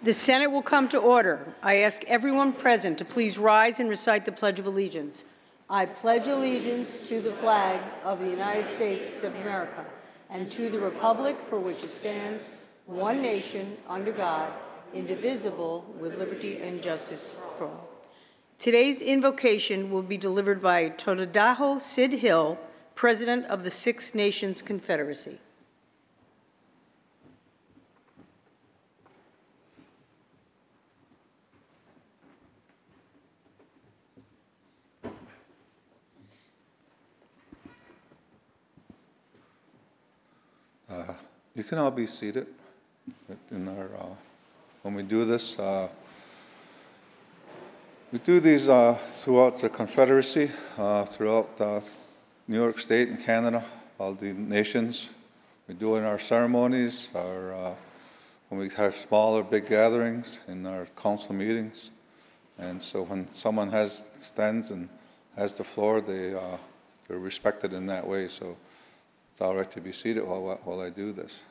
The Senate will come to order. I ask everyone present to please rise and recite the Pledge of Allegiance. I pledge allegiance to the flag of the United States of America and to the republic for which it stands, one nation, under God, indivisible, with liberty and justice for all. Today's invocation will be delivered by Todadaho Sid Hill, President of the Six Nations Confederacy. You can all be seated. When we do this, we do these throughout the Confederacy, throughout New York State and Canada, all the nations. We do it in our ceremonies, when we have small or big gatherings, in our council meetings. And so when someone stands and has the floor, they're respected in that way. So it's all right to be seated while I do this.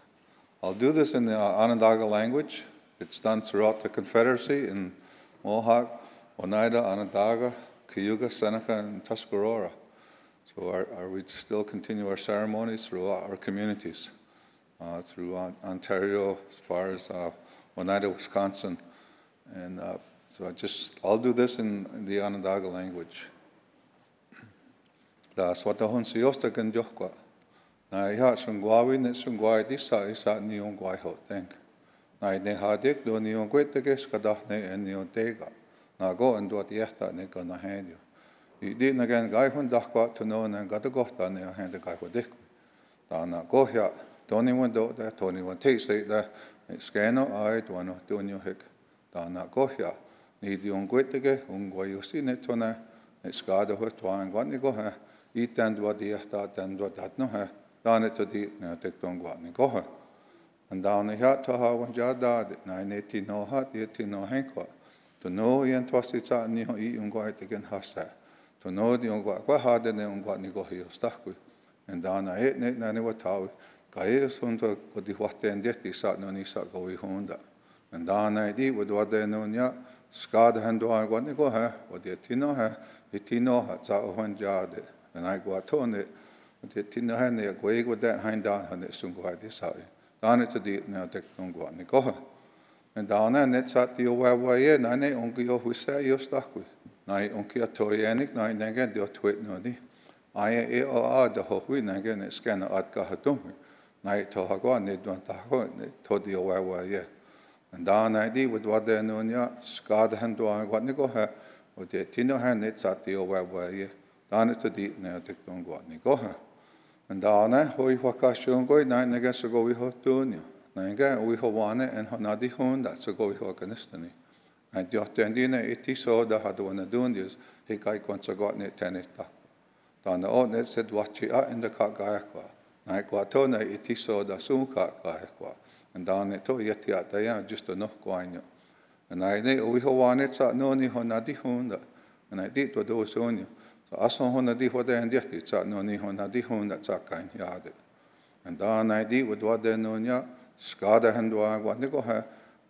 I'll do this in the Onondaga language. It's done throughout the Confederacy in Mohawk, Oneida, Onondaga, Cayuga, Seneca, and Tuscarora. So we still continue our ceremonies throughout our communities, through Ontario, as far as Oneida, Wisconsin. And so I'll do this in the Onondaga language. La swatahon siyosta kan johkwa. Na iha sungwawi ne sungwai isa ni ongwai ho denk. Na ne hadik do ni ongwetege skadah ne en ni ontega. Na go and do tiehta ne ka na hendio. I di na gan gai hun dahkwa to no na gata gohta ne hende gai ho dik. Da na go hia toni wan do da toni wan te se da skeno ai do no do ni hik. Da na go hia ni di ongwetege ongwai usi ne tona ne skada ho twan wan ni go ha. I tan do tiehta tan do dat no ha. Dāne to di ne tek tongwa ni goha. And dāne hia toha wan jada na ne ti no ha ti no henkwa. To no yen twasi tsa ni ho I ungwa te gen hasa. To no di ungwa kwa hade ne ungwa ni gohi ostakui. And dāna ne na ne watawi. Ka sunto ko di wate en deti sa no ni sa go I honda. And dāna di wade no nya skada hando ungwa ni goha. Wade ti no ha I ti no ha tsa wan jade. And I go atone te tina hane a goe go that hind down hane sungwa di sai. Dāne to di ne tek tongwa ni goha. And dāna net sat di o wawaye na ne onki o husa I o stakui. Na I onki a toyenik na I negen di o twit no di. Aia e o a da hohui negen e skena at ka hatumi. Na I to hagwa ne duan taho ne to di o wawaye. And dāna di with wade no nya skada hando a wat ni goha. O te tina hane net sat di o wawaye. Dāne to di ne tek tongwa ni goha. And dāna hoi whakashungoi nai nega sago wiho tūnio. Nanga wiho wane and honadi hunda sago wiho kanistani. And diotendina iti so da hadwana dundias he kai kon sagot ne teneta. Dāna o net said wachi a in the ka gayakwa. Nai kwa tona iti so da sunka gayakwa. And dāna to yeti at daya just a no guanyo. And I ne wiho wane sa no ni honadi hunda. And I did what those onyo. So aso hona di wade en dieti tsa no ni hona di hona tsa kain yade. And dāna di wade no nya skada hendo agwa ni go ha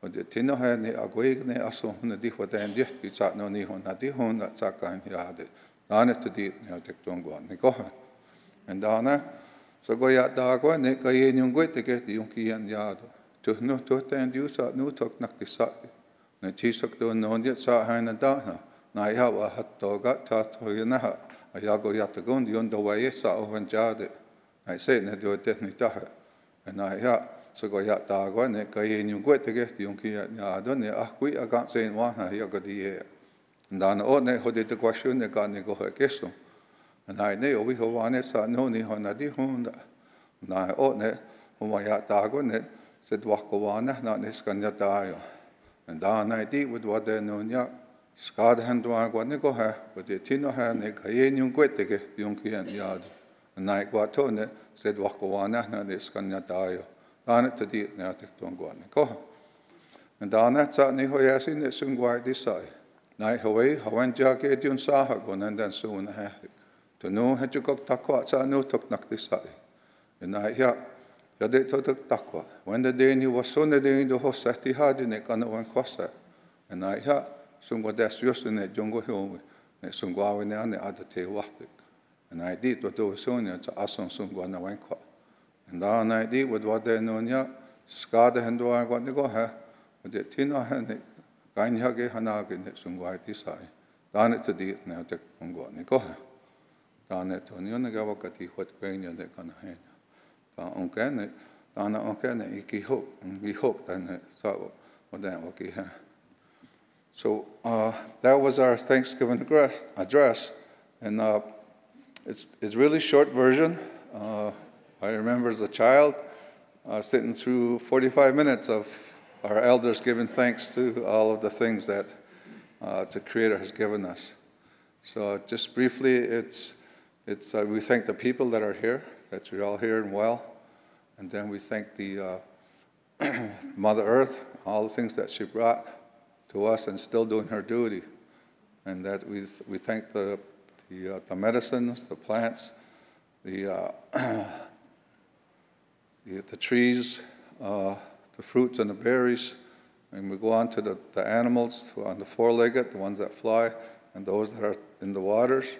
o de tino ha ni agwe ne aso hona di wade en dieti tsa no ni hona di hona tsa kain yade. Dāna to di ne tek tongwa ni go ha. And dāna so go ya da agwa ne ka ye nyungwe te ke di yunki yan yado. Tu no to te en diu sa no tok nak di sa. Ne chisok do no ndi sa ha na da. Na iha wa hatoga tato yanaha ayago yatagon yondo waye sa ovenjade. I say ne do techni taha. And I ha so go yat dagwa ne ka ye nyungwe te ge yunki ya do ne akui agan sein wa ha yago di ye. And dan o ne hode te question ne ga ne go ha keso. And I ne o wi ho wa ne sa no ni hona di honda. Na o ne ho wa yat dagwa ne se dwako wa na ne skanya dayo. And dan I di with what they know nya skada hando agwa ni go ha o te tino ha ne ka ye nyung kweteke yunki an yad na kwa to ne se dwako wa na ne skanya dayo dāne te di ne tek tongwa ni ko and dāne tsa ni ho yasi ne sungwa di sai nai hoi hawan ja ke ti un sa ha go nan dan su na ha to no ha chu kok takwa tsa no tok nak di sai and nai ya Yade totuk takwa. When the day you was son the day in the host at the hard in a kind of one costa. And I ha, Sungo das Yosun at Jungo Hill, and Sungwa in the other te wahdik. And I did what those Sonia to Ason Sungwa na Wanqua. And down I did with what they know ya, Skada and do I got to go her, with the Tina Hennig, Gainhage Hanagin, Sungwa Tisai. Down it to the now take Ungo Nigoha. Down it to Nunagawakati, what grain you're going to hand. Down on Iki hook, and we hooked and so what that okay. So that was our Thanksgiving address, and it's really short version. I remember as a child sitting through 45 minutes of our elders giving thanks to all of the things that the Creator has given us. So just briefly, we thank the people that are here, that you're all here and well, and then we thank the Mother Earth, all the things that she brought to us and still doing her duty, and that we thank the medicines, the plants, the trees, the fruits and the berries, and we go on to the animals, on the four-legged, the ones that fly, and those that are in the waters.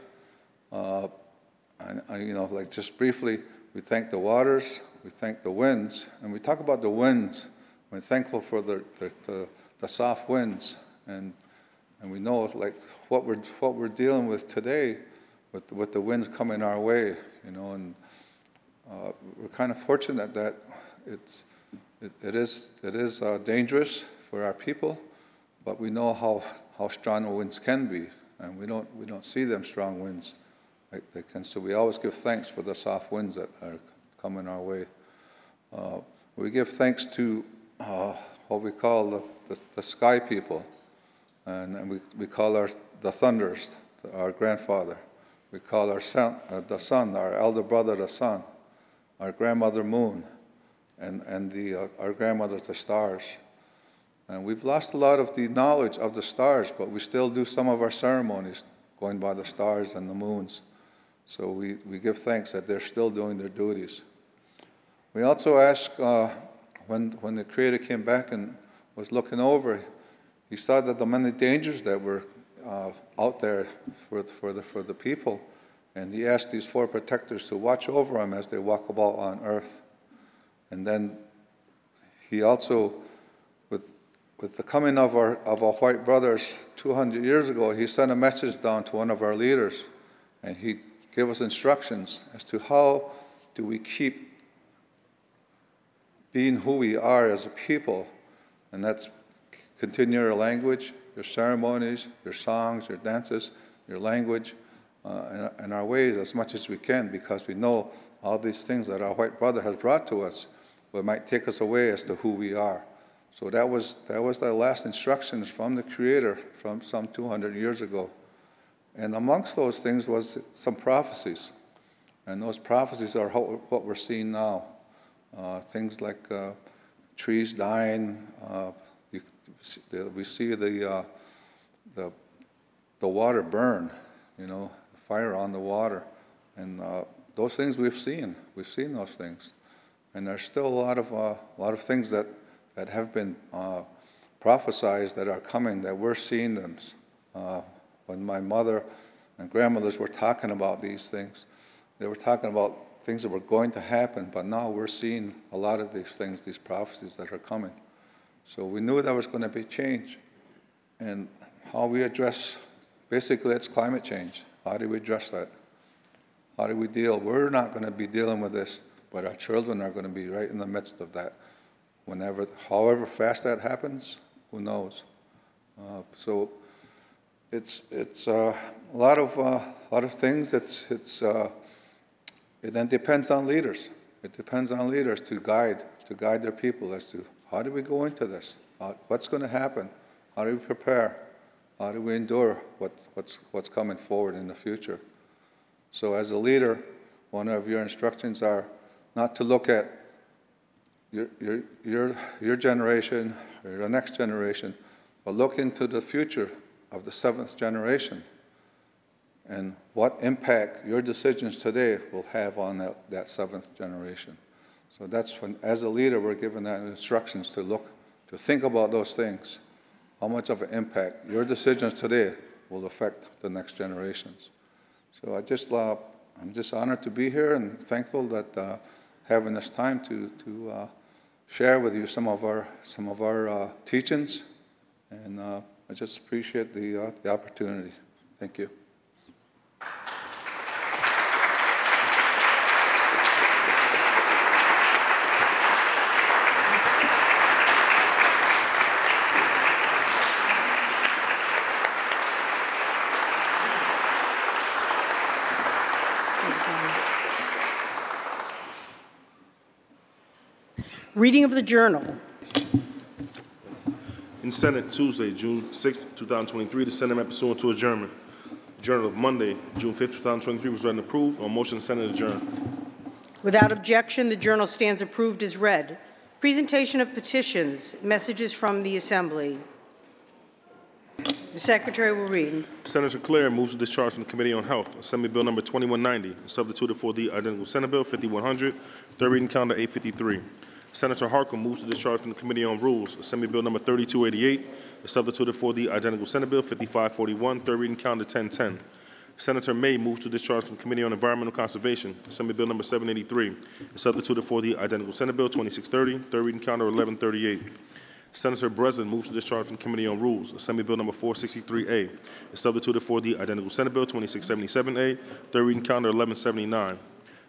Like just briefly, we thank the waters, we thank the winds, and we talk about the winds. We're thankful for the soft winds, and we know like what we're dealing with today, with the winds coming our way, and we're kind of fortunate that it is dangerous for our people, but we know how strong the winds can be, and we don't see them strong winds like they can. So we always give thanks for the soft winds that are coming our way. We give thanks to what we call the sky people, and we call the thunders, our grandfather. We call our son, the sun, our elder brother, the sun, our grandmother moon, and our grandmothers, the stars. And we've lost a lot of the knowledge of the stars, but we still do some of our ceremonies going by the stars and the moons. So we give thanks that they're still doing their duties. We also ask, when the Creator came back and was looking over, he saw that the many dangers that were out there for the people, and he asked these four protectors to watch over them as they walk about on earth. And then he also, with the coming of our white brothers 200 years ago, he sent a message down to one of our leaders, and he gave us instructions as to how do we keep being who we are as a people, and that's continue your language, your ceremonies, your songs, your dances, your language, and our ways as much as we can, because we know all these things that our white brother has brought to us, but might take us away as to who we are. So that was the last instructions from the Creator from some 200 years ago. And amongst those things was some prophecies. And those prophecies are what we're seeing now. Things like trees dying. We see the water burn, the fire on the water. And those things we've seen. We've seen those things. And there's still a lot of things that have been prophesied that are coming, that we're seeing them. When my mother and grandmothers were talking about these things, they were talking about things that were going to happen, but now we're seeing a lot of these things, these prophecies that are coming. So we knew there was going to be change. And how we address, basically it's climate change. How do we address that? How do we deal? We're not going to be dealing with this, but our children are going to be right in the midst of that. However fast that happens, who knows? So it's a lot of things. It then depends on leaders. It depends on leaders to guide their people as to how do we go into this? What's going to happen? How do we prepare? How do we endure what's coming forward in the future? So as a leader, one of your instructions are not to look at your generation or the next generation, but look into the future of the seventh generation and what impact your decisions today will have on that seventh generation. So that's when, as a leader, we're given that instructions to think about those things. How much of an impact your decisions today will affect the next generations. So I'm just honored to be here and thankful that having this time to share with you some of our teachings, and I just appreciate the opportunity. Thank you. Reading of the Journal. In Senate, Tuesday, June 6, 2023, the Senate met pursuant to adjournment. Journal of Monday, June 5, 2023 was read and approved. On motion, the Senate adjourned. Without objection, the Journal stands approved as read. Presentation of petitions, messages from the Assembly. The Secretary will read. Senator Claire moves to discharge from the Committee on Health. Assembly Bill number 2190, substituted for the identical Senate Bill 5100, third reading calendar 853. Senator Harkin moves to discharge from the Committee on Rules. Assembly Bill number 3288 is substituted for the identical Senate Bill 5541, third reading calendar 1010. Senator May moves to discharge from the Committee on Environmental Conservation. Assembly Bill number 783 is substituted for the identical Senate Bill 2630, third reading calendar 1138. Senator Breslin moves to discharge from the Committee on Rules. Assembly Bill number 463A is substituted for the identical Senate Bill 2677A, third reading calendar 1179.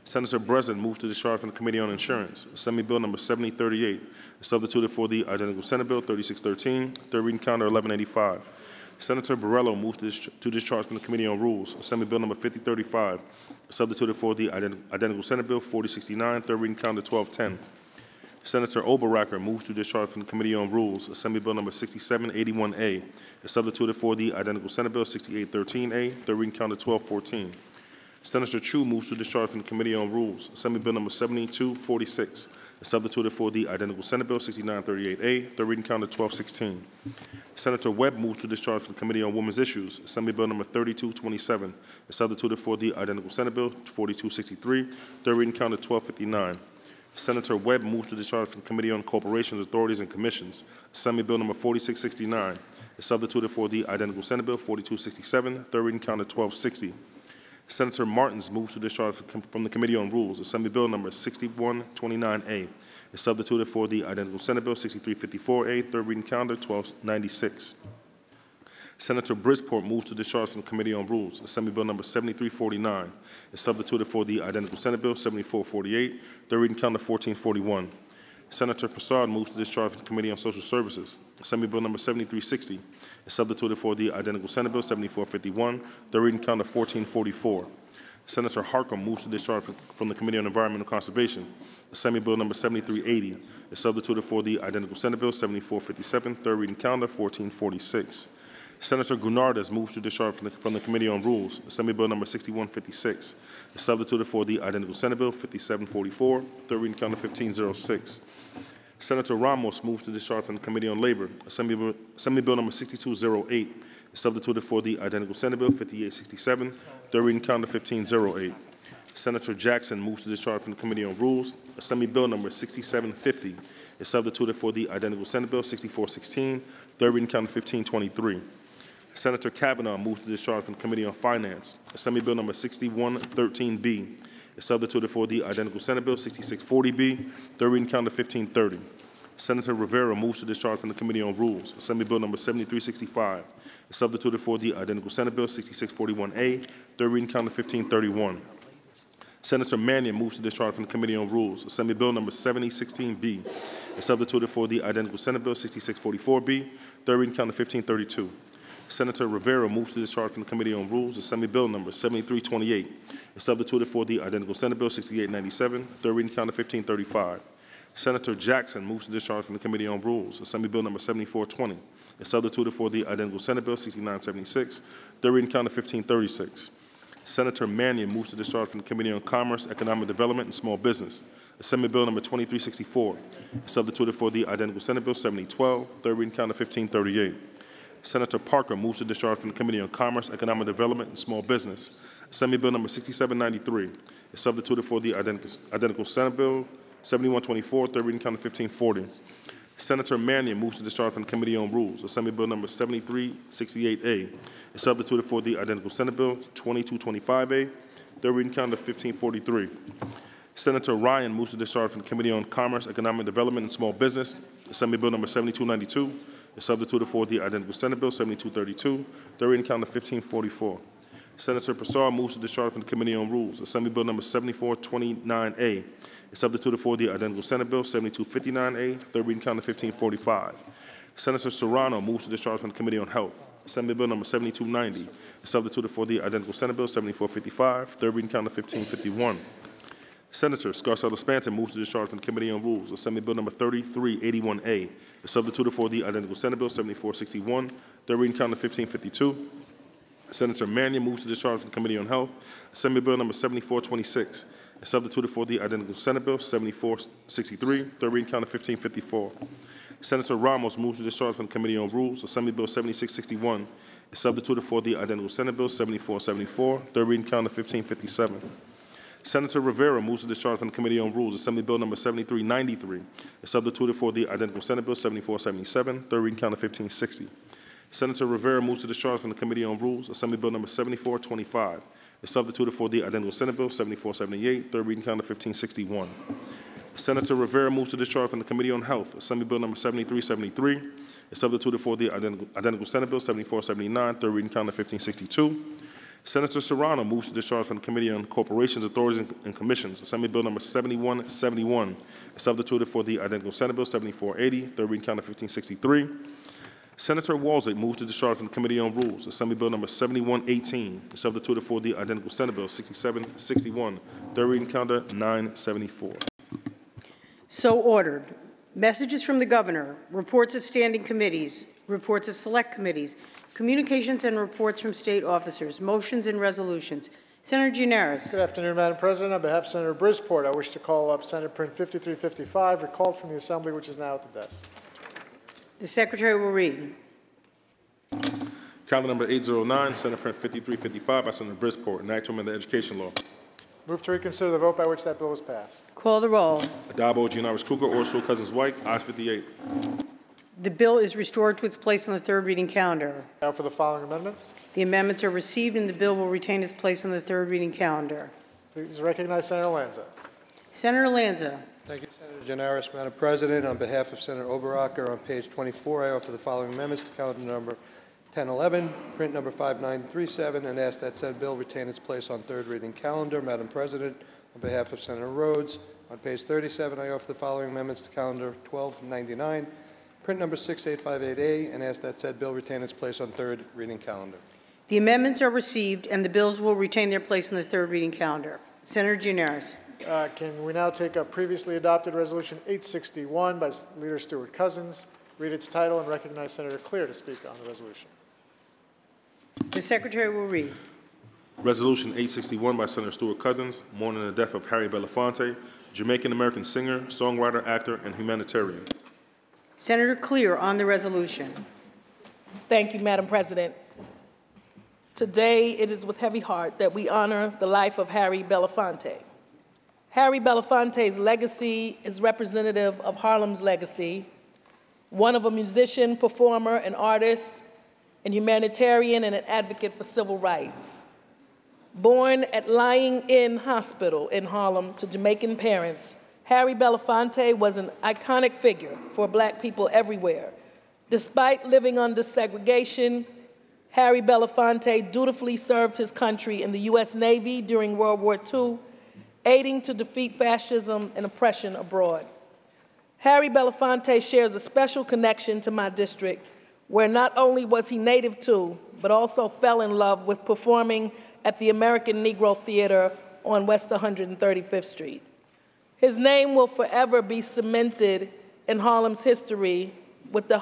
Senator Breslin moves to discharge from the Committee on Insurance. Assembly Bill number 7038 is substituted for the identical Senate Bill 3613, third reading calendar 1185. Senator Borrello moves to discharge from the Committee on Rules. Assembly Bill number 5035 is substituted for the identical Senate Bill 4069, third reading calendar 1210. Senator Oberacker moves to discharge from the Committee on Rules. Assembly Bill number 6781A is substituted for the identical Senate Bill 6813A, third reading calendar 1214. Senator Chu moves to discharge from the Committee on Rules. Assembly Bill number 7246 is substituted for the identical Senate Bill 6938A, third reading calendar 1216. Senator Webb moves to discharge from the Committee on Women's Issues. Assembly Bill number 3227 is substituted for the identical Senate Bill 4263, third reading calendar 1259. Senator Webb moves to discharge from the Committee on Corporations, Authorities, and Commissions. Assembly Bill number 4669 is substituted for the identical Senate Bill 4267, third reading calendar 1260. Senator Martins moves to discharge from the Committee on Rules. Assembly Bill number 6129A is substituted for the identical Senate Bill 6354A, third reading calendar 1296. Senator Brisport moves to discharge from the Committee on Rules. Assembly Bill number 7349 is substituted for the identical Senate Bill 7448, third reading calendar 1441. Senator Prasad moves to discharge from the Committee on Social Services. Assembly Bill number 7360 is substituted for the identical Senate Bill 7451, third reading calendar 1444. Senator Harkin moves to discharge from the Committee on Environmental Conservation. Assembly Bill number 7380 is substituted for the identical Senate Bill 7457, third reading calendar 1446. Senator Gounardes moves to discharge from the Committee on Rules. Assembly Bill number 6156 is substituted for the identical Senate Bill 5744, third reading calendar 1506. Senator Ramos moves to discharge from the Committee on Labor. Assembly Bill number 6208 is substituted for the identical Senate Bill 5867, third reading calendar 1508. Senator Jackson moves to discharge from the Committee on Rules. Assembly Bill number 6750 is substituted for the identical Senate Bill 6416, third reading calendar 1523. Senator Kavanaugh moves to discharge from the Committee on Finance. Assembly Bill number 6113B is substituted for the identical Senate Bill 6640B, third reading calendar 1530. Senator Rivera moves to discharge from the Committee on Rules. Assembly Bill number 7365 is substituted for the identical Senate Bill 6641A, third reading calendar 1531. Senator Mannion moves to discharge from the Committee on Rules. Assembly Bill number 7016B is substituted for the identical Senate Bill 6644B, third reading calendar 1532. Senator Rivera moves to discharge from the Committee on Rules. Assembly Bill number 7328 is substituted for the identical Senate Bill 6897, third reading calendar 1535. Senator Jackson moves to discharge from the Committee on Rules. Assembly Bill number 7420 is substituted for the identical Senate Bill 6976, third reading calendar 1536. Senator Mannion moves to discharge from the Committee on Commerce, Economic Development, and Small Business. Assembly Bill number 2364 is substituted for the identical Senate Bill 7012, third reading calendar 1538. Senator Parker moves to discharge from the Committee on Commerce, Economic Development, and Small Business. Assembly Bill number 6793 is substituted for the identical Senate Bill 7124, third reading, count 1540. Senator Mannion moves to discharge from the Committee on Rules, Assembly Bill number 7368A. Is substituted for the identical Senate Bill 2225A, third reading, count 1543. Senator Ryan moves to discharge from the Committee on Commerce, Economic Development, and Small Business, Assembly Bill number 7292. Is substituted for the identical Senate Bill 7232, third reading, count 1544. Senator Passar moves to discharge from the Committee on Rules, Assembly Bill number 7429A. Is substituted for the identical Senate Bill 7259A, third reading, count 1545. Senator Serrano moves to discharge from the Committee on Health, Assembly Bill number 7290. Is substituted for the identical Senate Bill 7455, third reading, count 1551. Senator Scarcella Spanton moves to discharge from the Committee on Rules, Assembly Bill number 3381A. Is substituted for the identical Senate Bill 7461, third reading, count 1552. Senator Mannion moves to discharge from the Committee on Health, Assembly Bill number 7426. Is substituted for the identical Senate Bill 7463, third reading, count 1554. Senator Ramos moves to discharge from the Committee on Rules, Assembly Bill 7661. Is substituted for the identical Senate Bill 7474, third reading, count 1557. Senator Rivera moves to discharge from the Committee on Rules, Assembly Bill number 7393. Is substituted for the identical Senate Bill 7477, third reading, count 1560. Senator Rivera moves to discharge from the Committee on Rules, Assembly Bill number 7425. Is substituted for the identical Senate Bill 7478, third reading, count 1561. Senator Rivera moves to discharge from the Committee on Health, Assembly Bill number 7373. Is substituted for the identical Senate Bill 7479, third reading, count 1562. Senator Serrano moves to discharge from the Committee on Corporations, Authorities, and Commissions, Assembly Bill number 7171. Is substituted for the identical Senate Bill 7480, third reading, count 1563. Senator Walczak moves to discharge from the Committee on Rules, Assembly Bill number 7118. Is substituted for the identical Senate Bill 6761, third reading, count 974. So ordered. Messages from the Governor, reports of standing committees, reports of select committees, communications and reports from state officers, motions and resolutions. Senator Gianaris. Good afternoon, Madam President. On behalf of Senator Brisport, I wish to call up Senate Print 5355, recalled from the Assembly, which is now at the desk. The Secretary will read. Calendar number 809, Senate Print 5355 by Senator Brisport, an act to amend the education law. Move to reconsider the vote by which that bill was passed. Call the roll. Adabo, Gianaris Kruger, Orso, Cousins White, ayes 58. The bill is restored to its place on the third reading calendar. Now for the following amendments. The amendments are received and the bill will retain its place on the third reading calendar. Please recognize Senator Lanza. Senator Lanza. Thank you, Senator Gianaris. Madam President, on behalf of Senator Oberacker, on page 24, I offer the following amendments to calendar number 1011, print number 5937, and ask that said bill retain its place on third reading calendar. Madam President, on behalf of Senator Rhodes, on page 37, I offer the following amendments to calendar 1299, print number 6858A, and ask that said bill retain its place on third reading calendar. The amendments are received and the bills will retain their place on the third reading calendar. Senator Gianaris. Can we now take up previously adopted Resolution 861 by Leader Stewart Cousins, read its title, and recognize Senator Clear to speak on the resolution? The Secretary will read. Resolution 861 by Senator Stewart Cousins, mourning the death of Harry Belafonte, Jamaican-American singer, songwriter, actor, and humanitarian. Senator Clear on the resolution. Thank you, Madam President. Today, it is with heavy heart that we honor the life of Harry Belafonte. Harry Belafonte's legacy is representative of Harlem's legacy, one of a musician, performer, and artist, and humanitarian and an advocate for civil rights. Born at Lying In Hospital in Harlem to Jamaican parents, Harry Belafonte was an iconic figure for Black people everywhere. Despite living under segregation, Harry Belafonte dutifully served his country in the U.S. Navy during World War II, aiding to defeat fascism and oppression abroad. Harry Belafonte shares a special connection to my district, where not only was he native to, but also fell in love with performing at the American Negro Theater on West 135th Street. His name will forever be cemented in Harlem's history with the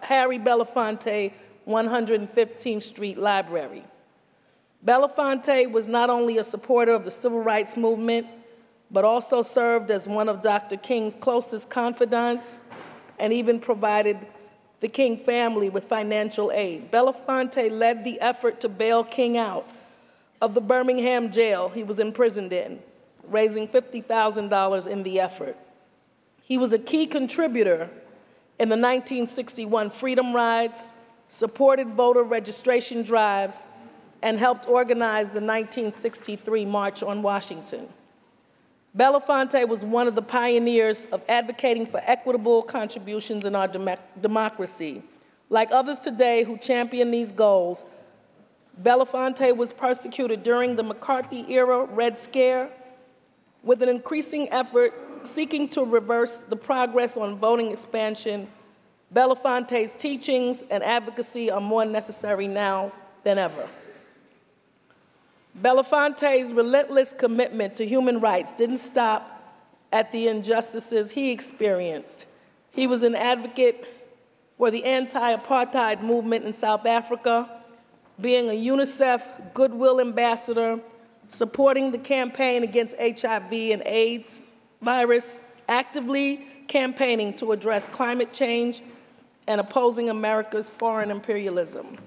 Harry Belafonte 115th Street Library. Belafonte was not only a supporter of the civil rights movement, but also served as one of Dr. King's closest confidants and even provided the King family with financial aid. Belafonte led the effort to bail King out of the Birmingham jail he was imprisoned in, raising $50,000 in the effort. He was a key contributor in the 1961 Freedom Rides, supported voter registration drives, and helped organize the 1963 March on Washington. Belafonte was one of the pioneers of advocating for equitable contributions in our democracy. Like others today who champion these goals, Belafonte was persecuted during the McCarthy-era Red Scare, with an increasing effort seeking to reverse the progress on voting expansion. Belafonte's teachings and advocacy are more necessary now than ever. Belafonte's relentless commitment to human rights didn't stop at the injustices he experienced. He was an advocate for the anti-apartheid movement in South Africa, being a UNICEF Goodwill Ambassador, supporting the campaign against HIV and AIDS virus, actively campaigning to address climate change, and opposing America's foreign imperialism.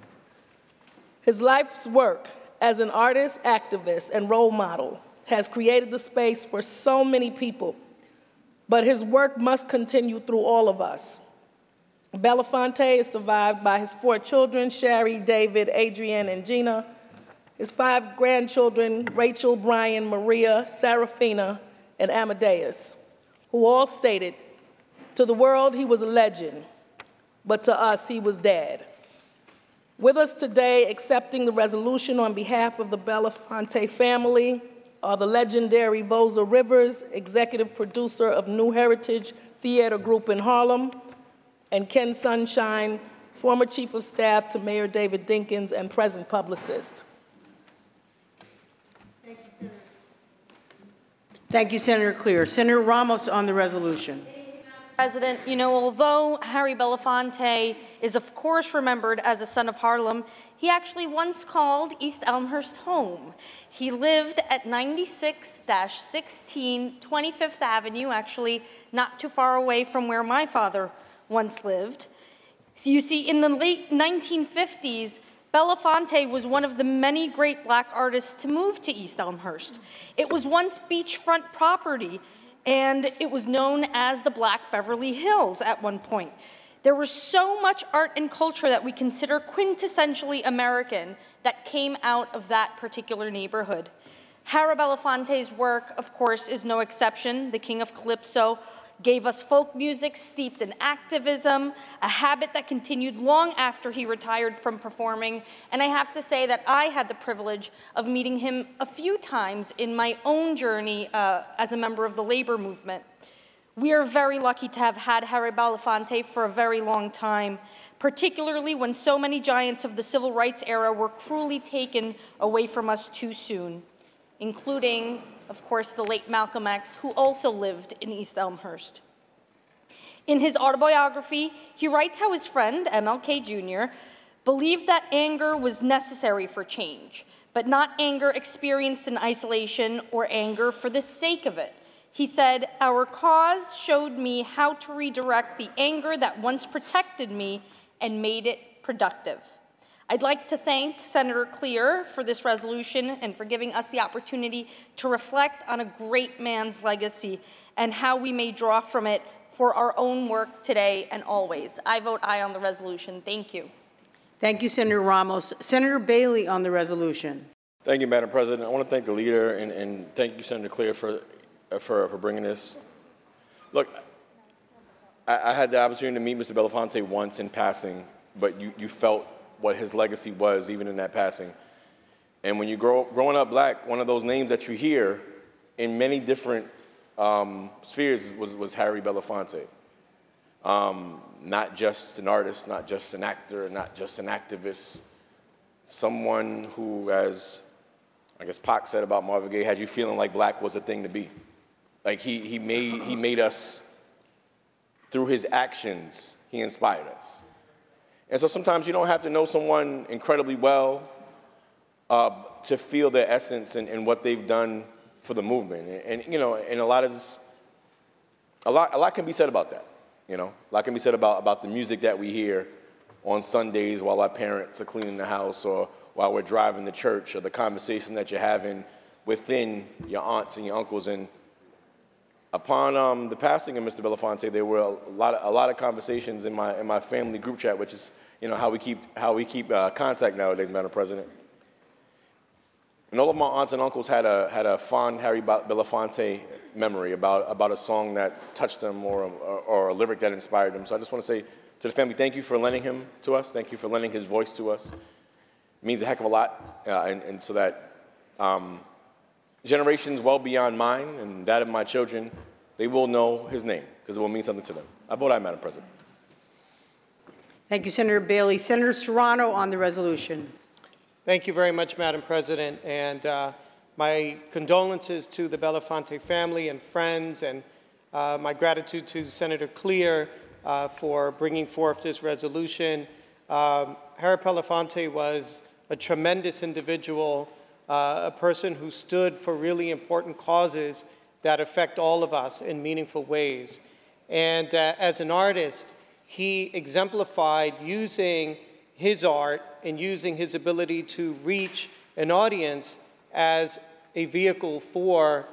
His life's work as an artist, activist, and role model has created the space for so many people, but his work must continue through all of us. Belafonte is survived by his 4 children, Sherry, David, Adrienne, and Gina, his 5 grandchildren, Rachel, Brian, Maria, Serafina, and Amadeus, who all stated, "To the world, he was a legend, but to us, he was Dad." With us today, accepting the resolution on behalf of the Belafonte family, are the legendary Vosa Rivers, executive producer of New Heritage Theater Group in Harlem, and Ken Sunshine, former chief of staff to Mayor David Dinkins and present publicist. Thank you, Senator Clear. Senator Ramos on the resolution. President, you know, although Harry Belafonte is of course remembered as a son of Harlem, he actually once called East Elmhurst home. He lived at 96-16 25th Avenue, actually not too far away from where my father once lived. So you see, in the late 1950s, Belafonte was one of the many great black artists to move to East Elmhurst. It was once beachfront property, and it was known as the Black Beverly Hills at one point. There was so much art and culture that we consider quintessentially American that came out of that particular neighborhood. Harry Belafonte's work, of course, is no exception. The King of Calypso gave us folk music steeped in activism, a habit that continued long after he retired from performing. And I have to say that I had the privilege of meeting him a few times in my own journey as a member of the labor movement. We are very lucky to have had Harry Belafonte for a very long time, particularly when so many giants of the civil rights era were cruelly taken away from us too soon, including, of course, the late Malcolm X, who also lived in East Elmhurst. In his autobiography, he writes how his friend, MLK Jr., believed that anger was necessary for change, but not anger experienced in isolation or anger for the sake of it. He said, "Our cause showed me how to redirect the anger that once protected me and made it productive." I'd like to thank Senator Clear for this resolution and for giving us the opportunity to reflect on a great man's legacy and how we may draw from it for our own work today and always. I vote aye on the resolution. Thank you. Thank you, Senator Ramos. Senator Bailey on the resolution. Thank you, Madam President. I want to thank the leader and thank you, Senator Clear, for bringing this. Look, I had the opportunity to meet Mr. Belafonte once in passing, but you felt what his legacy was even in that passing. And when you're growing up black, one of those names that you hear in many different spheres was Harry Belafonte. Not just an artist, not just an actor, not just an activist, someone who, as I guess Pac said about Marvin Gaye, had you feeling like black was a thing to be. Like he made us, through his actions, he inspired us. And so sometimes you don't have to know someone incredibly well to feel their essence and what they've done for the movement. And you know, and a lot can be said about that. You know, a lot can be said about the music that we hear on Sundays while our parents are cleaning the house or while we're driving to church, or the conversation that you're having within your aunts and your uncles. And Upon the passing of Mr. Belafonte, there were a lot of conversations in my family group chat, which is how we keep contact nowadays, Madam President. And all of my aunts and uncles had a fond Harry Belafonte memory about a song that touched them or a lyric that inspired them. So I just want to say to the family, thank you for lending him to us. Thank you for lending his voice to us. It means a heck of a lot, and so that generations well beyond mine and that of my children, they will know his name because it will mean something to them. I vote aye, Madam President. Thank you, Senator Bailey. Senator Serrano on the resolution. Thank you very much, Madam President, and my condolences to the Belafonte family and friends, and my gratitude to Senator Clear for bringing forth this resolution. Harry Belafonte was a tremendous individual, a person who stood for really important causes that affect all of us in meaningful ways. And as an artist, he exemplified using his art and using his ability to reach an audience as a vehicle for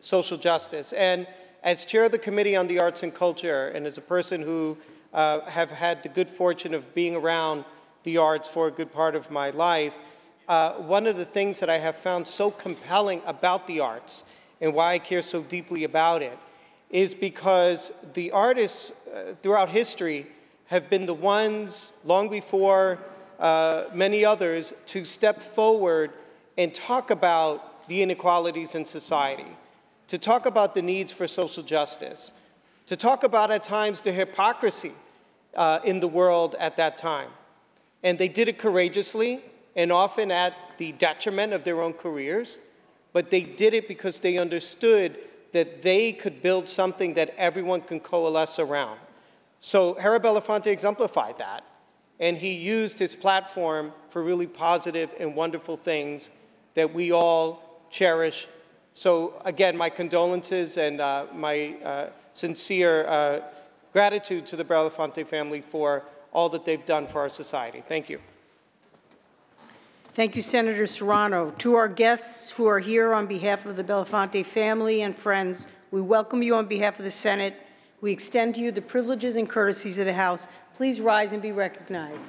social justice. And as chair of the Committee on the Arts and Culture, and as a person who have had the good fortune of being around the arts for a good part of my life, one of the things that I have found so compelling about the arts and why I care so deeply about it is because the artists throughout history have been the ones, long before many others, to step forward and talk about the inequalities in society, to talk about the needs for social justice, to talk about at times the hypocrisy in the world at that time. And they did it courageously and often at the detriment of their own careers, but they did it because they understood that they could build something that everyone can coalesce around. So Harry Belafonte exemplified that, and he used his platform for really positive and wonderful things that we all cherish. So again, my condolences and my sincere gratitude to the Belafonte family for all that they've done for our society. Thank you. Thank you, Senator Serrano. To our guests who are here on behalf of the Belafonte family and friends, we welcome you on behalf of the Senate. We extend to you the privileges and courtesies of the House. Please rise and be recognized.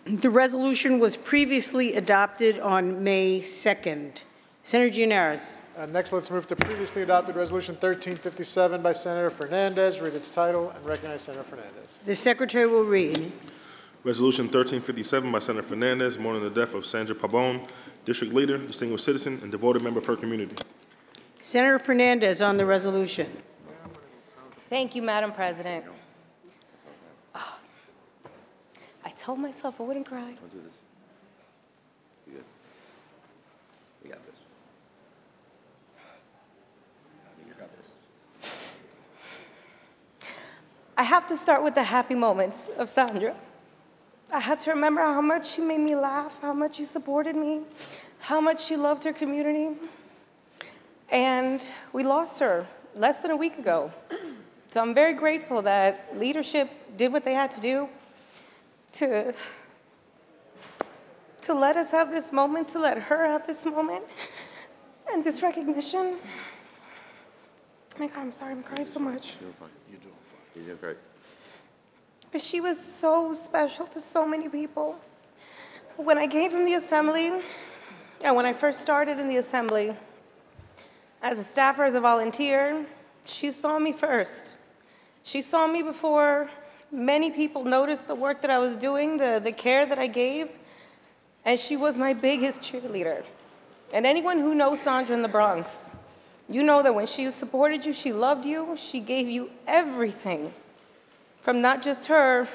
The resolution was previously adopted on May 2nd. Senator Gianaris. Next, let's move to previously adopted Resolution 1357 by Senator Fernandez. Read its title and recognize Senator Fernandez. The Secretary will read. Resolution 1357 by Senator Fernandez, mourning the death of Sandra Pabon, district leader, distinguished citizen, and devoted member of her community. Senator Fernandez on the resolution. Thank you, Madam President. Oh, I told myself I wouldn't cry. Don't do this. You good? We got this. You got this. I have to start with the happy moments of Sandra. I had to remember how much she made me laugh, how much she supported me, how much she loved her community. And we lost her less than a week ago. So I'm very grateful that leadership did what they had to do to let us have this moment, to let her have this moment and this recognition. Oh my God, I'm sorry, I'm crying so much. You're fine. You're doing fine. You're doing great. But she was so special to so many people. When I came from the Assembly, and when I first started in the Assembly, as a staffer, as a volunteer, she saw me first. She saw me before many people noticed the work that I was doing, the care that I gave, and she was my biggest cheerleader. And anyone who knows Sandra in the Bronx, you know that when she supported you, she loved you, she gave you everything. From not just her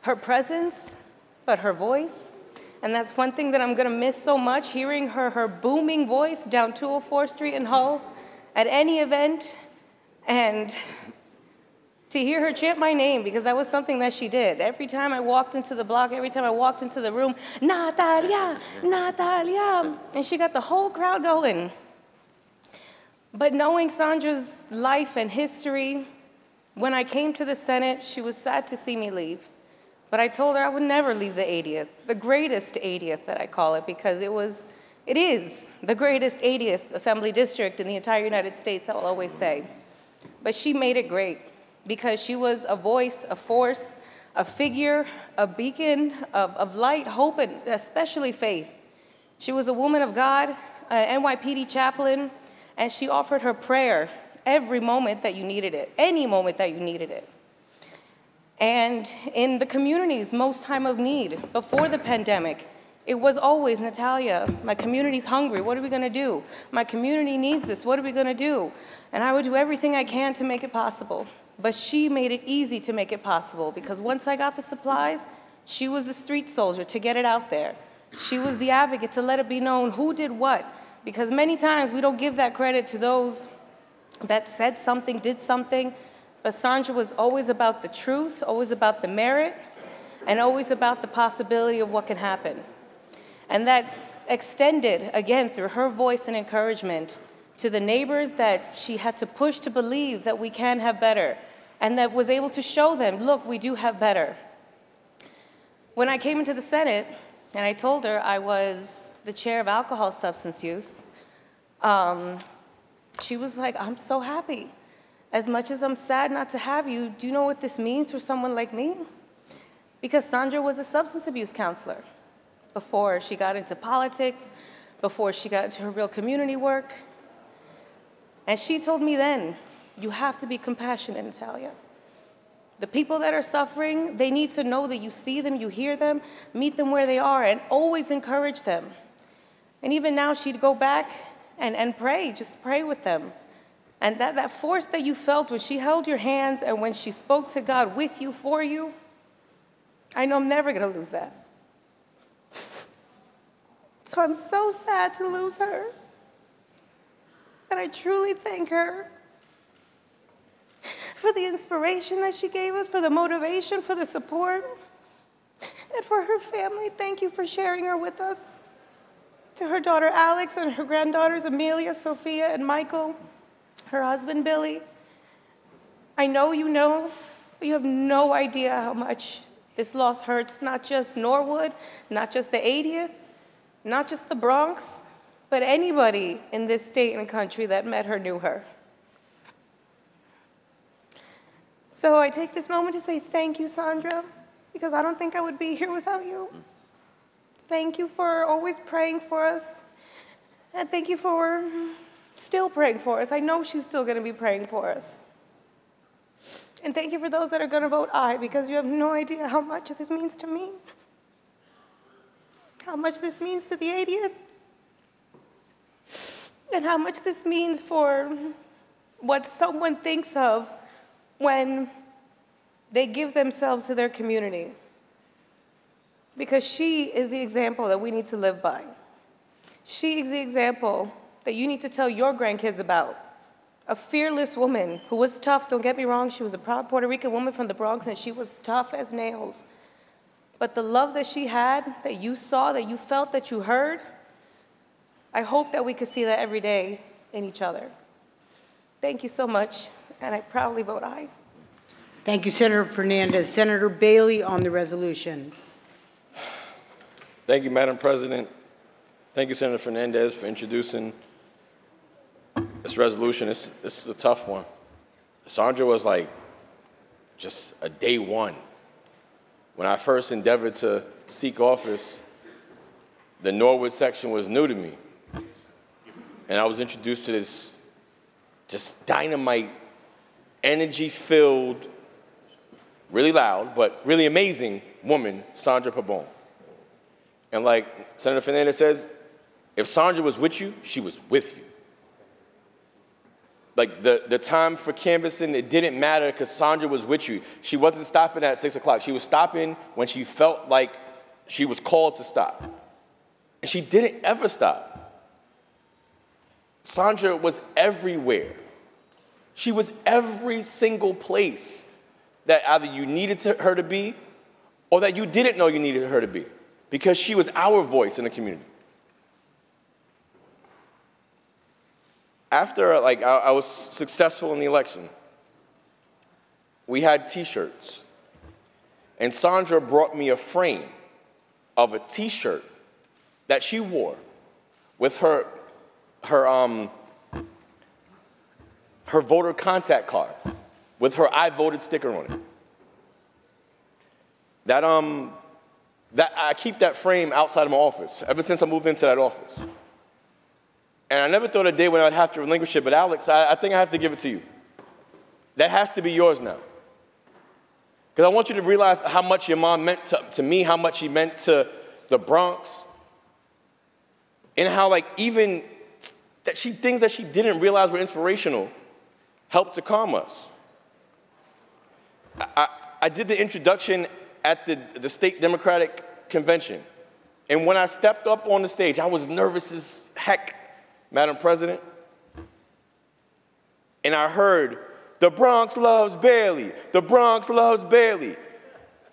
presence, but her voice. And that's one thing that I'm gonna miss so much, hearing her booming voice down 204th Street in Hull at any event, and to hear her chant my name, because that was something that she did. Every time I walked into the block, every time I walked into the room, Natalia, Natalia, and she got the whole crowd going. But knowing Sandra's life and history, when I came to the Senate, she was sad to see me leave. But I told her I would never leave the 80th, the greatest 80th that I call it, because it is the greatest 80th Assembly District in the entire United States, I will always say. But she made it great because she was a voice, a force, a figure, a beacon of light, hope, and especially faith. She was a woman of God, an NYPD chaplain, and she offered her prayer every moment that you needed it, any moment that you needed it. And in the community's most time of need, before the pandemic, it was always, Natalia, my community's hungry, what are we gonna do? My community needs this, what are we gonna do? And I would do everything I can to make it possible. But she made it easy to make it possible because once I got the supplies, she was the street soldier to get it out there. She was the advocate to let it be known who did what, because many times we don't give that credit to those that said something, did something, but Sandra was always about the truth, always about the merit, and always about the possibility of what can happen. And that extended, again, through her voice and encouragement to the neighbors that she had to push to believe that we can have better, and that was able to show them, look, we do have better. When I came into the Senate, and I told her I was the chair of alcohol substance use, she was like, I'm so happy. As much as I'm sad not to have you, do you know what this means for someone like me? Because Sandra was a substance abuse counselor before she got into politics, before she got into her real community work. And she told me then, you have to be compassionate, Natalia. The people that are suffering, they need to know that you see them, you hear them, meet them where they are, and always encourage them. And even now, she'd go back and pray, just pray with them. And that force that you felt when she held your hands and when she spoke to God with you, for you, I know I'm never gonna lose that. So I'm so sad to lose her. And I truly thank her for the inspiration that she gave us, for the motivation, for the support, and for her family. Thank you for sharing her with us. To her daughter Alex and her granddaughters Amelia, Sophia, and Michael, her husband Billy. I know you know, but you have no idea how much this loss hurts, not just Norwood, not just the 80th, not just the Bronx, but anybody in this state and country that met her knew her. So I take this moment to say thank you, Sandra, because I don't think I would be here without you. Thank you for always praying for us, and thank you for still praying for us. I know she's still going to be praying for us. And thank you for those that are going to vote aye, because you have no idea how much this means to me, how much this means to the 80th, and how much this means for what someone thinks of when they give themselves to their community. Because she is the example that we need to live by. She is the example that you need to tell your grandkids about. A fearless woman who was tough, don't get me wrong, she was a proud Puerto Rican woman from the Bronx and she was tough as nails. But the love that she had, that you saw, that you felt, that you heard, I hope that we could see that every day in each other. Thank you so much, and I proudly vote aye. Thank you, Senator Fernandez. Senator Bailey on the resolution. Thank you, Madam President. Thank you, Senator Fernandez, for introducing this resolution. This is a tough one. Sandra was like just a day one. When I first endeavored to seek office, the Norwood section was new to me. And I was introduced to this just dynamite, energy-filled, really loud, but really amazing woman, Sandra Pabon. And like Senator Fernandez says, if Sandra was with you, she was with you. Like the time for canvassing, it didn't matter because Sandra was with you. She wasn't stopping at 6 o'clock. She was stopping when she felt like she was called to stop. And she didn't ever stop. Sandra was everywhere. She was every single place that either you needed her to be or that you didn't know you needed her to be, because she was our voice in the community. after like I was successful in the election, we had T-shirts. And Sandra brought me a frame of a T-shirt that she wore with her voter contact card with her I voted sticker on it. That I keep that frame outside of my office ever since I moved into that office. And I never thought a day when I'd have to relinquish it, but Alex, I think I have to give it to you. That has to be yours now. Because I want you to realize how much your mom meant to me, how much she meant to the Bronx, and how like even that things that she didn't realize were inspirational helped to calm us. I did the introduction at the state Democratic convention. And when I stepped up on the stage, I was nervous as heck, Madam President. And I heard, "The Bronx loves Bailey. The Bronx loves Bailey."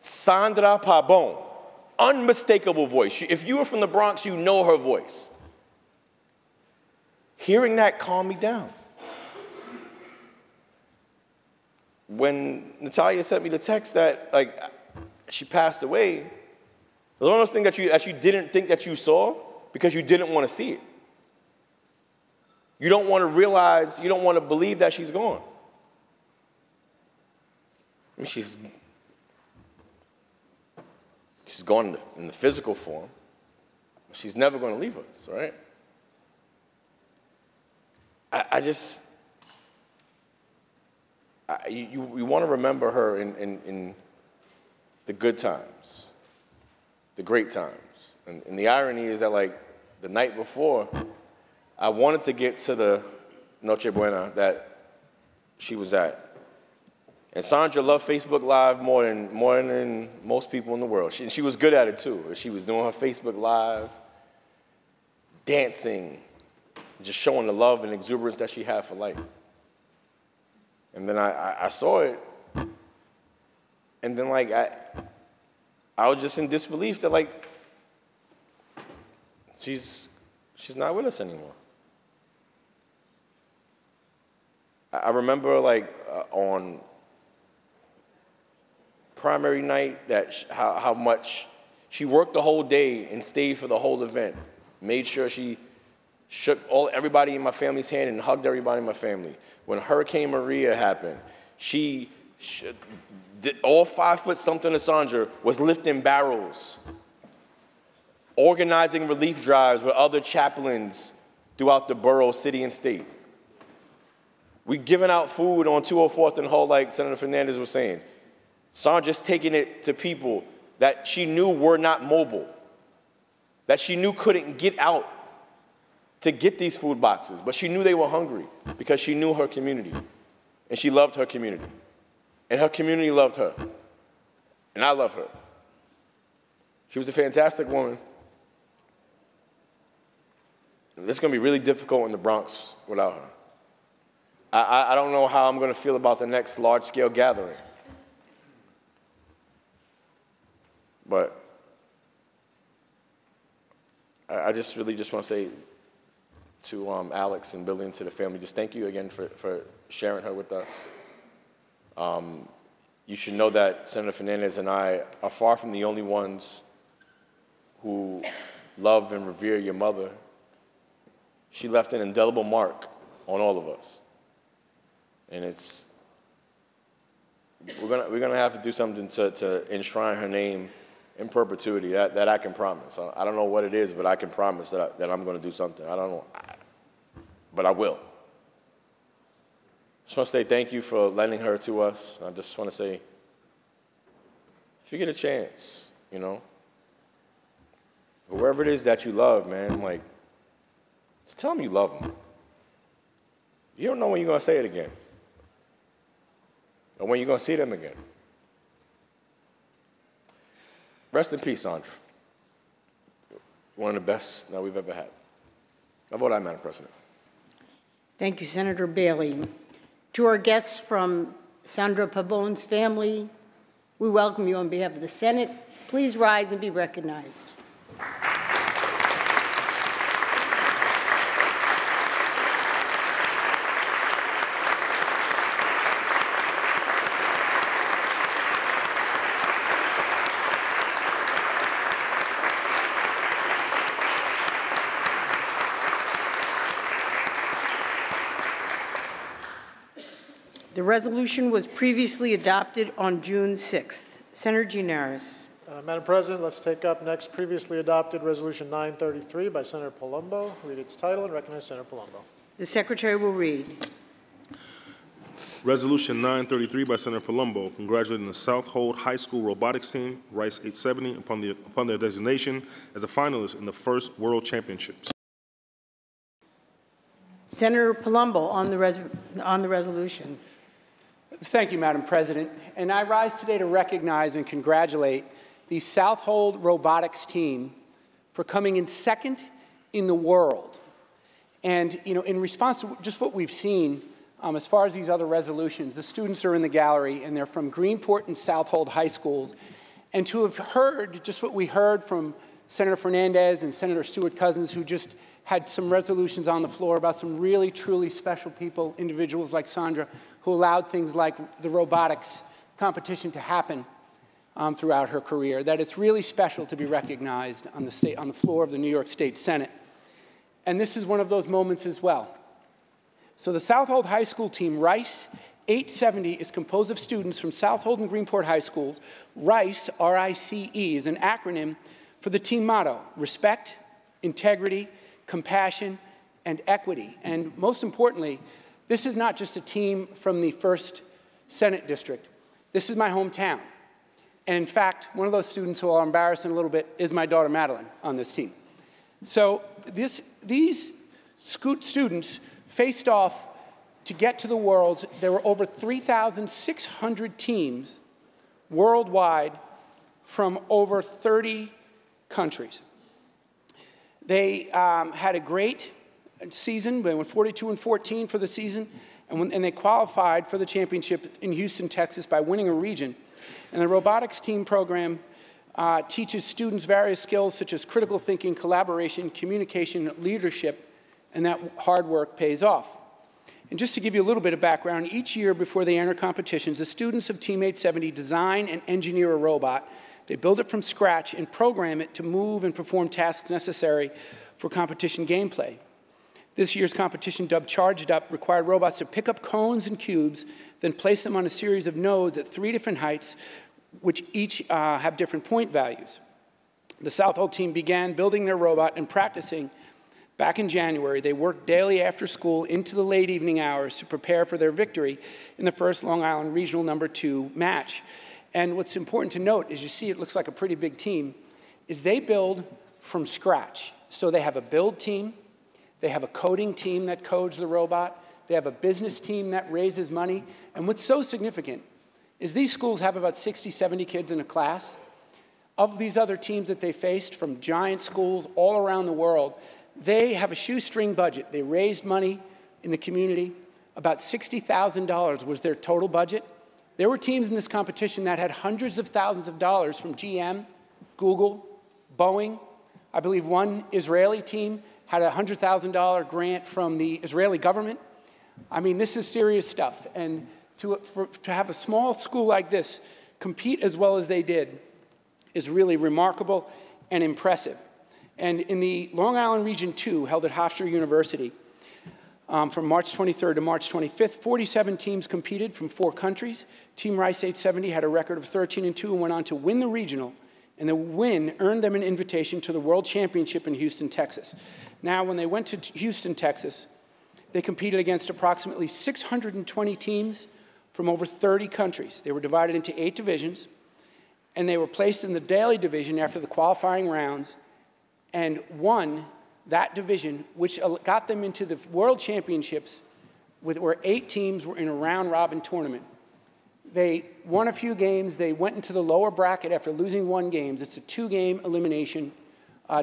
Sandra Pabon, unmistakable voice. If you were from the Bronx, you know her voice. Hearing that calmed me down. When Natalia sent me the text that like she passed away, it was one of those things that you didn't think that you saw because you didn't want to see it. You don't want to realize, you don't want to believe that she's gone. I mean, she's gone in the physical form. She's never going to leave us, right? You want to remember her in the good times, the great times. And the irony is that, like, the night before, I wanted to get to the Noche Buena that she was at. And Sandra loved Facebook Live more than most people in the world. She was good at it, too. She was doing her Facebook Live, dancing, just showing the love and exuberance that she had for life. And then I saw it, and then, like, I was just in disbelief that, like, she's not with us anymore. I remember, like, on primary night that how much she worked the whole day and stayed for the whole event, made sure she shook everybody in my family's hand and hugged everybody in my family. When Hurricane Maria happened, she did all 5 foot something of Sandra was lifting barrels, organizing relief drives with other chaplains throughout the borough, city, and state. We giving out food on 204th and Hull, like Senator Fernandez was saying. Sandra's taking it to people that she knew were not mobile, that she knew couldn't get out to get these food boxes, but she knew they were hungry because she knew her community, and she loved her community, and her community loved her, and I love her. She was a fantastic woman. And it's going to be really difficult in the Bronx without her. I don't know how I'm going to feel about the next large-scale gathering. But I just really just want to say to Alex and Billy and to the family, just thank you again for sharing her with us. You should know that Senator Fernandez and I are far from the only ones who love and revere your mother. She left an indelible mark on all of us. And we're gonna have to do something to enshrine her name in perpetuity. That I can promise. I don't know what it is, but I can promise that I'm going to do something. I don't know, but I will. Just want to say thank you for lending her to us. I just want to say, if you get a chance, you know, whoever it is that you love, man, like, just tell them you love them. You don't know when you're going to say it again, or when you're going to see them again. Rest in peace, Sandra. One of the best that we've ever had. I vote aye, Madam President. Thank you, Senator Bailey. To our guests from Sandra Pabon's family, we welcome you on behalf of the Senate. Please rise and be recognized. The resolution was previously adopted on June 6th. Senator Gianaris. Madam President, let's take up next previously adopted Resolution 933 by Senator Palumbo. Read its title and recognize Senator Palumbo. The Secretary will read. Resolution 933 by Senator Palumbo, congratulating the South Hold High School robotics team, Rice 870, upon their designation as a finalist in the first World Championships. Senator Palumbo on the resolution. Thank you, Madam President. And I rise today to recognize and congratulate the South Hold robotics team for coming in second in the world. And, you know, in response to just what we've seen, as far as these other resolutions, the students are in the gallery, and they're from Greenport and South Hold High Schools. And to have heard just what we heard from Senator Fernandez and Senator Stewart-Cousins, who just had some resolutions on the floor about some really, truly special people, individuals like Sandra, who allowed things like the robotics competition to happen throughout her career, that it's really special to be recognized on the floor of the New York State Senate. And this is one of those moments as well. So the South Hold High School team, Rice 870, is composed of students from South Hold and Greenport High Schools. Rice, R-I-C-E, is an acronym for the team motto: respect, integrity, compassion, and equity. And most importantly, this is not just a team from the 1st Senate District. This is my hometown. And in fact, one of those students who I'll embarrass in a little bit is my daughter Madeline on this team. So these students faced off to get to the Worlds. There were over 3,600 teams worldwide from over 30 countries. They had a great season. They went 42-14 for the season, and they qualified for the championship in Houston, Texas by winning a region. And the robotics team program teaches students various skills such as critical thinking, collaboration, communication, leadership, and that hard work pays off. And just to give you a little bit of background, each year before they enter competitions, the students of Team 870 design and engineer a robot. They build it from scratch and program it to move and perform tasks necessary for competition gameplay. This year's competition, dubbed Charged Up, required robots to pick up cones and cubes, then place them on a series of nodes at 3 different heights, which each have different point values. The South Hold team began building their robot and practicing back in January. They worked daily after school into the late evening hours to prepare for their victory in the first Long Island Regional No. 2 match. And what's important to note, as you see, it looks like a pretty big team, is they build from scratch. So they have a build team, they have a coding team that codes the robot, they have a business team that raises money. And what's so significant is these schools have about 60, 70 kids in a class. Of these other teams that they faced from giant schools all around the world, they have a shoestring budget. They raised money in the community. About $60,000 was their total budget. There were teams in this competition that had hundreds of thousands of dollars from GM, Google, Boeing. I believe one Israeli team had a $100,000 grant from the Israeli government. I mean, this is serious stuff. And to have a small school like this compete as well as they did is really remarkable and impressive. And in the Long Island Region 2, held at Hofstra University, from March 23rd to March 25th, 47 teams competed from 4 countries. Team Rice 870 had a record of 13-2 and went on to win the regional, and the win earned them an invitation to the World Championship in Houston, Texas. Now, when they went to Houston, Texas, they competed against approximately 620 teams from over 30 countries. They were divided into 8 divisions, and they were placed in the daily division after the qualifying rounds and won that division, which got them into the World Championships, where 8 teams were in a round-robin tournament. They won a few games. They went into the lower bracket after losing 1 game. It's a 2-game elimination,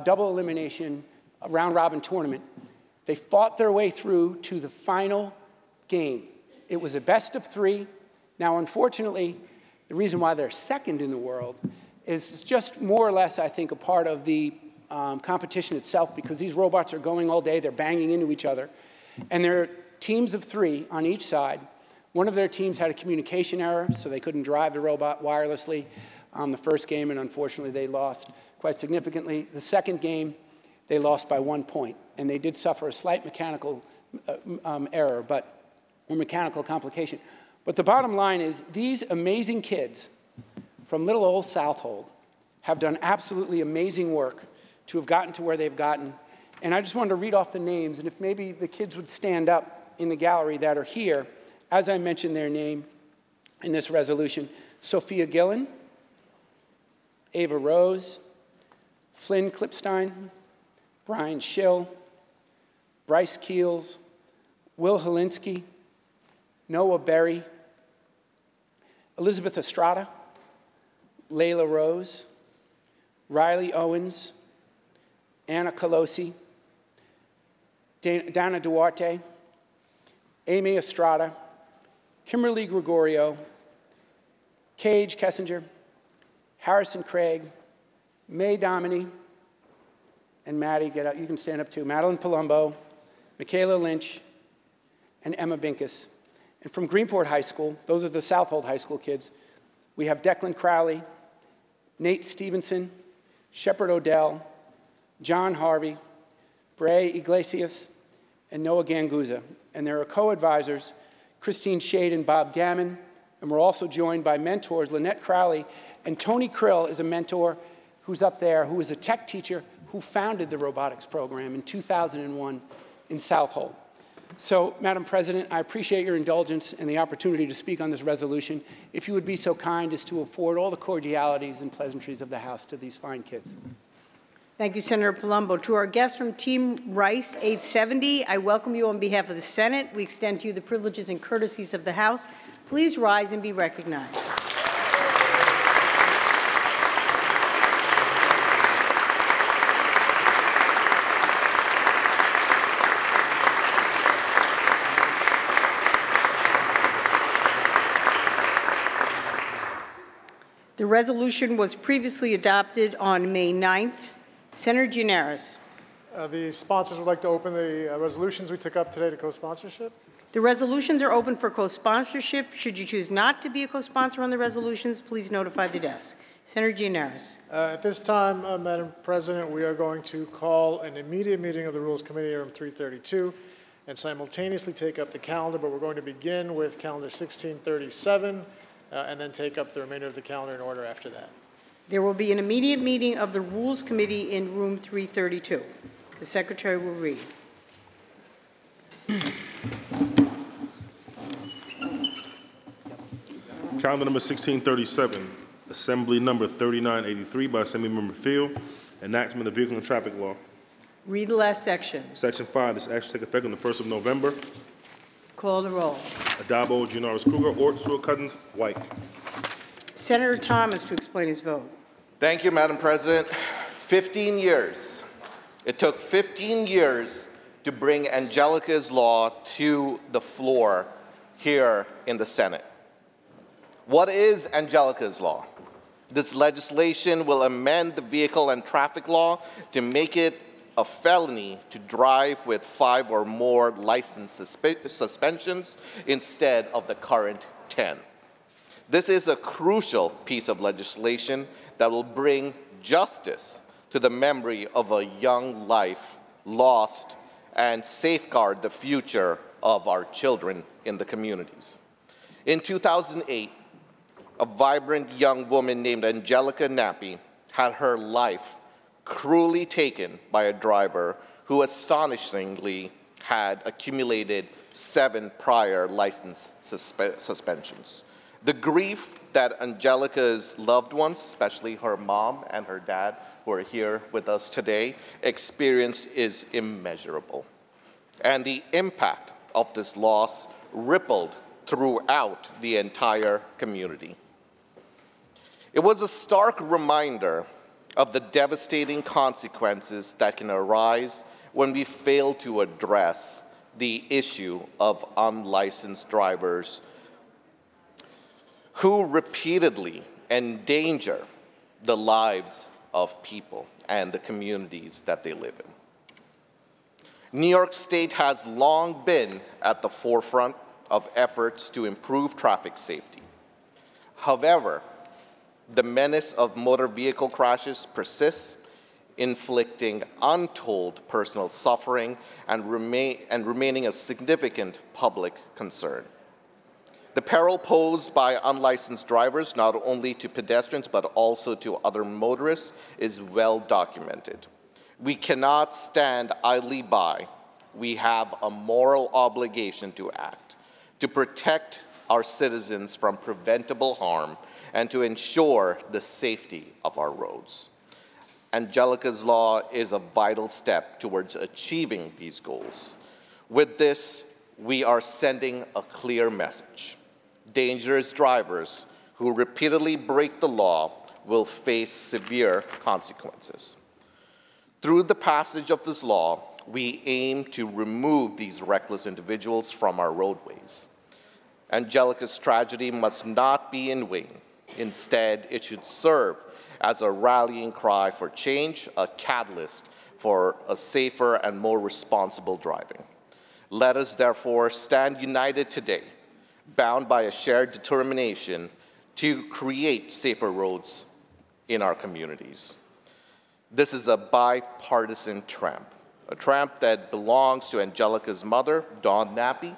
double elimination, round-robin tournament. They fought their way through to the final game. It was a best of 3. Now, unfortunately, the reason why they're second in the world is just more or less, I think, a part of the competition itself, because these robots are going all day, they're banging into each other, and there are teams of 3 on each side. One of their teams had a communication error, so they couldn't drive the robot wirelessly the first game, and unfortunately they lost quite significantly. The second game, they lost by 1 point, and they did suffer a slight mechanical error, or mechanical complication. But the bottom line is these amazing kids from little old Southold have done absolutely amazing work to have gotten to where they've gotten. And I just wanted to read off the names, and if maybe the kids would stand up in the gallery that are here, as I mentioned their name in this resolution: Sophia Gillen, Ava Rose, Flynn Klipstein, Brian Schill, Bryce Keels, Will Helinski, Noah Berry, Elizabeth Estrada, Layla Rose, Riley Owens, Anna Colosi, Dana Duarte, Amy Estrada, Kimberly Gregorio, Cage Kessinger, Harrison Craig, May Domini, and Maddie, get up, you can stand up too, Madeline Palumbo, Michaela Lynch, and Emma Binkus. And from Greenport High School, those are the Southold High School kids, we have Declan Crowley, Nate Stevenson, Shepard Odell, John Harvey, Bray Iglesias, and Noah Ganguza. And there are co-advisors, Christine Shade and Bob Gammon, and we're also joined by mentors, Lynette Crowley, and Tony Krill is a mentor who's up there, who is a tech teacher who founded the robotics program in 2001 in Southold. So, Madam President, I appreciate your indulgence and the opportunity to speak on this resolution. If you would be so kind as to afford all the cordialities and pleasantries of the House to these fine kids. Thank you, Senator Palumbo. To our guests from Team Rice, 870, I welcome you on behalf of the Senate. We extend to you the privileges and courtesies of the House. Please rise and be recognized. The resolution was previously adopted on May 9th. Senator Gianaris. The sponsors would like to open the resolutions we took up today to co-sponsorship. The resolutions are open for co-sponsorship. Should you choose not to be a co-sponsor on the resolutions, please notify the desk. Senator Gianaris. At this time, Madam President, we are going to call an immediate meeting of the Rules Committee, room 332, and simultaneously take up the calendar, but we're going to begin with calendar 1637, and then take up the remainder of the calendar in order after that. There will be an immediate meeting of the Rules Committee in room 332. The Secretary will read. Calendar number 1637, Assembly number 3983 by Assemblymember Field, enactment of Vehicle and Traffic Law. Read the last section. Section 5, this act shall take effect on the 1st of November. Call the roll. Adabo, Gianaris Kruger, Ort, Stewart Cousins, White. Senator Thomas to explain his vote. Thank you, Madam President. 15 years. It took 15 years to bring Angelica's Law to the floor here in the Senate. What is Angelica's Law? This legislation will amend the Vehicle and Traffic Law to make it a felony to drive with 5 or more license suspensions instead of the current 10. This is a crucial piece of legislation that will bring justice to the memory of a young life lost and safeguard the future of our children in the communities. In 2008, a vibrant young woman named Angelica Nappi had her life cruelly taken by a driver who astonishingly had accumulated 7 prior license suspensions. The grief that Angelica's loved ones, especially her mom and her dad, who are here with us today, experienced is immeasurable. And the impact of this loss rippled throughout the entire community. It was a stark reminder of the devastating consequences that can arise when we fail to address the issue of unlicensed drivers who repeatedly endanger the lives of people and the communities that they live in. New York State has long been at the forefront of efforts to improve traffic safety. However, the menace of motor vehicle crashes persists, inflicting untold personal suffering and remaining a significant public concern. The peril posed by unlicensed drivers, not only to pedestrians but also to other motorists, is well documented. We cannot stand idly by. We have a moral obligation to act, to protect our citizens from preventable harm, and to ensure the safety of our roads. Angelica's Law is a vital step towards achieving these goals. With this, we are sending a clear message. Dangerous drivers who repeatedly break the law will face severe consequences. Through the passage of this law, we aim to remove these reckless individuals from our roadways. Angelica's tragedy must not be in vain. Instead, it should serve as a rallying cry for change, a catalyst for a safer and more responsible driving. Let us therefore stand united today, bound by a shared determination to create safer roads in our communities. This is a bipartisan tramp, a tramp that belongs to Angelica's mother, Dawn Nappy,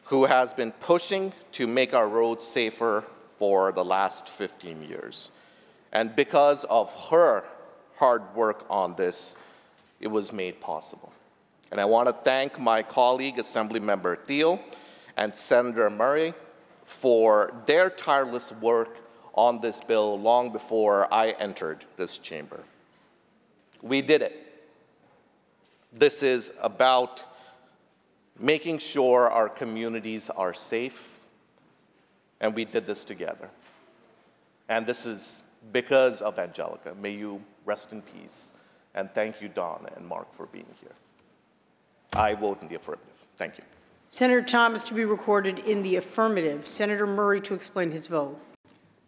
who has been pushing to make our roads safer for the last 15 years. And because of her hard work on this, it was made possible. And I want to thank my colleague, Assemblymember Thiel, and Senator Murray for their tireless work on this bill long before I entered this chamber. We did it. This is about making sure our communities are safe, and we did this together. And this is because of Angelica. May you rest in peace. And thank you, Dawn and Mark, for being here. I vote in the affirmative. Thank you. Senator Thomas to be recorded in the affirmative. Senator Murray to explain his vote.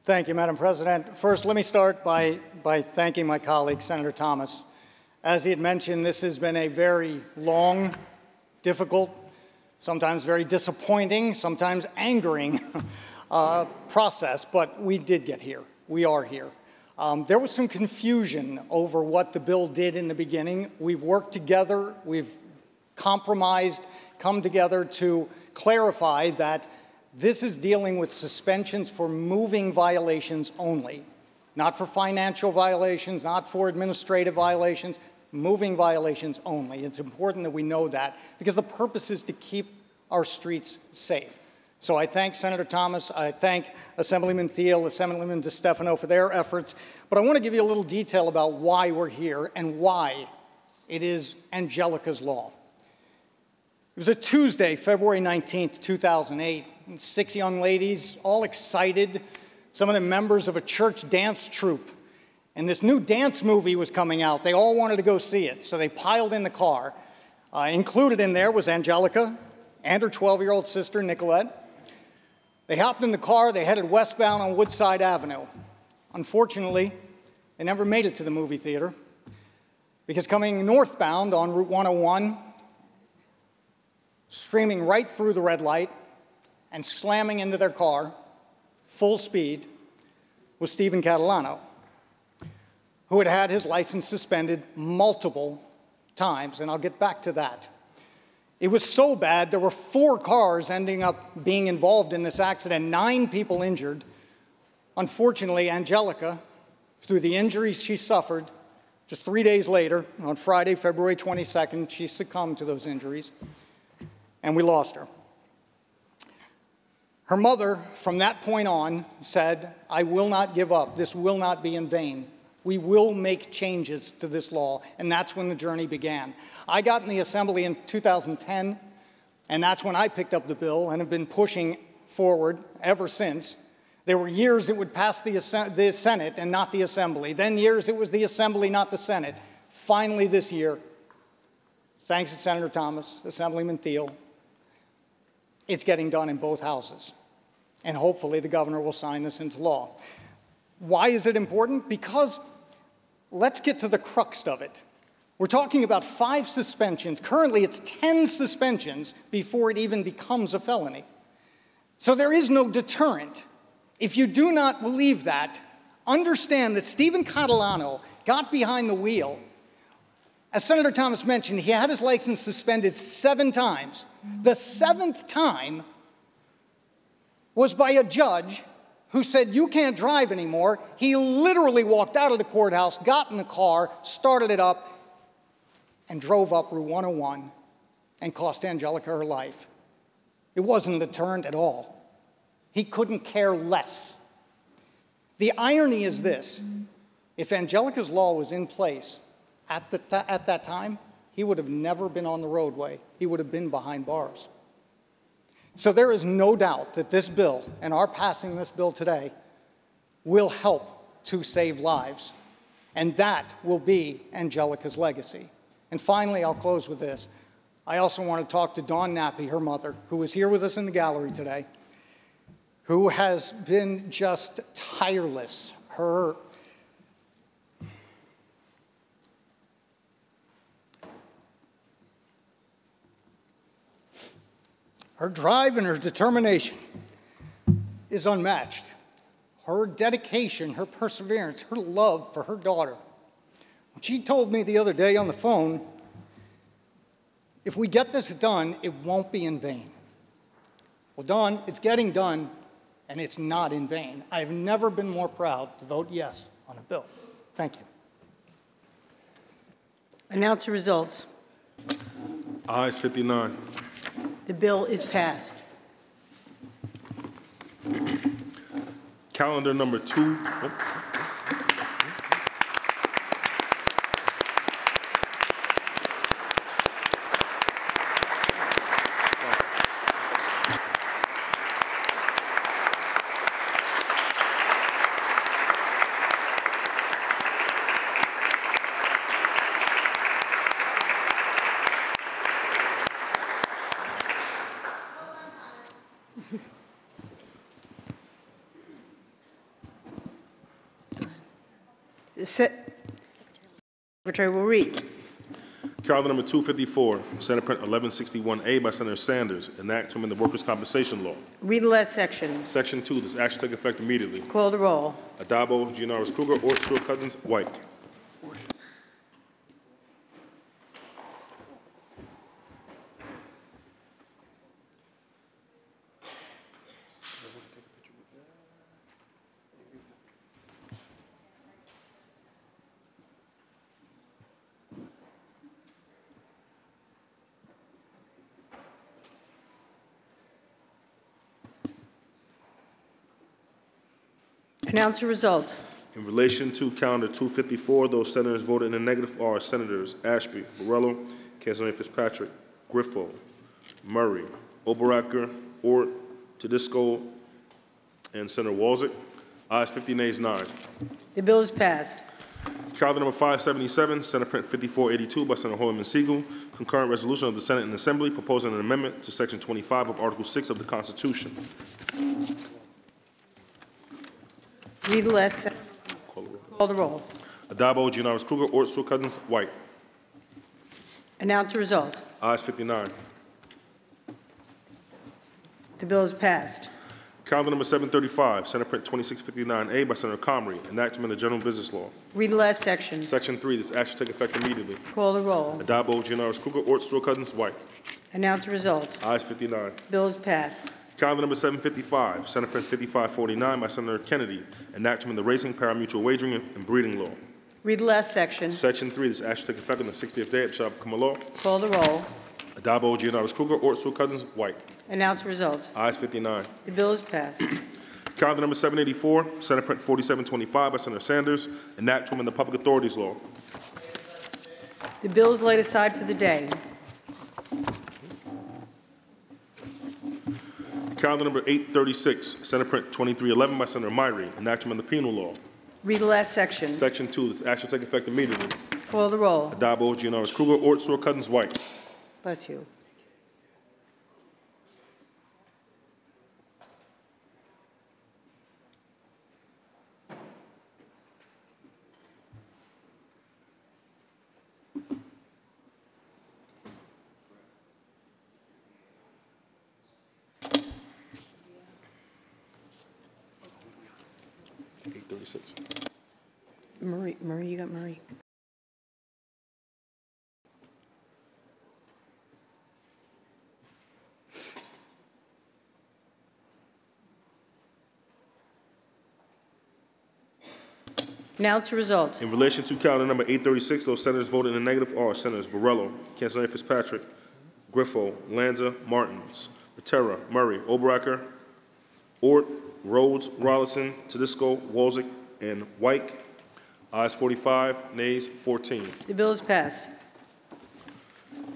Thank you, Madam President. First, let me start by thanking my colleague, Senator Thomas. As he had mentioned, this has been a very long, difficult, sometimes very disappointing, sometimes angering process, but we did get here. We are here. There was some confusion over what the bill did in the beginning. We've worked together, we've compromised, come together to clarify that this is dealing with suspensions for moving violations only, not for financial violations, not for administrative violations, moving violations only. It's important that we know that because the purpose is to keep our streets safe. So I thank Senator Thomas, I thank Assemblyman Thiel, Assemblyman DeStefano for their efforts, but I want to give you a little detail about why we're here and why it is Angelica's Law. It was a Tuesday, February 19th, 2008, and 6 young ladies, all excited, some of them members of a church dance troupe, and this new dance movie was coming out. They all wanted to go see it, so they piled in the car. Included in there was Angelica and her 12-year-old sister, Nicolette. They hopped in the car, they headed westbound on Woodside Avenue. Unfortunately, they never made it to the movie theater because coming northbound on Route 101, streaming right through the red light and slamming into their car, full speed, was Stephen Catalano, who had had his license suspended multiple times, and I'll get back to that. It was so bad, there were 4 cars ending up being involved in this accident, 9 people injured. Unfortunately, Angelica, through the injuries she suffered, just 3 days later, on Friday, February 22nd, she succumbed to those injuries, and we lost her. Her mother, from that point on, said, "I will not give up. This will not be in vain. We will make changes to this law," and that's when the journey began. I got in the Assembly in 2010, and that's when I picked up the bill and have been pushing forward ever since. There were years it would pass the Senate and not the Assembly. Then years it was the Assembly, not the Senate. Finally this year, thanks to Senator Thomas, Assemblyman Thiel, it's getting done in both houses. And hopefully the governor will sign this into law. Why is it important? Because let's get to the crux of it. We're talking about 5 suspensions. Currently, it's 10 suspensions before it even becomes a felony. So there is no deterrent. If you do not believe that, understand that Stephen Catalano got behind the wheel. As Senator Thomas mentioned, he had his license suspended 7 times. The 7th time, was by a judge who said, you can't drive anymore. He literally walked out of the courthouse, got in the car, started it up, and drove up Route 101 and cost Angelica her life. It wasn't a deterrent at all. He couldn't care less. The irony is this: if Angelica's law was in place at that time, he would have never been on the roadway. He would have been behind bars. So there is no doubt that this bill, and our passing this bill today, will help to save lives. And that will be Angelica's legacy. And finally, I'll close with this. I also want to talk to Dawn Nappy, her mother, who is here with us in the gallery today, who has been just tireless. Her drive and her determination is unmatched. Her dedication, her perseverance, her love for her daughter. She told me the other day on the phone, if we get this done, it won't be in vain. Well, Dawn, it's getting done, and it's not in vain. I've never been more proud to vote yes on a bill. Thank you. Announce the results. Ayes 59. The bill is passed. Calendar number 2. Secretary will read. Calendar number 254, Senate Print 1161A by Senator Sanders, enact to amend the Workers' Compensation Law. Read the last section. Section 2, this action take effect immediately. Call the roll. Adabo, Gianaris Kruger, Ort, Stewart Cousins, White. Announce the results. In relation to calendar 254, those senators voted in the negative are Senators Ashby, Borrello, Councilman Fitzpatrick, Griffo, Murray, Oberacker, Ort, Tedisco, and Senator Walczak. Ayes 50, nays 9. The bill is passed. Calendar number 577, Senate Print 5482 by Senator Holman Siegel, concurrent resolution of the Senate and Assembly proposing an amendment to Section 25 of Article 6 of the Constitution. Read the last section. Call the roll. Adabo, Gianaris Kruger, Ort, Stewart Cousins, White. Announce the result. Ayes 59. The bill is passed. Calendar number 735, Senate Print 2659A by Senator Comrie, enactment of general business law. Read the last section. Section 3, this action take effect immediately. Call the roll. Adabo, Gianaris Kruger, Ort, Stewart Cousins, White. Announce the result. Ayes 59. Bill is passed. Calendar number 755, Senate Print 5549 by Senator Kennedy, enactment of the Racing, Pari-Mutuel Wagering, and Breeding Law. Read the last section. Section 3, this action take effect on the 60th day, it shall become a law. Call the roll. Adabo, Gianaris Kruger, Ort, Stewart Cousins, White. Announce the result. Ayes 59. The bill is passed. Calendar number 784, Senate Print 4725 by Senator Sanders, enact to amend the Public Authorities Law. The bill is laid aside for the day. Calendar number 836, Senate Print 2311 by Senator Myrie, enact to amend the Penal Law. Read the last section. Section 2, this action take effect immediately. Call the roll. Adabo, Gianaris Kruger, Ort, Stewart Cousins, White. Bless you. Murray, you got Murray. Announce the result. In relation to calendar number 836, those senators voted in the negative are Senators Borrello, Cancellieri Fitzpatrick, Griffo, Lanza, Martins, Matera, Murray, Oberacker, Ort, Rhodes, Rollison, Tedisco, Walzik, and White. Ayes 45, nays 14. The bill is passed.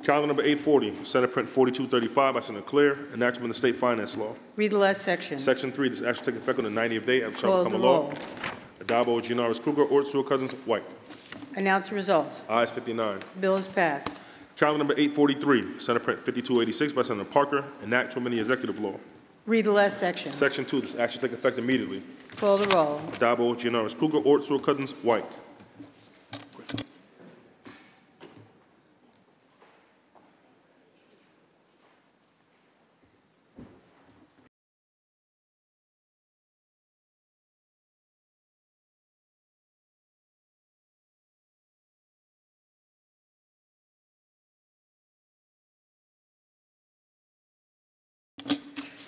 Calendar number 840, Senate Print 4235 by Senator Clear, enactment of the state finance law. Read the last section. Section 3, this act shall take effect on the 90th day after shall Call become a the law. roll. Adabo, Gianaris Kruger, Ort, Stewart Cousins, White. Announce the result. Ayes 59. The bill is passed. Calendar number 843, Senate Print 5286 by Senator Parker, enact to amend the executive law. Read the last section. Section 2, this act shall take effect immediately. Call the roll. Adabo, Gianaris Kruger, Ort, Stewart Cousins, White.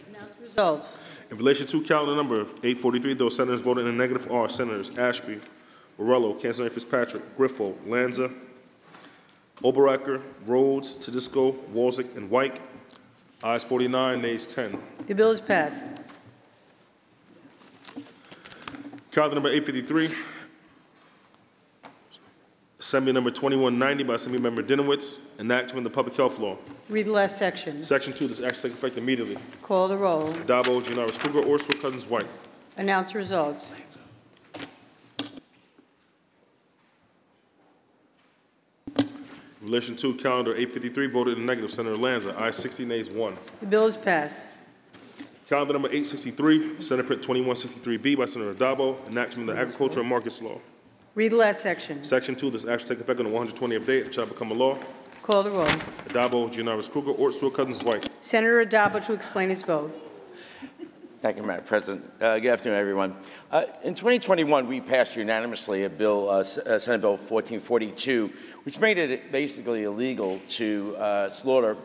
Announce the result. In relation to calendar number 843, those senators voted in the negative are Senators Ashby, Borrello, Cancellieri Fitzpatrick, Griffo, Lanza, Oberacker, Rhodes, Tedisco, Walzik, and White. Ayes 49, nays 10. The bill is passed. Calendar number 853, Assembly number 2190 by Assembly Member Dinowitz, enact to amend the public health law. Read the last section. Section 2, this act shall take effect immediately. Call the roll. Adabo, Gianaris Kruger, Ort, Stewart Cousins, White. Announce the results. In relation to calendar 853, voted in the negative, Senator Lanza, ayes 60, nays 1. The bill is passed. Calendar number 863, Senate Print 2163B by Senator Adabo, enactment of the Agriculture and Markets Law. Read the last section. Section 2, this act shall take effect on the 120th day, it shall become a law. Call the roll. Adabo, Gianaris Kruger, Ort, Stewart Cousins, White. Senator Adabo to explain his vote. Thank you, Madam President. Good afternoon, everyone. In 2021, we passed unanimously a bill, Senate Bill 1442, which made it basically illegal to slaughter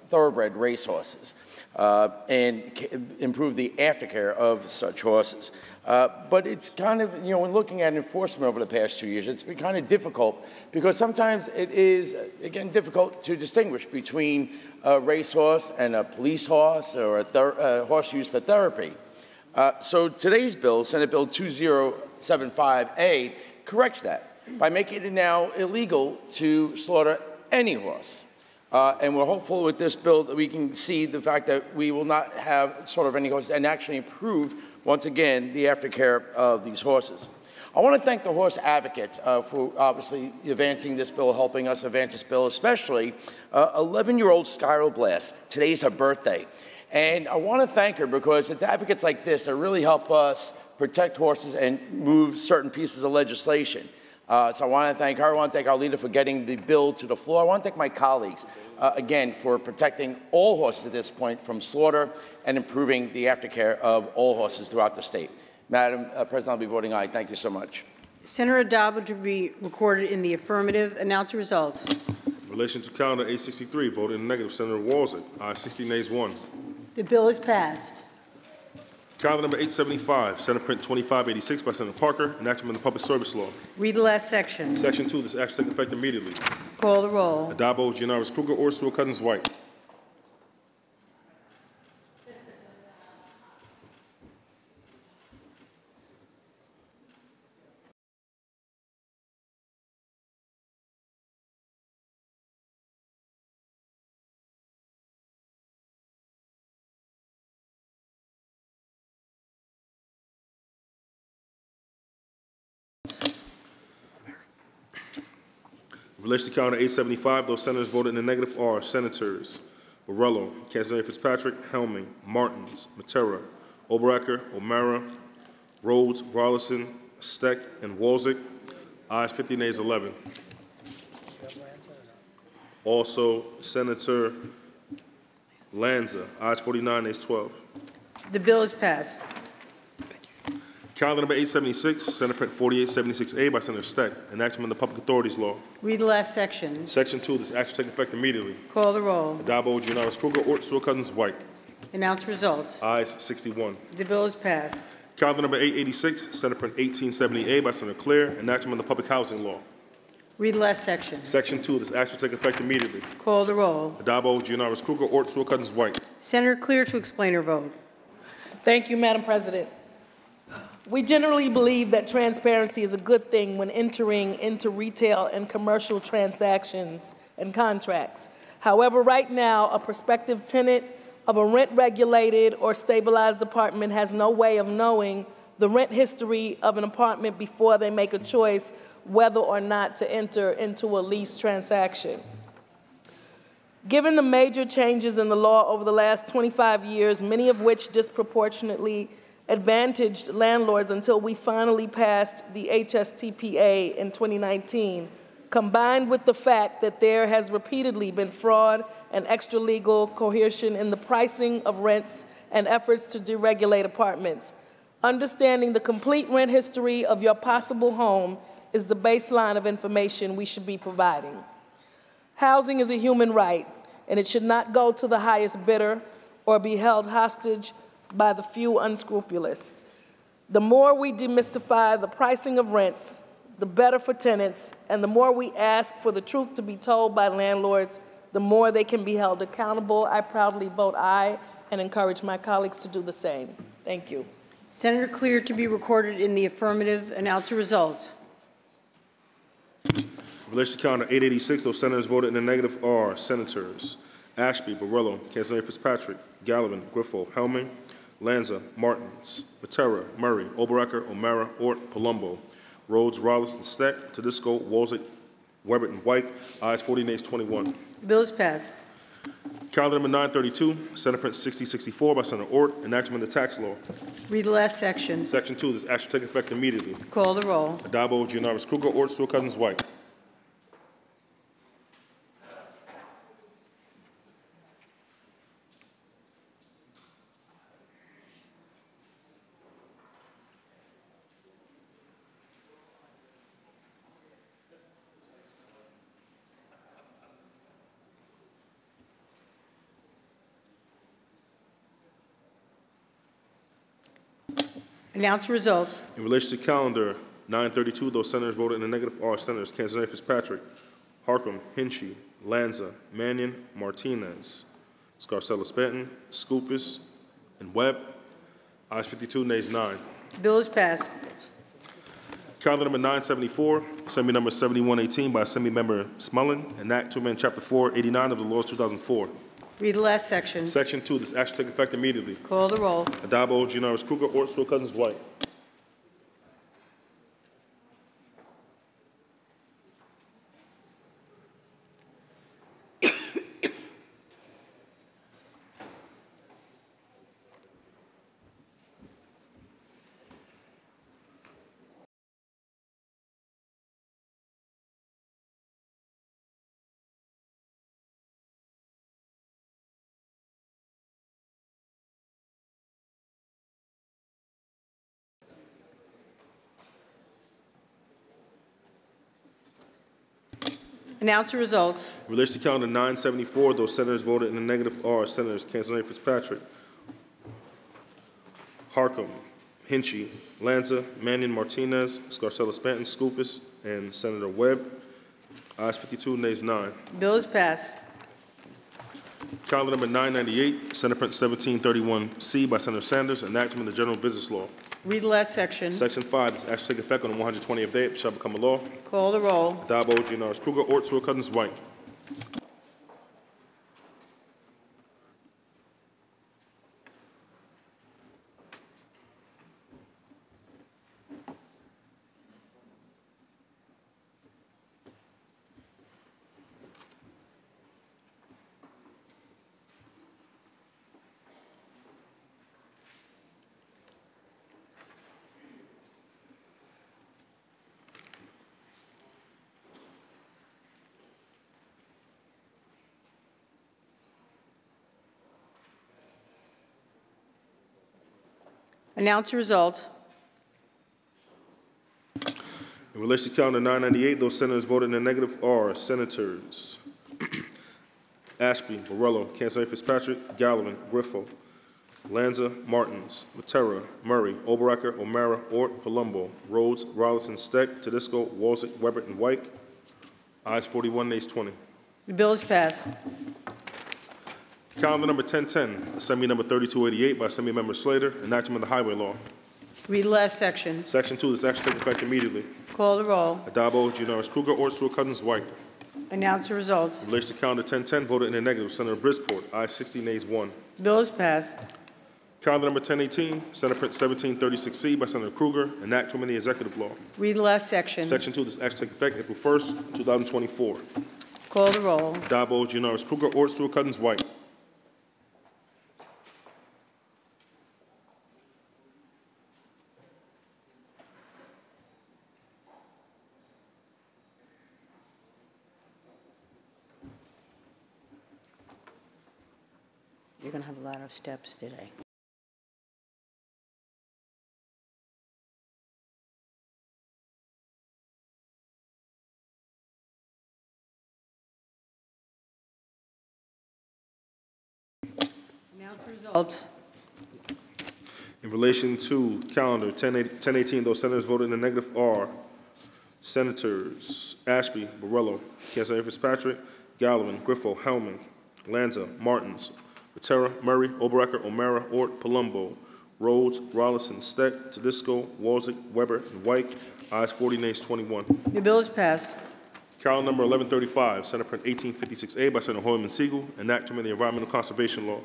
thoroughbred racehorses and improve the aftercare of such horses. But it's kind of, when looking at enforcement over the past 2 years, it's been kind of difficult because sometimes it is, again, difficult to distinguish between a racehorse and a police horse or a horse used for therapy. So today's bill, Senate Bill 2075A, corrects that by making it now illegal to slaughter any horse. And we're hopeful with this bill that we can see the fact that we will not have sort of any horses and actually improve, once again, the aftercare of these horses. I want to thank the horse advocates for obviously advancing this bill, helping us advance this bill, especially 11-year-old Skylar Blast. Today's her birthday. And I want to thank her because it's advocates like this that really help us protect horses and move certain pieces of legislation. So I want to thank her. I want to thank our leader for getting the bill to the floor. I want to thank my colleagues, again, for protecting all horses at this point from slaughter and improving the aftercare of all horses throughout the state. Madam President, I'll be voting aye. Thank you so much. Senator Adabo to be recorded in the affirmative. Announce the results. In relation to calendar 863, voted in the negative, Senator Walzik, ayes 60, nays 1. The bill is passed. Calendar number 875, Senate Print 2586 by Senator Parker, enactment of the Public Service Law. Read the last section. Section 2, this act shall take effect immediately. Call the roll. Adabo, Gianaris Kruger, Ort, Stewart Cousins, White. In relation to calendar 875, those senators voted in the negative are Senators Borrello, Cancellieri Fitzpatrick, Helming, Martins, Matera, Oberacker, O'Mara, Rhodes, Rollison, Steck, and Walzik. Ayes 50, nays 11. Also, Senator Lanza, ayes 49, nays 12. The bill is passed. Calendar number 876, Senate Print 4876A by Senator Steck, enactment of the Public Authorities Law. Read the last section. Section 2, this act shall take effect immediately. Call the roll. Adabo, Gianaris Kruger, Ort, Stewart Cousins, White. Announce results. Ayes 61. The bill is passed. Calendar number 886, Senate Print 1870A by Senator Clear, enactment of the public housing law. Read the last section. Section 2, this act will take effect immediately. Call the roll. Adabo, Gianaris Kruger, Ort, Sewell Cousins, White. Senator Clear to explain her vote. Thank you, Madam President. We generally believe that transparency is a good thing when entering into retail and commercial transactions and contracts. However, right now, a prospective tenant of a rent-regulated or stabilized apartment has no way of knowing the rent history of an apartment before they make a choice whether or not to enter into a lease transaction. Given the major changes in the law over the last 25 years, many of which disproportionately advantaged landlords until we finally passed the HSTPA in 2019, combined with the fact that there has repeatedly been fraud and extra-legal coercion in the pricing of rents and efforts to deregulate apartments. Understanding the complete rent history of your possible home is the baseline of information we should be providing. Housing is a human right, and it should not go to the highest bidder or be held hostage by the few unscrupulous. The more we demystify the pricing of rents, the better for tenants, and the more we ask for the truth to be told by landlords, the more they can be held accountable. I proudly vote aye and encourage my colleagues to do the same. Thank you. Senator Clear to be recorded in the affirmative. Announce the results. In relation to calendar 886, those senators voted in the negative are Senators Ashby, Borrello, Cancelaria Fitzpatrick, Gallivan, Griffo, Hellman, Lanza, Martins, Matera, Murray, Oberacker, O'Mara, Ort, Palumbo, Rhodes, Rollins, and Steck, Tedisco, Walzek, Webbert, and White. Ayes 40, nays 21. The bill is passed. Calendar number 932, Senate Print 6064 by Senator Ort, enactment of the tax law. Read the last section. Section 2, this act will take effect immediately. Call the roll. Adabo, Gianaris Kruger, Ort, Sewell Cousins, White. Announce the results. In relation to calendar 932, those senators voted in the negative are Senators Cancelaria Fitzpatrick, Harcum, Hinchy, Lanza, Mannion, Martinez, Scarcella Spanton, Skoufis, and Webb. Ayes 52, nays 9. The bill is passed. Calendar number 974, Assembly number 7118 by Assembly Member Smullen, enact to amend Chapter 489 of the laws 2004. Read the last section. Section 2, this act will take effect immediately. Call the roll. Adabo, Gianaris Kruger, Ort, Sewell Cousins, White. Announce the results. In relation to calendar 974, those senators voted in the negative are Senators Cancelaria Fitzpatrick, Harcum, Hinchy, Lanza, Mannion, Martinez, Scarcella Spanton, Skoufis, and Senator Webb. Ayes 52, nays 9. The bill is passed. Calendar number 998, Senate Print 1731C by Senator Sanders, enactment of the general business law. Read the last section. Section 5, this act shall take effect on the 120th day, it shall become a law. Call the roll. Adabo, Gianaris Kruger, Ort, Sewell Cousins, White. Announce the results. In relation to calendar 998, those senators voted in the negative are Senators Ashby, Borrello, Cancelaria Fitzpatrick, Gallivan, Griffo, Lanza, Martins, Matera, Murray, Oberacker, O'Mara, Ort, Palumbo, Rhodes, Rollinson, Steck, Tedisco, Walzick, Weber, and White. Ayes 41, nays 20. The bill is passed. Calendar number 1010, Assembly number 3288 by Assembly Member Slater, enactment of the highway law. Read the last section. Section 2, this action take effect immediately. Call the roll. Adabo, Gianaris Kruger, Ort, Stewart Cousins, White. Announce the results. In relation to calendar 1010, voted in the negative, Senator Brisport, ayes 60, nays 1. The bill is passed. Calendar number 1018, Senate Print 1736C by Senator Kruger, enact to amend the executive law. Read the last section. Section 2, this action take effect April 1st, 2024. Call the roll. Adabo, Gianaris Kruger, Ort, Stewart Cousins, White. You're going to have a lot of steps today. Announce the results. In relation to calendar 1018, those senators voted in the negative are Senators Ashby, Borrello, Cancel Fitzpatrick, Gallivan, Griffo, Hellman, Lanza, Martins, Matera, Murray, Oberacker, O'Mara, Ort, Palumbo, Rhodes, Rollinson, Steck, Tedisco, Walzick, Weber, and White. Ayes 40, nays 21. The bill is passed. Calendar number 1135, Senate Print 1856A by Senator Hoyman Siegel, enact to amend the Environmental Conservation Law.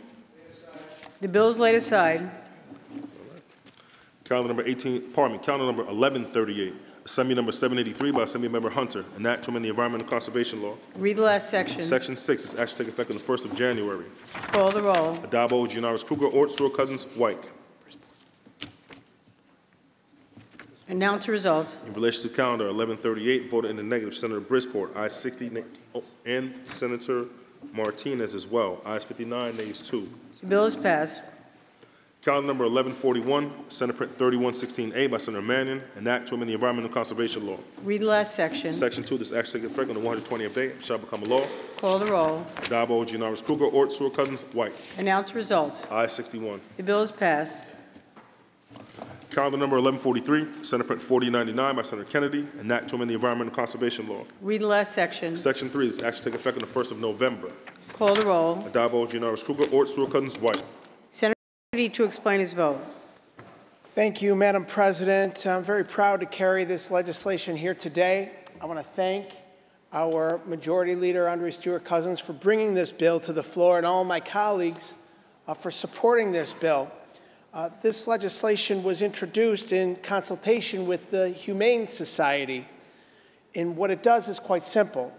The bill is laid aside. Calendar number 1138, Assembly number 783 by Assembly Member Hunter, enact to amend the Environmental Conservation Law. Read the last section. Section 6, this action take effect on the 1st of January. Call the roll. Adabo, Gianaris Kruger, Ort, Stewart Cousins, White. Announce the results. In relation to calendar 1138, voted in the negative, Senator Brisport, ayes 60, and Senator Martinez as well, ayes 59, nays 2. The bill is passed. Calendar number 1141, Senate Print 3116A by Senator Mannion, enact to amend the Environmental Conservation Law. Read the last section. Section 2, this action take effect on the 120th day, shall become a law. Call the roll. Adabo, Gianaris Kruger, Ort, Stewart Cousins, White. Announce the results. Ayes 61. The bill is passed. Calendar number 1143, Senate Print 4099 by Senator Kennedy, enact to amend the Environmental Conservation Law. Read the last section. Section 3, this action take effect on the 1st of November. Call the roll. Adabo, Gianaris Kruger, Ort, Stewart Cousins, White. Senator Kennedy to explain his vote. Thank you, Madam President. I'm very proud to carry this legislation here today. I want to thank our Majority Leader, Andre Stewart Cousins, for bringing this bill to the floor, and all my colleagues for supporting this bill. This legislation was introduced in consultation with the Humane Society, and what it does is quite simple.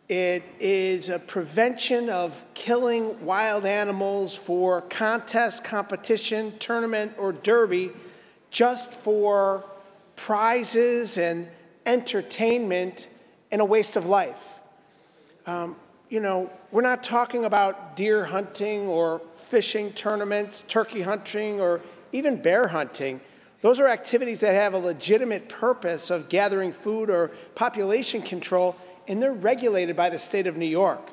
It is a prevention of killing wild animals for contest, competition, tournament, or derby just for prizes and entertainment and a waste of life. You know, we're not talking about deer hunting or fishing tournaments, turkey hunting, or even bear hunting. Those are activities that have a legitimate purpose of gathering food or population control, and they're regulated by the state of New York.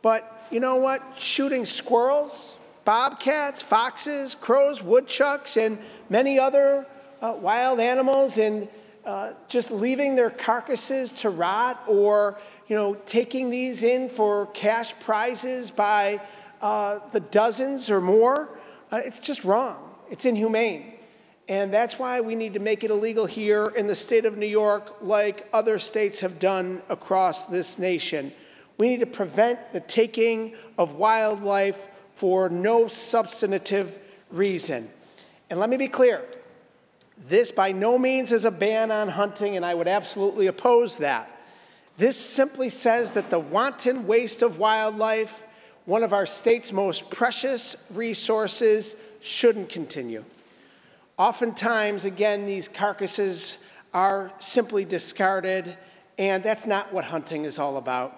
But you know what? Shooting squirrels, bobcats, foxes, crows, woodchucks, and many other wild animals, and just leaving their carcasses to rot, or taking these in for cash prizes by the dozens or more, it's just wrong. It's inhumane. And that's why we need to make it illegal here in the state of New York, like other states have done across this nation. We need to prevent the taking of wildlife for no substantive reason. And let me be clear, this by no means is a ban on hunting, and I would absolutely oppose that. This simply says that the wanton waste of wildlife, one of our state's most precious resources, shouldn't continue. Oftentimes, again, these carcasses are simply discarded, and that's not what hunting is all about.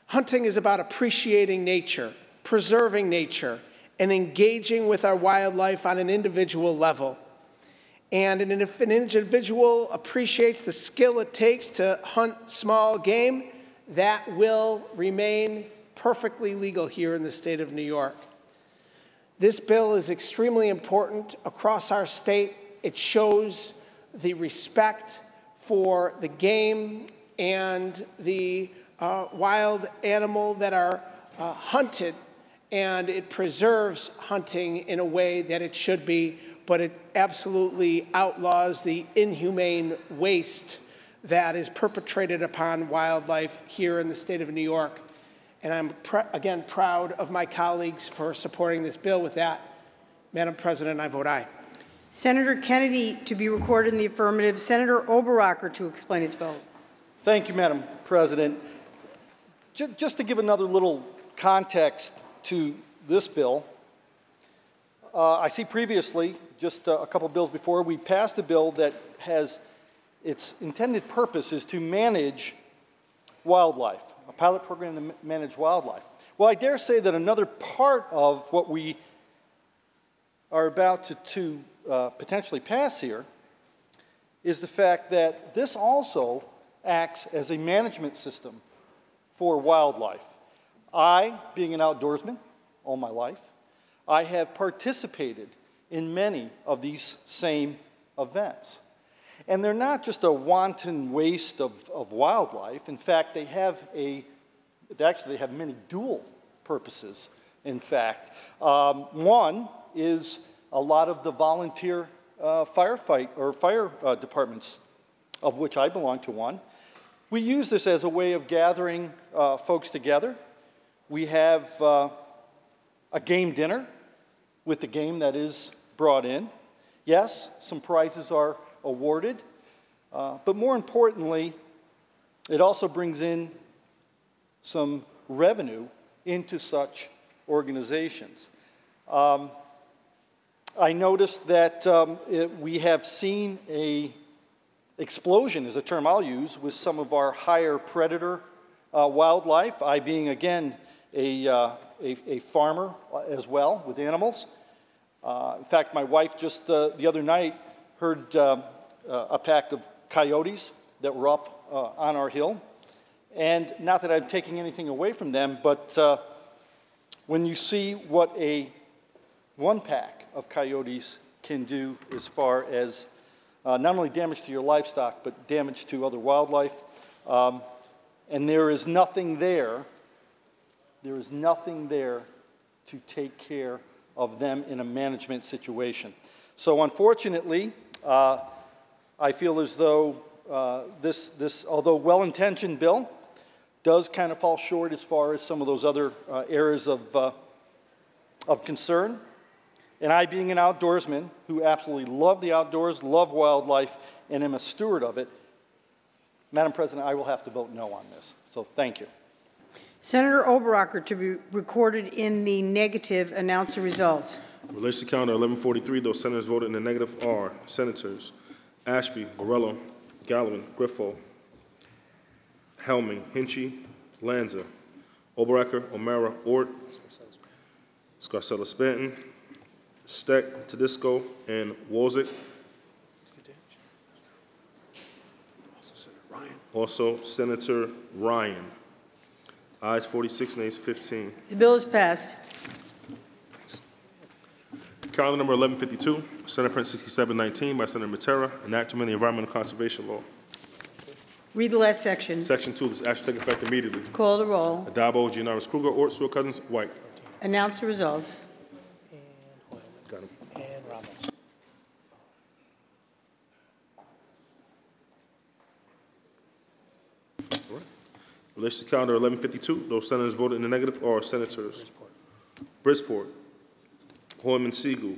Hunting is about appreciating nature, preserving nature, and engaging with our wildlife on an individual level. And if an individual appreciates the skill it takes to hunt small game, that will remain perfectly legal here in the state of New York. This bill is extremely important across our state. It shows the respect for the game and the wild animal that are hunted, and it preserves hunting in a way that it should be, but it absolutely outlaws the inhumane waste that is perpetrated upon wildlife here in the state of New York. And I'm, again, proud of my colleagues for supporting this bill. With that, Madam President, I vote aye. Senator Kennedy to be recorded in the affirmative. Senator Oberacker to explain his vote. Thank you, Madam President. Just to give another little context to this bill, I see previously, just a couple of bills before, we passed a bill that has its intended purpose is to manage wildlife, a pilot program to manage wildlife. Well, I dare say that another part of what we are about to potentially pass here is the fact that this also acts as a management system for wildlife. I, being an outdoorsman all my life, I have participated in many of these same events. And they're not just a wanton waste of wildlife. In fact, they have many dual purposes, in fact. One is a lot of the volunteer fire departments, of which I belong to one. We use this as a way of gathering folks together. We have a game dinner with the game that is brought in. Yes, some prizes are awarded, but more importantly, it also brings in some revenue into such organizations. I noticed that we have seen an explosion, is a term I'll use, with some of our higher predator wildlife. I being, again, a farmer as well with animals. In fact, my wife just the other night heard a pack of coyotes that were up on our hill. And not that I'm taking anything away from them, but when you see what one pack of coyotes can do as far as not only damage to your livestock, but damage to other wildlife, and there is nothing there to take care of them in a management situation. So unfortunately, I feel as though this although well-intentioned bill, does kind of fall short as far as some of those other areas of concern. And I, being an outdoorsman who absolutely love the outdoors, love wildlife, and am a steward of it, Madam President, I will have to vote no on this. So thank you. Senator Oberacker to be recorded in the negative. Announce the results. In relation to calendar 1143, those senators voted in the negative are Senators Ashby, Borrello, Gallivan, Griffo, Helming, Hinchey, Lanza, Oberacker, O'Mara, Ort, Scarcella Stanton, Steck, Tedisco, and Wozik. Also Senator Ryan. Ayes 46, nays 15. The bill is passed. Calendar number 1152, Senate Print 6719 by Senator Matera, enactment of the Environmental Conservation Law. Read the last section. Section 2, this action take effect immediately. Call the roll. Adabo, Gianaris Kruger, Ort, Stewart Cousins, White. Announce the results. Got him. And Ramos. All right. In relation to calendar 1152, those senators voted in the negative are Senators Bridgeport, Hoyman Siegel,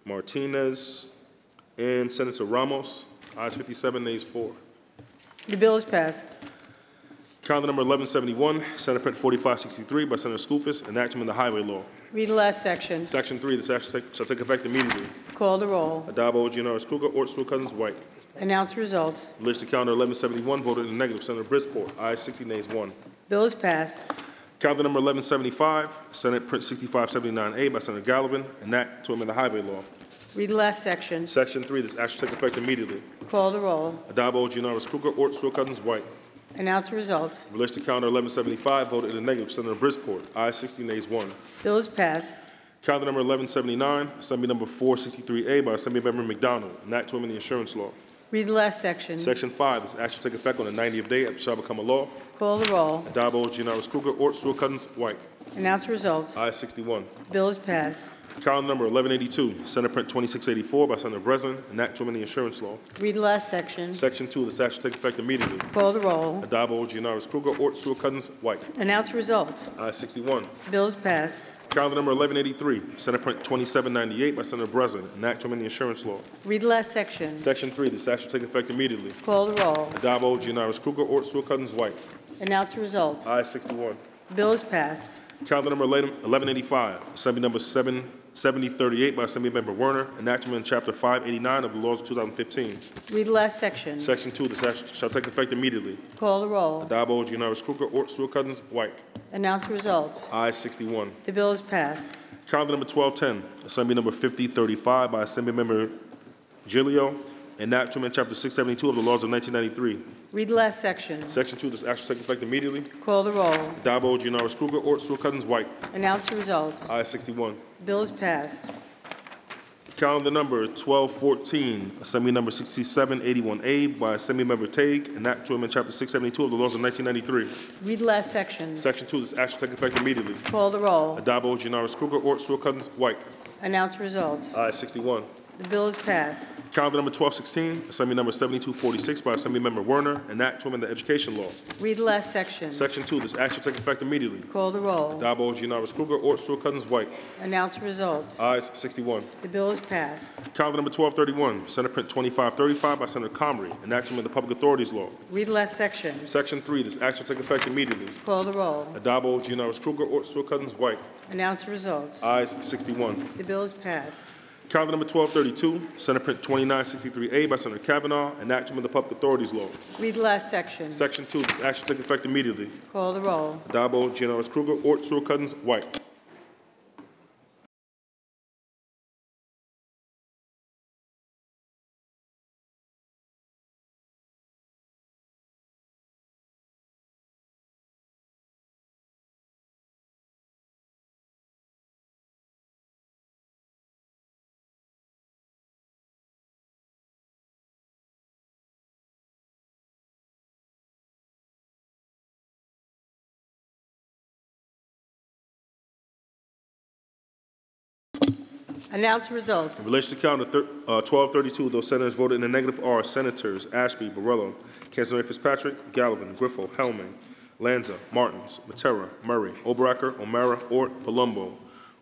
Martinez, and Senator Ramos. Ayes 57, nays 4. The bill is passed. Calendar number 1171, Senate Print 4563 by Senator Skoufis, enactment of the Highway Law. Read the last section. Section 3, this action shall take effect immediately. Call the roll. Adabo, Gianaris Kruger, Ort, Stewart Cousins, White. Announce the results. In relation to calendar 1171, voted in the negative, Senator Bridgeport. Ayes 60, nays 1. Bill is passed. Calendar number 1175, Senate Print 6579A by Senator Gallivan, enact to amend the Highway Law. Read the last section. Section 3, this action take effect immediately. Call the roll. Adabo, Gianaris Kruger, Ort, Stewart Cousins, White. Announce the results. In relation to calendar 1175, voted in the negative, Senator Bridgeport. Ayes 60, nays 1. Bill is passed. Calendar number 1179, Assembly number 463A by Assemblymember McDonald, an act to amend the insurance law. Read the last section. Section 5, this act shall take effect on the 90th day after it shall become a law. Call the roll. Addabbo, Gianaris Kruger, Ort, Stewart-Cousins, White. Announce the results. Ayes 61. Bill is passed. Calendar number 1182, Senate Print 2684 by Senator Breslin, an act to amend the insurance law. Read the last section. Section 2, this act shall take effect immediately. Call the roll. Addabbo, Gianaris Kruger, Ort, Stewart-Cousins, White. Announce the results. Ayes 61. Bill is passed. Calendar number 1183, Senate Print 2798 by Senator Breslin, an act to amend the insurance law. Read the last section. Section 3, this act shall take effect immediately. Call the roll. Addabbo, Gianaris Kruger, Ort, Stewart-Cousins, White. Announce the results. Ayes 61. Bill is passed. Calendar number 1185, Assembly number 7038 by Assemblymember Werner, an act to amend Chapter 589 of the laws of 2015. Read the last section. Section 2, this act shall take effect immediately. Call the roll. Addabbo, Gianaris Kruger, Ort, Stewart-Cousins, White. Announce the results. Ayes 61. The bill is passed. Calendar number 1210, Assembly number 5035 by Assemblymember Giglio, an act to amend Chapter 672 of the laws of 1993. Read the last section. Section 2, this act shall take effect immediately. Call the roll. Addabbo, Gianaris Kruger, Ort, Stewart-Cousins, White. Announce the results. Ayes 61. Bill is passed. Calendar number 1214, Assembly number 6781A by Assemblymember Tague, an act to amend Chapter 672 of the laws of 1993. Read the last section. Section 2, this act shall take effect immediately. Call the roll. Addabbo, Gianaris Kruger, Ort, Stewart-Cousins, White. Announce the results. Ayes 61. The bill is passed. Calendar number 1216, Assembly number 7246 by Assemblymember Werner, an act to amend the education law. Read the last section. Section 2, this act shall take effect immediately. Call the roll. Addabbo, Gianaris Kruger, Ort, Stewart-Cousins, White. Announce the results. Ayes 61. The bill is passed. Calendar number 1231, Senate Print 2535 by Senator Comrie, an act to amend the public authorities law. Read the last section. Section 3, this act shall take effect immediately. Call the roll. Addabbo, Gianaris Kruger, Ort, Stewart-Cousins, White. Announce the results. Ayes 61. The bill is passed. Calendar number 1232, Senate Print 2963A by Senator Kavanaugh, an act to amend the public authorities law. Read the last section. Section 2, this act shall take effect immediately. Call the roll. Addabbo, Gianaris Kruger, Ort, Stewart-Cousins, White. Announce the results. In relation to calendar 1232, those senators voted in the negative are Senators Ashby, Borrello, Councilmember Fitzpatrick, Gallivan, Griffo, Hellman, Lanza, Martins, Matera, Murray, Oberacker, O'Mara, Ort, Palumbo,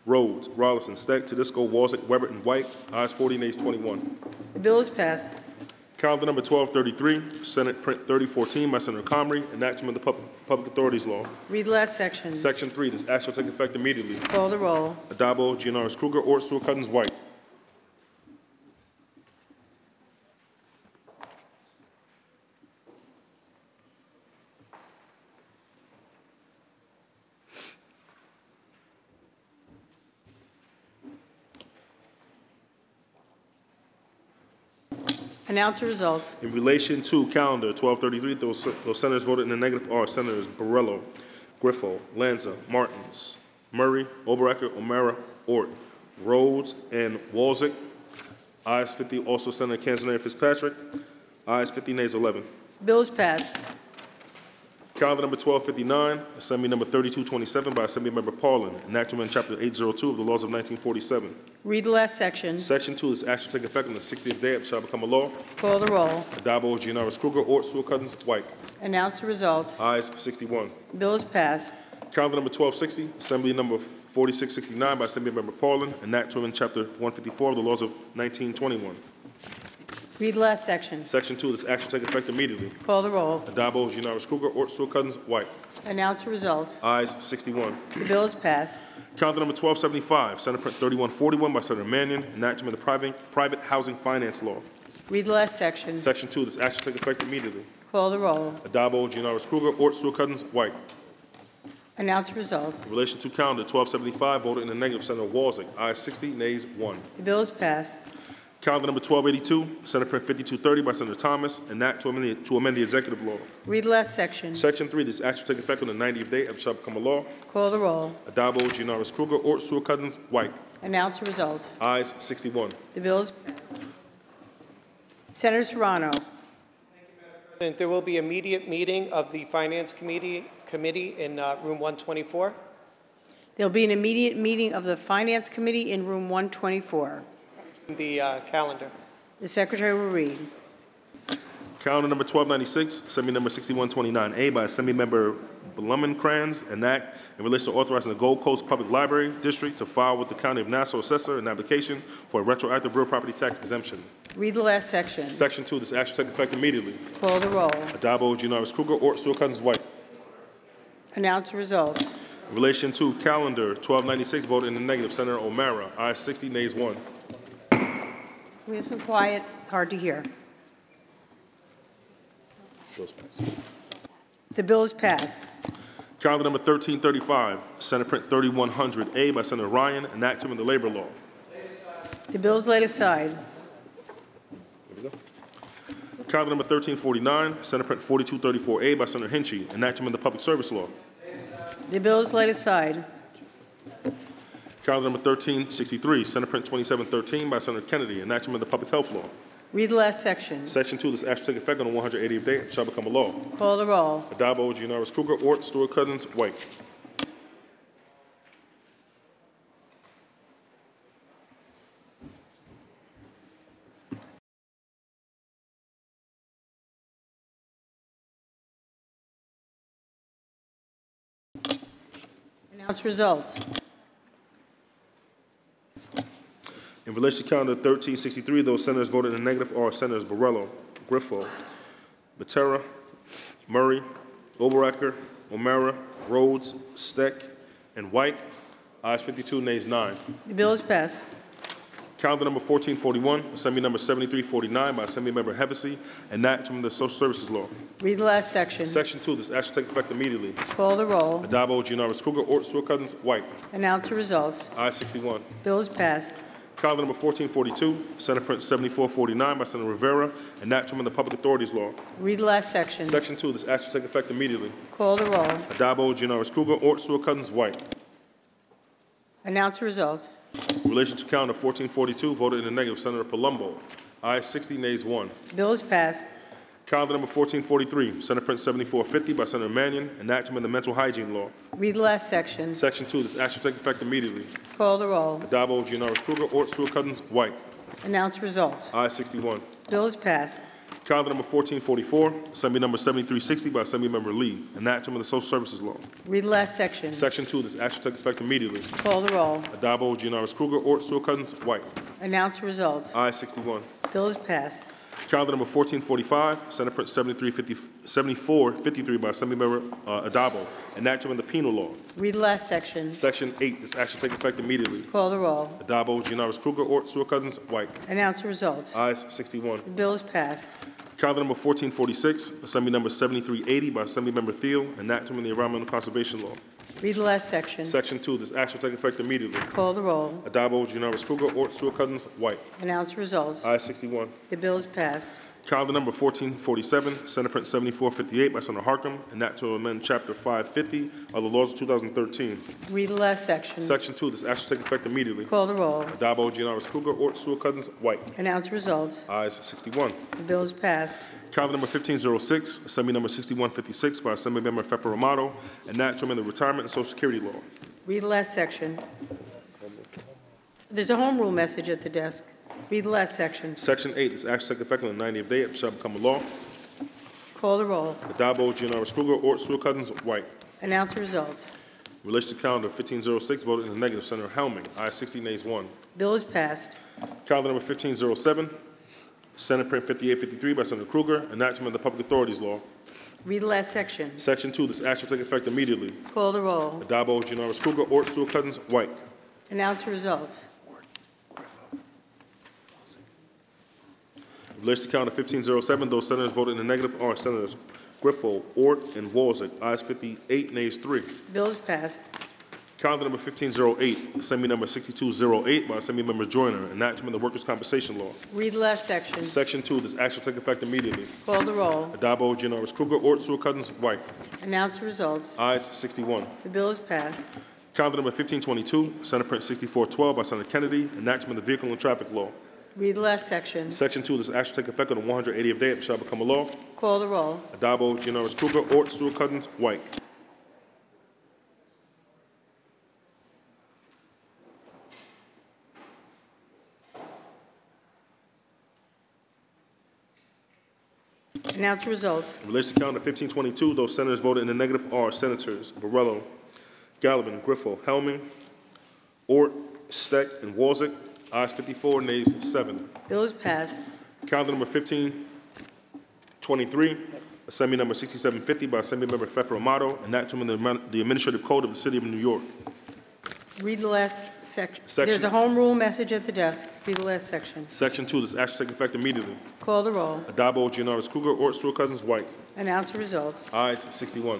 Rhodes, Rollison, Steck, Tedisco, Walzek, Weber, and White. Ayes 40, nays 21. The bill is passed. Calendar number 1233, Senate Print 3014 by Senator Comrie, an act to amend the public authorities law. Read the last section. Section 3, this act shall take effect immediately. Call the roll. Addabbo, Gianaris Kruger, Ort, Stewart-Cousins, White. Announce the results. In relation to calendar 1233, those senators voted in the negative are Senators Borrello, Griffo, Lanza, Martins, Murray, Oberacker, O'Mara, Ort, Rhodes, and Walzek. Ayes 50, also Senator Councilmember Fitzpatrick. Ayes 50, nays 11. Bill is passed. Calendar number 1259, Assembly number 3227 by Assemblymember Paulin, an act to amend Chapter 802 of the laws of 1947. Read the last section. Section 2, this act shall take effect on the 60th day it shall become a law. Call the roll. Addabbo, Gianaris Kruger, Ort, Stewart-Cousins, White. Announce the results. Ayes 61. Bill is passed. Calendar number 1260, Assembly number 4669 by Assemblymember Paulin, an act to amend Chapter 154 of the laws of 1921. Read the last section. Section 2, this act shall take effect immediately. Call the roll. Addabbo, Gianaris Kruger, Ort, Stewart-Cousins, White. Announce the results. Ayes 61. The bill is passed. Calendar number 1275, Senate Print 3141 by Senator Mannion, an act to amend the private housing finance law. Read the last section. Section 2, this act shall take effect immediately. Call the roll. Addabbo, Gianaris Kruger, Ort, Stewart-Cousins, White. Announce the results. In relation to calendar 1275, voted in the negative, Senator Walzek. Ayes 60, nays 1. The bill is passed. Calendar number 1282, Senate Print 5230 by Senator Thomas, an act to amend the executive law. Read the last section. Section 3, this act shall take effect on the 90th day after it shall become a law. Call the roll. Addabbo, Gianaris Kruger, Ort, Stewart-Cousins, White. Announce the results. Ayes 61. The bill is Senator Serrano. There will be immediate meeting of the Finance Committee in room 124. There will be an immediate meeting of the Finance Committee in room 124. The calendar. The Secretary will read. Calendar number 1296, Assembly number 6129A by Assembly Member Blumenkrantz, an act in relation to authorizing the Gold Coast Public Library District to file with the County of Nassau Assessor an application for a retroactive real property tax exemption. Read the last section. Section 2, this action shall take effect immediately. Call the roll. Adabo, Gianaris Kruger, Ort, Stewart Cousins, White. Announce the results. In relation to calendar 1296, voted in the negative, Senator O'Mara. Ayes 60, nays 1. We have some quiet. It's hard to hear. The bill is passed. Calendar number 1335, Senate Print 3100A by Senator Ryan, an act to amend the labor law. The bill is laid aside. There we go. Calendar number 1349, Senate Print 4234A by Senator Hinchy, an act to amend the public service law. The bill is laid aside. Calendar number 1363, Senate Print 2713 by Senator Kennedy, an act to amend the public health law. Read the last section. Section 2, this act shall take effect on the 180th day and shall become a law. Call the roll. Adabo, Gianaris Kruger, Ort, Stewart Cousins, White. Announce results. In relation to calendar 1363, those senators voted in the negative are Senators Borrello, Griffo, Matera, Murray, Oberacker, O'Mara, Rhodes, Steck, and White. Ayes 52, nays 9. The bill is passed. Calendar number 1441, Assembly number 7349 by Assembly Member Hevesy, and act from the Social Services Law. Read the last section. Section 2, this act shall take effect immediately. Call the roll. Adabo, Gianaris Kruger, Ort, Stewart Cousins, White. Announce the results. Ayes 61. Bill is passed. Calendar number 1442, Senate Print 7449 by Senator Rivera, and act to amend the Public Authorities Law. Read the last section. Section 2, this act shall take effect immediately. Call the roll. Adabo, Gianaris Kruger, Ort, Stewart Cousins, White. Announce the results. In relation to calendar 1442, voted in the negative, Senator Palumbo. Ayes 60, nays 1. Bill is passed. Calendar number 1443, Senate Print 7450 by Senator Mannion, and act to amend the Mental Hygiene Law. Read the last section. Section 2, this act shall take effect immediately. Call the roll. Adabo, Gianaris Kruger, Ort, Stewart Cousins, White. Announce results. Ayes 61. Bill is passed. Calendar number 1444, Assembly number 7360 by Assembly Member Lee, an act to amend the Social Services Law. Read the last section. Section 2, this act shall take effect immediately. Call the roll. Adabo, Gianaris Kruger, Ort, Stewart Cousins, White. Announce results. Ayes 61. Bill is passed. Calendar number 1445, Senate Print 7453 by Assembly Member Adabo, an act to amend the Penal Law. Read the last section. Section 8, this act shall take effect immediately. Call the roll. Adabo, Gianaris Kruger, Ort, Stewart Cousins, White. Announce the results. Ayes 61. The bill is passed. Calendar number 1446, Assembly number 7380 by Assembly Member Thiel, an act to amend the Environmental Conservation Law. Read the last section. Section 2, this act shall take effect immediately. Call the roll. Adabo, Gianaris Kruger, Ort, Stewart Cousins, White. Announce the results. Ayes 61. The bill is passed. Calendar number 1447, Senate Print 7458 by Senator Harkin, an act to amend Chapter 550 of the laws of 2013. Read the last section. Section 2, this act shall take effect immediately. Call the roll. Adabo, Gianaris Kruger, Ort, Stewart Cousins, White. Announce results. Ayes 61. The bill is passed. Calendar number 1506, Assembly number 6156 by Assembly Member Fefa Romano, an act to amend the Retirement and Social Security Law. Read the last section. There's a home rule message at the desk. Read the last section. Section 8, this act shall take effect on the 90th day and shall become a law. Call the roll. Adabo, Gianaris Kruger, Ort, Stewart Cousins, White. Announce results. In relation to calendar 1506, voted in the negative, Senator Helming. Ayes 60, nays 1. Bill is passed. Calendar number 1507, Senate Print 5853 by Senator Kruger, an act to amend the Public Authorities Law. Read the last section. Section 2, this act shall take effect immediately. Call the roll. Adabo, Gianaris Kruger, Ort, Stewart Cousins, White. Announce the results. In relation to calendar 1507, those senators voted in the negative are Senators Griffo, Ort, and Walzek. Ayes 58, nays 3. Bill is passed. Calendar number 1508, Assembly number 6208 by Assembly Member Joyner, an act to amend the Workers' Compensation Law. Read the last section. Section 2, this act shall take effect immediately. Call the roll. Adabo, Gianaris Kruger, Ort, Stewart Cousins, White. Announce the results. Ayes 61. The bill is passed. Calendar number 1522, Senate Print 6412 by Senator Kennedy, enactment of the Vehicle and Traffic Law. Read the last section. Section 2, this act shall take effect on the 180th day and shall become a law. Call the roll. Adabo, Giannaris Kruger, Ort, Stewart-Cousins, White. Announce the result. In relation to calendar 1522, those senators voted in the negative are Senators Borrello, Gallivan, Griffo, Helming, Ort, Steck, and Walzek. Ayes 54, nays 7. Bill is passed. Calendar number 1523, Assembly number 6750 by Assembly Member Fefer Amato, enactment of the Administrative Code of the City of New York. Read the last section. There's a home rule message at the desk. Read the last section. Section 2, this act shall take effect immediately. Call the roll. Adabo, Giannaris Kruger, Ort, Stewart-Cousins, White. Announce the results. Ayes 61.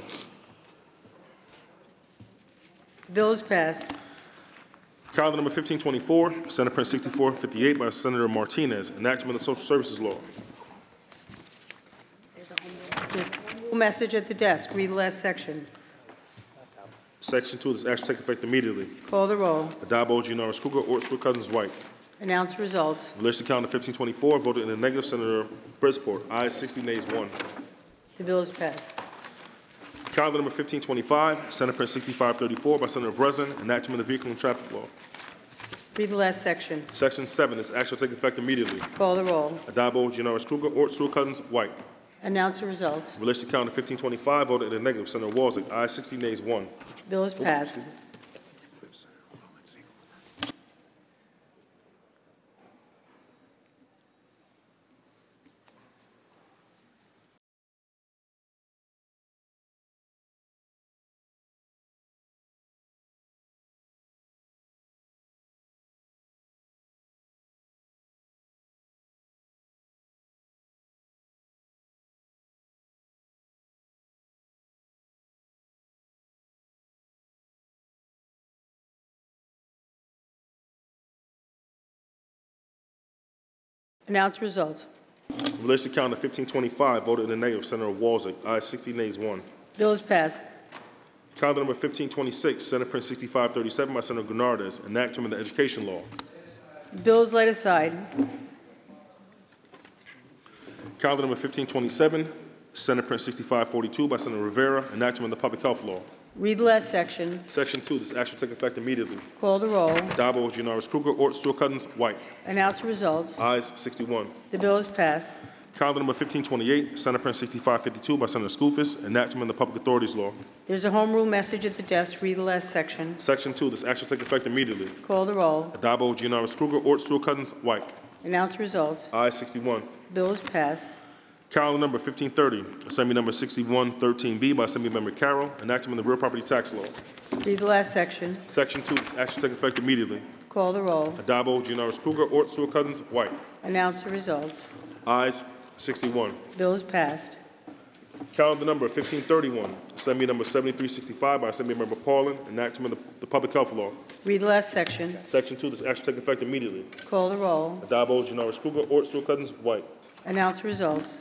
Bill is passed. Calendar number 1524, Senate Print 6458 by Senator Martinez, enactment of the Social Services Law. There's a home rule message at the desk. Read the last section. Section 2, this act shall take effect immediately. Call the roll. Adabo, Giannaris Kruger, Ort, Stewart-Cousins, White. Announce the results. In relation to calendar 1524, voted in the negative, Senator Bridgeport. Ayes 60, nays 1. The bill is passed. Calendar number 1525, Senate Print 6534 by Senator Breslin, enactment of the Vehicle and Traffic Law. Read the last section. Section 7, this act shall take effect immediately. Call the roll. Adabo, Giannaris Kruger, Ort, Stewart-Cousins, White. Announce the results. In relation to calendar 1525, voted in the negative, Senator Walzek. Ayes 60, nays 1. Bill is passed. Announce results. In relation to calendar 1525, voted in the negative, Senator Walzek. Ayes 60, nays 1. Bill is passed. Calendar number 1526, Senate Print 6537 by Senator Gurnardez, enactment of the Education Law. Bill is laid aside. Calendar number 1527, Senate Print 6542 by Senator Rivera, enactment of the Public Health Law. Read the last section. Section 2, this act shall take effect immediately. Call the roll. Adabo, Giannaris Kruger, Ort, Stewart-Cousins, White. Announce the results. Ayes 61. The bill is passed. Calendar number 1528, Senate Print 6552 by Senator Skoufis, enactment of the Public Authorities Law. There's a home rule message at the desk. Read the last section. Section 2, this act shall take effect immediately. Call the roll. Adabo, Giannaris Kruger, Ort, Stewart-Cousins, White. Announce results. Ayes 61. Bill is passed. Calendar number 1530, Assembly number 6113B by Assembly Member Carroll, enactment of the Real Property Tax Law. Read the last section. Section 2, this act shall take effect immediately. Call the roll. Adabo, Giannaris Kruger, Ort, Stewart-Cousins, White. Announce the results. Ayes 61. Bill is passed. Calendar number 1531, Assembly number 7365 by Assembly Member Paulin, enactment of the Public Health Law. Read the last section. Section 2, this act shall take effect immediately. Call the roll. Adabo, Giannaris Kruger, Ort, Stewart-Cousins, White. Announce the results.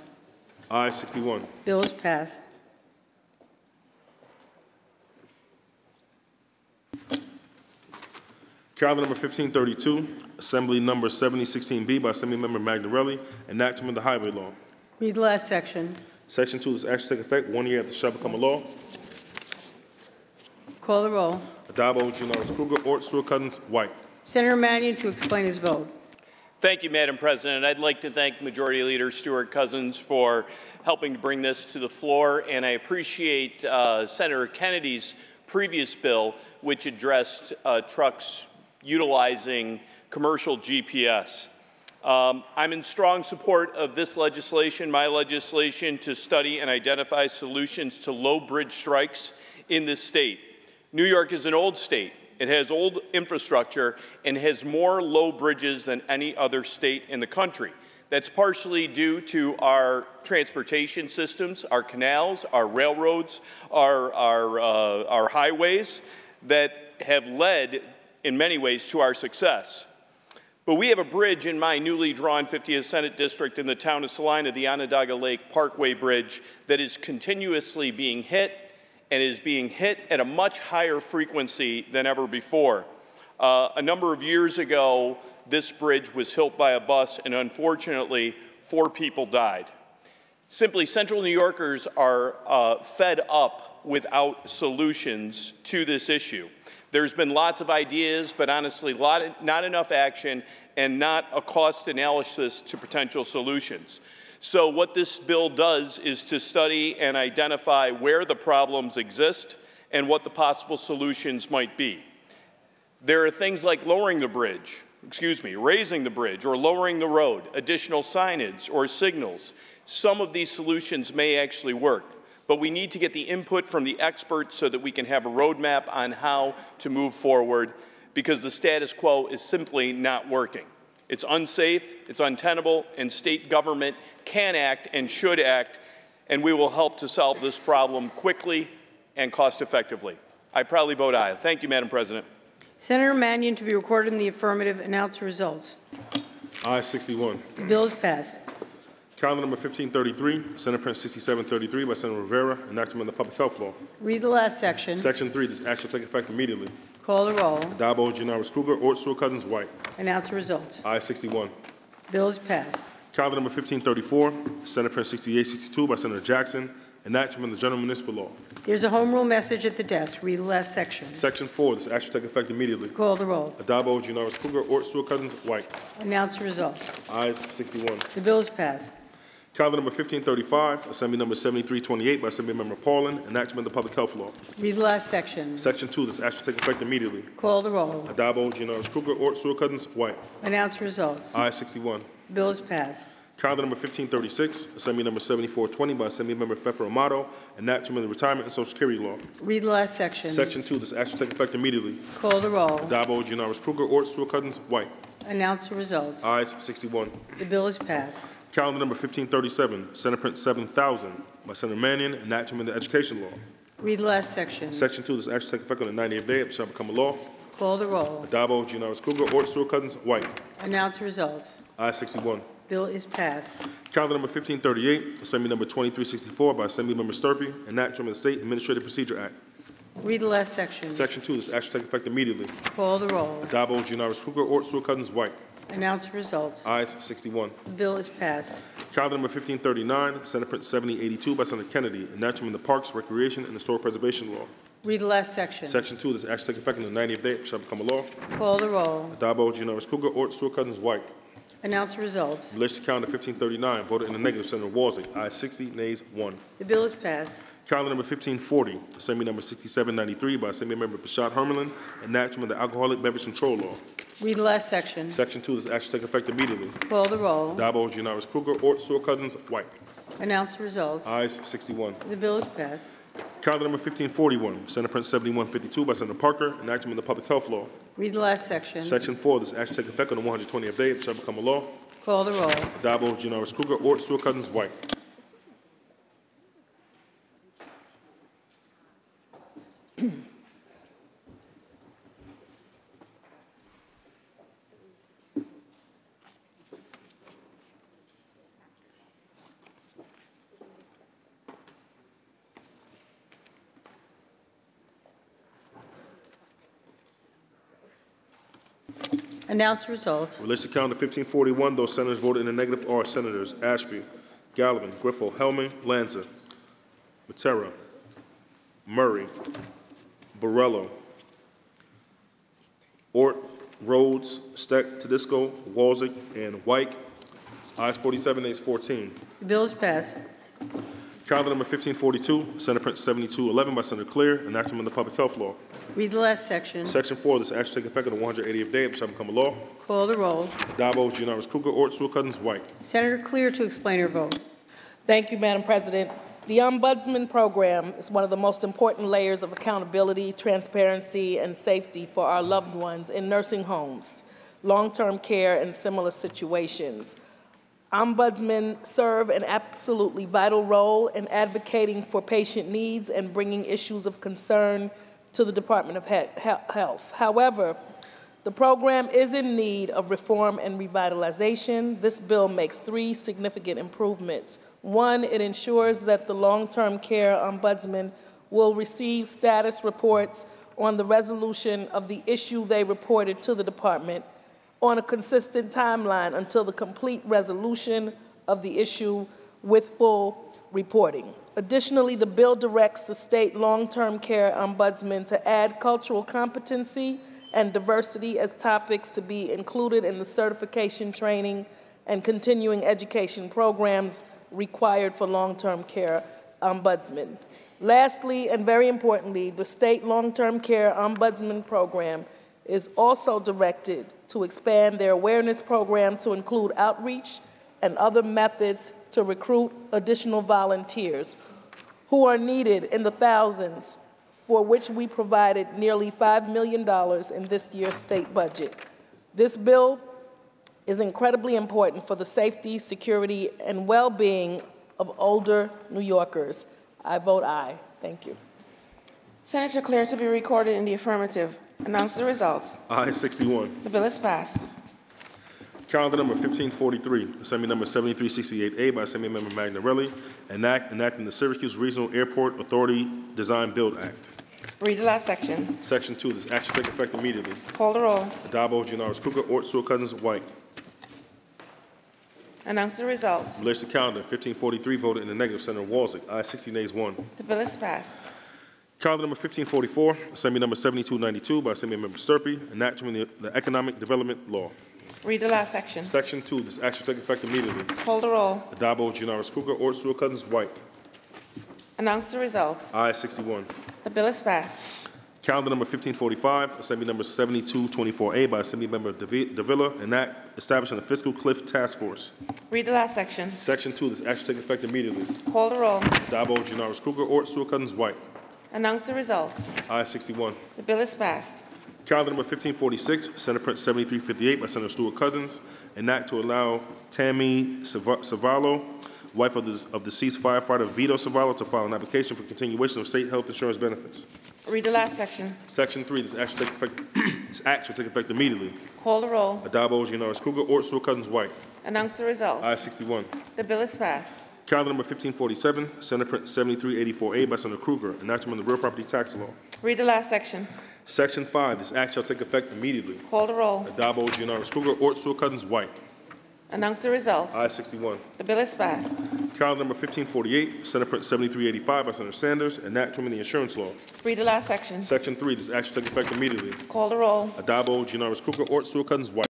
Ayes 61. Bill is passed. Calendar number 1532, Assembly number 7016B by Assembly Member Magdarelli, enactment of the Highway Law. Read the last section. Section 2, this act shall take effect 1 year after it shall become a law. Call the roll. Adabo, Giannaris Kruger, Ort, Stewart-Cousins, White. Senator Mannion to explain his vote. Thank you, Madam President. I'd like to thank Majority Leader Stewart-Cousins for helping to bring this to the floor, and I appreciate Senator Kennedy's previous bill, which addressed trucks utilizing commercial GPS. I'm in strong support of this legislation, my legislation, to study and identify solutions to low bridge strikes in this state. New York is an old state. It has old infrastructure and has more low bridges than any other state in the country. That's partially due to our transportation systems, our canals, our railroads, our highways that have led in many ways to our success. But we have a bridge in my newly drawn 50th Senate District in the town of Salina, the Onondaga Lake Parkway Bridge, that is continuously being hit and is being hit at a much higher frequency than ever before. A number of years ago, this bridge was hit by a bus, and unfortunately, 4 people died. Simply, Central New Yorkers are fed up without solutions to this issue. There's been lots of ideas, but honestly, not enough action and not a cost analysis to potential solutions. So what this bill does is to study and identify where the problems exist and what the possible solutions might be. There are things like raising the bridge, or lowering the road, additional signage or signals. Some of these solutions may actually work, but we need to get the input from the experts so that we can have a roadmap on how to move forward, because the status quo is simply not working. It's unsafe, it's untenable, and state government can act and should act, and we will help to solve this problem quickly and cost effectively. I proudly vote aye. Thank you, Madam President. Senator Mannion, to be recorded in the affirmative, announce the results. Aye 61. The bill is passed. Calendar number 1533, Senate Print 6733 by Senator Rivera, enactment of the Public Health Law. Read the last section. Section 3, this act shall take effect immediately. Call the roll. Addabbo, Janoris Kruger, Ort, Stewart Cousins, White. Announce the results. Aye 61. Bill is passed. Calendar number 1534, Senate Print 6862 by Senator Jackson, enactment of the General Municipal Law. There's a home rule message at the desk. Read the last section. Section 4, this act shall take effect immediately. Call the roll. Addabbo, Janoris Kruger, Ort, Stewart Cousins, White. Announce the results. Ayes 61. The bill is passed. Calendar number 1535, Assembly number 7328 by Assembly Member Paulin, enactment of the Public Health Law. Read the last section. Section 2, this act shall take effect immediately. Call the roll. Addabbo, Janoris Kruger, Ort, Stewart Cousins, White. Announce the results. Ayes 61. The bill is passed. Calendar number 1536, Assembly number 7420 by Assembly Member Fefer Amato, enactment of the Retirement and Social Security Law. Read the last section. Section 2, this act shall take effect immediately. Call the roll. Addabbo, Janoris Kruger, Ort, Stewart Cousins, White. Announce the results. Ayes 61. The bill is passed. Calendar number 1537, Senate Print 7000 by Senator Mannion, enactment of the Education Law. Read the last section. Section 2, this act shall take effect on the 90th day, it shall become a law. Call the roll. Addabbo, Janoris Kruger, Ort, Stewart Cousins, White. Announce the results. Ayes 61. Bill is passed. Calendar number 1538, Assembly number 2364 by Assembly Member Sturpey, enactment of the State Administrative Procedure Act. Read the last section. Section 2, this act shall take effect immediately. Call the roll. Addabbo, Janoris Kruger, Ort, Stewart Cousins, White. Announce the results. Ayes 61. The bill is passed. Calendar number 1539, Senate Print 7082 by Senator Kennedy, enactment of the Parks, Recreation, and Historic Preservation Law. Read the last section. Section 2, this act shall take effect on the 90th day, it shall become a law. Call the roll. Addabbo, Janoris Kruger, Ort, Stewart Cousins, White. Announce the results. In relation to calendar 1539, voted in the negative, Senator Walsey. Ayes 60, nays 1. The bill is passed. Calendar number 1540, Assembly number 6793 by Assembly Member Bashad Hermelin, enactment of the Alcoholic Beverage Control Law. Read the last section. Section 2, this act shall take effect immediately. Call the roll. Addabbo, Janoris Kruger, Ort, Stewart Cousins, White. Announce the results. Ayes 61. The bill is passed. Calendar number 1541, Senate Print 7152 by Senator Parker, enactment of the Public Health Law. Read the last section. Section 4, this act shall take effect on the 120th day, it shall become a law. Call the roll. Addabbo, Janoris Kruger, Ort, Stewart Cousins, White. Announce the results. In relation to calendar 1541, those senators voted in the negative are Senators Ashby, Gallivan, Griffo, Hellman, Lanza, Matera, Murray, Borrello, Ort, Rhodes, Steck, Tedisco, Walzik, and White. Ayes 47, nays 14. The bill is passed. Calendar number 1542, Senate Print 7211 by Senator Clear, enactment of the Public Health Law. Read the last section. Section 4, this act shall take effect on the 180th day, it shall become a law. Call the roll. Addabbo, Janoris Kruger, Ort, Stewart Cousins, White. Senator Clear to explain her vote. Thank you, Madam President. The Ombudsman Program is one of the most important layers of accountability, transparency, and safety for our loved ones in nursing homes, long-term care, and similar situations. Ombudsmen serve an absolutely vital role in advocating for patient needs and bringing issues of concern to the Department of Health. However, the program is in need of reform and revitalization. This bill makes 3 significant improvements. 1, it ensures that the long-term care ombudsman will receive status reports on the resolution of the issue they reported to the department on a consistent timeline until the complete resolution of the issue with full reporting. Additionally, the bill directs the state long-term care ombudsman to add cultural competency and diversity as topics to be included in the certification training and continuing education programs required for long-term care ombudsmen. Lastly, and very importantly, the state long-term care ombudsman program is also directed to expand their awareness program to include outreach and other methods to recruit additional volunteers who are needed in the thousands, for which we provided nearly $5 million in this year's state budget. This bill is incredibly important for the safety, security, and well-being of older New Yorkers. I vote aye. Thank you. Senator Claire to be recorded in the affirmative. Announce the results. Aye 61. The bill is passed. Calendar number 1543, Assembly number 7368A by Assembly Member Magnarelli, enacting the Syracuse Regional Airport Authority Design Build Act. Read the last section. Section 2, this action take effect immediately. Call the roll. Addabbo, Janoris Kruger, Ort, Stewart Cousins, White. Announce the results. In relation to calendar, 1543 voted in the negative, Senator Walczak. Aye 60, nays 1. The bill is passed. Calendar number 1544, Assembly number 7292 by Assembly Member Sturpey, enacting the Economic Development Law. Read the last section. Section 2, this action take effect immediately. Call the roll. Addabbo, Janoris Kruger, Ort, Stewart Cousins, White. Announce the results. Aye 61. The bill is passed. Calendar number 1545, Assembly number 7224A by Assembly Member Davila, establishing a Fiscal Cliff Task Force. Read the last section. Section 2, this action take effect immediately. Call the roll. Addabbo, Janoris Kruger, Ort, Stewart Cousins, White. Announce the results. Aye 61. The bill is passed. Calendar number 1546, Senate Print 7358 by Senator Stewart Cousins, enact to allow Tammy Savallo, wife of deceased firefighter Vito Savallo, to file an application for continuation of state health insurance benefits. Read the last section. Section 3, this act shall take effect immediately. Call the roll. Addabbo, Janoris Kruger, Ort, Stewart Cousins, White. Announce the results. Aye 61. The bill is passed. Calendar number 1547, Senate Print 7384A by Senator Kruger, enactment of the real property tax law. Read the last section. Section 5, this act shall take effect immediately. Call the roll. Addabbo, Janoris Kruger, Ort, Stewart Cousins, White. Announce the results. Aye 61. The bill is passed. Calendar number 1548, Senate Print 7385 by Senator Sanders, enacting the insurance law. Read the last section. Section 3, this act shall take effect immediately. Call the roll. Addabbo, Janoris Kruger, Ort, Stewart Cousins, White.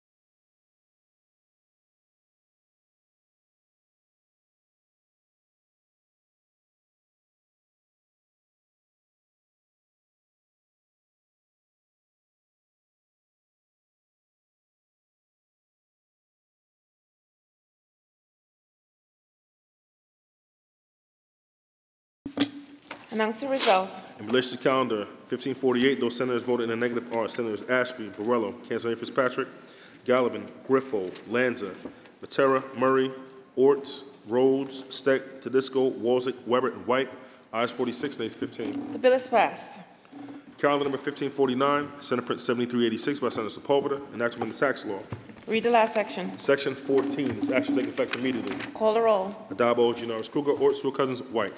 Announce the results. In relation to calendar 1548, those senators voted in the negative are Senators Ashby, Borrello, Cancellier Fitzpatrick, Gallivan, Griffo, Lanza, Matera, Murray, Orts, Rhodes, Steck, Tedisco, Walczak, Weber, and White. Ayes 46, nays 15. The bill is passed. Calendar number 1549, Senate Print 7386 by Senator Sepulveda, enactment of the tax law. Read the last section. Section 14, this action take effect immediately. Call the roll. Addabbo, Janoris Kruger, Ort, Stewart Cousins, White.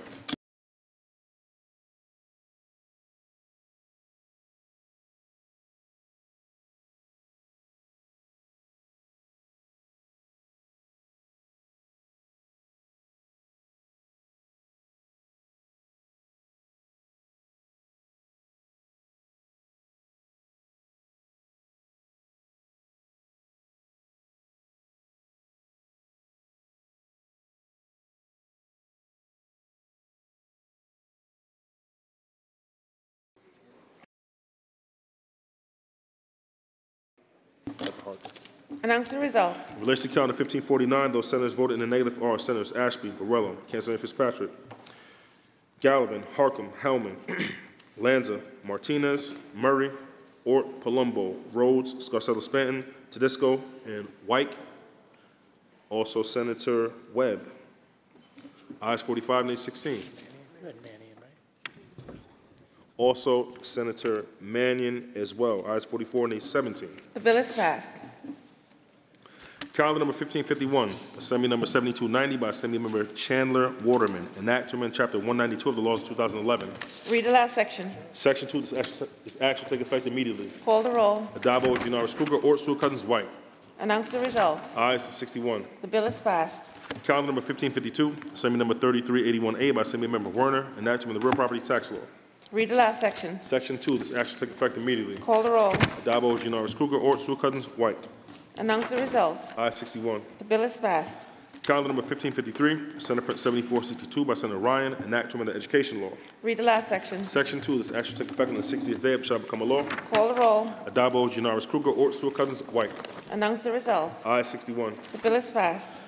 Announce the results. In relation to calendar 1549, those senators voted in the negative are Senators Ashby, Borrello, Cancellier Fitzpatrick, Gallivan, Harcum, Hellman, Lanza, Martinez, Murray, Ort, Palumbo, Rhodes, Scarcella-Spanton, Tedisco, and White. Also Senator Webb. Ayes 45, nays 16. Also Senator Mannion as well. Ayes 44, nays 17. The bill is passed. Calendar number 1551, Assembly number 7290 by Assembly Member Chandler Waterman, an act to amend Chapter 192 of the laws of 2011. Read the last section. Section 2, this act shall take effect immediately. Call the roll. Adabo, Janoris Kruger, Ort, Stewart Cousins, White. Announce the results. Ayes 61. The bill is passed. Calendar number 1552, Assembly number 3381A by Assembly Member Werner, an act to amend the real property tax law. Read the last section. Section 2, this act shall take effect immediately. Call the roll. Adabo, Janoris Kruger, Ort, Stewart Cousins, White. Announce the results. Ayes 61. The bill is passed. Calendar number 1553, Senate Print 7462 by Senator Ryan, an act to amend the education law. Read the last section. Section 2, this act shall take effect on the 60th day of shall become a law. Call the roll. Adabo, Janoris Kruger, Ort, Stewart Cousins, White. Announce the results. Ayes 61. The bill is passed.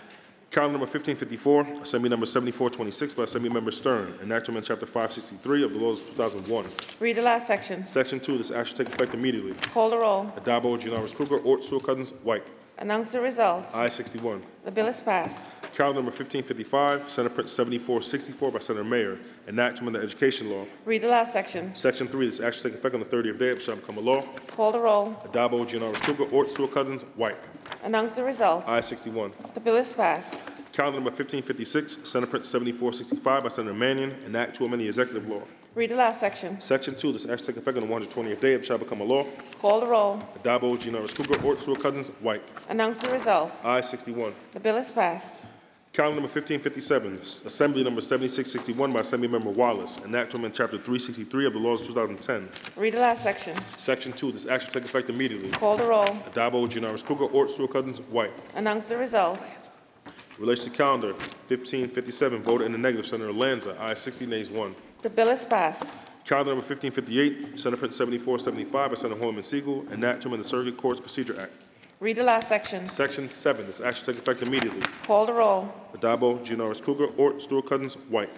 Calendar number 1554, Assembly number 7426 by Assembly Member Stern, an act to amend Chapter 563 of the laws of 2001. Read the last section. Section 2, this act shall take effect immediately. Call the roll. Adabo, Janoris Kruger, Ort, Stewart Cousins, White. Announce the results. Ayes 61. The bill is passed. Calendar number 1555, Senate Print 7464 by Senator Mayer, an act to amend the education law. Read the last section. Section 3, this act shall take effect on the 30th day of shall become a law. Call the roll. Adabo, Janoris Kruger, Ort, Stewart Cousins, White. Announce the results. Ayes 61. The bill is passed. Calendar number 1556, Senate Print 7465 by Senator Mannion, an act to amend the executive law. Read the last section. Section 2, this act shall take effect on the 120th day of shall become a law. Call the roll. Adabo, Janoris Kruger, Ort, Stewart Cousins, White. Announce the results. Ayes 61. The bill is passed. Calendar number 1557, Assembly number 7661 by Assembly Member Wallace, an act to amend Chapter 363 of the laws of 2010. Read the last section. Section 2, this act shall take effect immediately. Call the roll. Adabo, Janoris Kruger, Ort, Stewart Cousins, White. Announce the results. In relation to calendar 1557, voted in the negative, Senator Lanza, ayes 60, nays 1. The bill is passed. Calendar number 1558, Senate Print 7475 by Senator Holman Siegel, an act to amend the Circuit Courts Procedure Act. Read the last section. Section 7, this act shall take effect immediately. Call the roll. Adabo, Janoris Kruger, Ort, Stewart Cousins, White.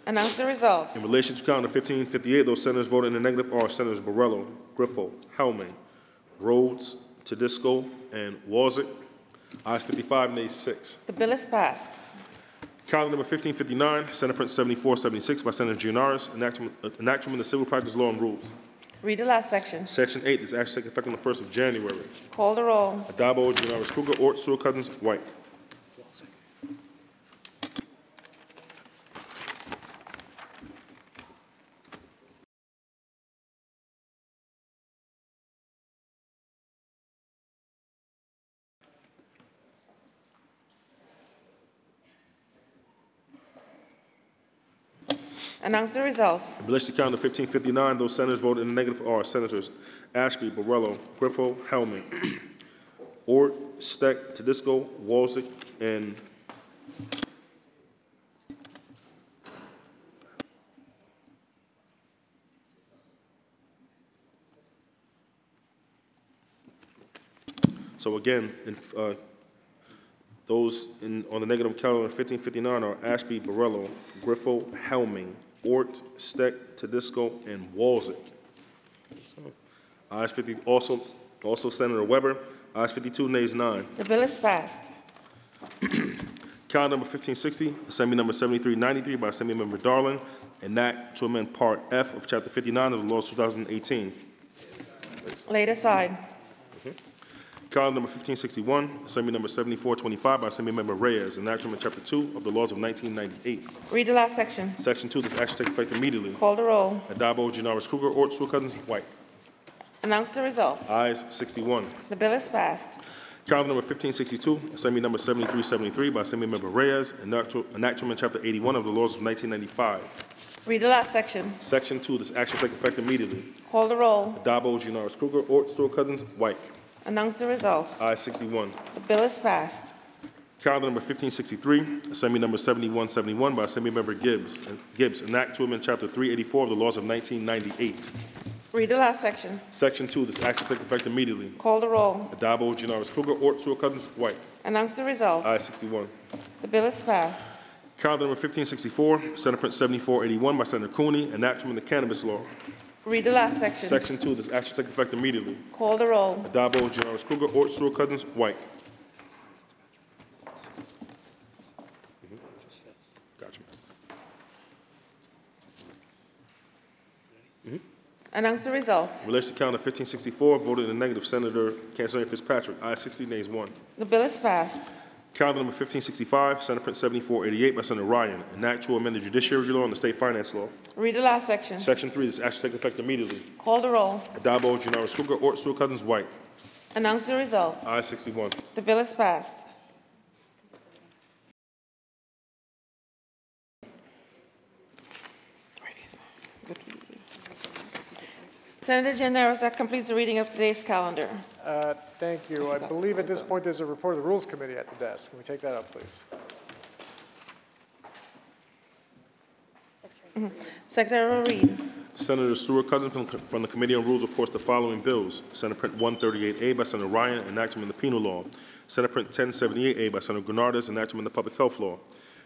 Announce the results. In relation to calendar 1558, those senators voted in the negative are Senators Borrello, Griffo, Hellman, Rhodes, Tedisco, and Walzek. Ayes 55, nays 6. The bill is passed. Calendar number 1559, Senate Print 7476 by Senator Gianaris, an act to amend the Civil Practice Law and Rules. Read the last section. Section 8, this act shall take effect on the 1st of January. Call the roll. Adabo, Janoris Kruger, Ort, Stewart Cousins, White. Announce the results. In relation to calendar 1559, those senators voted in the negative are Senators Ashby, Borrello, Griffo, Hellman, Ort, Steck, Tedisco, Walzek, and so again, those on the negative calendar 1559 are Ashby, Borrello, Griffo, Hellman, Ort, Steck, Tedisco, and Walzek. Ayes 50, also Senator Weber. Ayes 52, nays 9. The bill is passed. Calendar number 1560, Assembly number 7393 by Assembly Member Darling, an act to amend Part F of Chapter 59 of the laws 2018. Laid aside. Calendar number 1561, Assembly number 7425 by Assembly Member Reyes, an act to amend Chapter 2 of the laws of 1998. Read the last section. Section 2, this act shall take effect immediately. Call the roll. Adabo, Janoris Kruger, Ort, Stewart Cousins, White. Announce the results. Ayes 61. The bill is passed. Calendar number 1562, Assembly number 7373 by Assembly Member Reyes, an act to amend Chapter 81 of the laws of 1995. Read the last section. Section 2, this act shall take effect immediately. Call the roll. Adabo, Janoris Kruger, Ort, Stewart Cousins, White. Announce the results. Ayes 61. The bill is passed. Calendar number 1563, Assembly number 7171 by Assembly Member Gibbs, an act to amend Chapter 384 of the laws of 1998. Read the last section. Section 2, this act shall take effect immediately. Call the roll. Adabo, Janoris Kruger, Ort, Stewart Cousins, White. Announce the results. Ayes 61. The bill is passed. Calendar number 1564, Senate Print 7481 by Senator Cooney, an act to amend the cannabis law. Read the last section. Section 2, this act shall take effect immediately. Call the roll. Adabo, Janoris Kruger, Ort, Stewart Cousins, White. Gotcha. Announce the results. In relation to calendar 1564, voted in the negative, Senator Cancelaria Fitzpatrick. Ayes 60, nays 1. The bill is passed. Calendar number 1565, Senate Print 7488 by Senator Ryan, an act to amend the judiciary law and the state finance law. Read the last section. Section 3, this action take effect immediately. Call the roll. Addabbo, Giannaris Kruger, Ort, Stewart Cousins, White. Announce the results. Ayes 61. The bill is passed. Senator Giannaris, that completes the reading of today's calendar. Thank you. I believe at this point there's a report of the Rules Committee at the desk. Can we take that up, please? Secretary will read. Senator Stewart Cousins from the Committee on Rules reports the following bills. Senate Print 138A by Senator Ryan, an act to amend the penal law. Senate Print 1078A by Senator Granardes, an act to amend the public health law.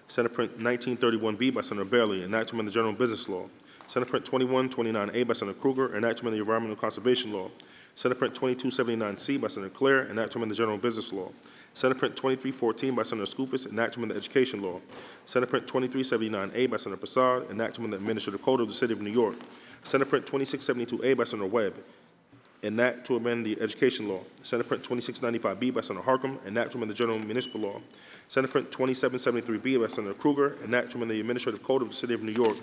Senate Print 1931B by Senator Bailey, an act to amend the general business law. Senate Print 2129A by Senator Kruger, an act to amend the environmental conservation law. Senate Print 2279C by Senator Claire, an act to amend the general business law. Senate Print 2314 by Senator Skoufis, an act to amend the education law. Senate Print 2379A by Senator Prasad, an act to amend the administrative code of the City of New York. Senate Print 2672A by Senator Webb, an act to amend the education law. Senate Print 2695B by Senator Harcum, an act to amend the general municipal law. Senate Print 2773B by Senator Kruger, an act to amend the administrative code of the City of New York.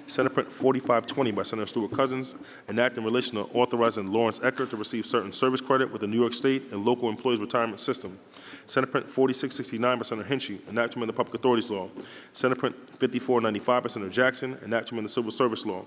Senate Print 4520 by Senator Stewart Cousins, an act in relation to authorizing Lawrence Eckert to receive certain service credit with the New York State and local employees retirement system. Senate Print 4669 by Senator Hinchy, an act to amend the public authorities law. Senate Print 5495 by Senator Jackson, an act to amend the civil service law.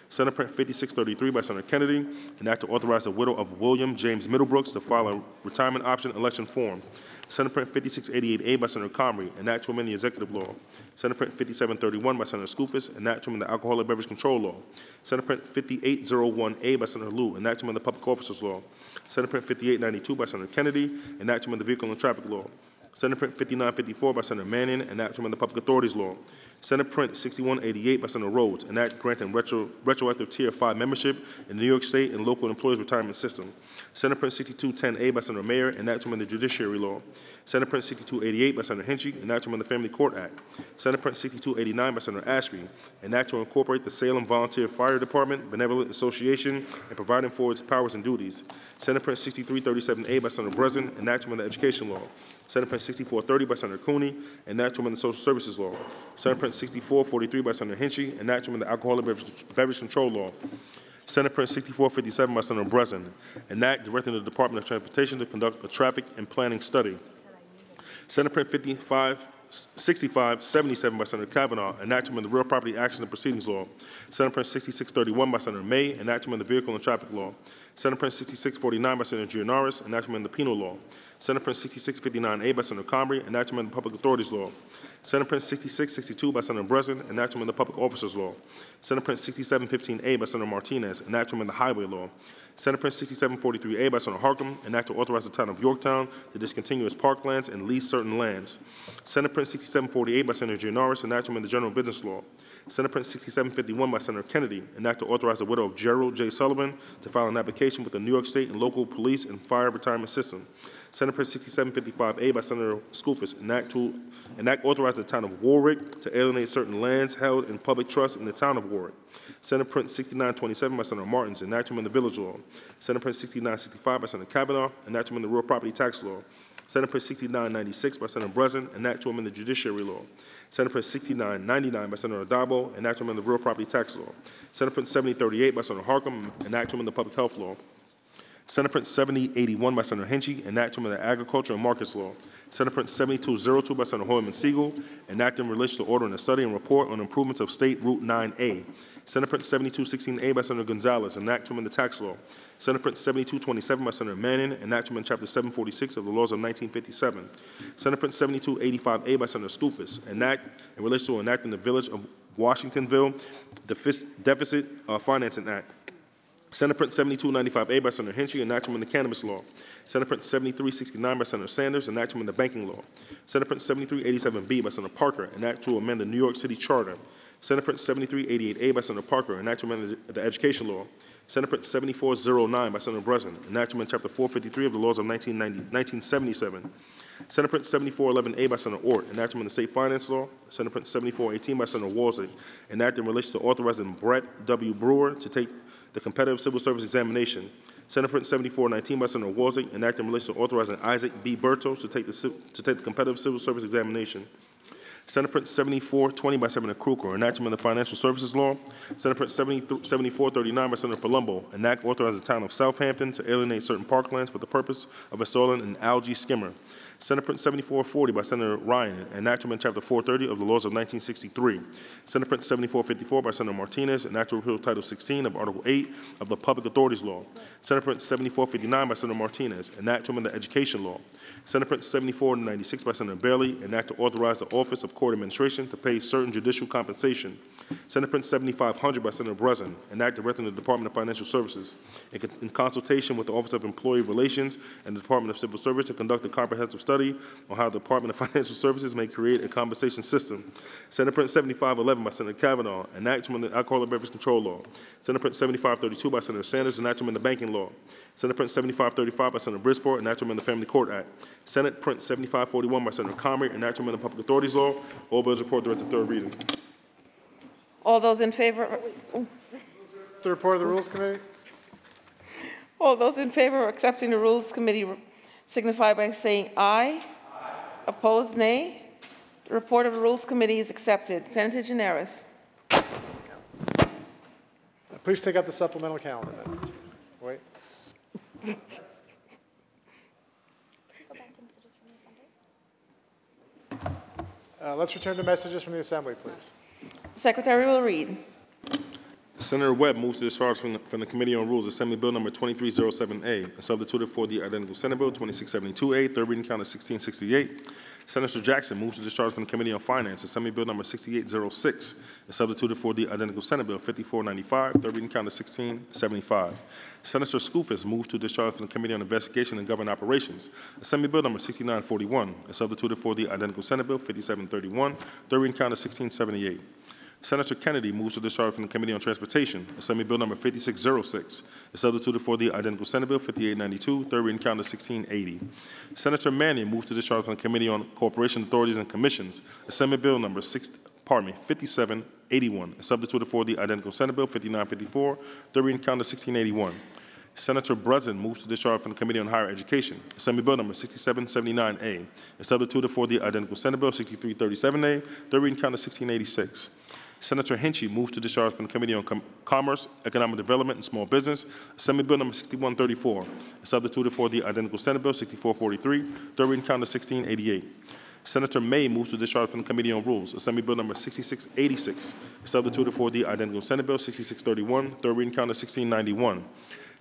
Senate Print 5633 by Senator Kennedy, an act to authorize the widow of William James Middlebrooks to file a retirement option election form. Senate Print 5688A by Senator Comrie, an act to amend the executive law. Senate Print 5731 by Senator Skoufis, an act to amend the alcoholic beverage control law. Senate Print 5801A by Senator Lieu, an act to amend the public officers law. Senate Print 5892 by Senator Kennedy, an act to amend the vehicle and traffic law. Senate Print 5954 by Senator Manning, an act to amend the public authorities law. Senate Print 6188 by Senator Rhodes, an act granting retroactive Tier 5 membership in the New York State and local employees retirement system. Senate Print 6210A by Senator Mayer, an act to amend the judiciary law. Senate Print 6288 by Senator Hinchy, an act to amend the Family Court Act. Senate Print 6289 by Senator Ashby, an act to incorporate the Salem Volunteer Fire Department Benevolent Association and providing for its powers and duties. Senate Print 6337A by Senator Breslin, an act to amend the education law. Senate Print 6430 by Senator Cooney, an act to amend the social services law. Senate Print 6443 by Senator Hinchy, an act to amend the alcoholic beverage control law. Senate Print 6457 by Senator Breslin, an act directing the Department of Transportation to conduct a traffic and planning study. Senate Print 6577 by Senator Kavanaugh, an act to amend the real property action and proceedings law. Senate Print 6631 by Senator May, an act to amend the vehicle and traffic law. Senate Print 6649 by Senator Giannaris, an act to amend the penal law. Senate Print 6659A by Senator Comrie, an act to amend the public authorities law. Senate Print 6662 by Senator Breslin, an act to amend the public officers law. Senate Print 6715A by Senator Martinez, an act to amend the highway law. Senate Print 6743A by Senator Harcum, an act to authorize the town of Yorktown to discontinue its parklands and lease certain lands. Senate Print 6748 by Senator Giannaris, an act to amend the general business law. Senate Print 6751 by Senator Kennedy, an act to authorize the widow of Gerald J. Sullivan to file an application with the New York State and local police and fire retirement system. Senate Print 6755A by Senator Skoufis, an act authorizing the town of Warwick to alienate certain lands held in public trust in the town of Warwick. Senate Print 6927 by Senator Martins, an act to amend the village law. Senate Print 6965 by Senator Kavanaugh, an act to amend the real property tax law. Senate Print 6996 by Senator Breslin, an act to amend the judiciary law. Senate Print 6999 by Senator Addabbo, an act to amend the real property tax law. Senate Print 7038 by Senator Harcum, an act to amend the public health law. Senate Print 7081 by Senator Hinchy, an act to amend the agriculture and markets law. Senate Print 7202 by Senator Hoyman Siegel, an act in relation to ordering a study and report on improvements of State Route 9A. Senate Print 7216A by Senator Gonzalez, an act to amend the tax law. Senate Print 7227 by Senator Manning, an act to amend Chapter 746 of the laws of 1957. Senate Print 7285A by Senator Skoufis, an act in relation to enacting the Village of Washingtonville Deficit Financing Act. Senate Print 7295A by Senator Hinchy, an act to amend the cannabis law. Senate Print 7369 by Senator Sanders, an act to amend the banking law. Senate Print 7387B by Senator Parker, an act to amend the New York City Charter. Senate Print 7388A by Senator Parker, an act to amend the education law. Senate Print 7409 by Senator Breslin, an act to amend Chapter 453 of the laws of 1977. Senate Print 7411A by Senator Ort, enacting the state finance law. Senate Print 7418 by Senator Walsey, enacting in relation to authorizing Brett W. Brewer to take the competitive civil service examination. Senate Print 7419 by Senator Walsey, enacting in relation to authorizing Isaac B. Bertos to take the competitive civil service examination. Senate Print 7420 by Senator Kruger, enactment of the financial services law. Senate Print 7439 by Senator Palumbo, enact authorizing the town of Southampton to alienate certain parklands for the purpose of installing an algae skimmer. Senate Print 7440 by Senator Ryan, enactment chapter 430 of the laws of 1963. Senate Print 7454 by Senator Martinez, enact to repeal Title 16 of Article 8 of the Public Authorities Law. Senate Print 7459 by Senator Martinez, enact to amend the Education Law. Senate Print 7496 by Senator Bailey, enact to authorize the Office of Court Administration to pay certain judicial compensation. Senate Print 7500 by Senator Breslin, enact directing the Department of Financial Services in consultation with the Office of Employee Relations and the Department of Civil Service to conduct a comprehensive study on how the Department of Financial Services may create a compensation system. Senate Print 7511 by Senator Kavanaugh, enact to amend the Alcoholic Beverage Control Law. Senate Print 7532 by Senator Sanders, enact to amend the Banking Law. Senate Print 7535 by Senator Brisport, enact to amend the Family Court Act. Senate Print 7541 by Senator Comrie, enact to amend the Public Authorities Law. All bills report during the third reading. All those in favor? The report of the Rules Committee. All those in favor of accepting the Rules Committee signify by saying aye. Opposed, nay. The report of the Rules Committee is accepted. Senator Gineris. Please take up the supplemental calendar. Wait. Let's return to messages from the Assembly, please. Secretary will read. Senator Webb moves to discharge from the Committee on Rules Assembly Bill number 2307A, and substituted for the identical Senate Bill 2672A, third reading count of 1668. Senator Jackson moves to discharge from the Committee on Finance Assembly Bill number 6806, and substituted for the identical Senate Bill 5495, third reading count of 1675. Senator Skoufis moves to discharge from the Committee on Investigation and Government Operations Assembly Bill number 6941, and substituted for the identical Senate Bill 5731, third reading count of 1678. Senator Kennedy moves to discharge from the Committee on Transportation Assembly Bill number 5606, is substituted for the identical Senate Bill 5892, third reading count of 1680. Senator Manning moves to discharge from the Committee on Corporation Authorities and Commissions Assembly Bill number 5781, is substituted for the identical Senate Bill 5954, third reading count of 1681. Senator Breslin moves to discharge from the Committee on Higher Education Assembly Bill number 6779A, is substituted for the identical Senate Bill 6337A, third reading count of 1686. Senator Henchy moves to discharge from the Committee on Commerce, Economic Development, and Small Business Assembly Bill number 6134, substituted for the identical Senate Bill 6443, third reading count of 1688. Senator May moves to discharge from the Committee on Rules Assembly Bill number 6686, substituted for the identical Senate Bill 6631, third reading count of 1691.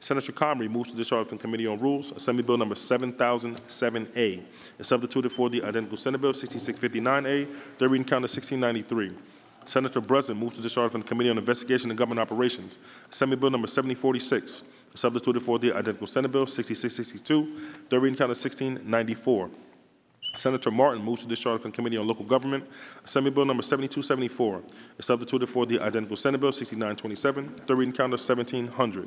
Senator Comrie moves to discharge from the Committee on Rules Assembly Bill number 7007A, substituted for the identical Senate Bill 6659A, third reading count of 1693. Senator Breslin moves to discharge from the Committee on Investigation and Government Operations Assembly Bill number 7046, substituted for the identical Senate Bill 6662, third reading count of 1694. Senator Martin moves to discharge from the Committee on Local Government Assembly Bill number 7274, substituted for the identical Senate Bill 6927, third reading count of 1700.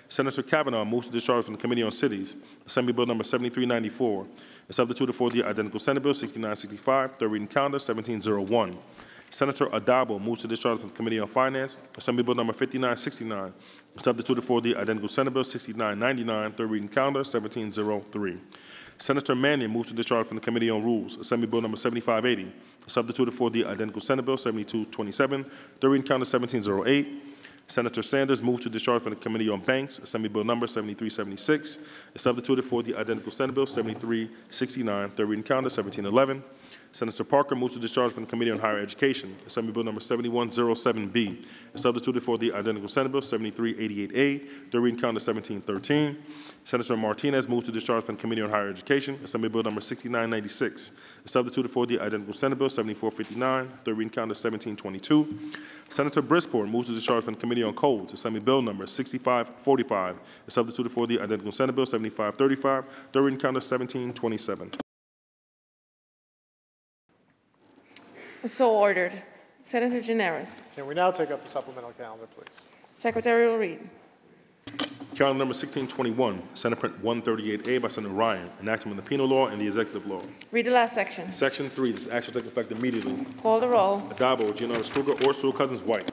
Senator Kavanaugh moves to discharge from the Committee on Cities Assembly Bill number 7394, substituted for the identical Senate Bill 6965, third reading count of 1701. Senator Adabo moves to discharge from the Committee on Finance Assembly Bill number 5969, substituted for the identical Senate Bill 6999, third reading calendar 1703. Senator Manning moves to discharge from the Committee on Rules Assembly Bill number 7580, substituted for the identical Senate Bill 7227, third reading calendar 1708. Senator Sanders moves to discharge from the Committee on Banks Assembly Bill number 7376, substituted for the identical Senate Bill 7369, third reading calendar 1711. Senator Parker moves to discharge from the Committee on Higher Education Assembly Bill number 7107B, substituted for the identical Senate Bill 7388A, third reading calendar 1713. Senator Martinez moves to discharge from the Committee on Higher Education Assembly Bill number 6996, substituted for the identical Senate Bill 7459, third reading calendar 1722. Senator Brisport moves to discharge from the Committee on Codes Assembly Bill number 6545, substituted for the identical Senate Bill 7535, third reading calendar 1727. So ordered. Senator Gineris. Can we now take up the supplemental calendar, please? Secretary will read. Calendar number 1621, Senate Print 138A by Senator Ryan, enactment of the penal law and the executive law. Read the last section. Section 3, this action will take effect immediately. Call the roll. Adabo, Giannaris Kruger, or Sewell Cousins, White.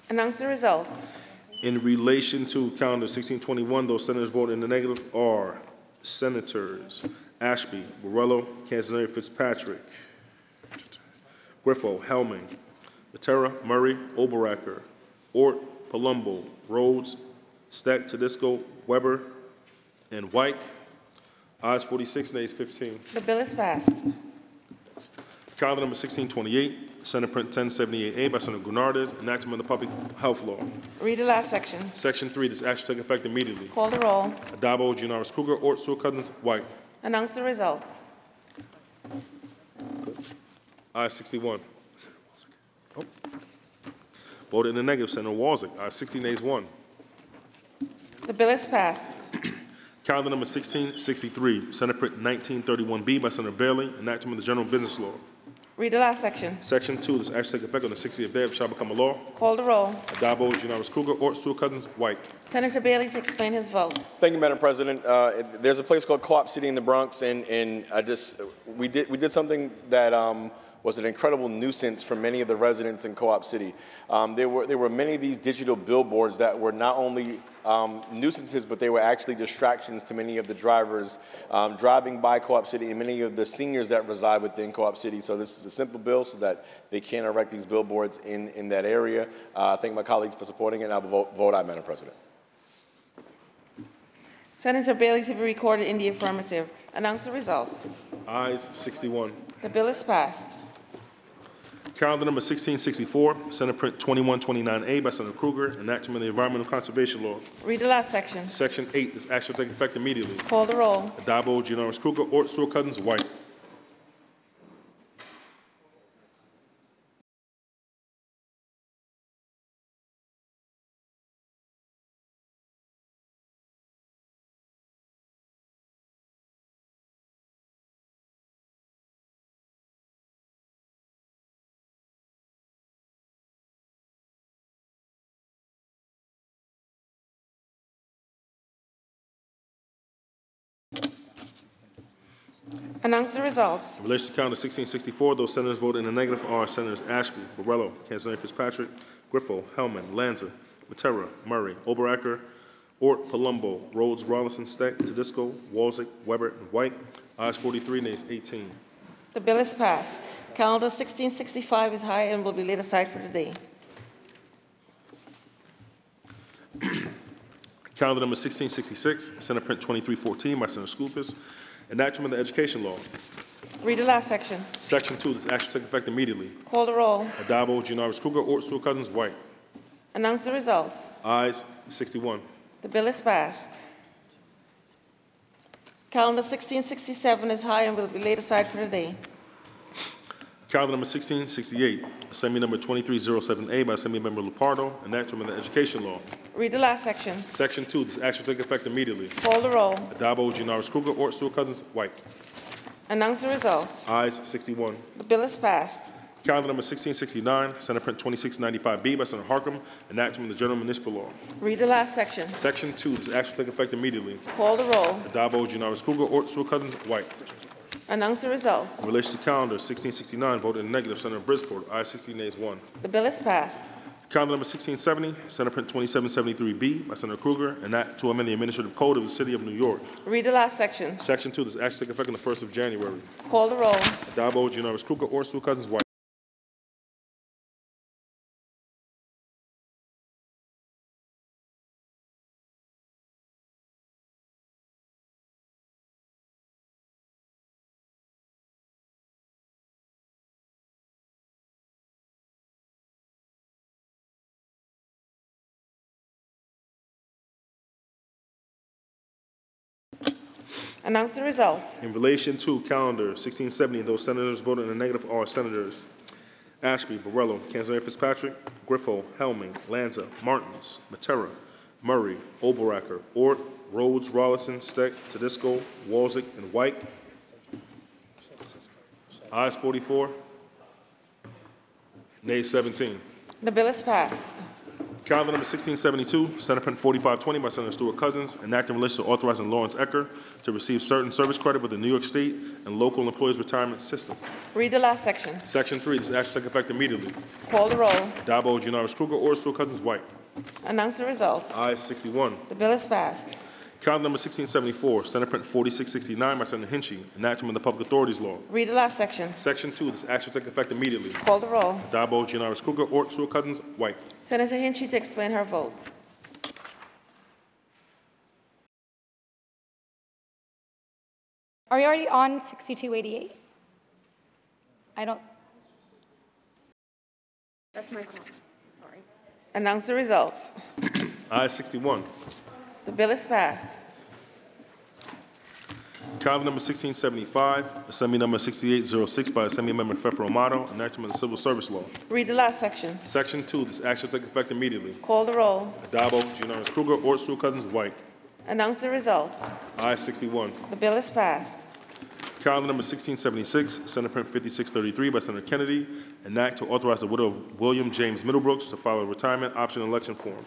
Announce the results. In relation to calendar 1621, those senators voting in the negative are Senators Ashby, Borrello, Canzoneri, Fitzpatrick, Griffo, Hellman, Matera, Murray, Oberacker, Ort, Palumbo, Rhodes, Steck, Tedisco, Weber, and White. Ayes 46, nays 15. The bill is passed. Calendar number 1628, Senate Print 1078A by Senator Gurnardez, enactment of the public health law. Read the last section. Section 3, this action take effect immediately. Call the roll. Adabo, Giannaris Kruger, Ort, Sewell Cousins, White. Announce the results. Ayes 61. Voted in the negative, Senator Walczak. Ayes 60, nays 1. The bill is passed. Calendar number 1663, Senate Print 1931B by Senator Bailey, enactment of the general business law. Read the last section. Section 2, this action take effect on the 60th day of shall become a law. Call the roll. Adabo, Giannaris Kruger, Ort, Sewell Cousins, White. Senator Bailey to explain his vote. Thank you, Madam President. There's a place called Co-op City in the Bronx, and we did something that was an incredible nuisance for many of the residents in Co-op City. There were many of these digital billboards that were not only nuisances, but they were actually distractions to many of the drivers driving by Co-op City and many of the seniors that reside within Co-op City. So this is a simple bill so that they can erect these billboards in that area. I thank my colleagues for supporting it, and I will vote aye, Madam President. Senator Bailey to be recorded in the affirmative. Announce the results. Ayes 61. The bill is passed. Calendar number 1664, Senate Print 2129A by Senator Kruger, enactment of the environmental conservation law. Read the last section. Section 8, this action will take effect immediately. Call the roll. Adabo, Giannaris Kruger, Ort, Sewell Cousins, White. Announce the results. In relation to calendar 1664, those senators voted in the negative are Senators Ashby, Borrello, Canzoneri, Fitzpatrick, Griffo, Hellman, Lanza, Matera, Murray, Oberacker, Ort, Palumbo, Rhodes, Rollinson, Steck, Tedisco, Walczak, Weber, and White. Ayes 43, nays 18. The bill is passed. Calendar 1665 is high and will be laid aside for the day. Calendar number 1666, Senate Print 2314 by Senator Skoufis, enactment of the education law. Read the last section. Section 2, this action take effect immediately. Call the roll. Adabo, Giannaris Kruger, Ort, Sewell Cousins, White. Announce the results. Ayes 61. The bill is passed. Calendar 1667 is high and will be laid aside for the day. Calendar number 1668, Assembly number 2307A by Assemblymember Lupardo, enactment of the education law. Read the last section. Section 2, this action take effect immediately. Call the roll. Adabo, Giannaris Kruger, Ort, Sewell Cousins, White. Announce the results. Ayes 61. The bill is passed. Calendar number 1669, Senate Print 2695B by Senator Harkin, enactment of the general municipal law. Read the last section. Section 2, this action take effect immediately. Call the roll. Adabo, Giannaris Kruger, Ort, Sewell Cousins, White. Announce the results. In relation to calendar 1669, voted in the negative, Senator Brisport, ayes 60, nays 1. The bill is passed. Calendar number 1670, Senate Print 2773B by Senator Kruger, enact to amend the administrative code of the City of New York. Read the last section. Section 2, this action take effect on the 1st of January. Call the roll. Adabo, Giannaris Kruger, Ort, Sewell Cousins, White. Announce the results. In relation to calendar 1670, those senators voted in the negative are Senators Ashby, Borello, Canzone Fitzpatrick, Griffo, Helming, Lanza, Martins, Matera, Murray, Oberacker, Ort, Rhodes, Rollison, Steck, Tedisco, Walzick, and White. Ayes 44, nays 17. The bill is passed. Calendar number 1672, Senate Print 4520 by Senator Stuart Cousins, enacting relation to authorizing Lawrence Ecker to receive certain service credit with the New York State and local employees retirement system. Read the last section. Section 3, this action take effect immediately. Call the roll. Dabo, Janoris Kruger, or Stuart Cousins, White. Announce the results. Ayes 61. The bill is passed. Calendar number 1674, Senate Print 4669 by Senator Hinchy, enactment of the Public Authorities Law. Read the last section. Section 2, this action take effect immediately. Call the roll. Dabo, Janoris Kruger, or Stuart Cousins, White. Senator Hinchy to explain her vote. Are we already on 6288? I don't. That's my call. Sorry. Announce the results. Ayes 61. The bill is passed. Calendar number 1675, Assembly number 6806 by Assembly Member Fefer Amato, enactment of the Civil Service Law. Read the last section. Section 2, this action take effect immediately. Call the roll. Adabo, Janoris Kruger, or Stuart Cousins, White. Announce the results. Ayes 61. The bill is passed. Calendar number 1676, Senate Print 5633 by Senator Kennedy, enact to authorize the widow of William James Middlebrooks to file a retirement option election form.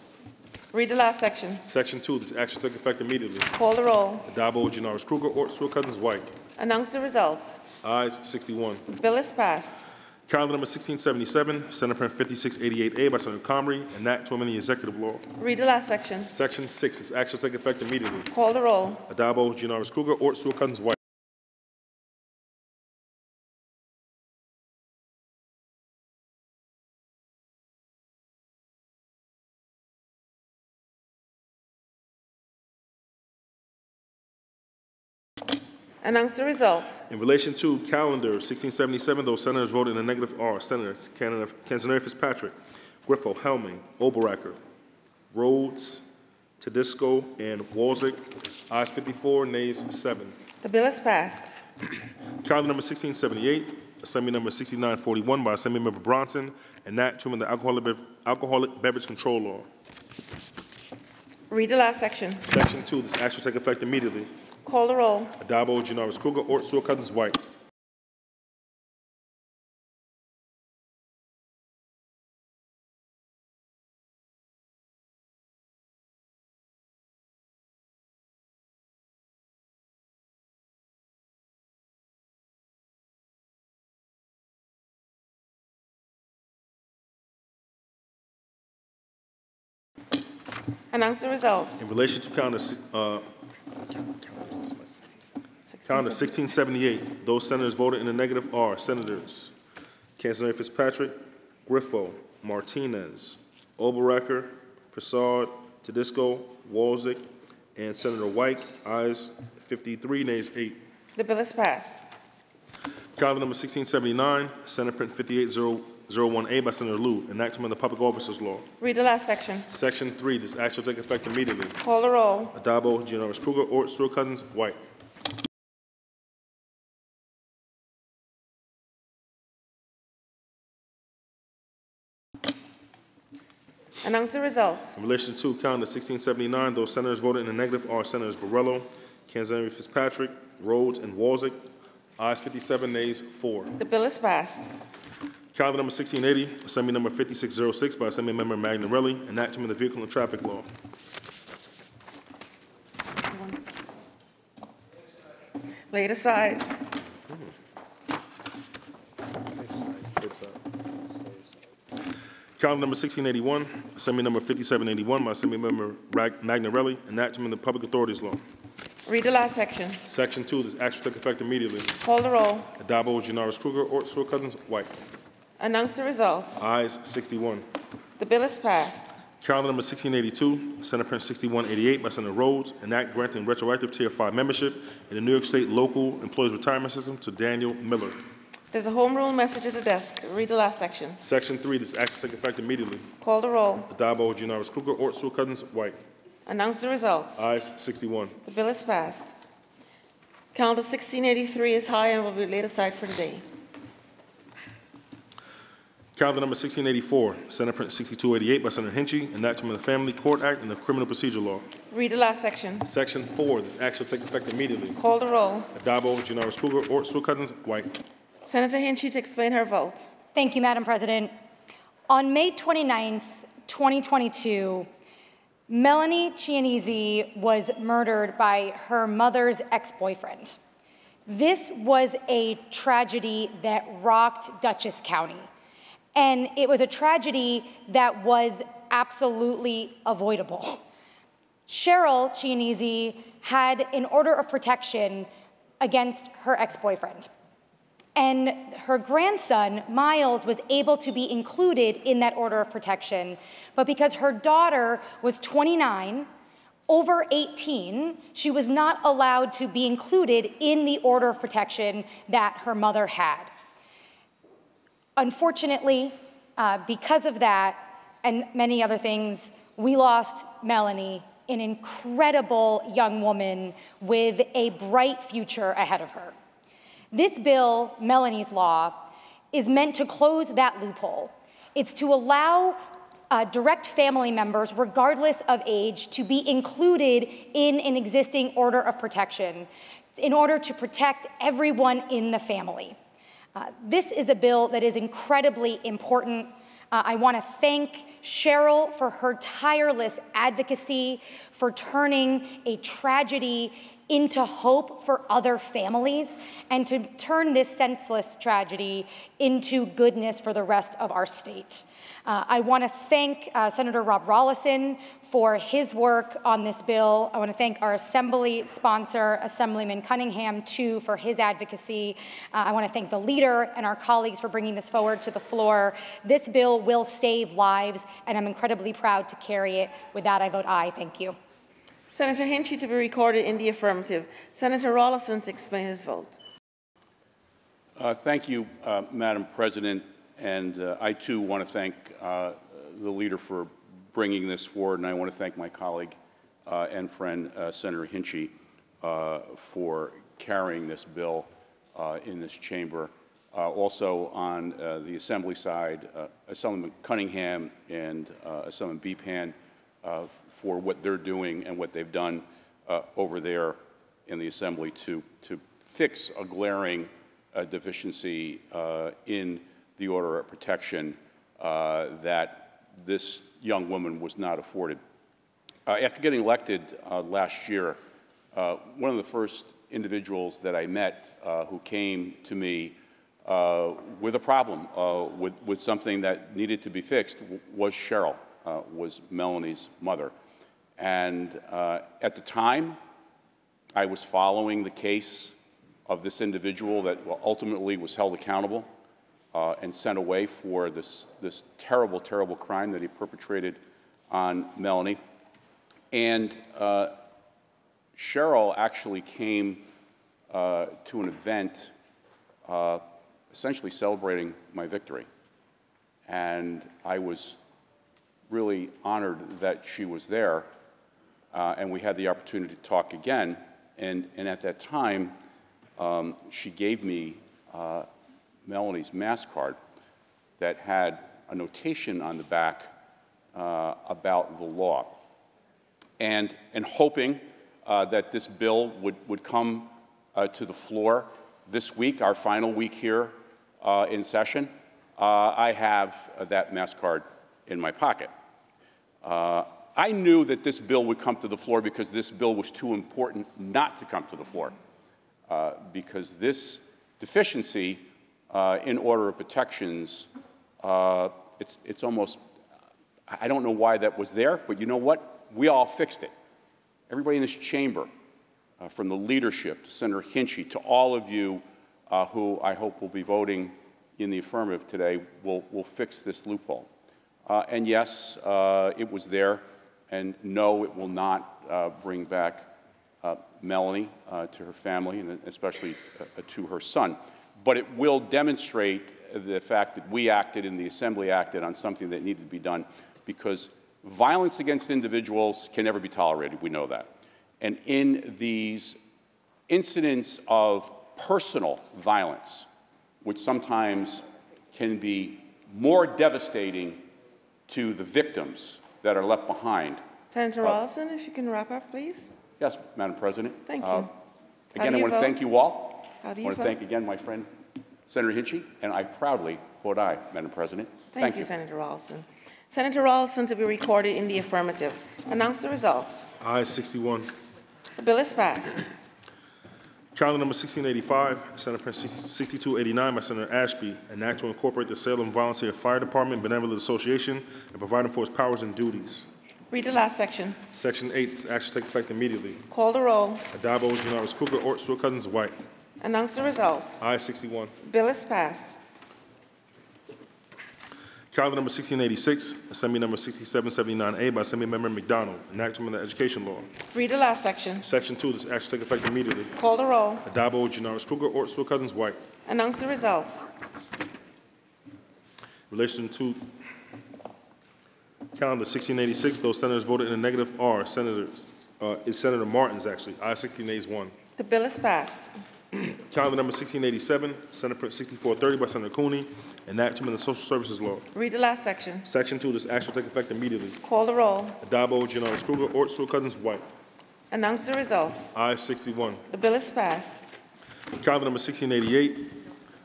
Read the last section. Section 2, this action take effect immediately. Call the roll. Adabo, Janoris Kruger, or Stuart Cousins, White. Announce the results. Ayes 61. The bill is passed. Calendar number 1677, Senate Print 5688A by Senator Comrie, enact to amend the executive law. Read the last section. Section 6, this action take effect immediately. Call the roll. Adabo, Janoris Kruger, or Stuart Cousins, White. Announce the results. In relation to calendar 1677, those senators voted in a negative are Senators Canzone Fitzpatrick, Griffo, Helming, Oberacker, Rhodes, Tedisco, and Walzick. Ayes 54, nays 7. The bill is passed. Calendar number 1678, Assembly number 6941 by Assembly Member Bronson, enact to amend the alcoholic beverage control law. Read the last section. Section 2, this action will take effect immediately. Call the roll. Adabo, Janoris Kruger, or Stuart Cousins, White. Announce the results. In relation to calendar 1678, those senators voted in the negative are Senators Canzone Fitzpatrick, Griffo, Martinez, Oberacker, Prasad, Tedisco, Walzick, and Senator White. Ayes 53, nays 8. The bill is passed. Calendar number 1679, Senate Print 5801A by Senator Liu, enactment of the Public Officers Law. Read the last section. Section 3, this act shall take effect immediately. Call the roll. Adabo, Janoris Kruger, or Stuart Cousins, White. Announce the results. In relation to calendar 1679, those senators voted in the negative are Senators Borello, Canzone Fitzpatrick, Rhodes, and Walzick. Ayes 57, nays 4. The bill is passed. Calendar number 1680, Assembly number 5606 by Assembly Member Magnarelli, enactment of the Vehicle and Traffic Law. Lay it aside. Calendar number 1681, Assembly number 5781 by Assembly Member Magnarelli, enactment of the Public Authorities Law. Read the last section. Section 2, this action took effect immediately. Call the roll. Adabo, Janoris Kruger, or Stuart Cousins, White. Announce the results. Ayes 61. The bill is passed. Calendar number 1682, Senate Print 6188 by Senator Rhodes, enact granting retroactive Tier 5 membership in the New York State Local Employees Retirement System to Daniel Miller. There's a home rule message at the desk. Read the last section. Section 3, this action take effect immediately. Call the roll. Adabo, Janoris Kruger, or Stuart Cousins, White. Announce the results. Ayes 61. The bill is passed. Calendar 1683 is high and will be laid aside for today. Calendar number 1684, Senate Print 6288 by Senator Hinchey, enactment of the Family Court Act and the Criminal Procedure Law. Read the last section. Section 4, this act shall take effect immediately. Call the roll. Addabbo, Janoris Kruger, Ort, Stewart-Cousins, White. Senator Hinchey to explain her vote. Thank you, Madam President. On May 29th, 2022, Melanie Chianese was murdered by her mother's ex-boyfriend. This was a tragedy that rocked Dutchess County. And it was a tragedy that was absolutely avoidable. Cheryl Chianese had an order of protection against her ex-boyfriend. And her grandson, Miles, was able to be included in that order of protection. But because her daughter was 29, over 18, she was not allowed to be included in the order of protection that her mother had. Unfortunately, because of that and many other things, we lost Melanie, an incredible young woman with a bright future ahead of her. This bill, Melanie's Law, is meant to close that loophole. It's to allow direct family members, regardless of age, to be included in an existing order of protection in order to protect everyone in the family. This is a bill that is incredibly important. I want to thank Cheryl for her tireless advocacy, for turning a tragedy into hope for other families, and to turn this senseless tragedy into goodness for the rest of our state. I want to thank Senator Rob Rollison for his work on this bill. I want to thank our Assembly sponsor, Assemblyman Cunningham, too, for his advocacy. I want to thank the leader and our colleagues for bringing this forward to the floor. This bill will save lives, and I'm incredibly proud to carry it. With that, I vote aye. Thank you. Senator Hinchey to be recorded in the affirmative. Senator Rollison to explain his vote. Thank you, Madam President. And I, too, want to thank the leader for bringing this forward, and I want to thank my colleague and friend, Senator Hinchey, for carrying this bill in this chamber. Also, on the Assembly side, Assemblyman Cunningham and Assemblyman Bepan for what they're doing and what they've done over there in the Assembly to fix a glaring deficiency in the order of protection that this young woman was not afforded. After getting elected last year, one of the first individuals that I met who came to me with a problem, with something that needed to be fixed, was Cheryl, was Melanie's mother. And at the time, I was following the case of this individual that ultimately was held accountable and sent away for this terrible, terrible crime that he perpetrated on Melanie. And Cheryl actually came to an event essentially celebrating my victory. And I was really honored that she was there, and we had the opportunity to talk again. And at that time, she gave me Melanie's mass card that had a notation on the back about the law. And hoping that this bill would come to the floor this week, our final week here in session, I have that mass card in my pocket. I knew that this bill would come to the floor because this bill was too important not to come to the floor, because this deficiency in order of protections, it's almost, I don't know why that was there, but you know what? We all fixed it. Everybody in this chamber, from the leadership to Senator Hinchey to all of you who I hope will be voting in the affirmative today, will fix this loophole. And yes, it was there, and no, it will not bring back Melanie to her family, and especially to her son. But it will demonstrate the fact that we acted and the Assembly acted on something that needed to be done, because violence against individuals can never be tolerated. We know that. And in these incidents of personal violence, which sometimes can be more devastating to the victims that are left behind. Senator Rawlinson, if you can wrap up, please. Yes, Madam President. Thank you. Again, I want to thank you all. How do I you want to vote? thank again my friend, Senator Hinchey, and I proudly vote aye, Madam President. Thank you, Senator Rawlinson. Senator Rawlinson to be recorded in the affirmative. Announce the results. Ayes 61. The bill is passed. Calendar number 1685, Senate Print 6289 by Senator Ashby, an act to incorporate the Salem Volunteer Fire Department Benevolent Association and providing for its powers and duties. Read the last section. Section 8, this action takes effect immediately. Call the roll. Adabo, Janoris Kruger, Ort, Stewart Cousins, White. Announce the results. Ayes 61. Bill is passed. Calendar number 1686, Assembly number 6779A by Assembly Member McDonald, an act to amend the education law. Read the last section. Section 2, this action takes effect immediately. Call the roll. Adabo, Janoris Kruger, Ort, Stewart Cousins, White. Announce the results. In relation to calendar 1686, those senators voted in the negative are senators, is Senator Martin's actually, ayes 16 nays 1. The bill is passed. Calendar number 1687, Senate Print 6430 by Senator Cooney, an act to amend the social services law. Read the last section. Section 2, this action will take effect immediately. Call the roll. Adabo, Janoris Kruger, Ort, Stewart Cousins, White. Announce the results. Ayes 61. The bill is passed. Calendar number 1688,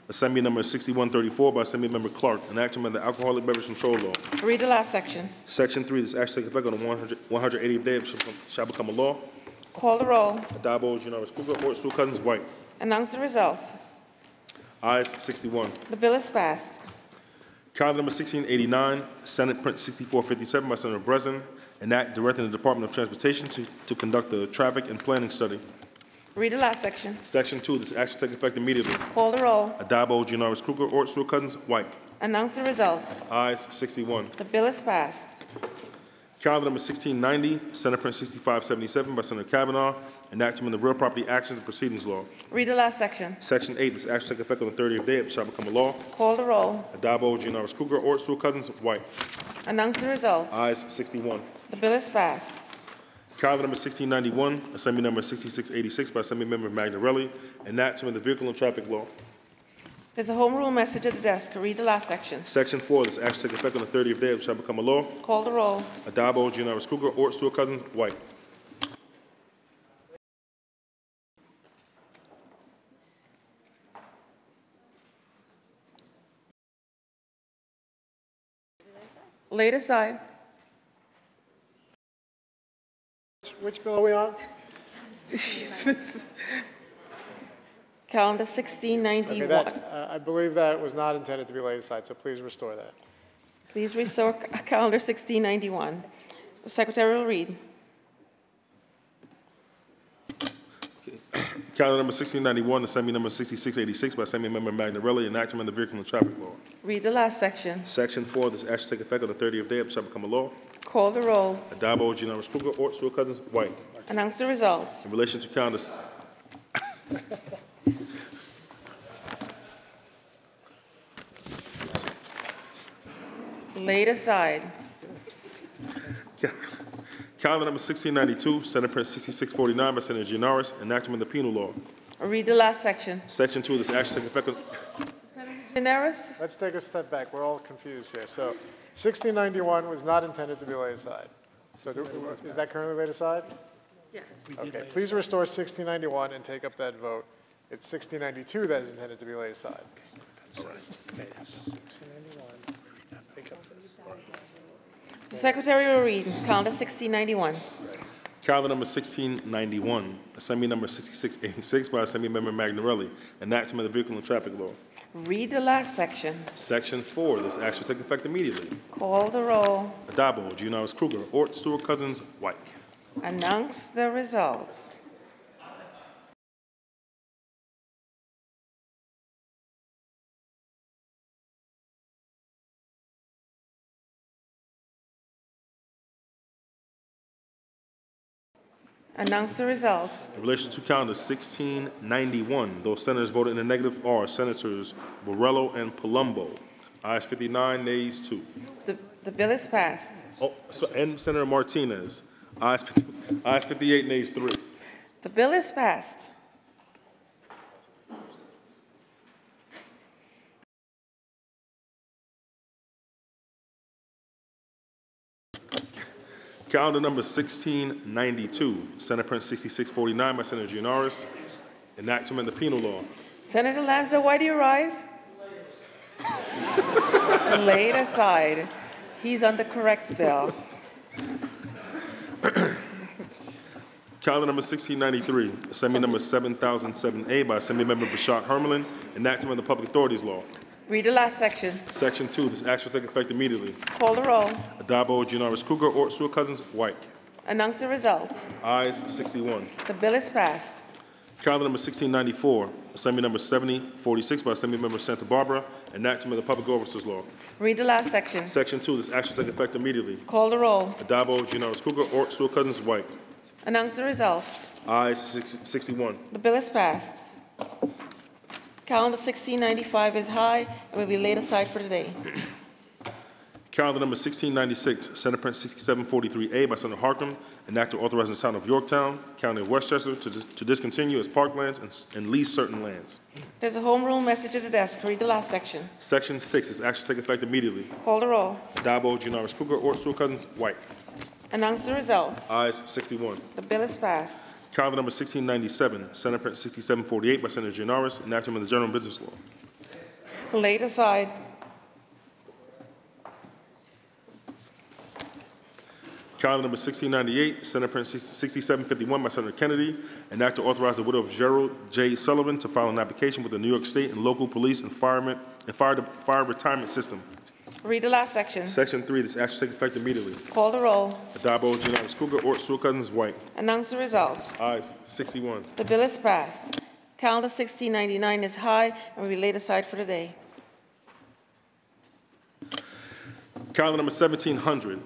Assembly number 6134 by Assembly Member Clark, an act to amend the alcoholic beverage control law. Read the last section. Section 3, this action takes effect on the 180th day of shall become a law. Call the roll. Adabo, Janoris Kruger, Ort, Stewart Cousins, White. Announce the results. Ayes 61. The bill is passed. Calendar number 1689, Senate Print 6457 by Senator Breslin, an act directing the Department of Transportation to conduct a traffic and planning study. Read the last section. Section 2, this action takes effect immediately. Call the roll. Adabo, Janoris Kruger, Ort, Stewart Cousins, White. Announce the results. Ayes 61. The bill is passed. Calendar number 1690, Senate Print 6577 by Senator Kavanaugh, an act to amend the Real Property Actions and Proceedings Law. Read the last section. Section 8, this action takes effect on the 30th day of shall become a law. Call the roll. Adabo, Janoris Kruger, Ort, Stewart Cousins, White. Announce the results. Ayes 61. The bill is passed. Calendar number 1691, Assembly number 6686 by Assembly Member Magnarelli, an act to amend the Vehicle and Traffic Law. There's a home rule message at the desk. Read the last section. Section 4, this action takes effect on the 30th day of shall become a law. Call the roll. Adabo, Janoris Kruger, Ort, Stewart Cousins, White. Laid aside. Which bill are we on? Calendar 1691. Okay, that, I believe that was not intended to be laid aside, so please restore that. Please restore calendar 1691. The Secretary will read. Calendar number 1691, Assembly number 6686 by Assembly Member Magnarelli, an act to amend the Vehicle and Traffic Law. Read the last section. Section 4, this action take effect on the 30th day of shall become a law. Call the roll. Adabo, Janoris Kruger, Ort, Stewart Cousins, White. Announce the results. In relation to calendars. Laid aside. Calendar number 1692, Senate Print 6649 by Senator Gianaris, enactment of the penal law. Read the last section. Section 2 of this action takes effect on... Generis? Let's take a step back. We're all confused here. So 1691 was not intended to be laid aside. So is that currently laid aside? Yes. Okay, please restore 1691 and take up that vote. It's 1692 that is intended to be laid aside. The Secretary will read calendar 1691. Calendar number 1691, Assembly number 6686 by Assembly Member Magnarelli, enactment of the Vehicle and Traffic Law. Read the last section. Section 4, this action will take effect immediately. Call the roll. Adabo, Gianaris Kruger, Ort, Stewart Cousins, White. Announce the results. Announce the results. In relation to calendar 1691, those senators voted in the negative are Senators Borrello and Palumbo. Ayes 59, nays 2. The bill is passed. Oh, and Senator Martinez. Ayes 58, nays 3. The bill is passed. Calendar number 1692, Senate Print 6649 by Senator Gianaris, an act to amend the penal law. Senator Lanza, why do you rise? Laid aside. He's on the correct bill. Calendar number 1693, Assembly number 7007A by Assembly Member Bashak Hermelin, an act to amend the Public Authorities Law. Read the last section. Section 2, this act shall take effect immediately. Call the roll. Adabo, Gianaris Kruger, or Stewart Cousins, White. Announce the results. Ayes 61. The bill is passed. Calendar number 1694, Assembly number 7046 by Assembly Member Santa Barbara, an act to amend the Public Officers Law. Read the last section. Section 2, this act shall take effect immediately. Call the roll. Adabo, Gianaris Kruger, or Stewart Cousins, White. Announce the results. Ayes 61. The bill is passed. Calendar 1695 is high and will be laid aside for today. Calendar number 1696, Senate Print 6743A by Senator Harkin, an act to authorize the town of Yorktown, County of Westchester, to discontinue as parklands and lease certain lands. There's a home rule message at the desk. Read the last section. Section 6, this act shall take effect immediately. Call the roll. Adabo, Gianaris Kruger, or Stewart Cousins, White. Announce the results. Ayes 61. The bill is passed. Calendar number 1697, Senate Print 6748 by Senator Gianaris, an act to amend the General Business Law. Laid aside. Calendar number 1698, Senate Print 6751 by Senator Kennedy, an act to authorize the widow of Gerald J. Sullivan to file an application with the New York State and local police and fire retirement system. Read the last section. Section 3, this act shall take effect immediately. Call the roll. Adabo, Gianaris Kruger, or Stewart Cousins, White. Announce the results. Ayes 61. The bill is passed. Calendar 1699 is high and will be laid aside for today. Calendar number 1700,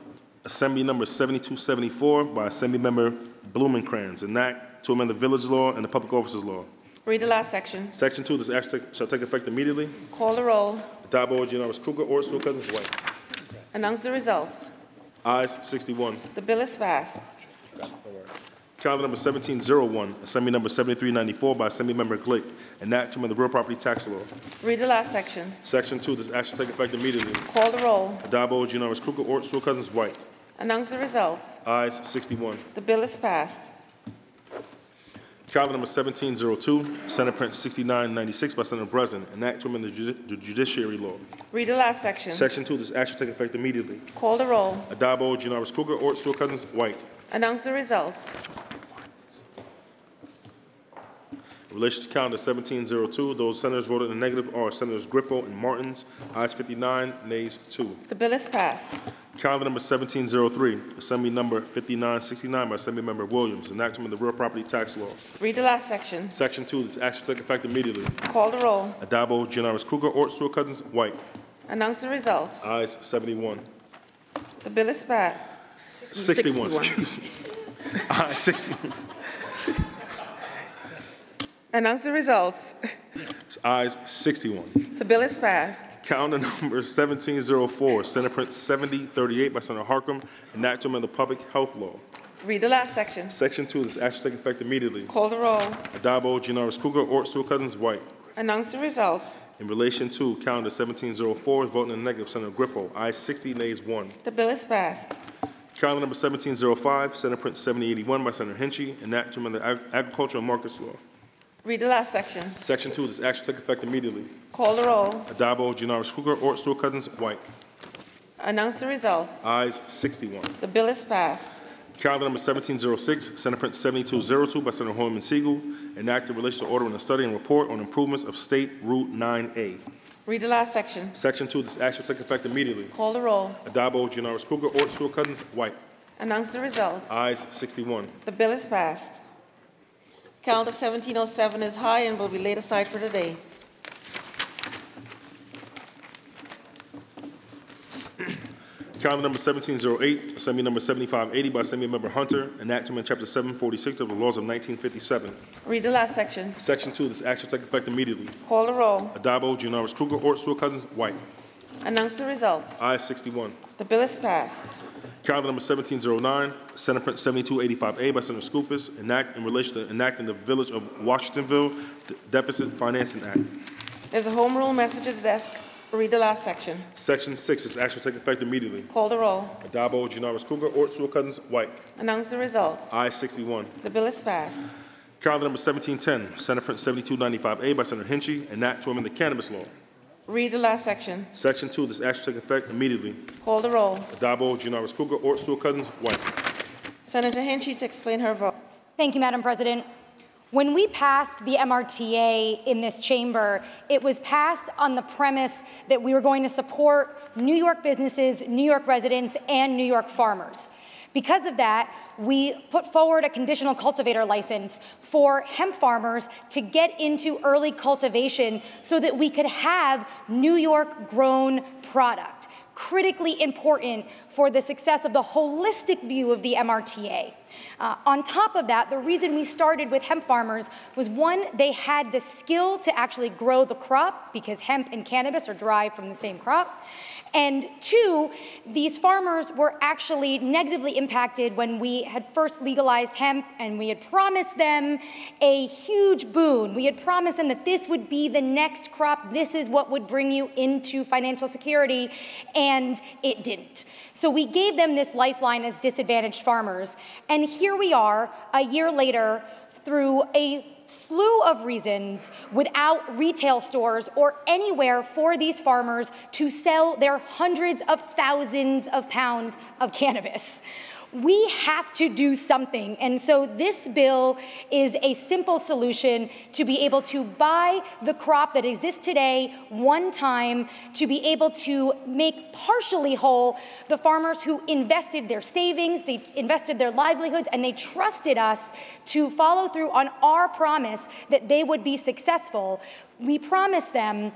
Assembly number 7274 by Assembly Member Blumenkranz, an act to amend the Village Law and the Public Officers Law. Read the last section. Section 2, this act shall take effect immediately. Call the roll. Adabo, Gianaris Kruger, or Stewart Cousins, White. Announce the results. Ayes 61. The bill is passed. Calendar number 1701, Assembly number 7394 by Assembly Member Glick, an act to amend the Real Property Tax Law. Read the last section. Section 2, this act shall take effect immediately. Call the roll. Adabo, Gianaris Kruger, or Stewart Cousins, White. Announce the results. Ayes 61. The bill is passed. Calendar number 1702, Senate Print 6996 by Senator Breslin, an act to amend the Judiciary Law. Read the last section. Section 2, this act shall take effect immediately. Call the roll. Adabo, Gianaris Kruger, or Stewart Cousins, White. Announce the results. In relation to calendar 1702, those senators voted in the negative are Senators Griffo and Martins. Ayes 59, nays 2. The bill is passed. Calendar number 1703, Assembly number 5969 by Assembly Member Williams, an act to amend the Real Property Tax Law. Read the last section. Section 2, this act shall take effect immediately. Call the roll. Adabo, Gianaris Kruger, or Stewart Cousins, White. Announce the results. Ayes 71. The bill is passed. 61, excuse me. Ayes 61. Announce the results. Ayes 61. The bill is passed. Calendar number 1704, Senate Print 7038 by Senator Harkin, an act to amend the Public Health Law. Read the last section. Section 2, this act shall take effect immediately. Call the roll. Adabo, Gianaris Kruger, or Stewart Cousins, White. Announce the results. In relation to calendar 1704, voting in the negative, Senator Griffo. Ayes 60, nays 1. The bill is passed. Calendar number 1705, Senate Print 7081 by Senator Henchy, an act to amend the Agricultural Markets Law. Read the last section. Section 2, this act shall take effect immediately. Call the roll. Adabo, Gianaris Kruger, or Stewart Cousins, White. Announce the results. Ayes 61. The bill is passed. Calendar number 1706, Senate Print 7202 by Senator Hoyman Siegel, an act in relation to ordering a study and report on improvements of State Route 9A. Read the last section. Section 2, this act shall take effect immediately. Call the roll. Adabo, Gianaris Kruger, or Stewart Cousins, White. Announce the results. Ayes 61. The bill is passed. Calendar 1707 is high and will be laid aside for today. Calendar number 1708, Assembly number 7580 by Assembly Member Hunter, an act to amend Chapter 746 of the laws of 1957. Read the last section. Section 2, this act shall take effect immediately. Call the roll. Adabo, Gianaris Kruger, or Stewart Cousins, White. Announce the results. Ayes 61. The bill is passed. Calendar number 1709, Senate Print 7285A by Senator Skoufis, an act in relation to enacting the Village of Washingtonville Deficit Financing Act. There's a home rule message at the desk. Read the last section. Section 6, this action will take effect immediately. Call the roll. Adabo, Janoris Kruger, Ort, Stewart Cousins, White. Announce the results. Ayes 61. The bill is passed. Calendar number 1710, Senate Print 7295A by Senator Hinchey, an act to amend the cannabis law. Read the last section. Section 2, this action will take effect immediately. Call the roll. Adabo, Janoris Kruger, Ort, Stewart Cousins, White. Senator Hinchey to explain her vote. Thank you, Madam President. When we passed the MRTA in this chamber, it was passed on the premise that we were going to support New York businesses, New York residents, and New York farmers. Because of that, we put forward a conditional cultivator license for hemp farmers to get into early cultivation so that we could have New York grown product. Critically important for the success of the holistic view of the MRTA. On top of that, the reason we started with hemp farmers was, one, they had the skill to actually grow the crop because hemp and cannabis are derived from the same crop. And two, these farmers were actually negatively impacted when we had first legalized hemp, and we had promised them a huge boon. We had promised them that this would be the next crop, this is what would bring you into financial security, and it didn't. So we gave them this lifeline as disadvantaged farmers, and here we are, a year later, through a slew of reasons, without retail stores or anywhere for these farmers to sell their hundreds of thousands of pounds of cannabis. We have to do something, and so this bill is a simple solution to be able to buy the crop that exists today one time, to be able to make partially whole the farmers who invested their savings, they invested their livelihoods, and they trusted us to follow through on our promise that they would be successful. We promised them,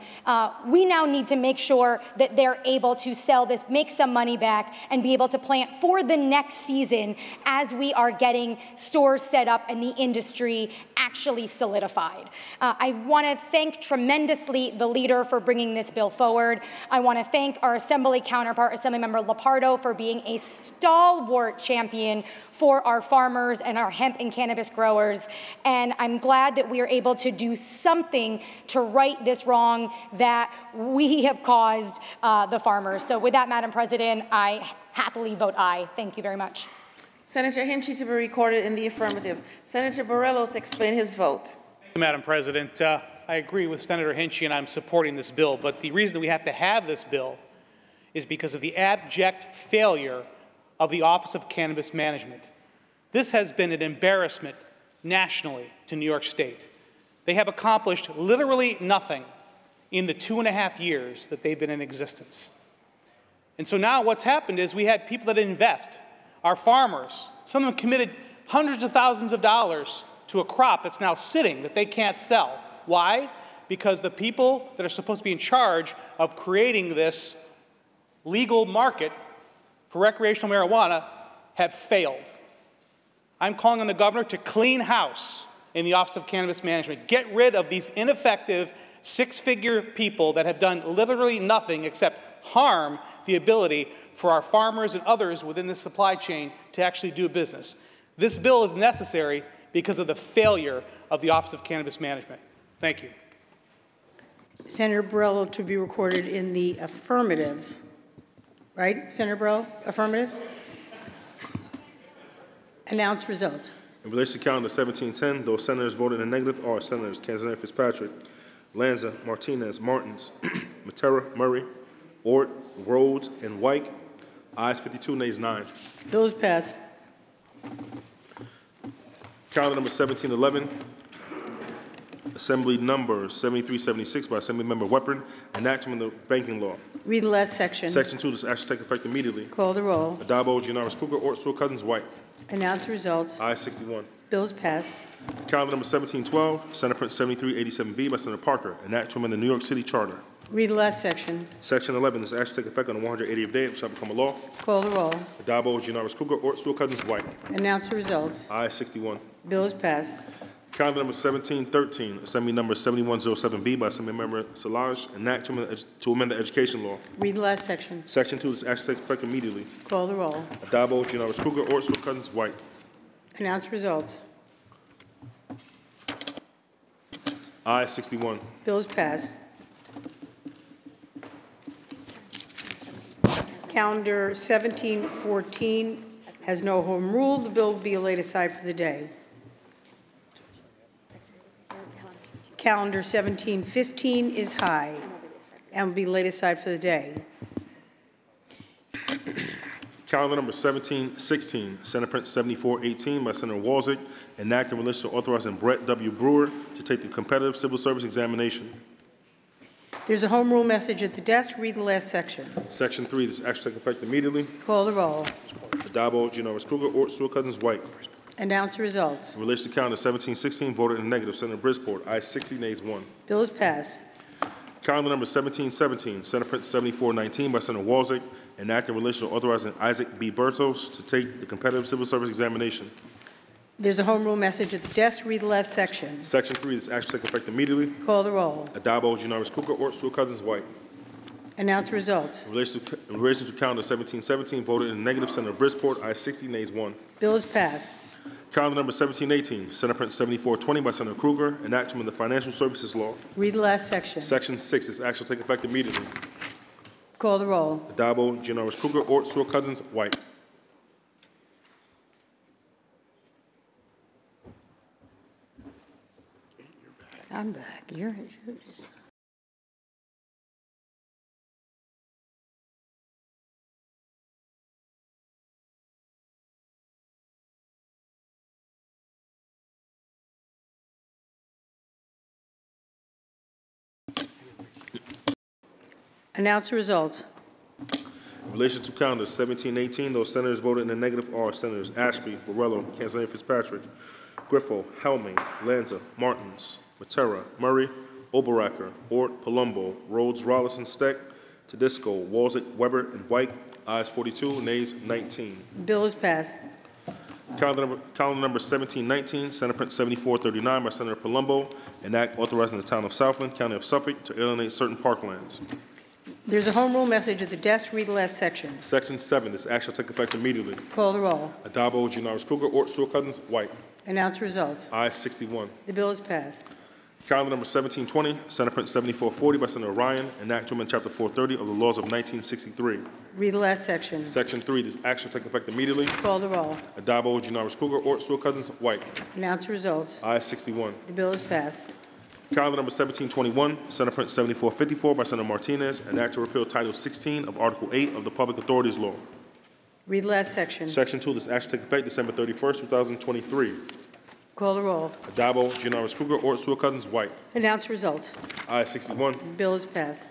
we now need to make sure that they're able to sell this, make some money back, and be able to plant for the next season as we are getting stores set up and the industry actually solidified. I want to thank tremendously the leader for bringing this bill forward. I want to thank our Assembly counterpart, Assemblymember Lepardo, for being a stalwart champion for our farmers and our hemp and cannabis growers. And I'm glad that we are able to do something to right this wrong that we have caused the farmers. So with that, Madam President, I happily vote aye. Thank you very much. Senator Hinchey to be recorded in the affirmative. Senator Borrello to explain his vote. Thank you, Madam President. I agree with Senator Hinchey, and I'm supporting this bill. But the reason that we have to have this bill is because of the abject failure of the Office of Cannabis Management. This has been an embarrassment nationally to New York State. They have accomplished literally nothing in the 2.5 years that they've been in existence. And so now what's happened is we had people that invest, our farmers, some of them committed hundreds of thousands of dollars to a crop that's now sitting that they can't sell. Why? Because the people that are supposed to be in charge of creating this legal market for recreational marijuana have failed. I'm calling on the governor to clean house in the Office of Cannabis Management. Get rid of these ineffective, six-figure people that have done literally nothing except harm the ability for our farmers and others within the supply chain to actually do business. This bill is necessary because of the failure of the Office of Cannabis Management. Thank you. Senator Borrello to be recorded in the affirmative. Right, Senator Borrello? Affirmative? Announce results. In relation to calendar 1710, those senators voted in the negative are Senators Canzoneri Fitzpatrick, Lanza, Martinez, Martins, Matera, Murray, Ort, Rhodes, and White. Ayes 52, nays 9. Bills passed. Calendar number 1711, Assembly number 7376 by Assemblymember Weapon, enactment of the banking law. Read the last section. Section 2, this action take effect immediately. Call the roll. Adabo, Janoris Kruger, Ort, Stewart Cousins, White. Announce results. Ayes 61. Bills passed. Calendar number 1712, Senate Print 7387B by Senator Parker, an act to amend the New York City Charter. Read the last section. Section 11, this action take effect on the 180th day, which shall become a law. Call the roll. Adabo, Janoris Kruger, Ort, Stewart Cousins, White. Announce the results. Ayes 61. Bills passed. Calendar number 1713, Assembly number 7107B by Assemblymember Salage, an act to amend the education law. Read the last section. Section 2, this action take effect immediately. Call the roll. Adabo, Janoris Kruger, Ort, Stewart Cousins, White. Announce results. Ayes 61. Bills passed. Calendar 1714 has no home rule. The bill will be laid aside for the day. Calendar 1715 is high and will be laid aside for the day. Calendar number 1716, Senate Print 7418 by Senator Walczak, an act in relation to authorizing Brett W. Brewer to take the competitive civil service examination. There's a home rule message at the desk. Read the last section. Section 3, this action take effect immediately. Call the roll. Addabbo, Giannaris Kruger, Ort, Stewart-Cousins, White. Announce the results. In relation to calendar 1716, voted in the negative. Senator Bridgeport, ayes 60, nays 1. Bill is passed. Calendar number 1717, Senate Print 7419 by Senator Walczak, an act in relation to authorizing Isaac B. Bertos to take the competitive civil service examination. There's a home rule message at the desk. Read the last section. Section 3, this action take effect immediately. Call the roll. Addabbo, Giannaris Kruger, Ort, Stewart-Cousins, White. Announce the results. In relation to calendar 1717, voted in the negative. Senator Bridgeport, ayes 60, nays 1. Bill is passed. Calendar number 1718, Senate Print 7420 by Senator Kruger, an act to amend the Financial Services Law. Read the last section. Section 6, this action will take effect immediately. Call the roll. Addabbo, Giannaris Kruger, Ort, Stewart-Cousins, White. I'm back. You're just... Announce the results. In relation to calendar 1718, those senators voted in the negative are Senators Ashby, Borrello, Cancelaria Fitzpatrick, Griffo, Helming, Lanza, Martins, Matera, Murray, Oberacker, Ort, Palumbo, Rhodes, Rollison, Steck, Tedisco, Walczak, Weber, and White. Ayes 42, nays 19. Bill is passed. Calendar number 1719, Senate Print 7439 by Senator Palumbo, an act authorizing the town of Southland, County of Suffolk, to alienate certain parklands. There's a home rule message at the desk. Read the last section. Section 7, this act shall take effect immediately. Call the roll. Addabbo, Giannaris Kruger, Ort, Stewart-Cousins, White. Announce the results. Ayes 61. The bill is passed. Calendar number 1720, Senate Print 7440 by Senator Ryan, an act to amend Chapter 430 of the laws of 1963. Read the last section. Section 3, this act shall take effect immediately. Call the roll. Addabbo, Giannaris Kruger, Ort, Stewart-Cousins, White. Announce the results. Ayes 61. The bill is passed. Calendar number 1721, Senate Print 7454 by Senator Martinez, an act to repeal Title 16 of Article 8 of the Public Authorities Law. Read the last section. Section 2, this act shall take effect December 31st, 2023. Call the roll. Addabbo, Giannaris Kruger, Ort, Stewart-Cousins, White. Announce the results. Ayes 61. The bill is passed.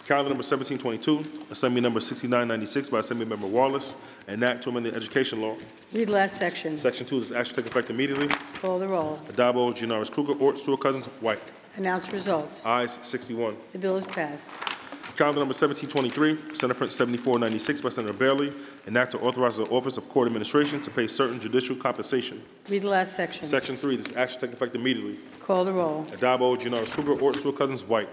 Calendar number 1722, Assembly number 6996 by Assemblymember Wallace, an act to amend the Education Law. Read the last section. Section 2, this act shall take effect immediately. Call the roll. Addabbo, Giannaris Kruger, Ort, Stewart-Cousins, White. Announce the results. Ayes 61. The bill is passed. Calendar number 1723, Senate Print 7496 by Senator Bailey, an act to authorize the Office of Court Administration to pay certain judicial compensation. Read the last section. Section 3, this act shall take effect immediately. Call the roll. Addabbo, Giannaris Kruger, Ort, Stewart-Cousins, White.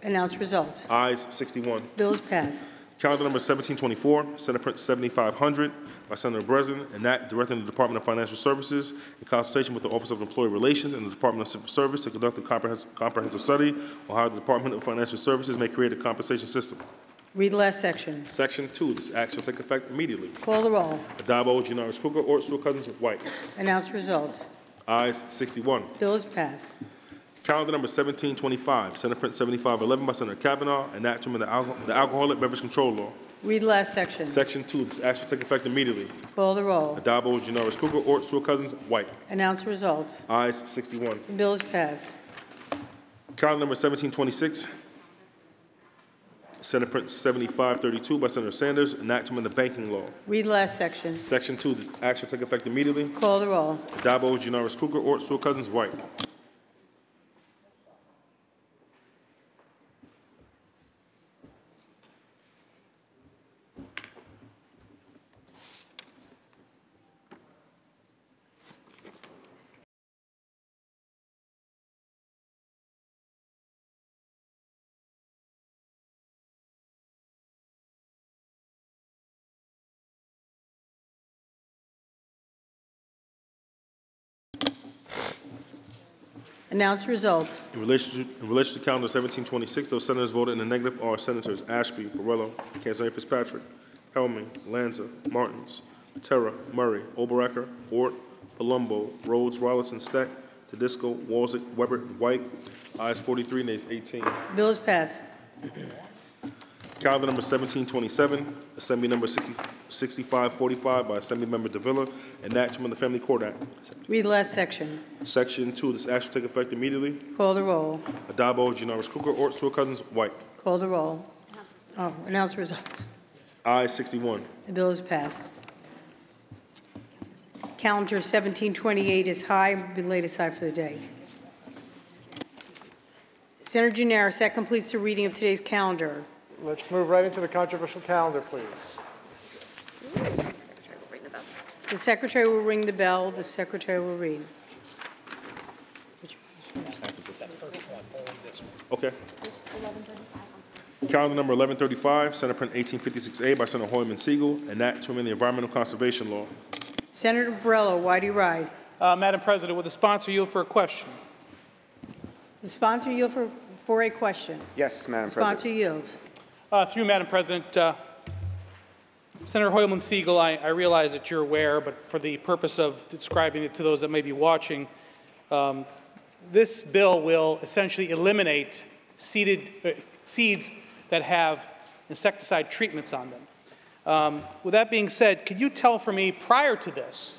Announce results. Ayes 61. Bill is passed. Calendar number 1724, Senate Print 7500 by Senator Breslin, an act directing the Department of Financial Services in consultation with the Office of Employee Relations and the Department of Civil Service to conduct a comprehensive study on how the Department of Financial Services may create a compensation system. Read the last section. Section 2, this act shall take effect immediately. Call the roll. Addabbo, Giannaris Kruger, Ort, Stewart-Cousins, White. Announce results. Ayes 61. Bill is passed. Calendar number 1725, Senate Print 7511 by Senator Kavanaugh, an act to amend the Alcoholic Beverage Control Law. Read the last section. Section 2, this act shall take effect immediately. Call the roll. Addabbo, Giannaris Kruger, Ort, Stewart-Cousins, White. Announce results. Ayes 61. The bill is passed. Calendar number 1726, Senate Print 7532 by Senator Sanders, an act to amend the Banking Law. Read the last section. Section 2, this act shall take effect immediately. Call the roll. Addabbo, Giannaris Kruger, Ort, Stewart-Cousins, White. Announce the result. In relation to calendar 1726, those senators voted in the negative are Senators Ashby, Borrello, Cancelaria Fitzpatrick, Hellman, Lanza, Martins, Terra, Murray, Oberacker, Ort, Palumbo, Rhodes, Rolison, Steck, Tedisco, Walzek, Weber, and White. Ayes 43, nays 18. Bill is passed. Calendar number 1727, Assembly number 6545 by Assembly Member Davila, enactment of the Family Court Act. Read the last section. Section 2, this act will take effect immediately. Call the roll. Adabo, Janoris Cooker, Ort, Stewart Cousins, White. Call the roll. Oh, announce the results. Ayes 61. The bill is passed. Calendar 1728 is high, will be laid aside for the day. Senator Gianaris, that completes the reading of today's calendar. Let's move right into the controversial calendar, please. The Secretary will ring the bell. The Secretary will read. Okay. Calendar number 1135, Senate Print 1856A by Senator Hoyman Siegel, enact to amend the Environmental Conservation Law. Senator Borrello, why do you rise? Madam President, would the sponsor yield for a question? The sponsor yield for a question. Yes, Madam Sponsor President. yields. Through Madam President, Senator Hoyman Siegel, I realize that you're aware, but for the purpose of describing it to those that may be watching, this bill will essentially eliminate seeds that have insecticide treatments on them. With that being said, could you tell for me, prior to this,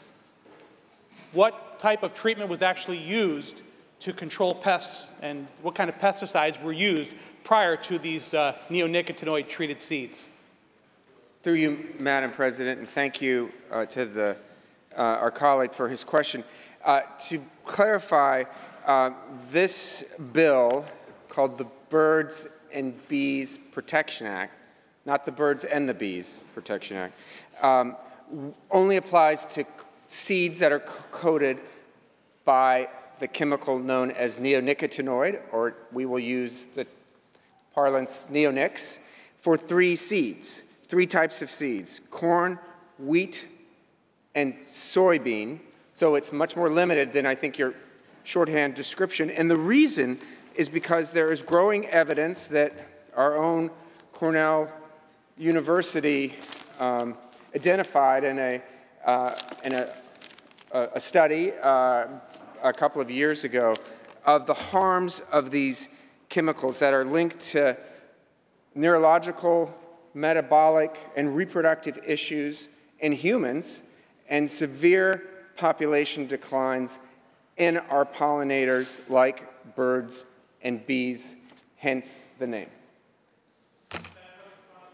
what type of treatment was actually used to control pests and what kind of pesticides were used prior to these neonicotinoid-treated seeds? Through you, Madam President, and thank you to our colleague for his question. To clarify, this bill called the Birds and Bees Protection Act, not the Birds and the Bees Protection Act, only applies to seeds that are coated by the chemical known as neonicotinoid, or we will use the parlance neonics, for three types of seeds: corn, wheat, and soybean. So it's much more limited than I think your shorthand description. And the reason is because there is growing evidence that our own Cornell University identified in a study a couple of years ago of the harms of these chemicals that are linked to neurological, metabolic, and reproductive issues in humans and severe population declines in our pollinators like birds and bees, hence the name.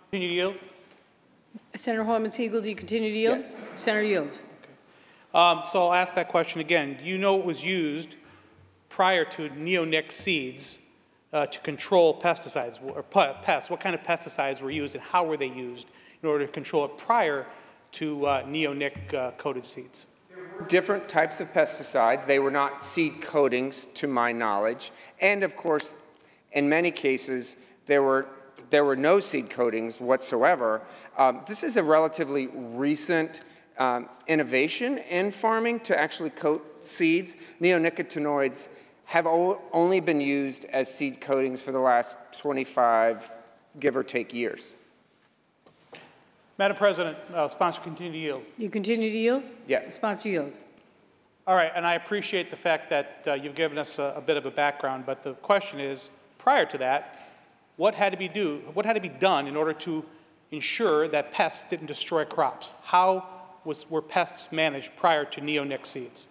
Continue to yield. Senator Hoyman Siegel, do you continue to yield? Yes. Senator yields. So I'll ask that question again. Do you know what was used prior to neonic seeds to control pesticides or pests? What kind of pesticides were used and how were they used in order to control it prior to neonic-coated seeds? Different types of pesticides. They were not seed coatings, to my knowledge. And of course, in many cases, there were no seed coatings whatsoever. This is a relatively recent innovation in farming to actually coat seeds. Neonicotinoids have only been used as seed coatings for the last 25, give or take, years. Madam President, sponsor continue to yield. You continue to yield? Yes. Sponsor yield. All right, and I appreciate the fact that you've given us a bit of a background, but the question is, prior to that, what had to be done in order to ensure that pests didn't destroy crops? How were pests managed prior to neonic seeds?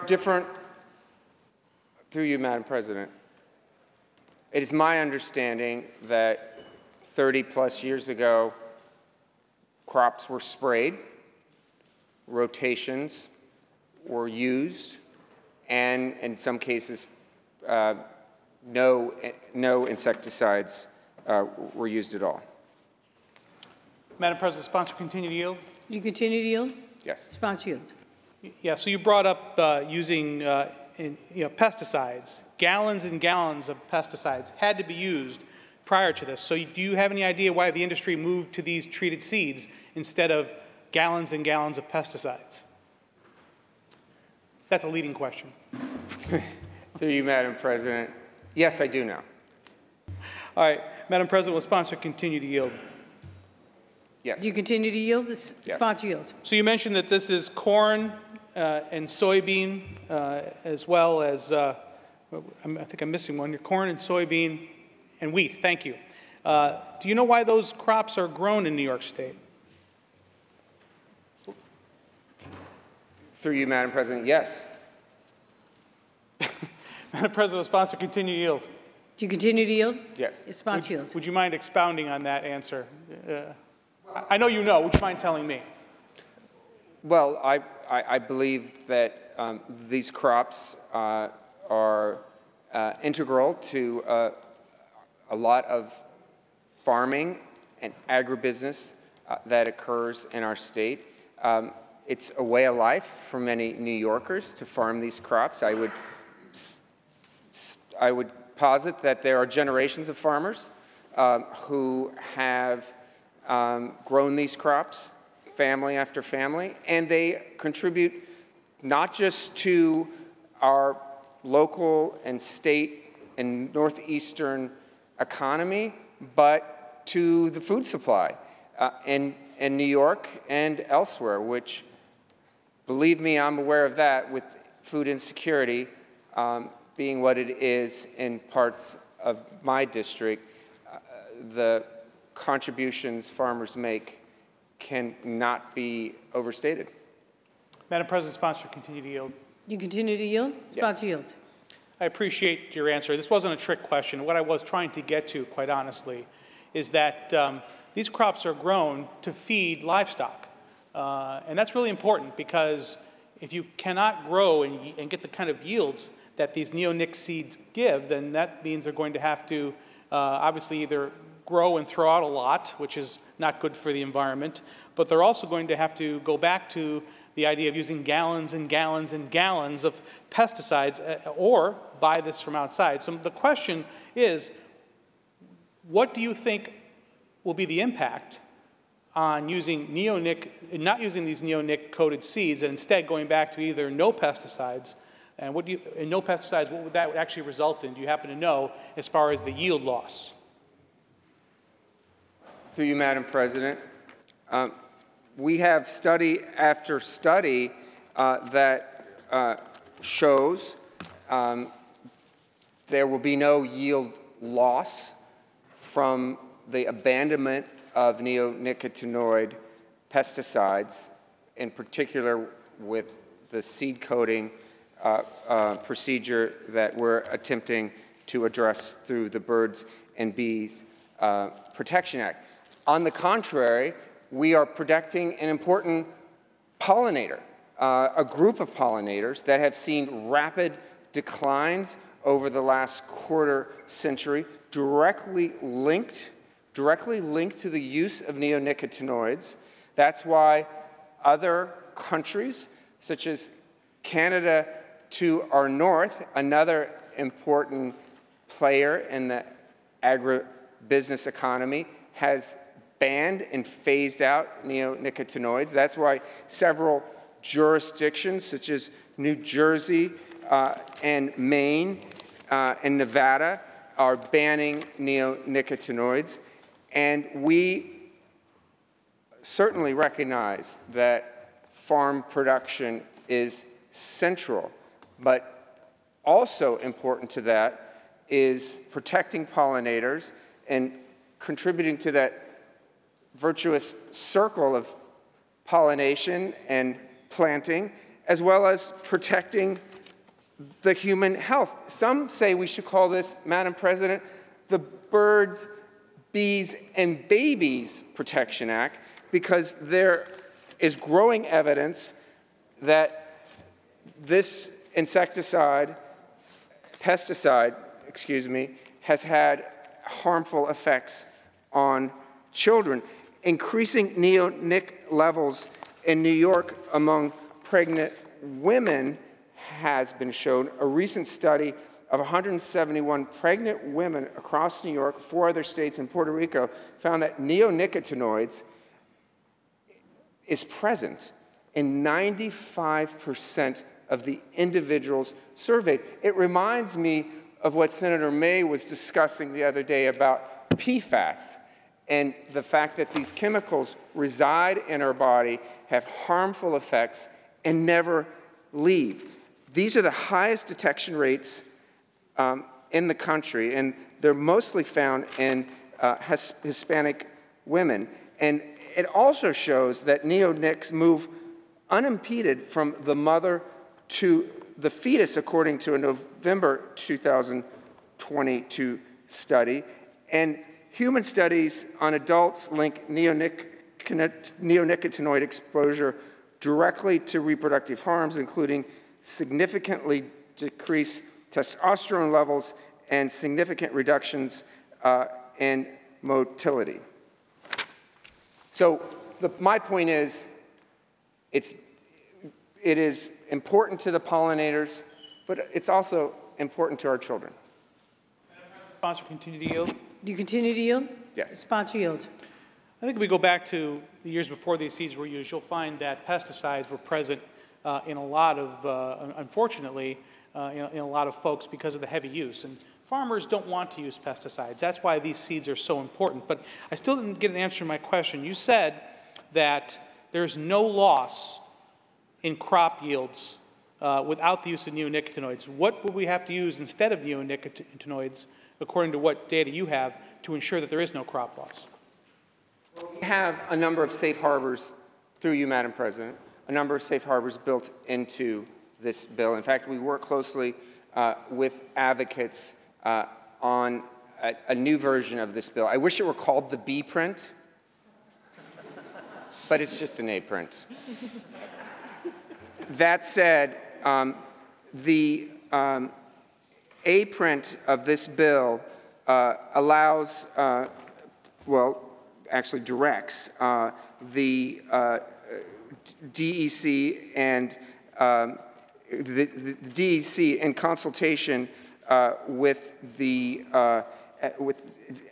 Different, through you, Madam President, it is my understanding that 30-plus years ago, crops were sprayed, rotations were used, and in some cases, no insecticides were used at all. Madam President, sponsor continue to yield. You continue to yield? Yes. Sponsor yield. Yeah, so you brought up using pesticides. Gallons and gallons of pesticides had to be used prior to this. So do you have any idea why the industry moved to these treated seeds instead of gallons and gallons of pesticides? That's a leading question. Through you, Madam President, yes, I do know. All right, Madam President, will sponsor continue to yield? Yes. Do you continue to yield? The Yes. sponsor yields. So you mentioned that this is corn and soybean, as well as, I think I'm missing one, corn and soybean and wheat. Thank you. Do you know why those crops are grown in New York State? Through you, Madam President, yes. Madam President, sponsor, continue to yield. Do you continue to yield? Yes. Sponsor yields. Would you mind expounding on that answer? I know you know. Would you mind telling me? Well, I believe that these crops are integral to a lot of farming and agribusiness that occurs in our state. It's a way of life for many New Yorkers to farm these crops. I would posit that there are generations of farmers who have grown these crops, family after family, and they contribute not just to our local and state and northeastern economy, but to the food supply in New York and elsewhere, which, believe me, I'm aware of that, with food insecurity being what it is in parts of my district. The contributions farmers make cannot be overstated. Madam President, sponsor, continue to yield. You continue to yield? Sponsor yields. I appreciate your answer. This wasn't a trick question. What I was trying to get to, quite honestly, is that these crops are grown to feed livestock. And that's really important, because if you cannot grow and get the kind of yields that these neonic seeds give, then that means they're going to have to obviously either grow and throw out a lot, which is not good for the environment, but they're also going to have to go back to the idea of using gallons and gallons and gallons of pesticides or buy this from outside. So the question is, what do you think will be the impact on using neonic, not using these neonic-coated seeds, and instead going back to either no pesticides, and what would that actually result in? Do you happen to know, as far as the yield loss? Through you, Madam President, we have study after study that shows there will be no yield loss from the abandonment of neonicotinoid pesticides, in particular with the seed coating procedure that we're attempting to address through the Birds and Bees Protection Act. On the contrary, we are protecting an important pollinator, a group of pollinators that have seen rapid declines over the last quarter century, directly linked to the use of neonicotinoids. That's why other countries, such as Canada to our north, another important player in the agribusiness economy, has banned and phased out neonicotinoids. That's why several jurisdictions, such as New Jersey and Maine and Nevada, are banning neonicotinoids. And we certainly recognize that farm production is central, but also important to that is protecting pollinators and contributing to that virtuous circle of pollination and planting, as well as protecting the human health. Some say we should call this, Madam President, the Birds, Bees, and Babies Protection Act, because there is growing evidence that this pesticide, has had harmful effects on children. Increasing neonic levels in New York among pregnant women has been shown. A recent study of 171 pregnant women across New York, 4 other states, and Puerto Rico found that neonicotinoids is present in 95% of the individuals surveyed. It reminds me of what Senator May was discussing the other day about PFAS. and the fact that these chemicals reside in our body, have harmful effects, and never leave. These are the highest detection rates in the country, and they're mostly found in Hispanic women. And it also shows that neonics move unimpeded from the mother to the fetus, according to a November 2022 study. And human studies on adults link neonicotinoid exposure directly to reproductive harms, including significantly decreased testosterone levels and significant reductions in motility. So my point is, it is important to the pollinators, but it's also important to our children. Sponsor, continue to yield. Do you continue to yield? Yes. The sponsor yields. I think if we go back to the years before these seeds were used, you'll find that pesticides were present in a lot of, unfortunately, in a lot of folks because of the heavy use. And farmers don't want to use pesticides. That's why these seeds are so important. But I still didn't get an answer to my question. You said that there's no loss in crop yields without the use of neonicotinoids. What would we have to use instead of neonicotinoids, according to what data you have, to ensure that there is no crop loss? We have a number of safe harbors, through you, Madam President, a number of safe harbors built into this bill. In fact, we work closely with advocates on a new version of this bill. I wish it were called the B print, but it's just an A print. That said, the A print of this bill allows, well, actually directs the DEC and the DEC in consultation with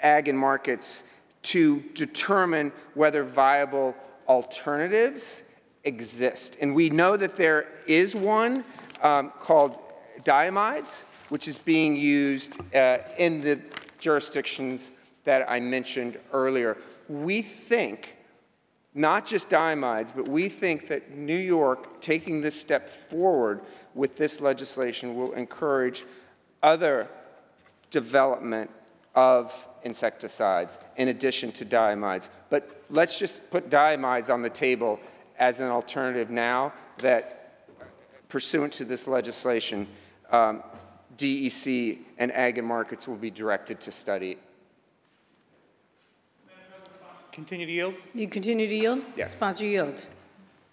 Ag and Markets to determine whether viable alternatives exist. And we know that there is one called diamides, which is being used in the jurisdictions that I mentioned earlier. We think, not just diamides, but we think that New York taking this step forward with this legislation will encourage other development of insecticides in addition to diamides. But let's just put diamides on the table as an alternative now that, pursuant to this legislation, DEC and Ag and Markets will be directed to study. Continue to yield? You continue to yield? Yes. Sponsor yield.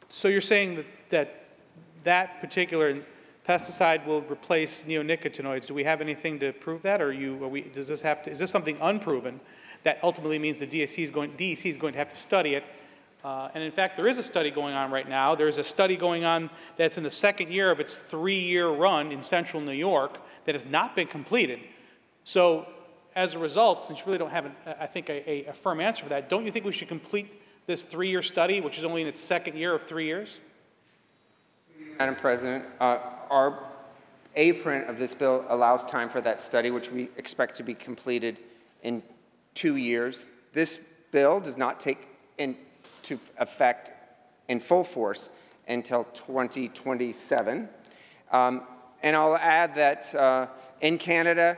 So you're saying that particular pesticide will replace neonicotinoids. Do we have anything to prove that, or is this something unproven that ultimately means the DEC is going to have to study it? And in fact, there is a study going on right now. There's a study going on that's in the second year of its 3-year run in central New York that has not been completed. So as a result, since you really don't have, I think, a firm answer for that, don't you think we should complete this 3-year study, which is only in its second year of 3 years? Madam President, our A print of this bill allows time for that study, which we expect to be completed in 2 years. This bill does not take into effect in full force until 2027. And I'll add that in Canada,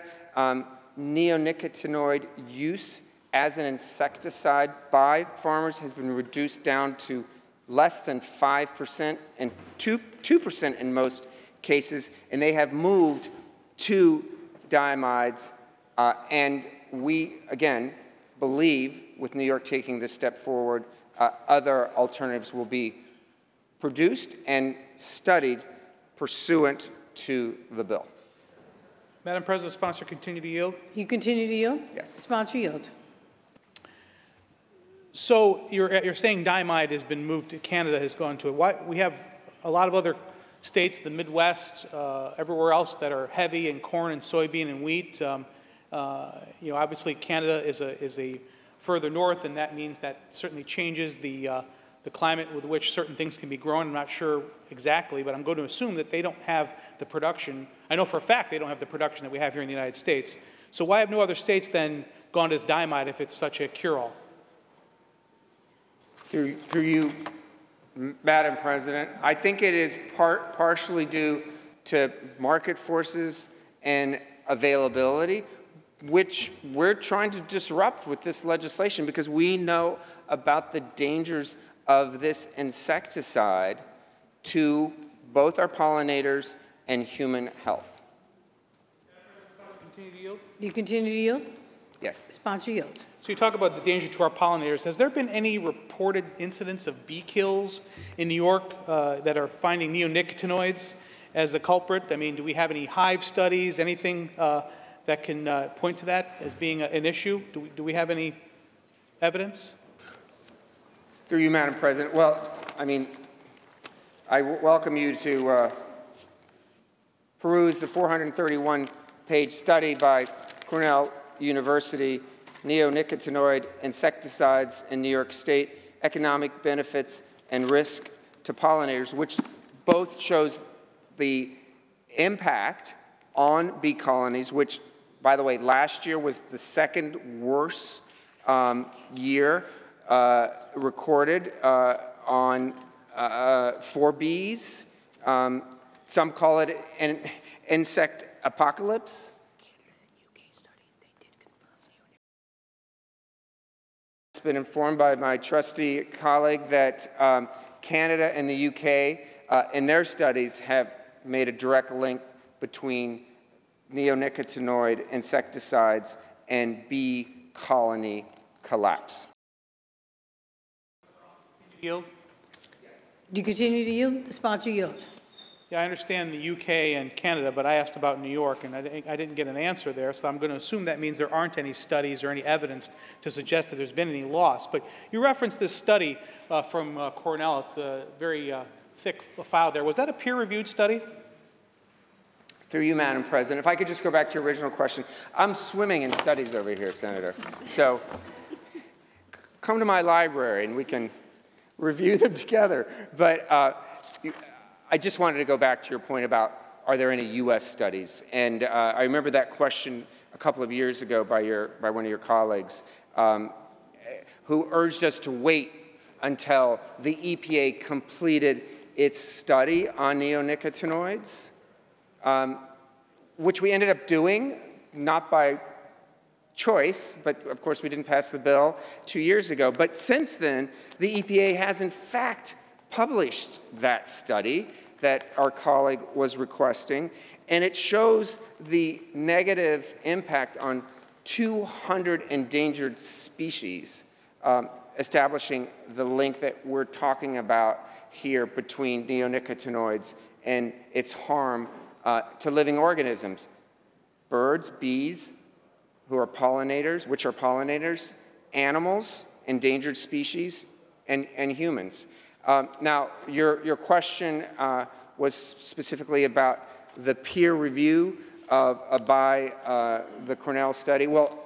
neonicotinoid use as an insecticide by farmers has been reduced down to less than 5% and 2% in most cases, and they have moved to diamides. And we, again, believe, with New York taking this step forward, other alternatives will be produced and studied pursuant to the bill. Madam President, sponsor continue to yield? You continue to yield? Yes. Sponsor yield. So you're saying diamide has been moved to Canada, has gone to it. Why, we have a lot of other states, the Midwest, everywhere else that are heavy in corn and soybean and wheat. Obviously Canada is a further north, and that means that certainly changes the climate with which certain things can be grown. I'm not sure exactly, but I'm going to assume that they don't have the production. I know for a fact they don't have the production that we have here in the United States. So why have no other states then gone to this diamide if it's such a cure-all? Through you, Madam President, I think it is partially due to market forces and availability, which we're trying to disrupt with this legislation because we know about the dangers of this insecticide to both our pollinators and human health. Continue to yield? You continue to yield? Yes. Sponsor yields. So you talk about the danger to our pollinators. Has there been any reported incidents of bee kills in New York that are finding neonicotinoids as the culprit? I mean, do we have any hive studies, anything that can point to that as being an issue? Do we have any evidence? Through you, Madam President. Well, I mean, I welcome you to peruse the 431-page study by Cornell University, Neonicotinoid Insecticides in New York State, Economic Benefits and Risk to Pollinators, which both shows the impact on bee colonies, which, by the way, last year was the second worst year recorded for bees. Some call it an insect apocalypse. It's been informed by my trusty colleague that Canada and the UK, in their studies, have made a direct link between neonicotinoid insecticides and bee colony collapse. Yield? Do you continue to yield? The sponsor yields. Yeah, I understand the UK and Canada, but I asked about New York, and I didn't get an answer there, so I'm going to assume that means there aren't any studies or any evidence to suggest that there's been any loss. But you referenced this study from Cornell. It's a very thick file there. Was that a peer-reviewed study? Through you, Madam President, if I could just go back to your original question. I'm swimming in studies over here, Senator. So come to my library and we can review them together. But I just wanted to go back to your point about, are there any U.S. studies? And I remember that question a couple of years ago by one of your colleagues who urged us to wait until the EPA completed its study on neonicotinoids, which we ended up doing, not by choice, but of course we didn't pass the bill 2 years ago. But since then, the EPA has in fact published that study that our colleague was requesting, and it shows the negative impact on 200 endangered species, establishing the link that we're talking about here between neonicotinoids and its harm to living organisms, birds, bees, who are pollinators, which are pollinators, animals, endangered species, and humans. Now, your question was specifically about the peer review by the Cornell study. Well,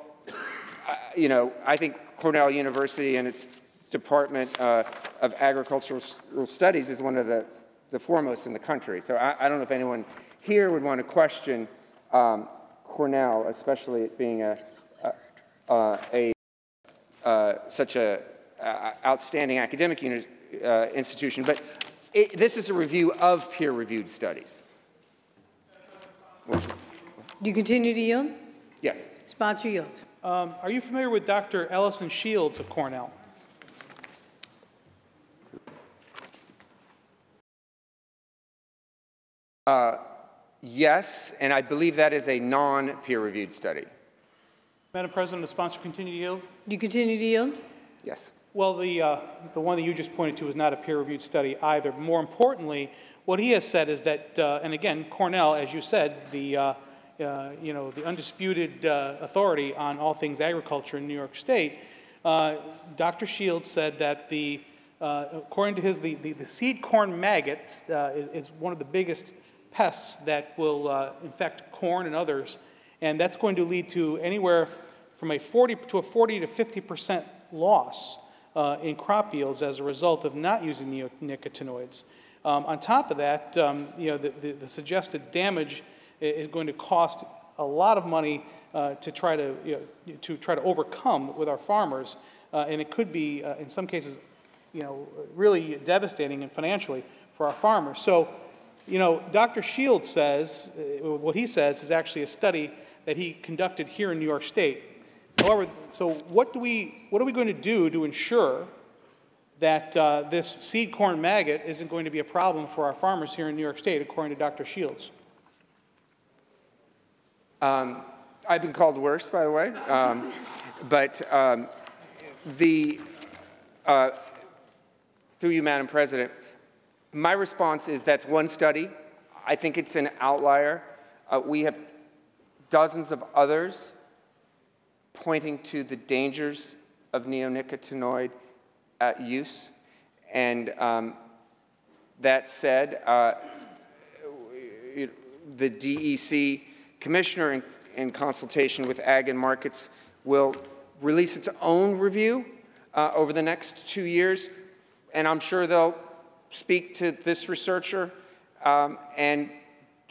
you know, I think Cornell University and its Department of Agricultural Studies is one of the foremost in the country. So I don't know if anyone here would want to question Cornell, especially it being such a outstanding academic institution, but this is a review of peer-reviewed studies. Do you continue to yield? Yes. Sponsor yields. Are you familiar with Dr. Ellison Shields of Cornell? Yes, and I believe that is a non-peer-reviewed study. Madam President, the sponsor continue to yield? Do you continue to yield? Yes. Well, the one that you just pointed to is not a peer-reviewed study either. More importantly, what he has said is that, and again, Cornell, as you said, the undisputed authority on all things agriculture in New York State, Dr. Shields said that according to the seed corn maggot is one of the biggest pests that will infect corn and others, and that's going to lead to anywhere from a 40 to 50% loss in crop yields as a result of not using neonicotinoids. On top of that, the suggested damage is going to cost a lot of money to try to overcome with our farmers, and it could be in some cases really devastating and financially for our farmers. So, Dr. Shields says, what he says is actually a study that he conducted here in New York State. However, so what are we going to do to ensure that this seed corn maggot isn't going to be a problem for our farmers here in New York State, according to Dr. Shields? I've been called worse, by the way. Through you, Madam President, my response is that's one study. I think it's an outlier. We have dozens of others pointing to the dangers of neonicotinoid use. And that said, the DEC commissioner, in consultation with Ag and Markets, will release its own review over the next 2 years. And I'm sure they'll speak to this researcher and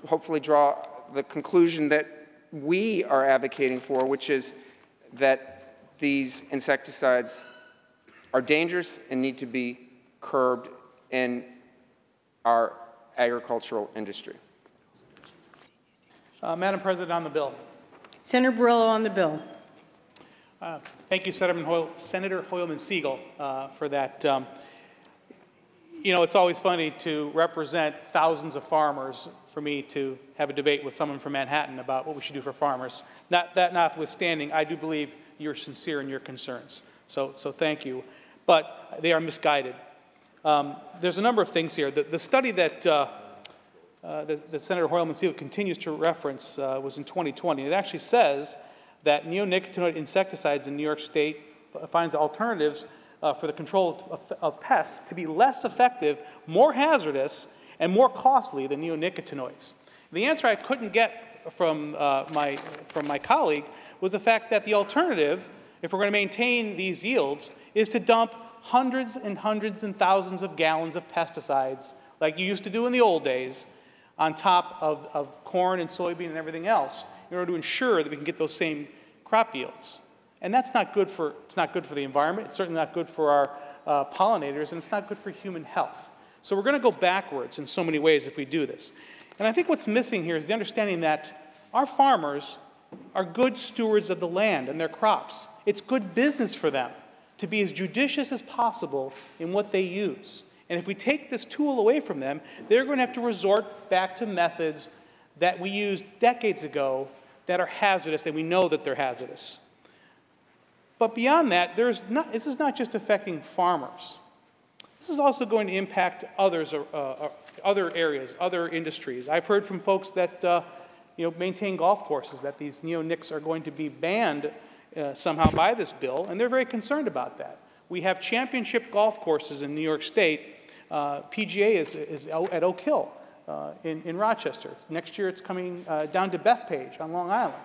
hopefully draw the conclusion that we are advocating for, which is that these insecticides are dangerous and need to be curbed in our agricultural industry. Madam President, on the bill. Senator Barillo on the bill. Thank you, Senator Hoylman-Siegel, for that. It's always funny to represent thousands of farmers for me to have a debate with someone from Manhattan about what we should do for farmers. That notwithstanding, I do believe you're sincere in your concerns. So thank you. But they are misguided. There's a number of things here. The study that Senator Hoylman-Siegel continues to reference was in 2020. It actually says that neonicotinoid insecticides in New York State finds alternatives for the control of pests to be less effective, more hazardous, and more costly than neonicotinoids. The answer I couldn't get from my colleague was the fact that the alternative, if we're going to maintain these yields, is to dump hundreds and hundreds and thousands of gallons of pesticides, like you used to do in the old days, on top of corn and soybean and everything else, in order to ensure that we can get those same crop yields. And that's not good for, it's not good for the environment, it's certainly not good for our pollinators, and it's not good for human health. So we're going to go backwards in so many ways if we do this. And I think what's missing here is the understanding that our farmers are good stewards of the land and their crops. It's good business for them to be as judicious as possible in what they use. And if we take this tool away from them, they're going to have to resort back to methods that we used decades ago that are hazardous, and we know that they're hazardous. But beyond that, this is not just affecting farmers. This is also going to impact others, other areas, other industries. I've heard from folks that maintain golf courses that these neonics are going to be banned somehow by this bill, and they're very concerned about that. We have championship golf courses in New York State. PGA is at Oak Hill in Rochester. Next year it's coming down to Bethpage on Long Island.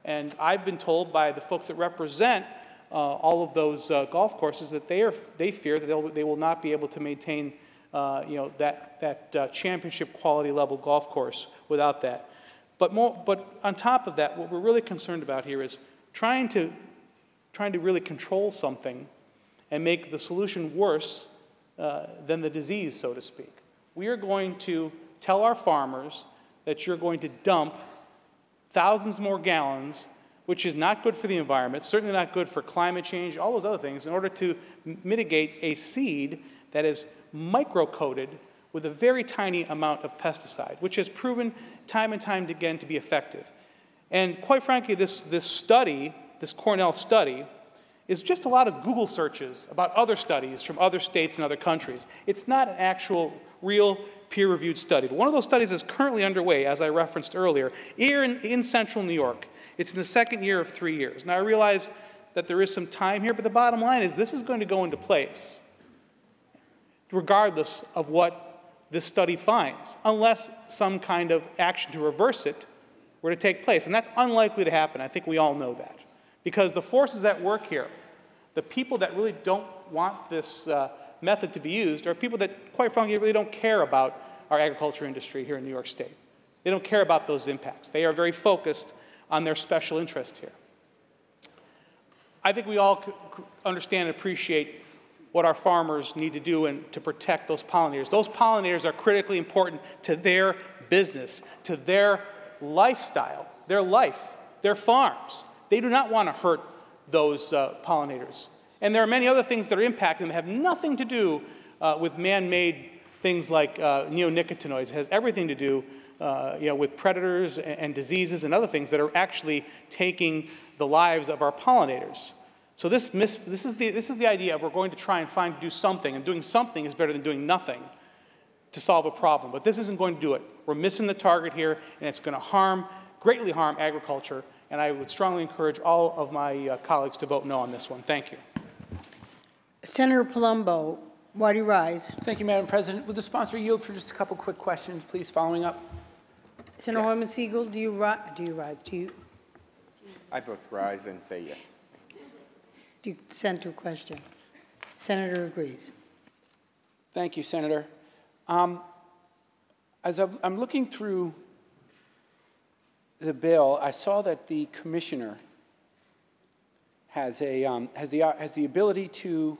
And I've been told by the folks that represent all of those golf courses that they fear that they will not be able to maintain that championship quality level golf course without that. But on top of that, what we're really concerned about here is trying to really control something and make the solution worse than the disease, so to speak. We are going to tell our farmers that you're going to dump thousands more gallons, which is not good for the environment, certainly not good for climate change, all those other things, in order to mitigate a seed that is micro-coated with a very tiny amount of pesticide, which has proven time and time again to be effective. And quite frankly, this study, this Cornell study, is just a lot of Google searches about other studies from other states and other countries. It's not an actual, real, peer-reviewed study. But one of those studies is currently underway, as I referenced earlier, here in central New York. It's in the second year of 3 years. Now, I realize that there is some time here, but the bottom line is this is going to go into place regardless of what this study finds, unless some kind of action to reverse it were to take place. And that's unlikely to happen. I think we all know that. Because the forces at work here, the people that really don't want this method to be used, are people that, quite frankly, really don't care about our agriculture industry here in New York State. They don't care about those impacts. They are very focused on their special interest here. I think we all understand and appreciate what our farmers need to do and to protect those pollinators. Those pollinators are critically important to their business, to their lifestyle, their life, their farms. They do not want to hurt those pollinators. And there are many other things that are impacting them that have nothing to do with man-made things like neonicotinoids. It has everything to do with predators and diseases and other things that are actually taking the lives of our pollinators. So this is the idea of we're going to try and do something, and doing something is better than doing nothing to solve a problem. But this isn't going to do it. We're missing the target here, and it's going to greatly harm agriculture. And I would strongly encourage all of my colleagues to vote no on this one. Thank you. Senator Palumbo, why do you rise? Thank you, Madam President. Would the sponsor yield for just a couple quick questions, please, following up? Senator Hoylman-Sigal, do you rise? I both rise and say yes. Do you consent to a question? Senator agrees. Thank you, Senator. As I'm looking through the bill, I saw that the commissioner has the ability to,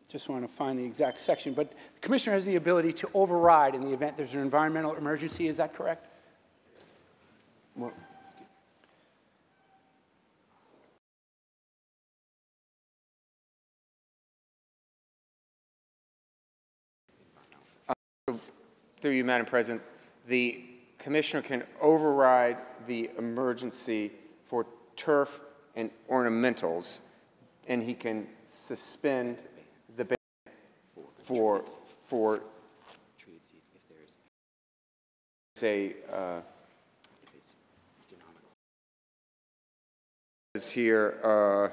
just want to find the exact section, but the commissioner has the ability to override in the event there's an environmental emergency. Is that correct? Well, through you, Madam President, the commissioner can override the emergency for turf and ornamentals, and he can suspend the ban for say here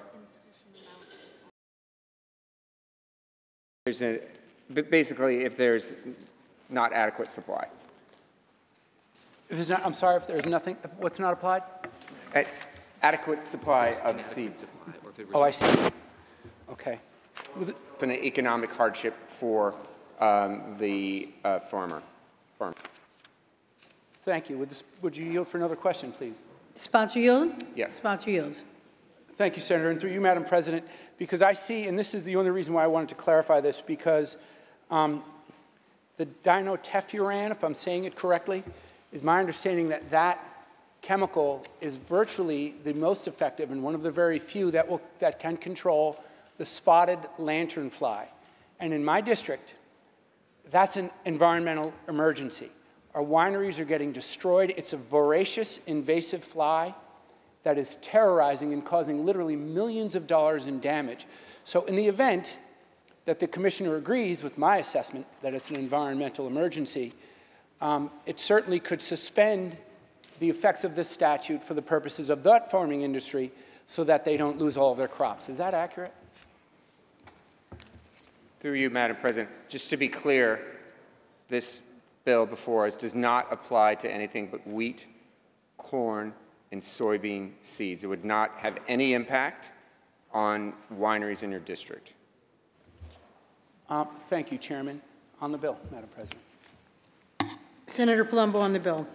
there's basically if there's not adequate supply. If there's not, I'm sorry, if there's nothing, what's not applied? Adequate supply of seeds. Oh, I see. Okay. It's an economic hardship for the farmer. Thank you. Would you yield for another question, please? Sponsor yield? Yes. Sponsor yields. Thank you, Senator. And through you, Madam President, because I see, and this is the only reason why I wanted to clarify this, because the dinotefuran, if I'm saying it correctly, is my understanding that that chemical is virtually the most effective and one of the very few that can control the spotted lanternfly. And in my district, that's an environmental emergency. Our wineries are getting destroyed. It's a voracious, invasive fly that is terrorizing and causing literally millions of dollars in damage. So in the event that the commissioner agrees with my assessment that it's an environmental emergency, it certainly could suspend the effects of this statute for the purposes of that farming industry so that they don't lose all of their crops. Is that accurate? Through you, Madam President, just to be clear, this bill before us does not apply to anything but wheat, corn, and soybean seeds. It would not have any impact on wineries in your district. Thank you, Chairman. On the bill, Madam President. Senator Palumbo on the bill.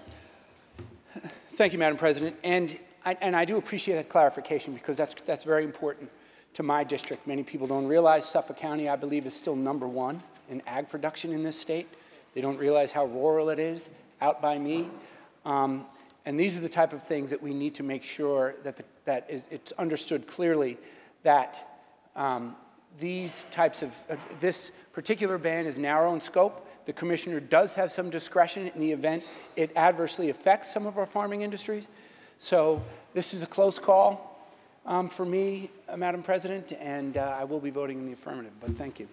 Thank you, Madam President. And I do appreciate that clarification because that's very important to my district. Many people don't realize Suffolk County, I believe, is still #1 in ag production in this state. They don't realize how rural it is out by me. And these are the type of things that we need to make sure that it's understood clearly that these types of, this particular ban is narrow in scope. The commissioner does have some discretion in the event it adversely affects some of our farming industries. So this is a close call for me, Madam President, and I will be voting in the affirmative, but thank you.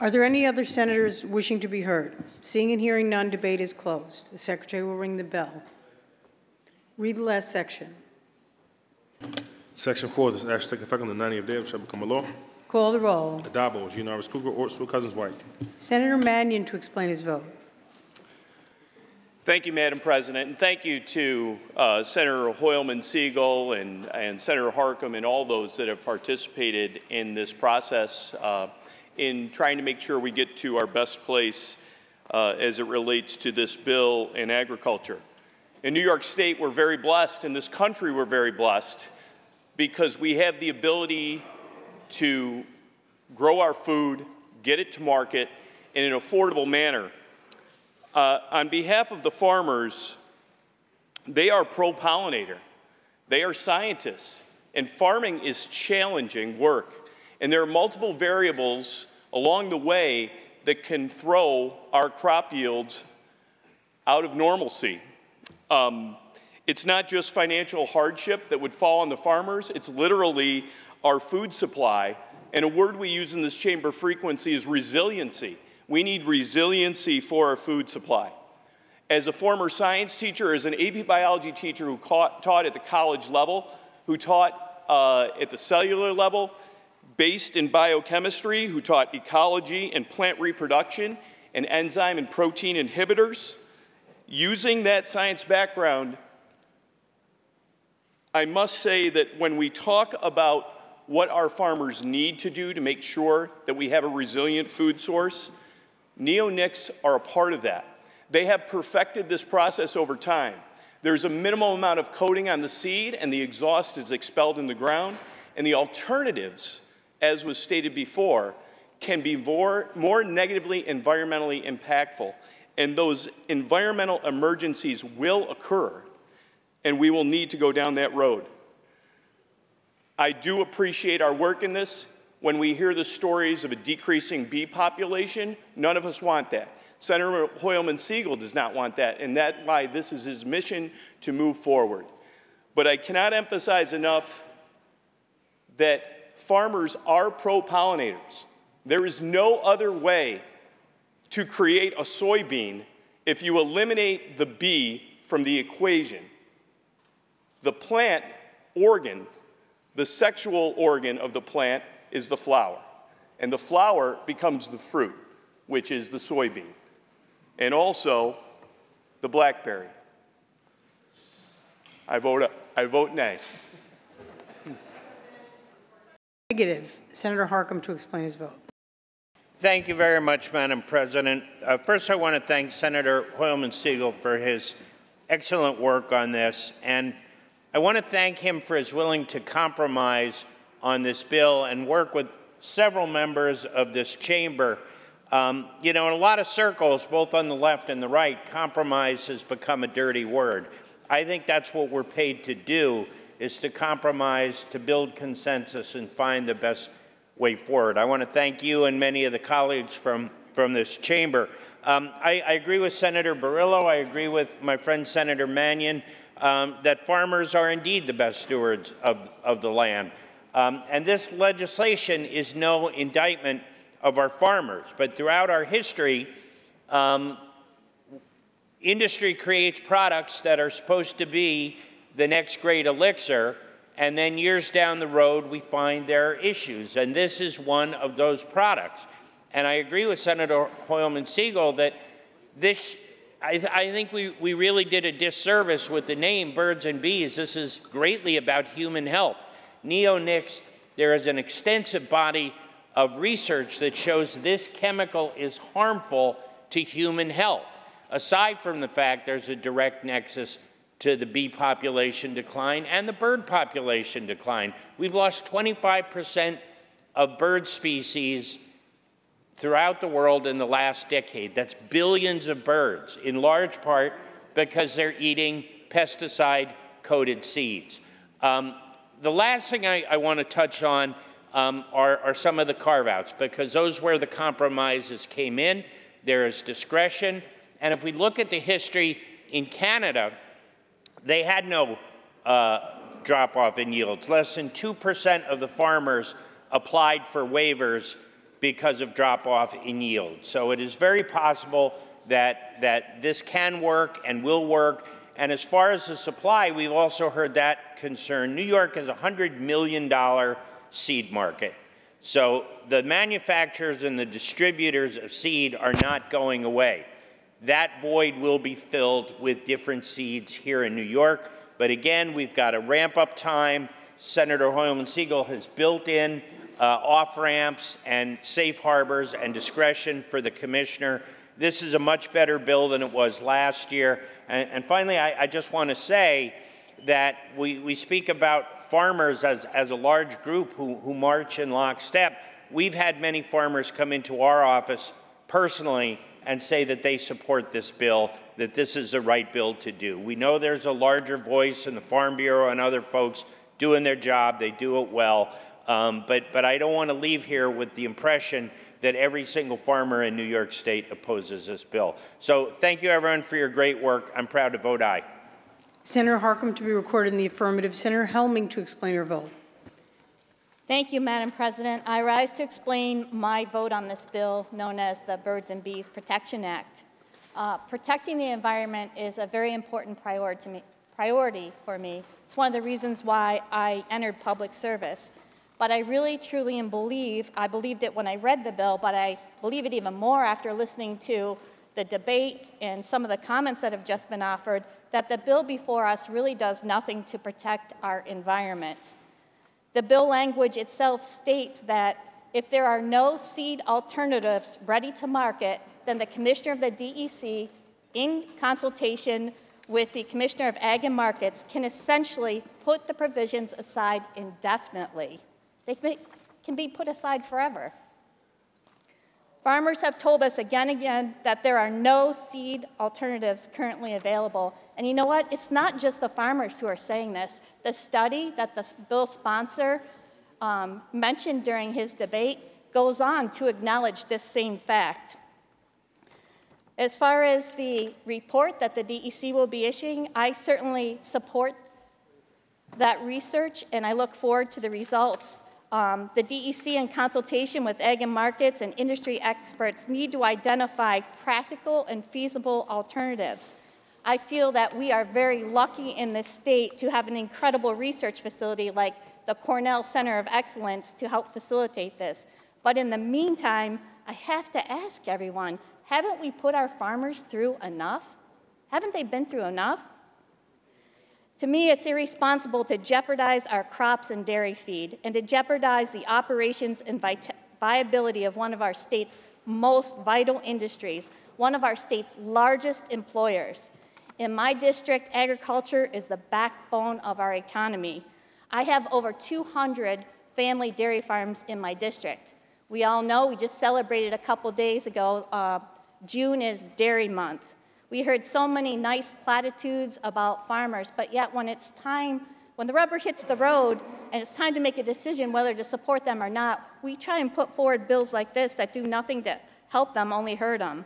Are there any other senators wishing to be heard? Seeing and hearing none, debate is closed. The secretary will ring the bell. Read the last section. Section 4, this act shall take effect on the 90th day, which shall become a law. Call the roll. Addabbo, Giannaris Cougar, or Stewart Cousins White. Senator Mannion to explain his vote. Thank you, Madam President, and thank you to Senator Hoylman-Sigal and Senator Harckham and all those that have participated in this process in trying to make sure we get to our best place as it relates to this bill in agriculture. In New York State, we're very blessed. In this country, we're very blessed because we have the ability to grow our food, get it to market in an affordable manner. On behalf of the farmers, they are pro-pollinator. They are scientists, and farming is challenging work. And there are multiple variables along the way that can throw our crop yields out of normalcy. It's not just financial hardship that would fall on the farmers, it's literally our food supply. And a word we use in this chamber frequently is resiliency. We need resiliency for our food supply. As a former science teacher, as an AP biology teacher who taught at the college level, who taught at the cellular level, based in biochemistry, who taught ecology and plant reproduction and enzyme and protein inhibitors, using that science background, I must say that when we talk about what our farmers need to do to make sure that we have a resilient food source, neonics are a part of that. They have perfected this process over time. There's a minimal amount of coating on the seed, and the exhaust is expelled in the ground, and the alternatives, as was stated before, can be more negatively environmentally impactful. And those environmental emergencies will occur, and we will need to go down that road. I do appreciate our work in this. When we hear the stories of a decreasing bee population, none of us want that. Senator Hoylman Siegel does not want that, and that's why this is his mission to move forward. But I cannot emphasize enough that farmers are pro-pollinators. There is no other way to create a soybean if you eliminate the bee from the equation. The plant organ, the sexual organ of the plant, is the flower. And the flower becomes the fruit, which is the soybean. And also the blackberry. I vote nay. Negative. Senator Harkin to explain his vote. Thank you very much, Madam President. First, I want to thank Senator Hoylman Siegel for his excellent work on this. And I want to thank him for his willing to compromise on this bill and work with several members of this chamber. You know, in a lot of circles, both on the left and the right, compromise has become a dirty word. I think that's what we're paid to do, is to compromise, to build consensus, and find the best way forward. I want to thank you and many of the colleagues from this chamber. I agree with Senator Barillo. I agree with my friend Senator Mannion that farmers are indeed the best stewards of the land. And this legislation is no indictment of our farmers, but throughout our history, industry creates products that are supposed to be the next great elixir, and then years down the road, we find there are issues, and this is one of those products. And I agree with Senator Hoylman Siegel that this, I think we really did a disservice with the name Birds and Bees. This is greatly about human health. Neonics, there is an extensive body of research that shows this chemical is harmful to human health. Aside from the fact there's a direct nexus to the bee population decline and the bird population decline. We've lost 25% of bird species throughout the world in the last decade. That's billions of birds, in large part because they're eating pesticide-coated seeds. The last thing I want to touch on are some of the carve-outs, because those where the compromises came in, there is discretion. And if we look at the history in Canada, they had no drop-off in yields. Less than 2% of the farmers applied for waivers because of drop-off in yield. So it is very possible that this can work and will work. And as far as the supply, we've also heard that concern. New York has a $100 million seed market. So the manufacturers and the distributors of seed are not going away. That void will be filled with different seeds here in New York. But again, we've got a ramp-up time. Senator Hoylman Siegel has built in off-ramps and safe harbors and discretion for the commissioner. This is a much better bill than it was last year. And finally, I just want to say that we speak about farmers as a large group who march in lockstep. We've had many farmers come into our office personally and say that they support this bill, that this is the right bill to do. We know there's a larger voice in the Farm Bureau and other folks doing their job. They do it well. But I don't want to leave here with the impression that every single farmer in New York State opposes this bill. So thank you, everyone, for your great work. I'm proud to vote aye. Senator Harkin to be recorded in the affirmative. Senator Helming to explain her vote. Thank you, Madam President. I rise to explain my vote on this bill known as the Birds and Bees Protection Act. Protecting the environment is a very important priority for me. It's one of the reasons why I entered public service. But I really, truly I believed it when I read the bill, but I believe it even more after listening to the debate and some of the comments that have just been offered, that the bill before us really does nothing to protect our environment. The bill language itself states that if there are no seed alternatives ready to market, then the Commissioner of the DEC, in consultation with the Commissioner of Ag and Markets, can essentially put the provisions aside indefinitely. They can be put aside forever. Farmers have told us again and again that there are no seed alternatives currently available. And you know what? It's not just the farmers who are saying this. The study that the bill sponsor mentioned during his debate goes on to acknowledge this same fact. As far as the report that the DEC will be issuing, I certainly support that research, and I look forward to the results. The DEC, in consultation with Ag and Markets and industry experts, need to identify practical and feasible alternatives. I feel that we are very lucky in this state to have an incredible research facility like the Cornell Center of Excellence to help facilitate this. But in the meantime, I have to ask everyone, haven't we put our farmers through enough? Haven't they been through enough? To me, it's irresponsible to jeopardize our crops and dairy feed and to jeopardize the operations and viability of one of our state's most vital industries, one of our state's largest employers. In my district, agriculture is the backbone of our economy. I have over 200 family dairy farms in my district. We all know, we just celebrated a couple days ago, June is Dairy Month. We heard so many nice platitudes about farmers, but yet when it's time, when the rubber hits the road and it's time to make a decision whether to support them or not, we try and put forward bills like this that do nothing to help them, only hurt them.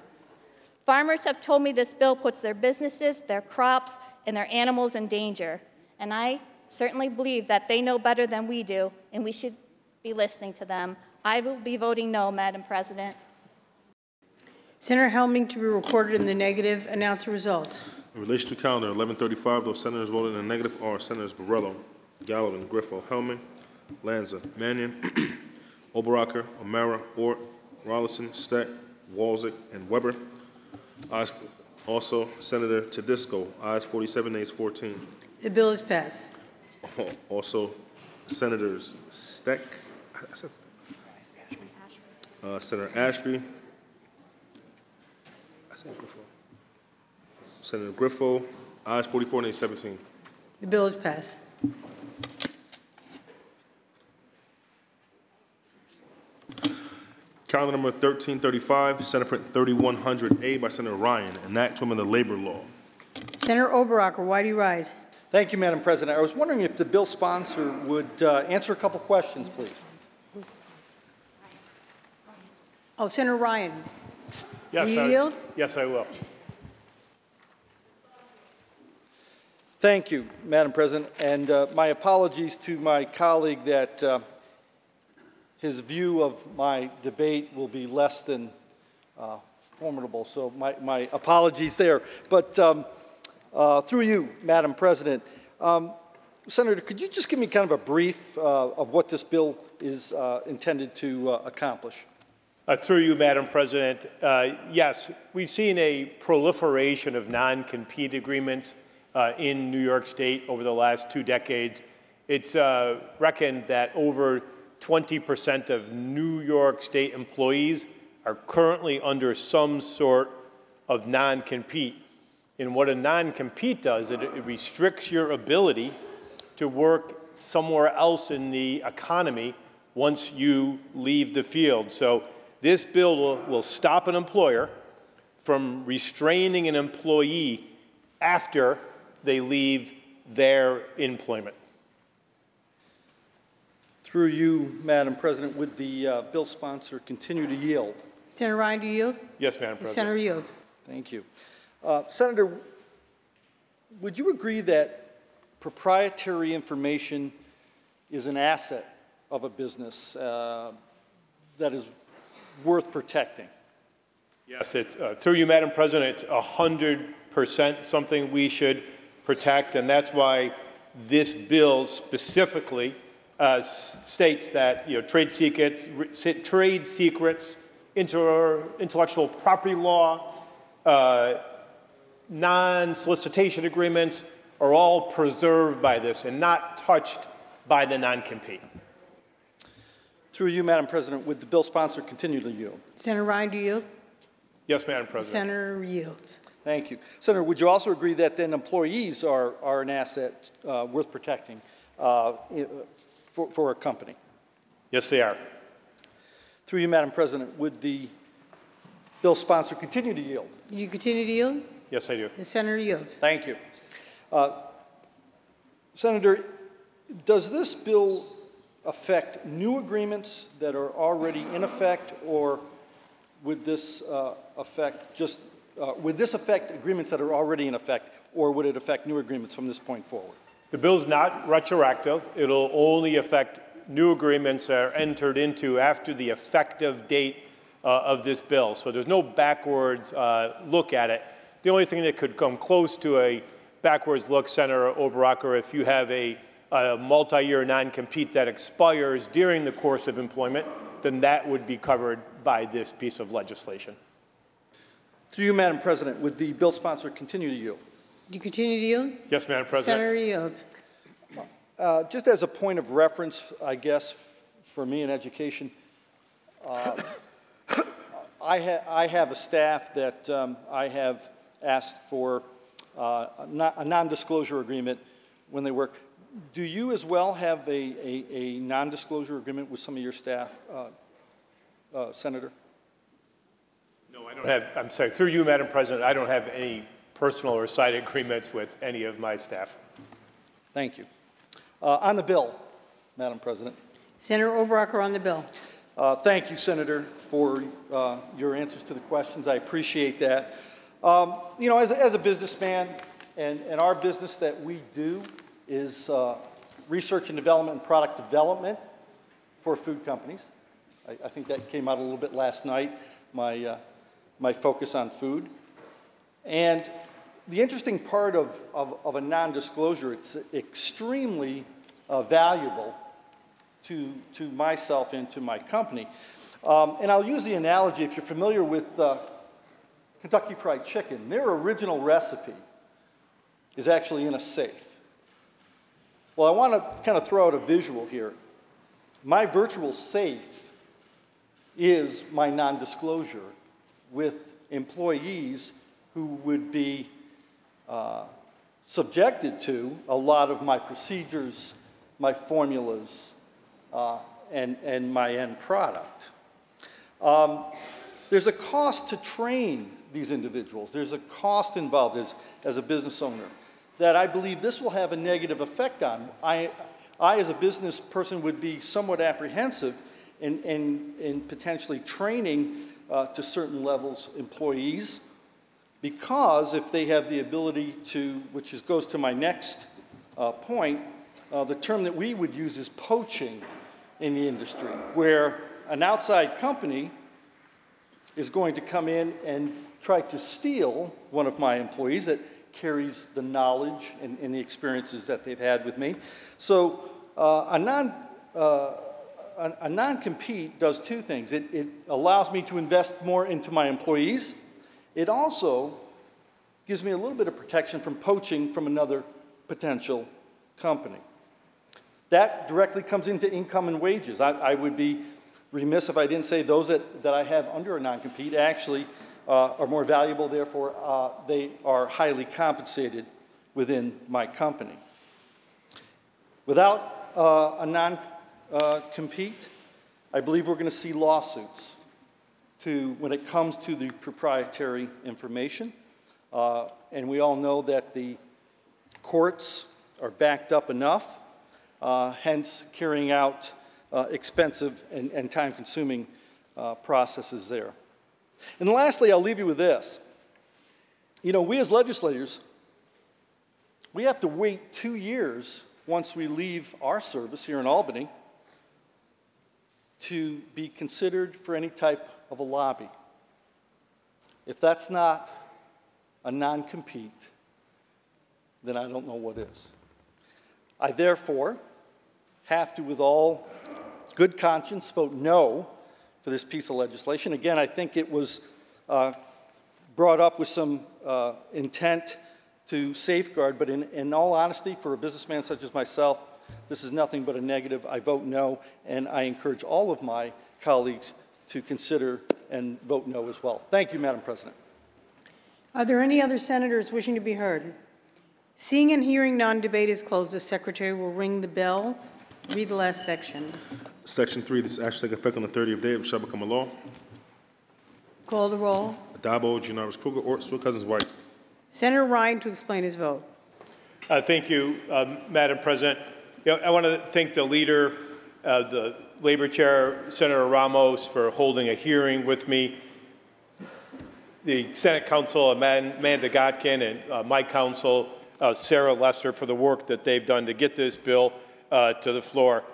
Farmers have told me this bill puts their businesses, their crops, and their animals in danger. And I certainly believe that they know better than we do, and we should be listening to them. I will be voting no, Madam President. Senator Helming to be recorded in the negative. Announce the results. In relation to calendar 1135, those senators voted in the negative are Senators Borrello, Gallivan, Griffo, Helming, Lanza, Mannion, Oberacker, O'Mara, Ort, Rollison, Steck, Walczyk, and Weber. Ayes also Senator Tedisco. Ayes 47, nays 14. The bill is passed. Also Senators Steck, Senator Ashby, Senator Griffo, ayes 44, nays 17. The bill is passed. Calendar number 1335, Senate Print 3100A by Senator Ryan, an act to amend the labor law. Senator Oberacker, why do you rise? Thank you, Madam President. I was wondering if the bill sponsor would answer a couple questions, please. Oh, Senator Ryan. Yes, will you yield? Yes, I will. Thank you, Madam President, and my apologies to my colleague that his view of my debate will be less than formidable, so my apologies there. But through you, Madam President, Senator, could you just give me kind of a brief of what this bill is intended to accomplish? Through you, Madam President, yes, we've seen a proliferation of non-compete agreements in New York State over the last 2 decades. It's reckoned that over 20% of New York State employees are currently under some sort of non-compete. And what a non-compete does, it restricts your ability to work somewhere else in the economy once you leave the field. So this bill will stop an employer from restraining an employee after they leave their employment. Through you, Madam President, would the bill sponsor continue to yield? Senator Ryan, do you yield? Yes, Madam President. Senator yield. Thank you. Senator, would you agree that proprietary information is an asset of a business that is worth protecting? Yes, it's, through you, Madam President, it's 100% something we should protect, and that's why this bill specifically states that trade secrets, intellectual property law, non-solicitation agreements are all preserved by this and not touched by the non-compete. Through you, Madam President, would the bill sponsor continue to yield? Senator Ryan, do you yield? Yes, Madam President. Senator yields. Thank you. Senator, would you also agree that then employees are an asset worth protecting for a company? Yes, they are. Through you, Madam President, would the bill sponsor continue to yield? Did you continue to yield? Yes, I do. The senator yields. Thank you. Senator, does this bill affect new agreements that are already in effect, or would this affect agreements that are already in effect, or would it affect new agreements from this point forward? The bill's not retroactive. It'll only affect new agreements that are entered into after the effective date of this bill. So there's no backwards look at it. The only thing that could come close to a backwards look, Senator Oberacker, if you have a multi-year non-compete that expires during the course of employment, then that would be covered by this piece of legislation. Through you, Madam President, would the bill sponsor continue to yield? Do you continue to yield? Yes, Madam President. Senator yields. Just as a point of reference, I guess, for me in education, I have a staff that I have asked for a non-disclosure agreement when they work. Do you as well have a non-disclosure agreement with some of your staff, Senator? No, I don't have, I'm sorry, through you, Madam President, I don't have any personal or side agreements with any of my staff. Thank you. On the bill, Madam President. Senator Oberacker on the bill. Thank you, Senator, for your answers to the questions. I appreciate that. You know, as a businessman, and our business that we do is research and development and product development for food companies. I think that came out a little bit last night, my focus on food. And the interesting part of a non-disclosure, it's extremely valuable to myself and to my company. And I'll use the analogy, if you're familiar with Kentucky Fried Chicken, their original recipe is actually in a safe. Well, I want to kind of throw out a visual here. My virtual safe is my non-disclosure with employees who would be subjected to a lot of my procedures, my formulas, and my end product. There's a cost to train these individuals. There's a cost involved as a business owner that I believe this will have a negative effect on. I as a business person, would be somewhat apprehensive in potentially training to certain levels employees, because if they have the ability to, which goes to my next point, the term that we would use is poaching in the industry, where an outside company is going to come in and try to steal one of my employees that carries the knowledge and the experiences that they've had with me. So a non-compete does two things. It allows me to invest more into my employees. It also gives me a little bit of protection from poaching from another potential company. That directly comes into income and wages. I would be remiss if I didn't say those that I have under a non-compete actually are more valuable, therefore they are highly compensated within my company. Without a non-compete, I believe we're going to see lawsuits when it comes to the proprietary information. And we all know that the courts are backed up enough, hence carrying out expensive and time-consuming processes there. And lastly, I'll leave you with this. You know, we as legislators, we have to wait 2 years once we leave our service here in Albany to be considered for any type of a lobby. If that's not a non-compete, then I don't know what is. I therefore have to, with all good conscience, vote no for this piece of legislation. Again, I think it was brought up with some intent to safeguard, but in all honesty, for a businessman such as myself, this is nothing but a negative. I vote no, and I encourage all of my colleagues to consider and vote no as well. Thank you, Madam President. Are there any other senators wishing to be heard? Seeing and hearing none, debate is closed. The secretary will ring the bell. Read the last section. Section 3, this act shall take effect on the 30th day, which shall become a law. Call the roll. Addabbo, Gianaris Kruger, or Stewart Cousins White. Senator Ryan to explain his vote. Thank you, Madam President. I want to thank the leader, the Labor Chair, Senator Ramos, for holding a hearing with me. The Senate Counsel, Amanda Godkin, and my counsel, Sarah Lester, for the work that they've done to get this bill to the floor.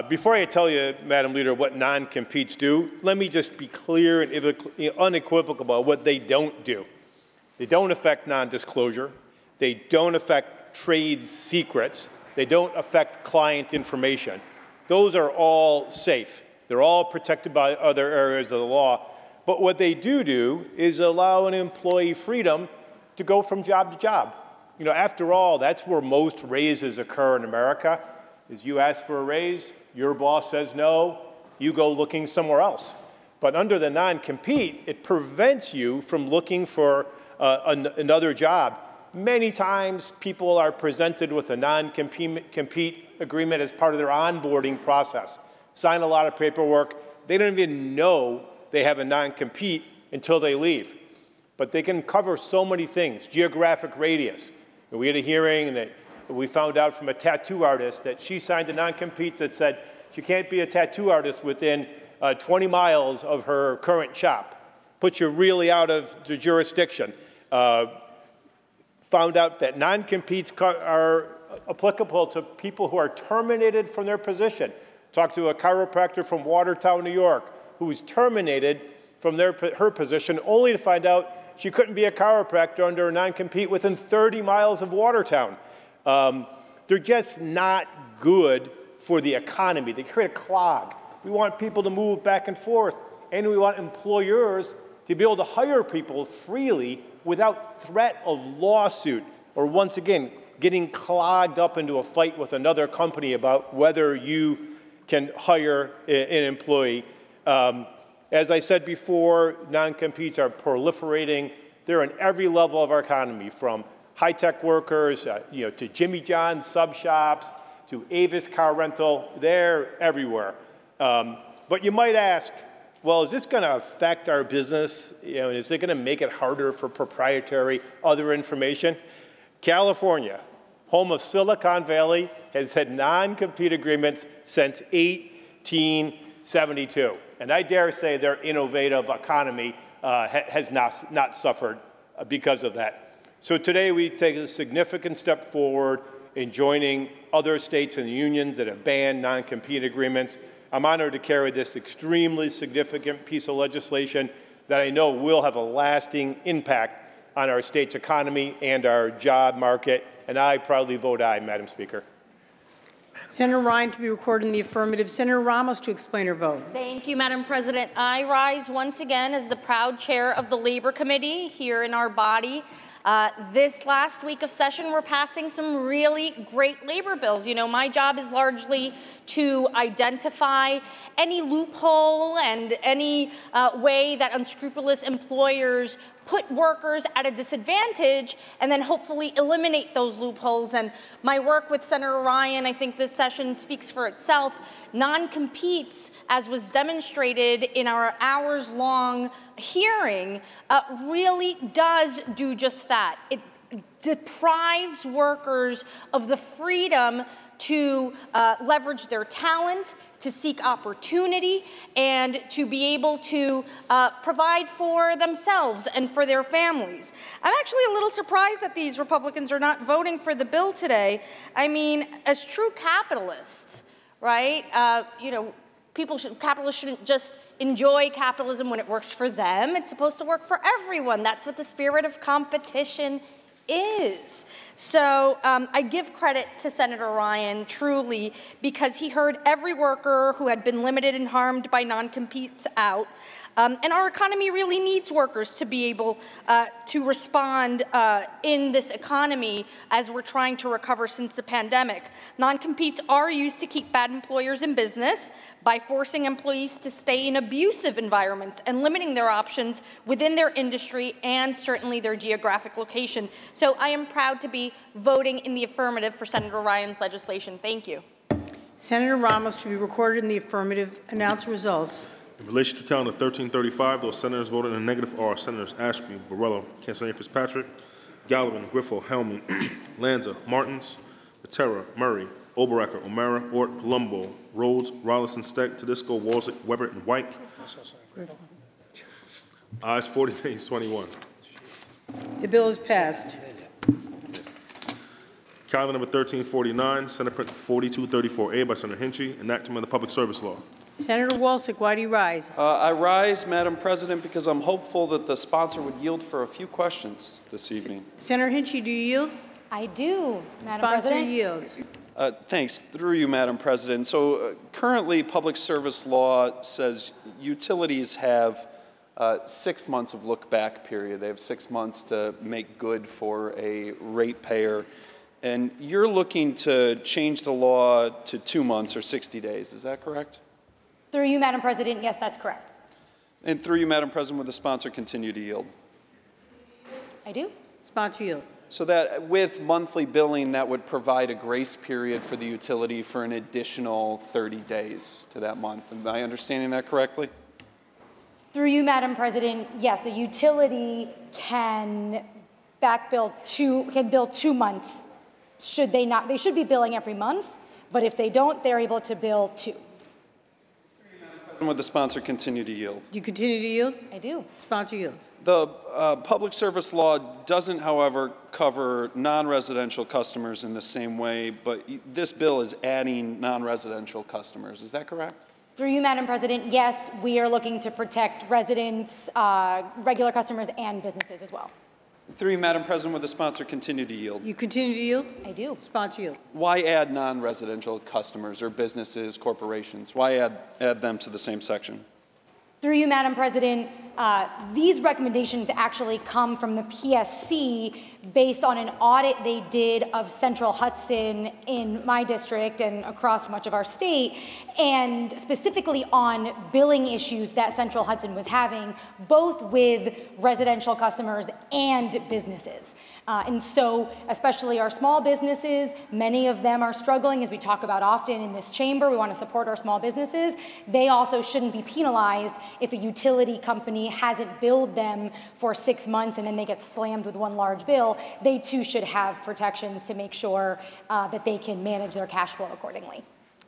Before I tell you, Madam Leader, what non-competes do, let me just be clear and unequivocal about what they don't do. They don't affect non-disclosure. They don't affect trade secrets. They don't affect client information. Those are all safe. They're all protected by other areas of the law. But what they do is allow an employee freedom to go from job to job. You know, after all, that's where most raises occur in America, is you ask for a raise, your boss says no, you go looking somewhere else. But under the non-compete, it prevents you from looking for another job. Many times people are presented with a non-compete agreement as part of their onboarding process. Sign a lot of paperwork. They don't even know they have a non-compete until they leave. But they can cover so many things. Geographic radius. We had a hearing that we found out from a tattoo artist that she signed a non-compete that said she can't be a tattoo artist within 20 miles of her current shop. Puts you really out of the jurisdiction. Found out that non-competes are applicable to people who are terminated from their position. Talked to a chiropractor from Watertown, New York, who was terminated from her position only to find out she couldn't be a chiropractor under a non-compete within 30 miles of Watertown. They're just not good for the economy. They create a clog. We want people to move back and forth, and we want employers to be able to hire people freely without threat of lawsuit or, once again, getting clogged up into a fight with another company about whether you can hire an employee. As I said before, non-competes are proliferating. They're in every level of our economy, from high-tech workers to Jimmy John's sub shops, to Avis car rental. They're everywhere. But you might ask, well, is this going to affect our business? Is it going to make it harder for proprietary other information? California, home of Silicon Valley, has had non-compete agreements since 1872. And I dare say their innovative economy has not suffered because of that. So today we take a significant step forward in joining other states and unions that have banned non-compete agreements. I'm honored to carry this extremely significant piece of legislation that I know will have a lasting impact on our state's economy and our job market, and I proudly vote aye, Madam Speaker. Senator Ryan to be recorded in the affirmative. Senator Ramos to explain her vote. Thank you, Madam President. I rise once again as the proud chair of the Labor Committee here in our body. This last week of session, we're passing some really great labor bills. You know, my job is largely to identify any loophole and any way that unscrupulous employers put workers at a disadvantage and then hopefully eliminate those loopholes. And my work with Senator Ryan, I think this session speaks for itself. Non-competes, as was demonstrated in our hours-long hearing, really does do just that. It deprives workers of the freedom to leverage their talent, to seek opportunity, and to be able to provide for themselves and for their families. I'm actually a little surprised that these Republicans are not voting for the bill today. I mean, as true capitalists, right, you know, capitalists shouldn't just enjoy capitalism when it works for them. It's supposed to work for everyone. That's what the spirit of competition is. So I give credit to Senator Ryan, truly, because he heard every worker who had been limited and harmed by non-competes out. And our economy really needs workers to be able to respond in this economy as we're trying to recover since the pandemic. Non-competes are used to keep bad employers in business by forcing employees to stay in abusive environments and limiting their options within their industry and certainly their geographic location. So I am proud to be voting in the affirmative for Senator Ryan's legislation. Thank you. Senator Ramos, to be recorded in the affirmative. Announce results. In relation to calendar 1335, those senators voted in the negative are Senators Ashby, Borrello, Cancelaria Fitzpatrick, Gallivan, Griffo, Helmy, Lanza, Martins, Patera, Murray, Oberacker, O'Mara, Ort, Palumbo, Rhodes, Rollison, Steck, Tedisco, Walzek, Weber, and White. Ayes 40, nays 21. The bill is passed. Calendar number 1349, Senate Print 4234A by Senator Hinchey, enactment of the Public Service Law. Senator Walzek, why do you rise? I rise, Madam President, because I'm hopeful that the sponsor would yield for a few questions this evening. Senator Hinchey, do you yield? I do, Madam Sponsor President. yields. Thanks. Through you, Madam President. So currently, public service law says utilities have 6 months of look-back period. They have 6 months to make good for a ratepayer. And you're looking to change the law to 2 months or 60 days. Is that correct? Through you, Madam President, yes, that's correct. And through you, Madam President, would the sponsor continue to yield? I do. Sponsor yield. So that with monthly billing, that would provide a grace period for the utility for an additional 30 days to that month. Am I understanding that correctly? Through you, Madam President, yes, a utility can bill 2 months. Should they not? They should be billing every month, but if they don't, they're able to bill 2. Would the sponsor continue to yield? Do you continue to yield? I do. Sponsor yields. The public service law doesn't, however, cover non-residential customers in the same way, but this bill is adding non-residential customers. Is that correct? Through you, Madam President, yes, we are looking to protect residents, regular customers, and businesses as well. Through you, Madam President, would the sponsor continue to yield? You continue to yield? I do. Sponsor yield. Why add non-residential customers or businesses, corporations? Why add them to the same section? Through you, Madam President, these recommendations actually come from the PSC based on an audit they did of Central Hudson in my district and across much of our state, and specifically on billing issues that Central Hudson was having, both with residential customers and businesses. And so, especially our small businesses, many of them are struggling, as we talk about often in this chamber. We want to support our small businesses. They also shouldn't be penalized if a utility company hasn't billed them for 6 months and then they get slammed with one large bill. They too should have protections to make sure that they can manage their cash flow accordingly.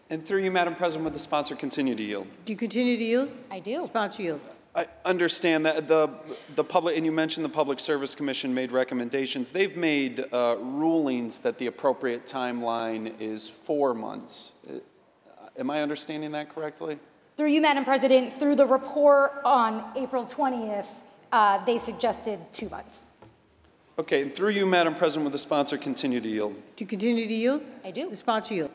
And through you, Madam President, would the sponsor continue to yield? Do you continue to yield? I do. Sponsor yield. I understand that the public, and you mentioned the Public Service Commission made recommendations. They've made rulings that the appropriate timeline is 4 months. Am I understanding that correctly? Through you, Madam President, through the report on April 20th, they suggested 2 months. Okay, and through you, Madam President, would the sponsor continue to yield? Do you continue to yield? I do. The sponsor yield.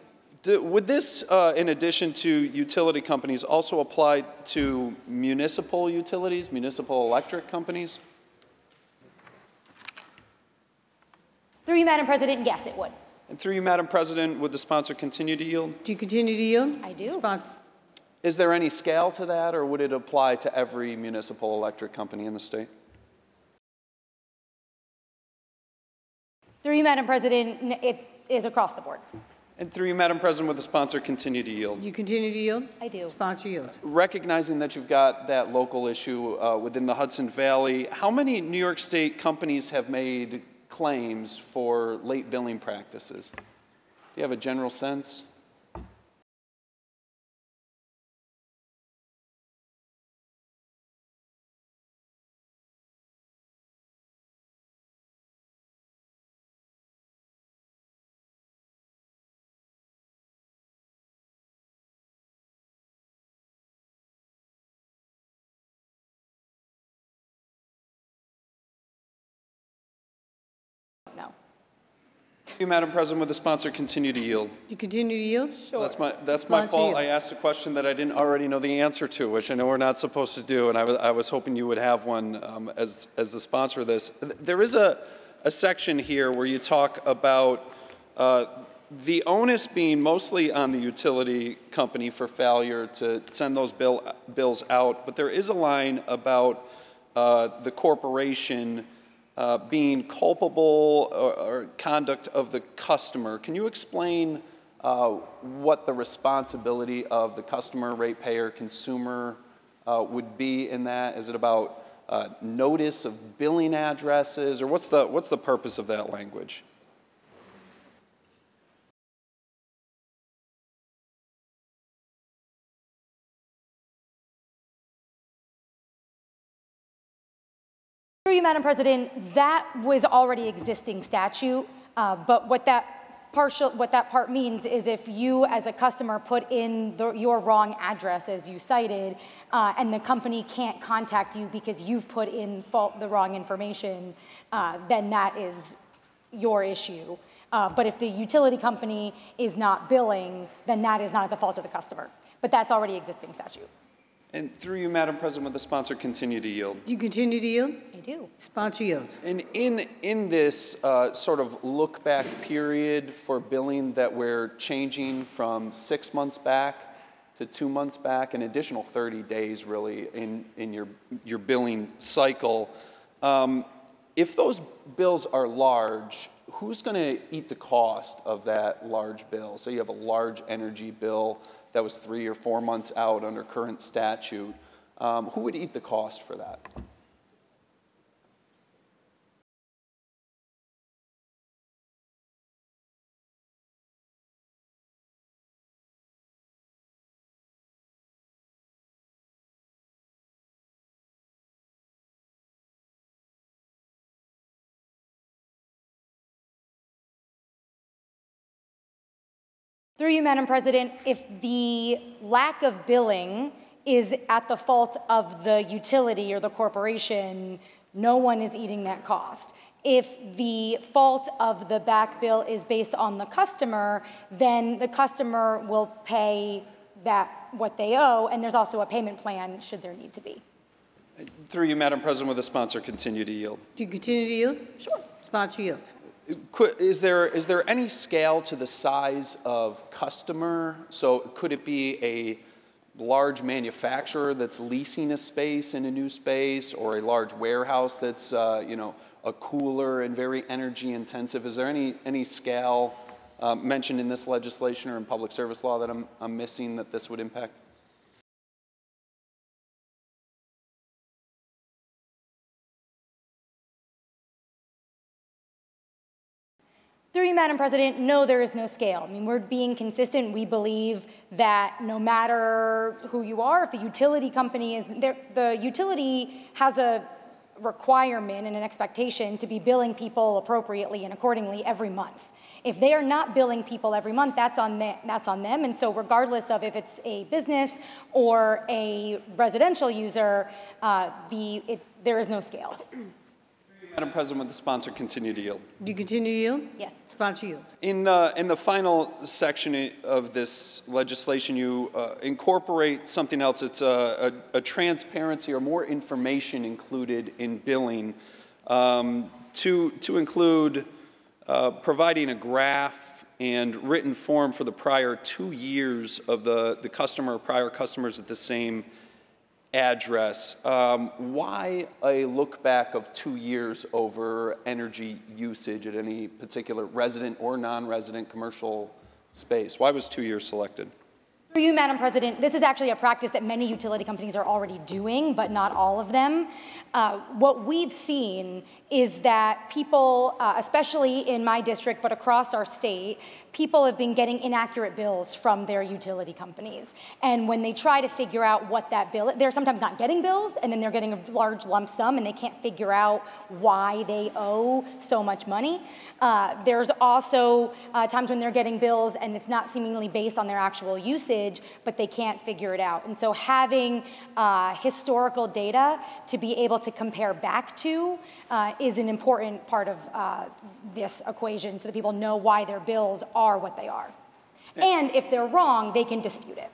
Would this, in addition to utility companies, also apply to municipal utilities, municipal electric companies? Through you, Madam President, yes, it would. And through you, Madam President, would the sponsor continue to yield? Do you continue to yield? I do. Is there any scale to that, or would it apply to every municipal electric company in the state? Through you, Madam President, it is across the board. And through you, Madam President, would the sponsor continue to yield? Do you continue to yield? I do. Sponsor yields. Recognizing that you've got that local issue within the Hudson Valley, how many New York State companies have made claims for late billing practices? Do you have a general sense? No. Madam President, would the sponsor continue to yield? Do you continue to yield? Sure. That's my fault. I asked a question that I didn't already know the answer to, which I know we're not supposed to do, and I was hoping you would have one as the sponsor of this. There is a section here where you talk about the onus being mostly on the utility company for failure to send those bills out, but there is a line about the corporation being culpable or conduct of the customer. Can you explain what the responsibility of the customer, ratepayer, consumer would be in that? Is it about notice of billing addresses, or what's the purpose of that language? Through you, Madam President, that was already existing statute, but what that part means is if you as a customer put in your wrong address, as you cited, and the company can't contact you because you've put in the wrong information, then that is your issue. But if the utility company is not billing, then that is not at the fault of the customer. But that's already existing statute. And through you, Madam President, would the sponsor continue to yield? Do you continue to yield? I do. Sponsor yields. And in this sort of look-back period for billing that we're changing from 6 months back to 2 months back, an additional 30 days really in your billing cycle, if those bills are large, who's going to eat the cost of that large bill? So you have a large energy bill that was 3 or 4 months out under current statute. Who would eat the cost for that? Through you, Madam President, if the lack of billing is at the fault of the utility or the corporation, no one is eating that cost. If the fault of the back bill is based on the customer, then the customer will pay what they owe, and there's also a payment plan should there need to be. Through you, Madam President, will the sponsor continue to yield? Do you continue to yield? Sure. Sponsor yield. Is there any scale to the size of customer? So could it be a large manufacturer that's leasing a space in a new space, or a large warehouse that's a cooler and very energy intensive? Is there any scale mentioned in this legislation or in public service law that I'm missing that this would impact? Through you, Madam President, no, there is no scale. I mean, we're being consistent. We believe that no matter who you are, if the utility company is there, the utility has a requirement and an expectation to be billing people appropriately and accordingly every month. If they are not billing people every month, that's on them. And so regardless of if it's a business or a residential user, there is no scale. Madam President, would the sponsor continue to yield? Do you continue to yield? Yes. Sponsor yields. In the final section of this legislation, you incorporate something else. It's a transparency or more information included in billing to include providing a graph and written form for the prior 2 years of the customer or prior customers at the same address. Why a look back of 2 years over energy usage at any particular resident or non-resident commercial space? Why was 2 years selected? Through you, Madam President, this is actually a practice that many utility companies are already doing, but not all of them. What we've seen is that people, especially in my district, but across our state, people have been getting inaccurate bills from their utility companies. And when they try to figure out what that bill is, they're sometimes not getting bills, and then they're getting a large lump sum, and they can't figure out why they owe so much money. There's also times when they're getting bills, and it's not seemingly based on their actual usage, but they can't figure it out. And so having historical data to be able to compare back to is an important part of this equation, so that people know why their bills are what they are. And if they're wrong, they can dispute it.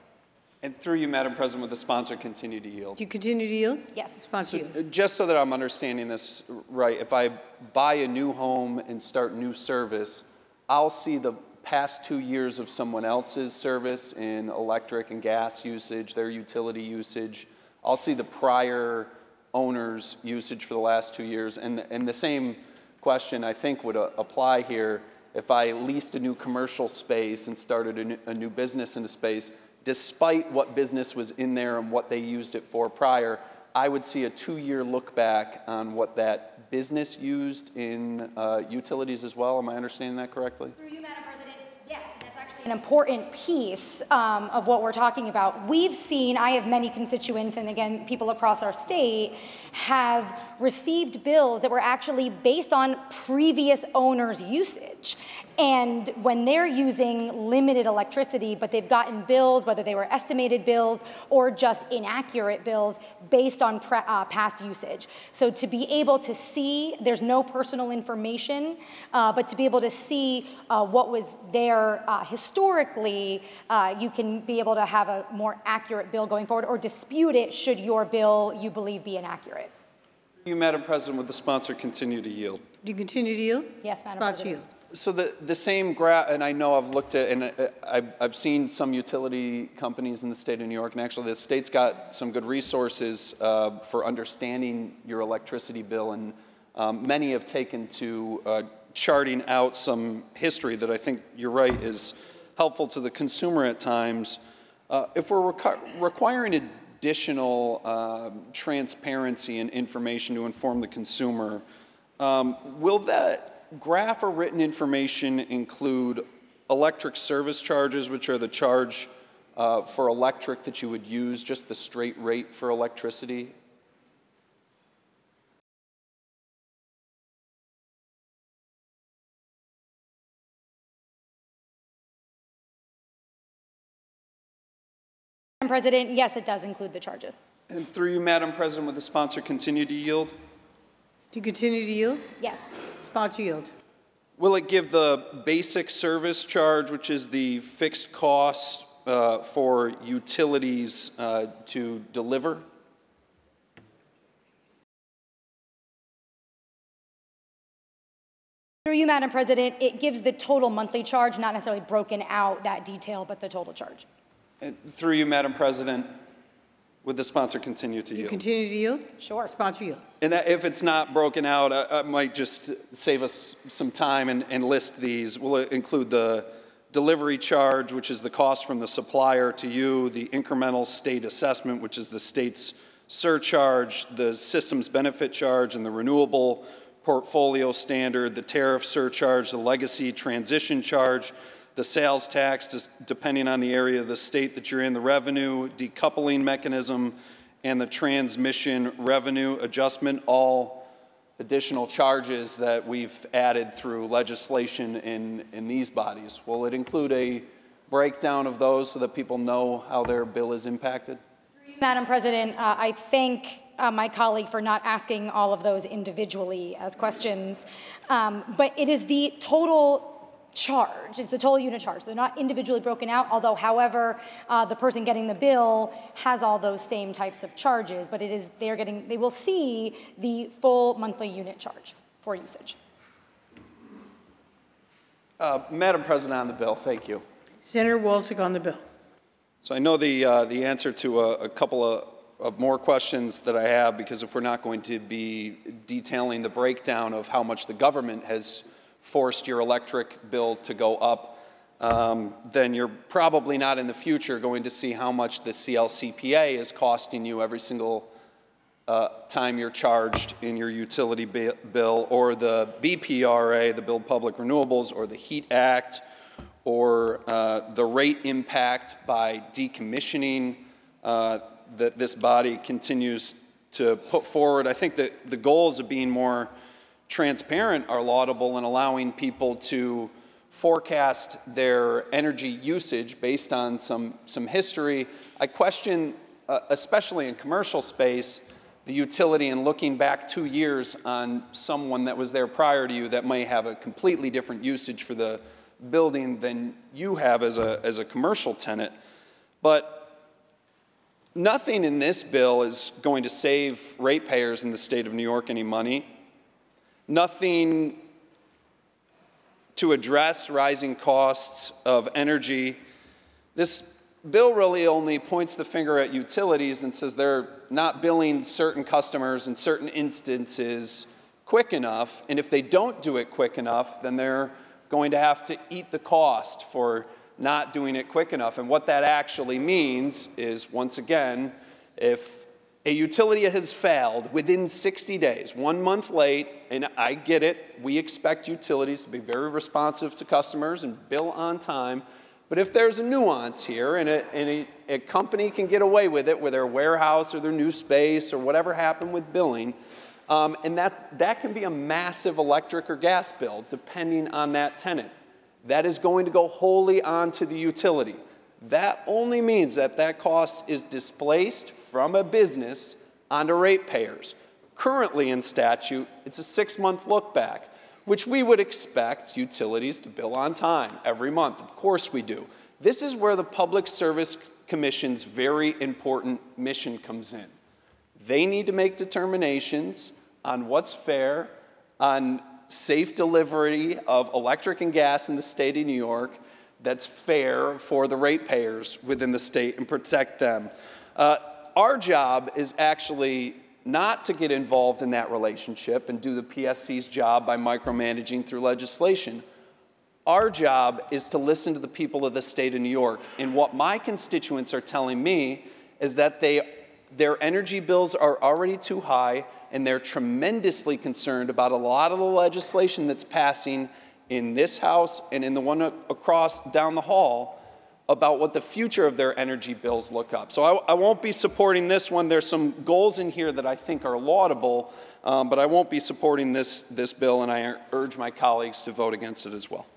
And through you, Madam President, would the sponsor continue to yield? Do you continue to yield? Yes. Sponsor yield. Just so that I'm understanding this right, if I buy a new home and start new service, I'll see the past 2 years of someone else's service in electric and gas usage, their utility usage. I'll see the prior owner's usage for the last 2 years. And the same question, I think, would apply here. If I leased a new commercial space and started a new business in a space, despite what business was in there and what they used it for prior, I would see a 2-year look back on what that business used in utilities as well. Am I understanding that correctly? Through you, Madam President, yes, and that's actually an important piece of what we're talking about. We've seen, I have many constituents, and again, people across our state have received bills that were actually based on previous owners' usage. And when they're using limited electricity, but they've gotten bills, whether they were estimated bills or just inaccurate bills based on past usage. So to be able to see, there's no personal information, but to be able to see what was there historically, you can be able to have a more accurate bill going forward, or dispute it should your bill, you believe, be inaccurate. You, Madam President, would the sponsor continue to yield? Do you continue to yield? Yes, Madam Sponsor President. yield. So the same graph, and I know I've looked at, and I've seen some utility companies in the state of New York, and actually the state's got some good resources for understanding your electricity bill, and many have taken to charting out some history that I think you're right is helpful to the consumer at times. If we're requiring additional transparency and information to inform the consumer, will that graph or written information include electric service charges, which are the charge for electric that you would use, just the straight rate for electricity? Madam President, yes, it does include the charges. And through you, Madam President, would the sponsor continue to yield? Do you continue to yield? Yes. Sponsor yield. Will it give the basic service charge, which is the fixed cost for utilities to deliver? Through you, Madam President, it gives the total monthly charge, not necessarily broken out that detail, but the total charge. And through you, Madam President, would the sponsor continue to yield? You continue to yield? Sure. Sponsor yield. And if it's not broken out, I might just save us some time and list these. Will it include the delivery charge, which is the cost from the supplier to you, the incremental state assessment, which is the state's surcharge, the system's benefit charge, and the renewable portfolio standard, the tariff surcharge, the legacy transition charge, the sales tax, depending on the area of the state that you're in, the revenue decoupling mechanism, and the transmission revenue adjustment, all additional charges that we've added through legislation in these bodies. Will it include a breakdown of those so that people know how their bill is impacted? Madam President, I thank my colleague for not asking all of those individually as questions, but it is the total charge. It's the total unit charge. They're not individually broken out, although, however, the person getting the bill has all those same types of charges, but it is they will see the full monthly unit charge for usage. Madam President, on the bill, thank you. Senator Walczak on the bill. So I know the answer to a couple of more questions that I have, because if we're not going to be detailing the breakdown of how much the government has forced your electric bill to go up, then you're probably not in the future going to see how much the CLCPA is costing you every single time you're charged in your utility bill, or the BPRA, the Build Public Renewables, or the HEAT Act, or the rate impact by decommissioning that this body continues to put forward. I think that the goals of being more transparent are laudable, and allowing people to forecast their energy usage based on some history. I question, especially in commercial space, the utility and looking back 2 years on someone that was there prior to you that may have a completely different usage for the building than you have as a commercial tenant. But nothing in this bill is going to save ratepayers in the state of New York any money. Nothing to address rising costs of energy. This bill really only points the finger at utilities and says they're not billing certain customers in certain instances quick enough, and if they don't do it quick enough, then they're going to have to eat the cost for not doing it quick enough. And what that actually means is, once again, if a utility has failed within 60 days, 1 month late, and I get it, we expect utilities to be very responsive to customers and bill on time, but if there's a nuance here and a company can get away with it with their warehouse or their new space or whatever happened with billing, and that can be a massive electric or gas bill depending on that tenant. That is going to go wholly onto the utility. That only means that that cost is displaced from a business onto ratepayers. Currently in statute, it's a 6-month look back, which we would expect utilities to bill on time every month. Of course we do. This is where the Public Service Commission's very important mission comes in. They need to make determinations on what's fair, on safe delivery of electric and gas in the state of New York that's fair for the ratepayers within the state and protect them. Our job is actually not to get involved in that relationship and do the PSC's job by micromanaging through legislation. Our job is to listen to the people of the state of New York. And what my constituents are telling me is that their energy bills are already too high, and they're tremendously concerned about a lot of the legislation that's passing in this House and in the one across down the hall about what the future of their energy bills look up. So I won't be supporting this one. There's some goals in here that I think are laudable, but I won't be supporting this bill, and I urge my colleagues to vote against it as well.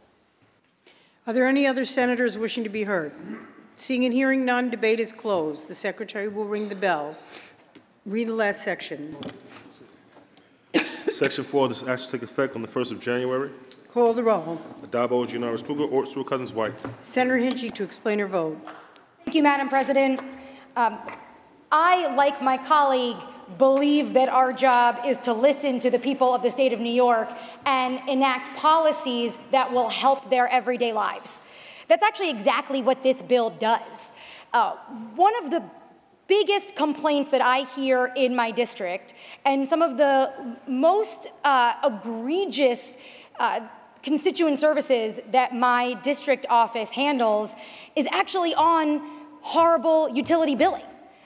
Are there any other senators wishing to be heard? Seeing and hearing none, debate is closed. The Secretary will ring the bell. Read the last section. Section 4, this action take effect on the 1st of January. Call the roll. Addabbo, Gianaris Kruger, or Stewart-Cousins, White. Senator Hinchey to explain her vote. Thank you, Madam President. I, like my colleague, believe that our job is to listen to the people of the state of New York and enact policies that will help their everyday lives. That's actually exactly what this bill does. One of the biggest complaints that I hear in my district, and some of the most egregious constituent services that my district office handles, is actually on horrible utility billing.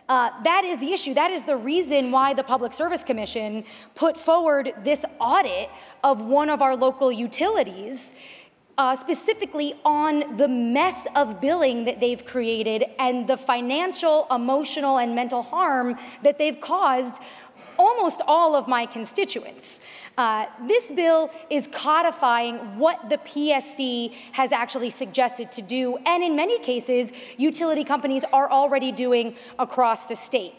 That is the issue. That is the reason why the Public Service Commission put forward this audit of one of our local utilities, specifically on the mess of billing that they've created and the financial, emotional, and mental harm that they've caused almost all of my constituents. This bill is codifying what the PSC has actually suggested to do, and in many cases, utility companies are already doing across the state.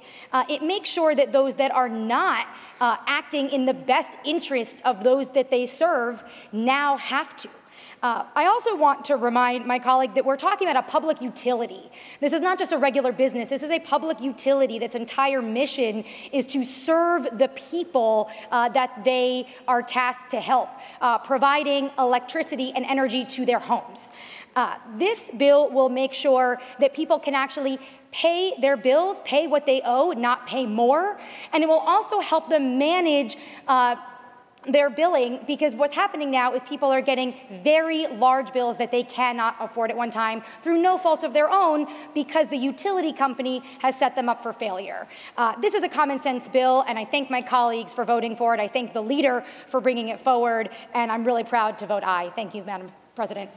It makes sure that those that are not acting in the best interest of those that they serve now have to. I also want to remind my colleague that we're talking about a public utility. This is not just a regular business. This is a public utility that's entire mission is to serve the people that they are tasked to help, providing electricity and energy to their homes. This bill will make sure that people can actually pay their bills, pay what they owe, not pay more, and it will also help them manage their billing, because what's happening now is people are getting very large bills that they cannot afford at one time through no fault of their own because the utility company has set them up for failure. This is a common sense bill, and I thank my colleagues for voting for it. I thank the leader for bringing it forward, and I'm really proud to vote aye. Thank you, Madam President.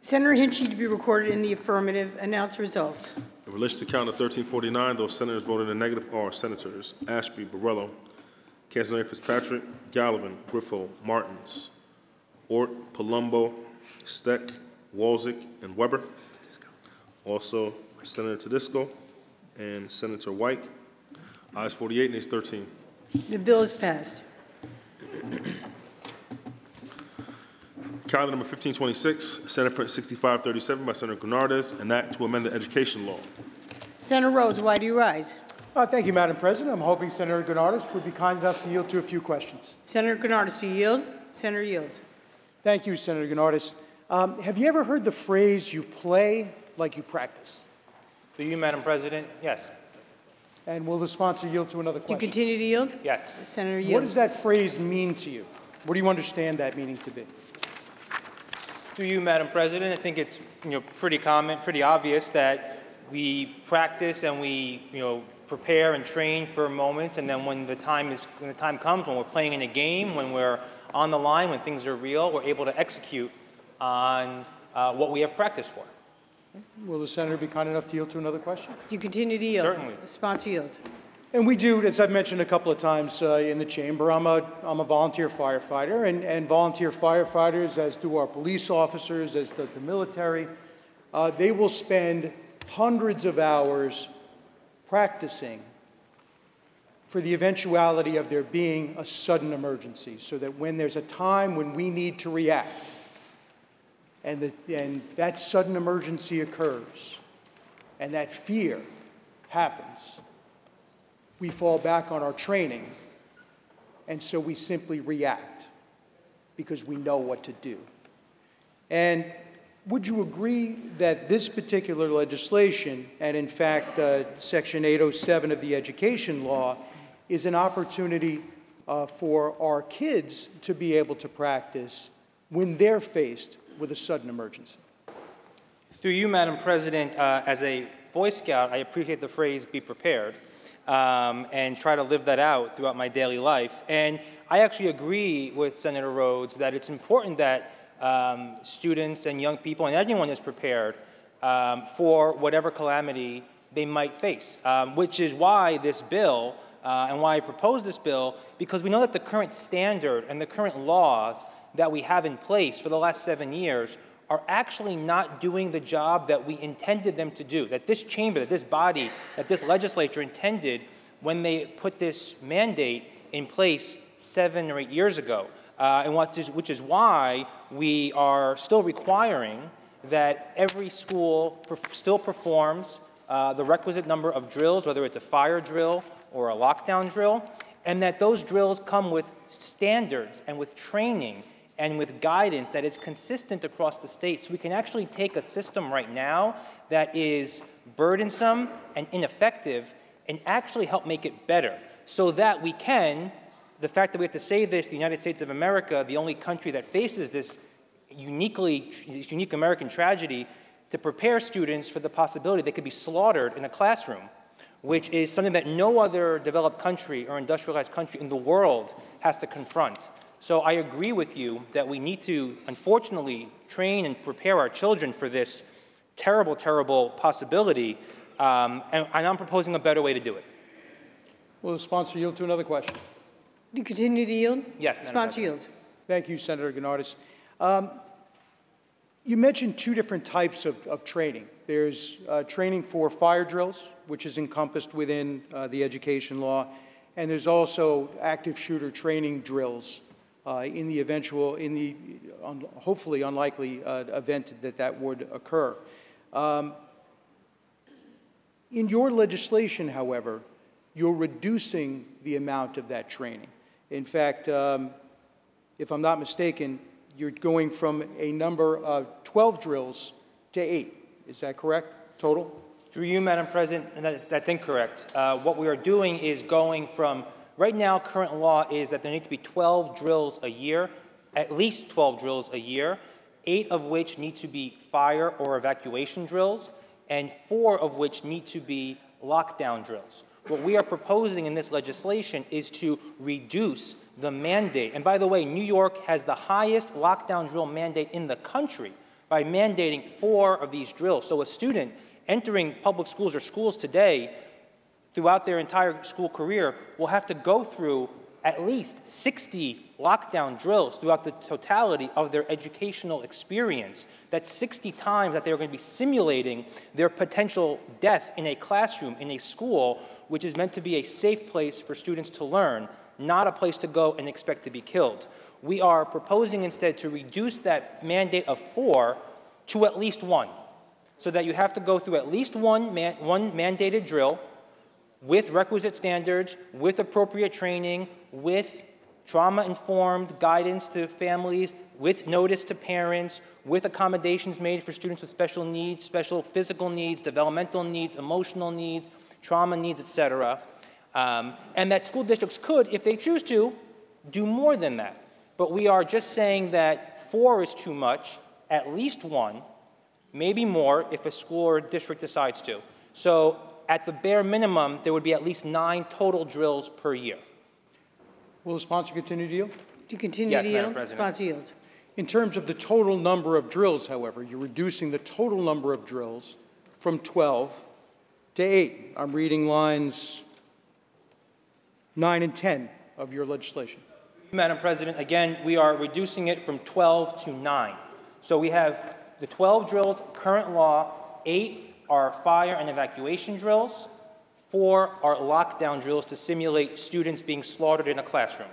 Senator Hinchey to be recorded in the affirmative. Announce results. In relation to calendar 1349, those senators voting in the negative are Senators Ashby, Borrello, Cancelaria Fitzpatrick, Gallivan, Griffo, Martins, Ort, Palumbo, Steck, Walczyk, and Weber. Also, Senator Tedisco and Senator White. Ayes 48, nays 13. The bill is passed. Calendar number 1526, Senate Print 6537 by Senator Granardes, an act to amend the education law. Senator Rhodes, why do you rise? Thank you, Madam President. I'm hoping Senator Granardes would be kind enough to yield to a few questions. Senator Granardes, do you yield? Senator yields. Thank you, Senator Granardes. Have you ever heard the phrase, you play like you practice? Through you, Madam President, yes. And will the sponsor yield to another question? Do you continue to yield? Yes. Senator yields. What does that phrase mean to you? What do you understand that meaning to be? Through you, Madam President, I think it's pretty common, pretty obvious that we practice and we prepare and train for a moment, and then when the time comes, when we're playing in a game, when we're on the line, when things are real, we're able to execute on what we have practiced for. Will the senator be kind enough to yield to another question? Do you continue to yield? Certainly. The sponsor yields. And we do, as I've mentioned a couple of times in the chamber, I'm a volunteer firefighter, and volunteer firefighters, as do our police officers, as does the military, they will spend hundreds of hours practicing for the eventuality of there being a sudden emergency, so that when there's a time when we need to react, and that sudden emergency occurs, and that fear happens, we fall back on our training, and so we simply react because we know what to do. And would you agree that this particular legislation, and in fact Section 807 of the education law, is an opportunity for our kids to be able to practice when they're faced with a sudden emergency? Through you, Madam President, as a Boy Scout, I appreciate the phrase, be prepared, and try to live that out throughout my daily life. And I actually agree with Senator Rhodes that it's important that students and young people and anyone is prepared for whatever calamity they might face, which is why this bill and why I proposed this bill, because we know that the current standard and the current laws that we have in place for the last 7 years are actually not doing the job that we intended them to do, that this chamber, that this body, that this legislature intended when they put this mandate in place 7 or 8 years ago. Which is why we are still requiring that every school still performs the requisite number of drills, whether it's a fire drill or a lockdown drill, and that those drills come with standards and with training and with guidance that is consistent across the state. So we can actually take a system right now that is burdensome and ineffective and actually help make it better, so that we can, the fact that we have to say this, the United States of America, the only country that faces this unique American tragedy, to prepare students for the possibility they could be slaughtered in a classroom, which is something that no other developed country or industrialized country in the world has to confront. So I agree with you that we need to, unfortunately, train and prepare our children for this terrible, terrible possibility, and I'm proposing a better way to do it. Will the sponsor yield to another question? Do you continue to yield? Yes, Madam Sponsor yields. Thank you, Senator Granardes. You mentioned two different types of training. There's training for fire drills, which is encompassed within the education law, and there's also active shooter training drills in the eventual, hopefully unlikely event that would occur. In your legislation, however, you're reducing the amount of that training. In fact, if I'm not mistaken, you're going from a number of 12 drills to 8. Is that correct, total? Through you, Madam President, and that's incorrect. What we are doing is going from, right now, current law is that there need to be 12 drills a year, at least 12 drills a year, 8 of which need to be fire or evacuation drills, and 4 of which need to be lockdown drills. What we are proposing in this legislation is to reduce the mandate. And by the way, New York has the highest lockdown drill mandate in the country by mandating 4 of these drills. So a student entering public schools or schools today throughout their entire school career will have to go through at least 60 lockdown drills throughout the totality of their educational experience. That's 60 times that they're going to be simulating their potential death in a classroom, in a school, which is meant to be a safe place for students to learn, not a place to go and expect to be killed. We are proposing instead to reduce that mandate of 4 to at least 1, so that you have to go through at least one mandated drill with requisite standards, with appropriate training, with trauma-informed guidance to families, with notice to parents, with accommodations made for students with special needs, special physical needs, developmental needs, emotional needs, trauma needs, etc. And that school districts could, if they choose to, do more than that. But we are just saying that 4 is too much, at least 1, maybe more if a school or district decides to. So at the bare minimum, there would be at least 9 total drills per year. Will the sponsor continue to yield? To continue Yes, to Madam yield? President. Sponsor yields. In terms of the total number of drills, however, you're reducing the total number of drills from 12 to 8. I'm reading lines 9 and 10 of your legislation. Madam President, again, we are reducing it from 12 to 9. So we have the 12 drills, current law, 8 are fire and evacuation drills, 4 are lockdown drills to simulate students being slaughtered in a classroom.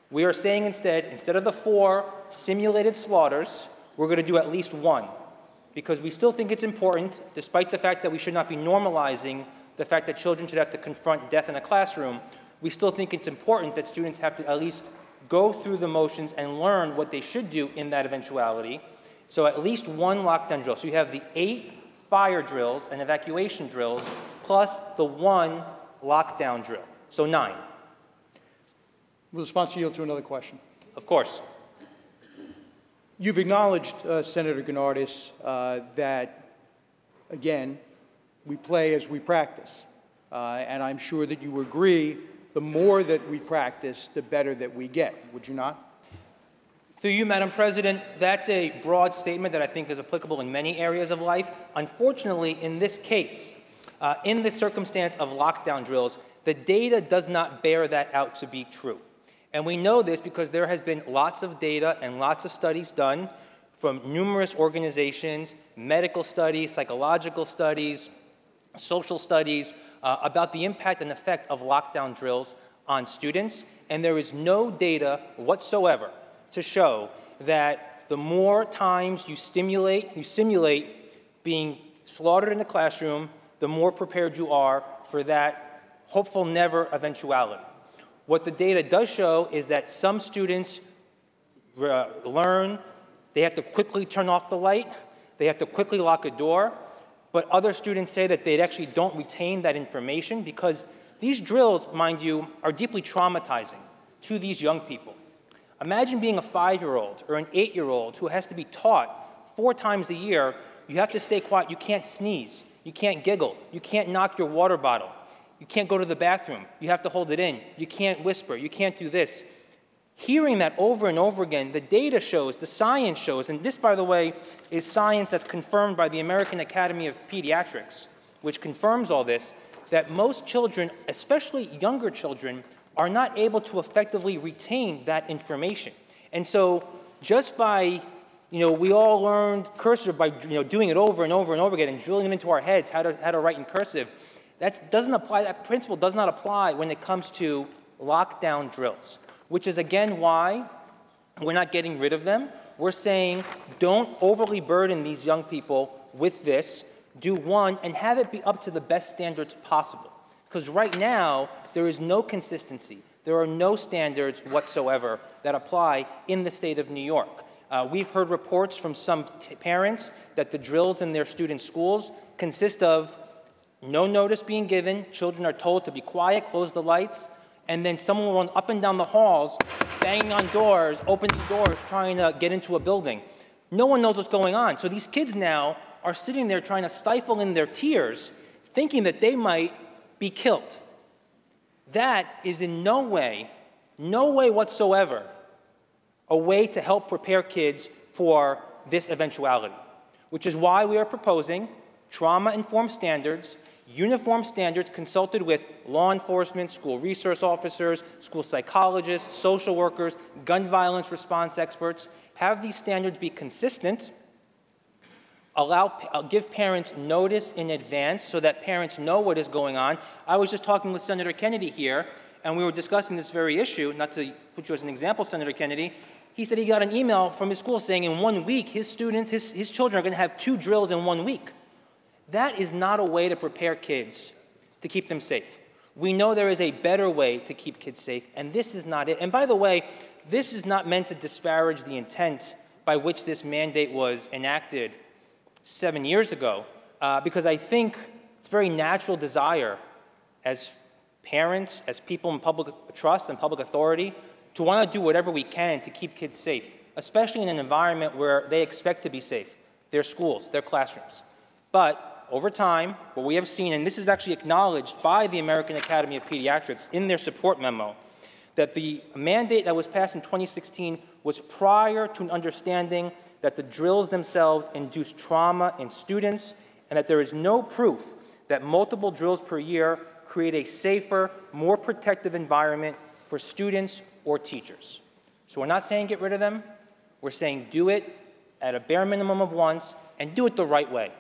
We are saying instead of the 4 simulated slaughters, we're going to do at least 1, because we still think it's important, despite the fact that we should not be normalizing the fact that children should have to confront death in a classroom. We still think it's important that students have to at least go through the motions and learn what they should do in that eventuality. So at least 1 lockdown drill. So you have the 8 fire drills and evacuation drills plus the 1 lockdown drill. So 9. Will the sponsor yield to another question? Of course. You've acknowledged, Senator Gennardis, that, again, we play as we practice. And I'm sure that you agree the more that we practice, the better that we get. Would you not? Through you, Madam President, that's a broad statement that I think is applicable in many areas of life. Unfortunately, in this case, in the circumstance of lockdown drills, the data does not bear that out to be true. And we know this because there has been lots of data and lots of studies done from numerous organizations, medical studies, psychological studies, social studies, about the impact and effect of lockdown drills on students. And there is no data whatsoever to show that the more times you simulate being slaughtered in the classroom, the more prepared you are for that hopeful never eventuality. What the data does show is that some students learn they have to quickly turn off the light, they have to quickly lock a door, but other students say that they actually don't retain that information because these drills, mind you, are deeply traumatizing to these young people. Imagine being a 5-year-old or an 8-year-old who has to be taught 4 times a year, you have to stay quiet, you can't sneeze, you can't giggle, you can't knock your water bottle, you can't go to the bathroom, you have to hold it in, you can't whisper, you can't do this. Hearing that over and over again, the data shows, the science shows, and this, by the way, is science that's confirmed by the American Academy of Pediatrics, which confirms all this, that most children, especially younger children, are not able to effectively retain that information. And so just by, we all learned cursive by, doing it over and over and over again and drilling it into our heads how to write in cursive. That principle does not apply when it comes to lockdown drills, which is again why We're not getting rid of them. We're saying don't overly burden these young people with this. Do one and have it be up to the best standards possible. Because right now, there is no consistency. There are no standards whatsoever that apply in the state of New York. We've heard reports from some parents that the drills in their student schools consist of no notice being given, children are told to be quiet, close the lights, and then someone will run up and down the halls, banging on doors, opening doors, trying to get into a building. No one knows what's going on. So these kids now are sitting there trying to stifle in their tears, thinking that they might be killed. That is in no way whatsoever, a way to help prepare kids for this eventuality, which is why we are proposing trauma-informed standards, uniform standards consulted with law enforcement, school resource officers, school psychologists, social workers, gun violence response experts. Have these standards be consistent, give parents notice in advance so that parents know what is going on. I was just talking with Senator Kennedy here, and we were discussing this very issue, not to put you as an example, Senator Kennedy. He said he got an email from his school saying in 1 week, his students, his children are going to have 2 drills in 1 week. That is not a way to prepare kids to keep them safe. We know there is a better way to keep kids safe, and this is not it. And by the way, this is not meant to disparage the intent by which this mandate was enacted 7 years ago, because I think it's a very natural desire as parents, as people in public trust and public authority, to want to do whatever we can to keep kids safe, especially in an environment where they expect to be safe, their schools, their classrooms. But over time, what we have seen, and this is actually acknowledged by the American Academy of Pediatrics in their support memo, that the mandate that was passed in 2016 was prior to an understanding that the drills themselves induce trauma in students, and that there is no proof that multiple drills per year create a safer, more protective environment for students or teachers. So we're not saying get rid of them. We're saying do it at a bare minimum of once and do it the right way.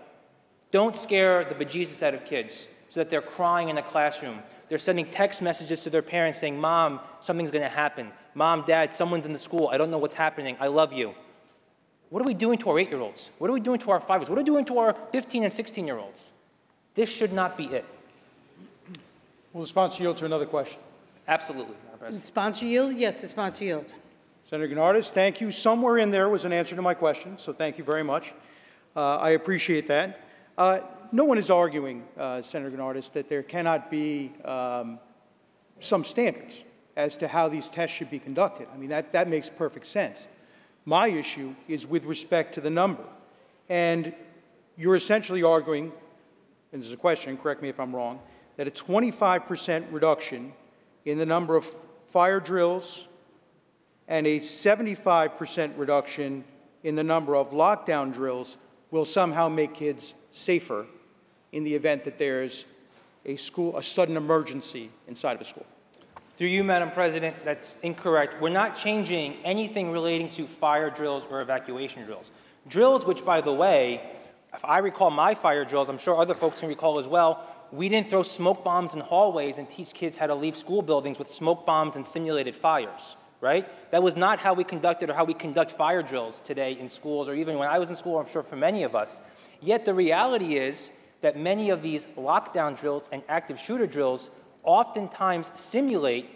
Don't scare the bejesus out of kids so that they're crying in a classroom. They're sending text messages to their parents saying, Mom, something's going to happen. Mom, Dad, someone's in the school. I don't know what's happening. I love you. What are we doing to our 8-year-olds? What are we doing to our 5-year-olds? What are we doing to our 15 and 16-year-olds? This should not be it. Will the sponsor yield to another question? Absolutely, Madam President. The sponsor yield? Yes, the sponsor yield. Senator Gennardis, thank you. Somewhere in there was an answer to my question, so thank you very much. I appreciate that. No one is arguing, Senator Gennardis, that there cannot be some standards as to how these tests should be conducted. I mean, that makes perfect sense. My issue is with respect to the number. And you're essentially arguing, and this is a question, correct me if I'm wrong, that a 25% reduction in the number of fire drills and a 75% reduction in the number of lockdown drills will somehow make kids safer in the event that there's a sudden emergency inside of a school. Through you, Madam President, that's incorrect. We're not changing anything relating to fire drills or evacuation drills. Drills, which, by the way, if I recall my fire drills, I'm sure other folks can recall as well, we didn't throw smoke bombs in hallways and teach kids how to leave school buildings with smoke bombs and simulated fires, right? That was not how we conducted or how we conduct fire drills today in schools, or even when I was in school, I'm sure for many of us. Yet the reality is that many of these lockdown drills and active shooter drills oftentimes simulate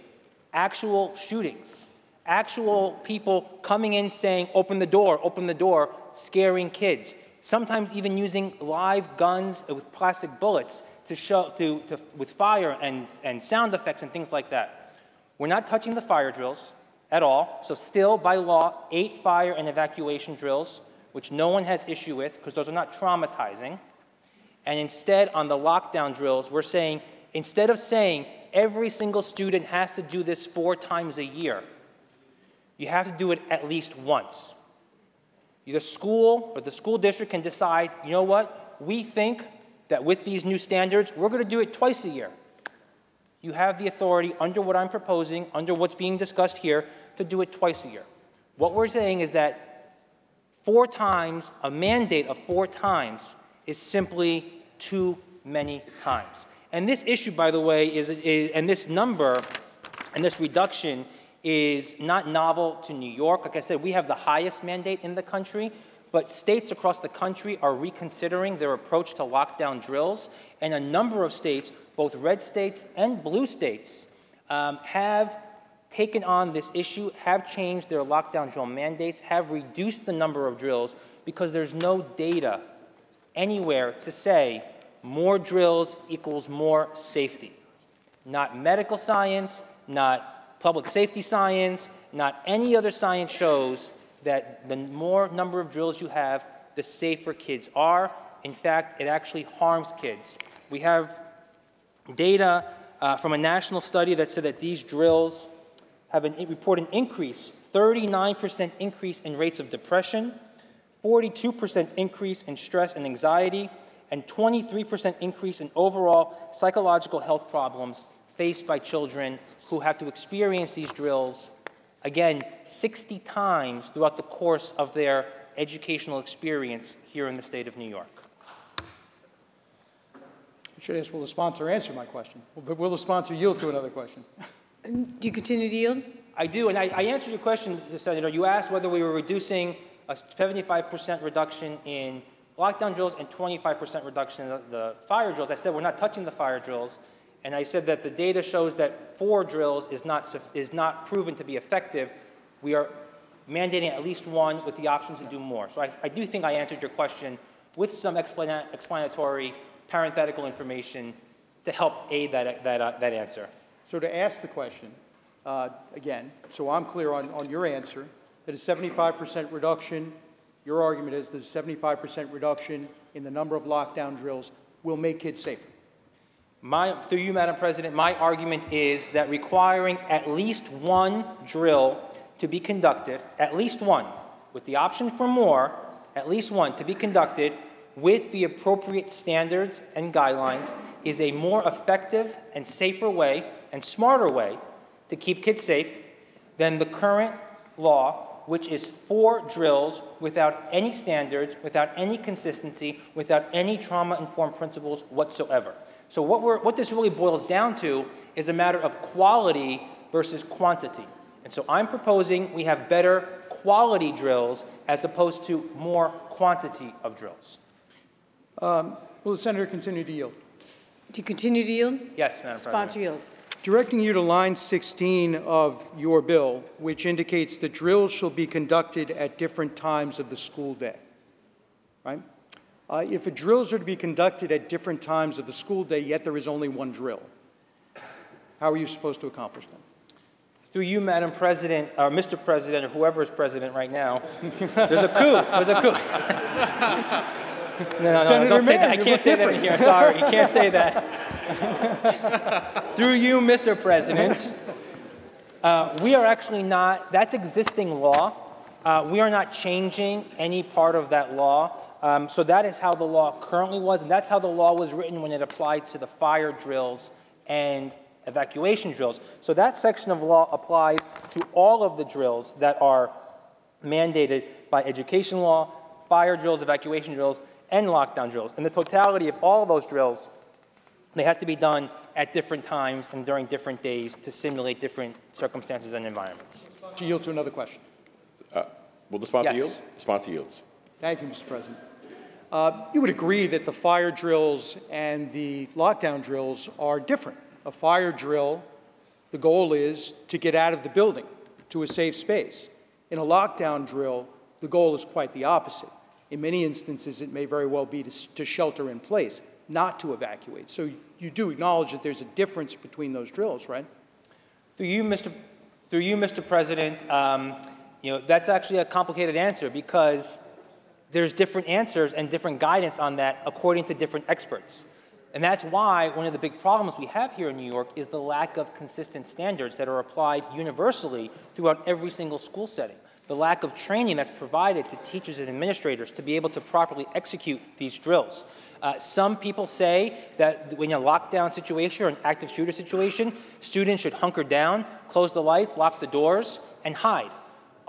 actual shootings, actual people coming in saying, open the door, scaring kids, sometimes even using live guns with plastic bullets with fire and sound effects and things like that. We're not touching the fire drills at all, so still, by law, 8 fire and evacuation drills, which no one has issue with because those are not traumatizing. And instead, on the lockdown drills, we're saying, instead of saying every single student has to do this 4 times a year, you have to do it at least once. The school or the school district can decide, you know what, we think that with these new standards, we're going to do it twice a year. You have the authority under what I'm proposing, under what's being discussed here, to do it twice a year. What we're saying is that 4 times, a mandate of 4 times, is simply too many times. And this issue, by the way, and this number and this reduction is not novel to New York. Like I said, we have the highest mandate in the country, but states across the country are reconsidering their approach to lockdown drills, and a number of states, both red states and blue states, have taken on this issue, have changed their lockdown drill mandates, have reduced the number of drills because there's no data anywhere to say more drills equals more safety. Not medical science, not public safety science, not any other science shows that the more number of drills you have, the safer kids are. In fact, it actually harms kids. We have data from a national study that said that these drills have report an increase, 39% increase in rates of depression, 42% increase in stress and anxiety, and 23% increase in overall psychological health problems faced by children who have to experience these drills, again, 60 times throughout the course of their educational experience here in the state of New York. I should ask, will the sponsor answer my question? Will the sponsor yield to another question? Do you continue to yield? I do, and I answered your question, Senator. You asked whether we were reducing a 75% reduction in lockdown drills and 25% reduction in the fire drills. I said we're not touching the fire drills, and I said that the data shows that 4 drills is not proven to be effective. We are mandating at least 1 with the option to do more. So I do think I answered your question with some explanatory parenthetical information to help aid that answer. So to ask the question, again, so I'm clear on your answer, that a 75% reduction, your argument is that a 75% reduction in the number of lockdown drills will make kids safer. Through you, Madam President, my argument is that requiring at least 1 drill to be conducted, at least 1, with the option for more, at least 1 to be conducted with the appropriate standards and guidelines is a more effective and safer way and smarter way to keep kids safe than the current law, which is 4 drills without any standards, without any consistency, without any trauma-informed principles whatsoever. So what this really boils down to is a matter of quality versus quantity. And so I'm proposing we have better quality drills as opposed to more quantity of drills. Will the Senator continue to yield? Do you continue to yield? Yes, Madam President. Sponsor yield. Directing you to line 16 of your bill, which indicates that drills shall be conducted at different times of the school day, right? If drills are to be conducted at different times of the school day, yet there is only 1 drill, how are you supposed to accomplish that? Through you, Madam President, or Mr. President, or whoever is president right now, there's a coup. There's a coup. No, don't say that. I can't say that in here. Sorry, you can't say that. Through you, Mr. President, we are actually not, that's existing law. We are not changing any part of that law. So that is how the law currently was, and that's how the law was written when it applied to the fire drills and evacuation drills. So that section of law applies to all of the drills that are mandated by education law, fire drills, evacuation drills, and lockdown drills. And the totality of all of those drills, they have to be done at different times and during different days to simulate different circumstances and environments. To yield to another question. Will the sponsor Yes. yield? The sponsor yields. Thank you, Mr. President. You would agree that the fire drills and the lockdown drills are different. A fire drill, the goal is to get out of the building to a safe space. In a lockdown drill, the goal is quite the opposite. In many instances, it may very well be to shelter in place, not to evacuate. So you do acknowledge that there's a difference between those drills, right? Through you, Mr. President, that's actually a complicated answer because there's different answers and different guidance on that according to different experts. And that's why one of the big problems we have here in New York is the lack of consistent standards that are applied universally throughout every single school setting. The lack of training that's provided to teachers and administrators to be able to properly execute these drills. Some people say that when in a lockdown situation or an active shooter situation, students should hunker down, close the lights, lock the doors, and hide.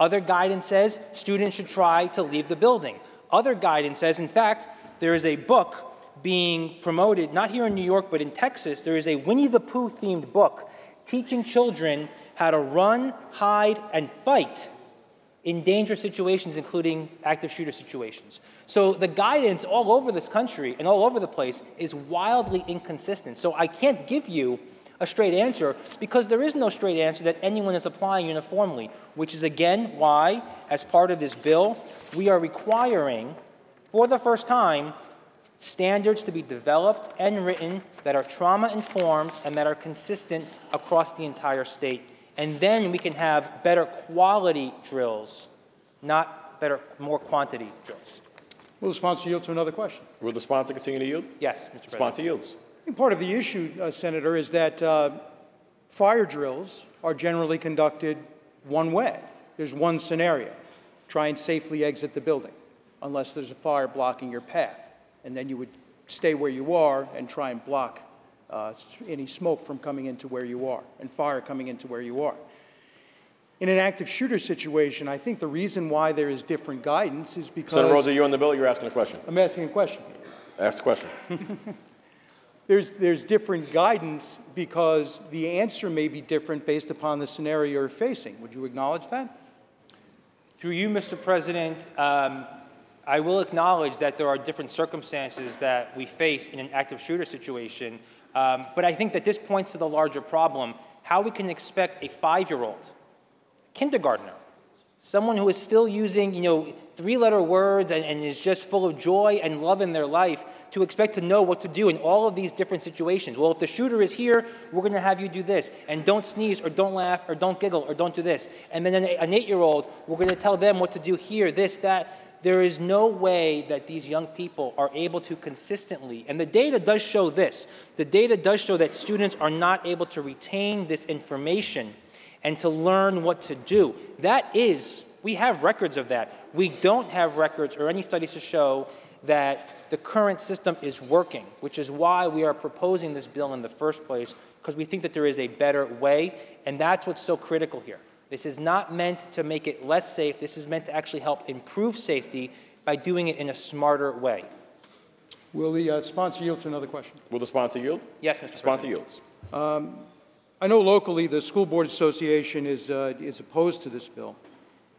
Other guidance says students should try to leave the building. Other guidance says, in fact, there is a book being promoted, not here in New York, but in Texas. There is a Winnie the Pooh themed book teaching children how to run, hide, and fight in dangerous situations, including active shooter situations. So the guidance all over this country and all over the place is wildly inconsistent. So I can't give you a straight answer because there is no straight answer that anyone is applying uniformly, which is again why, as part of this bill, we are requiring, for the first time, standards to be developed and written that are trauma-informed and that are consistent across the entire state. And then we can have better quality drills, not better, more quantity drills. Will the sponsor yield to another question? Will the sponsor continue to yield? Yes, Mr. President. Sponsor yields. I think part of the issue, Senator, is that fire drills are generally conducted one way. There's one scenario. Try and safely exit the building, unless there's a fire blocking your path. And then you would stay where you are and try and block any smoke from coming into where you are and fire coming into where you are. In an active shooter situation, I think the reason why there is different guidance is because— Senator Rosa, you're on the bill, you're asking a question. I'm asking a question. Ask the question. There's different guidance because the answer may be different based upon the scenario you're facing. Would you acknowledge that? Through you, Mr. President, I will acknowledge that there are different circumstances that we face in an active shooter situation, but I think that this points to the larger problem, how we can expect a 5-year-old, kindergartner, someone who is still using, three-letter words and is just full of joy and love in their life to expect to know what to do in all of these different situations. Well, if the shooter is here, we're going to have you do this, and don't sneeze or don't laugh or don't giggle or don't do this. And then an 8-year-old, we're going to tell them what to do here, this, that. There is no way that these young people are able to consistently, and the data does show this, the data does show that students are not able to retain this information and to learn what to do. That is, we have records of that. We don't have records or any studies to show that the current system is working, which is why we are proposing this bill in the first place, because we think that there is a better way, and that's what's so critical here. This is not meant to make it less safe. This is meant to actually help improve safety by doing it in a smarter way. Will the sponsor yield to another question? Will the sponsor yield? Yes, Mr. Sponsor President. yields. I know locally the School Board Association is opposed to this bill.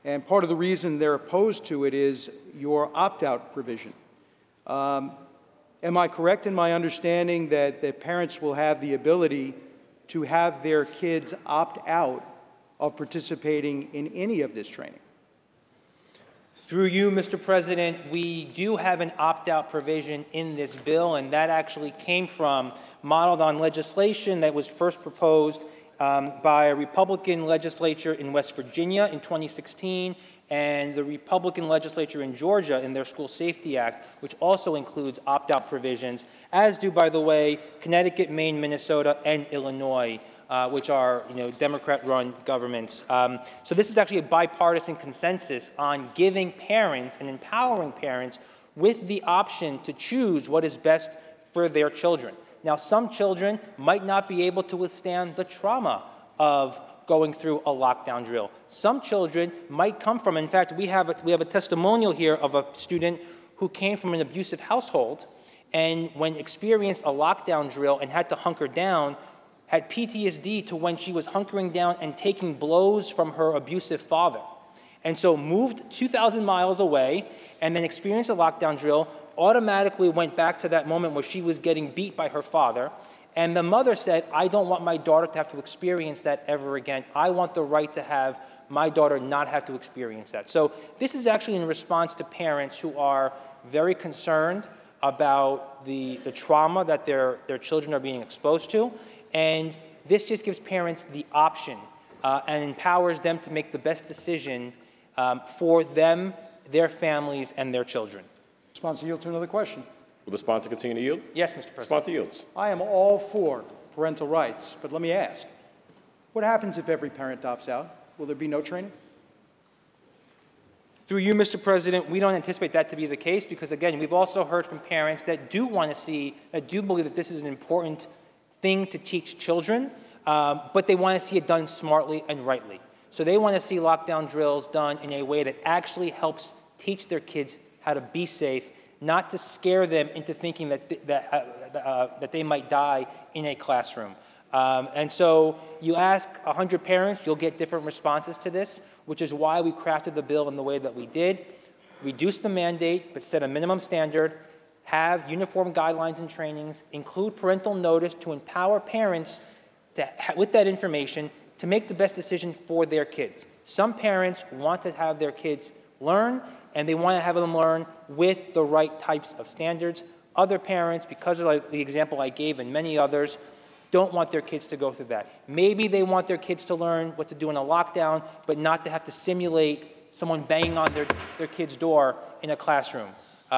And part of the reason they're opposed to it is your opt-out provision. Am I correct in my understanding that parents will have the ability to have their kids opt out of participating in any of this training? Through you, Mr. President, we do have an opt-out provision in this bill, and that actually came from, modeled on legislation that was first proposed by a Republican legislature in West Virginia in 2016, and the Republican legislature in Georgia in their School Safety Act, which also includes opt-out provisions, as do, by the way, Connecticut, Maine, Minnesota, and Illinois, which are Democrat-run governments. So this is actually a bipartisan consensus on giving parents and empowering parents with the option to choose what is best for their children. Now, some children might not be able to withstand the trauma of going through a lockdown drill. Some children might come from, in fact, we have a testimonial here of a student who came from an abusive household and when experienced a lockdown drill and had to hunker down, had PTSD to when she was hunkering down and taking blows from her abusive father. And so moved 2,000 miles away and then experienced a lockdown drill, automatically went back to that moment where she was getting beat by her father. And the mother said, I don't want my daughter to have to experience that ever again. I want the right to have my daughter not have to experience that. So this is actually in response to parents who are very concerned about the trauma that their children are being exposed to. And this just gives parents the option and empowers them to make the best decision for them, their families, and their children. Sponsor yield to another question. Will the sponsor continue to yield? Yes, Mr. President. Sponsor yields. I am all for parental rights, but let me ask, what happens if every parent opts out? Will there be no training? Through you, Mr. President, we don't anticipate that to be the case because, again, we've also heard from parents that do want to see, that do believe that this is an important thing to teach children, but they want to see it done smartly and rightly. So they want to see lockdown drills done in a way that actually helps teach their kids how to be safe, not to scare them into thinking that they might die in a classroom. And so you ask 100 parents, you'll get different responses to this, which is why we crafted the bill in the way that we did. Reduce the mandate, but set a minimum standard, have uniform guidelines and trainings, include parental notice to empower parents to, with that information to make the best decision for their kids. Some parents want to have their kids learn, and they want to have them learn with the right types of standards. Other parents, because of the example I gave and many others, don't want their kids to go through that. Maybe they want their kids to learn what to do in a lockdown, but not to have to simulate someone banging on their kid's door in a classroom,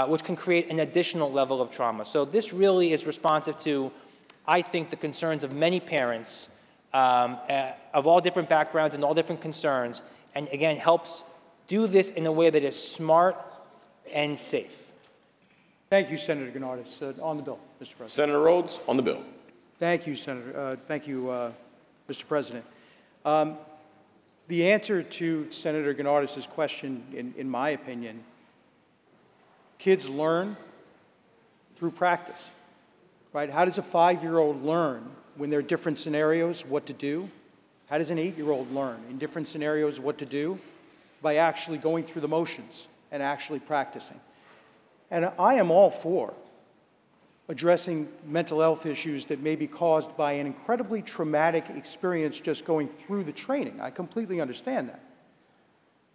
which can create an additional level of trauma. So this really is responsive to, I think, the concerns of many parents of all different backgrounds and all different concerns, and again, helps do this in a way that is smart and safe. Thank you, Senator Gennardis. On the bill, Mr. President. Senator Rhodes, on the bill. Thank you, Senator. Thank you, Mr. President. The answer to Senator Gennardis' question, in my opinion, kids learn through practice, right? How does a 5-year-old learn when there are different scenarios what to do? How does an 8-year-old learn in different scenarios what to do? By actually going through the motions and actually practicing. And I am all for addressing mental health issues that may be caused by an incredibly traumatic experience just going through the training. I completely understand that.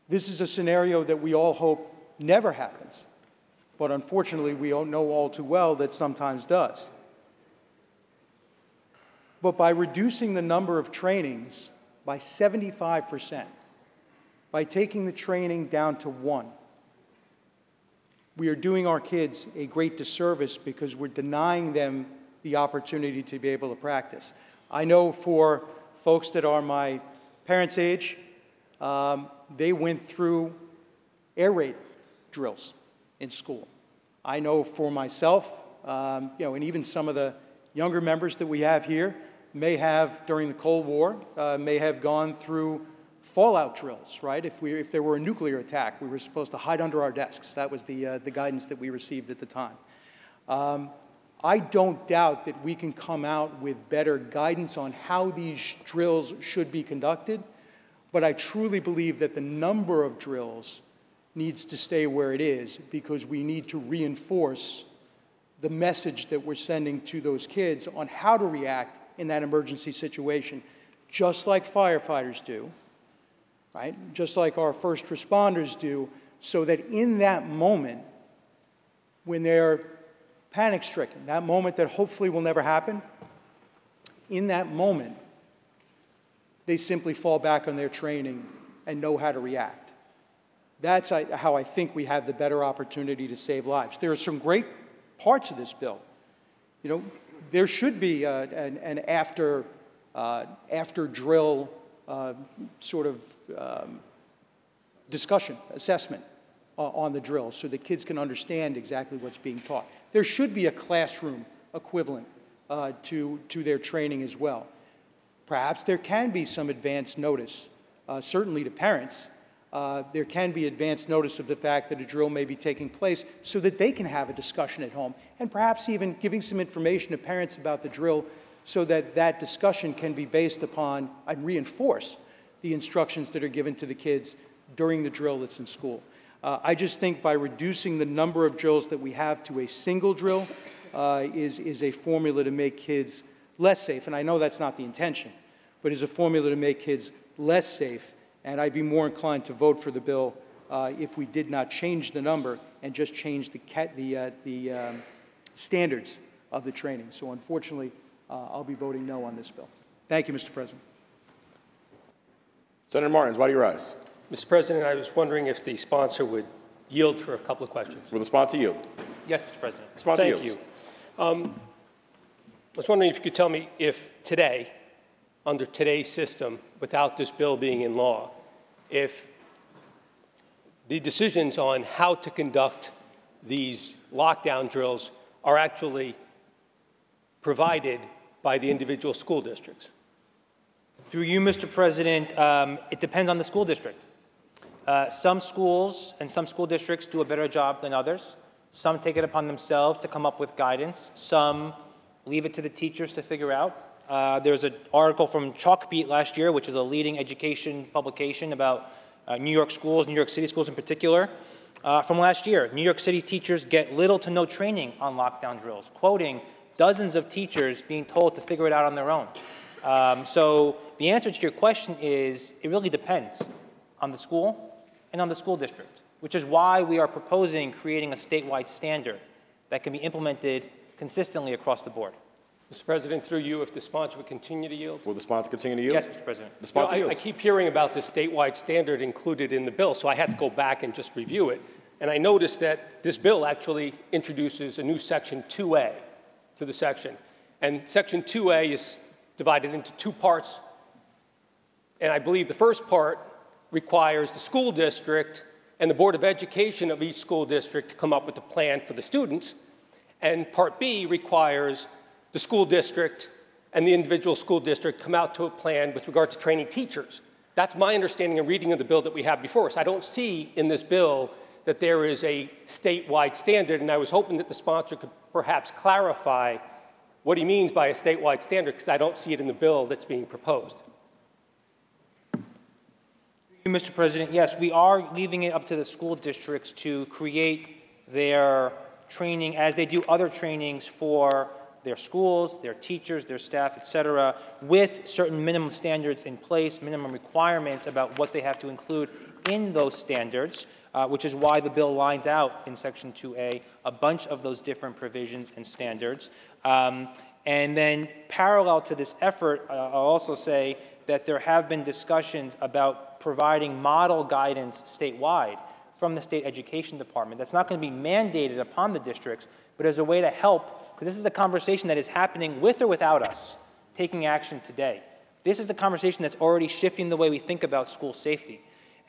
This is a scenario that we all hope never happens, but unfortunately we all know all too well that sometimes does. But by reducing the number of trainings by 75%, by taking the training down to 1, we are doing our kids a great disservice because we're denying them the opportunity to be able to practice. I know for folks that are my parents' age, they went through air raid drills in school. I know for myself, and even some of the younger members that we have here may have, during the Cold War, may have gone through fallout drills, right? If there were a nuclear attack, we were supposed to hide under our desks. That was the guidance that we received at the time. I don't doubt that we can come out with better guidance on how these drills should be conducted, but I truly believe that the number of drills needs to stay where it is because we need to reinforce the message that we're sending to those kids on how to react in that emergency situation, just like firefighters do, right? Just like our first responders do, so that in that moment, when they're panic-stricken, that moment that hopefully will never happen, in that moment, they simply fall back on their training and know how to react. That's how I think we have the better opportunity to save lives. There are some great parts of this bill. There should be an after drill sort of discussion, assessment on the drill so that kids can understand exactly what's being taught. There should be a classroom equivalent to their training as well. Perhaps there can be some advance notice, certainly to parents. There can be advance notice of the fact that a drill may be taking place so that they can have a discussion at home, and perhaps even giving some information to parents about the drill so that that discussion can be based upon and reinforce the instructions that are given to the kids during the drill that's in school. I just think by reducing the number of drills that we have to a single drill is a formula to make kids less safe. And I know that's not the intention, but is a formula to make kids less safe. And I'd be more inclined to vote for the bill if we did not change the number and just change the standards of the training. So unfortunately, I'll be voting no on this bill. Thank you, Mr. President. Senator Martins, why do you rise? Mr. President, I was wondering if the sponsor would yield for a couple of questions. Will the sponsor yield? Yes, Mr. President. Sponsor Thank yields. you. I was wondering if you could tell me if today, under today's system, without this bill being in law, if the decisions on how to conduct these lockdown drills are actually provided by the individual school districts. Through you, Mr. President, it depends on the school district. Some schools and some school districts do a better job than others. Some take it upon themselves to come up with guidance. Some leave it to the teachers to figure out. There's an article from Chalkbeat last year, which is a leading education publication about New York schools, New York City schools in particular. From last year, New York City teachers get little to no training on lockdown drills, quoting dozens of teachers being told to figure it out on their own. So the answer to your question is it really depends on the school and on the school district, which is why we are proposing creating a statewide standard that can be implemented consistently across the board. Mr. President, through you, if the sponsor would continue to yield. Will the sponsor continue to yield? Yes, Mr. President. The sponsor yields. I keep hearing about the statewide standard included in the bill, so I had to go back and just review it. And I noticed that this bill actually introduces a new Section 2A to the section. And Section 2A is divided into two parts. And I believe the first part requires the school district and the Board of Education of each school district to come up with a plan for the students. And Part B requires the school district and the individual school district come out to a plan with regard to training teachers. That's my understanding and reading of the bill that we have before us. I don't see in this bill that there is a statewide standard, and I was hoping that the sponsor could perhaps clarify what he means by a statewide standard, because I don't see it in the bill that's being proposed. Mr. President, yes, we are leaving it up to the school districts to create their training as they do other trainings for their schools, their teachers, their staff, et cetera, with certain minimum standards in place, minimum requirements about what they have to include in those standards, which is why the bill lines out in Section 2A a bunch of those different provisions and standards. And then parallel to this effort, I'll also say that there have been discussions about providing model guidance statewide from the state education department. That's not going to be mandated upon the districts, but as a way to help, because this is a conversation that is happening with or without us taking action today. This is a conversation that's already shifting the way we think about school safety.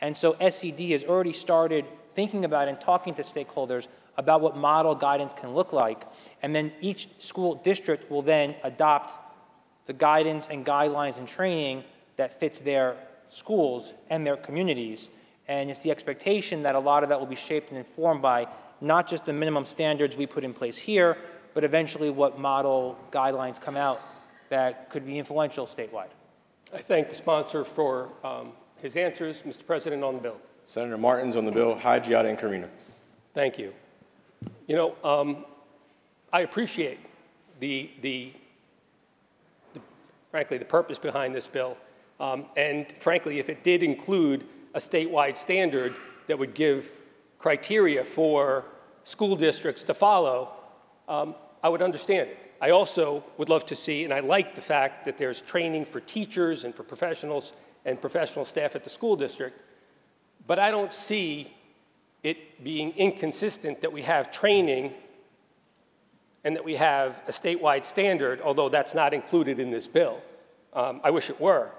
And so SCD has already started thinking about and talking to stakeholders about what model guidance can look like. And then each school district will then adopt the guidance and guidelines and training that fits their schools and their communities. And it's the expectation that a lot of that will be shaped and informed by not just the minimum standards we put in place here, but eventually what model guidelines come out that could be influential statewide. I thank the sponsor for his answers. Mr. President, on the bill. Senator Martins on the bill, Hygiata and Carino. Thank you. You know, I appreciate frankly, the purpose behind this bill. And frankly, if it did include a statewide standard that would give criteria for school districts to follow, I would understand it. I also would love to see, and I like the fact that there's training for teachers and for professionals and professional staff at the school district, but I don't see it being inconsistent that we have training and that we have a statewide standard, although that's not included in this bill. I wish it were.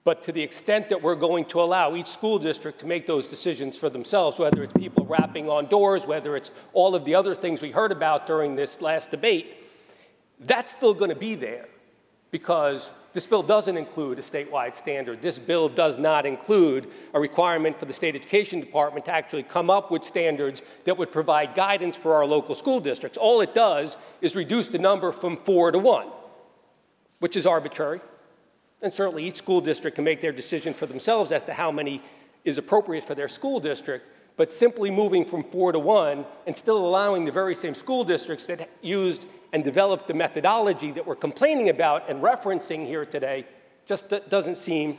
But to the extent that we're going to allow each school district to make those decisions for themselves, whether it's people rapping on doors, whether it's all of the other things we heard about during this last debate, that's still going to be there because this bill doesn't include a statewide standard. This bill does not include a requirement for the state education department to actually come up with standards that would provide guidance for our local school districts. All it does is reduce the number from 4 to 1, which is arbitrary. And certainly each school district can make their decision for themselves as to how many is appropriate for their school district, but simply moving from 4 to 1 and still allowing the very same school districts that used and developed the methodology that we're complaining about and referencing here today just doesn't seem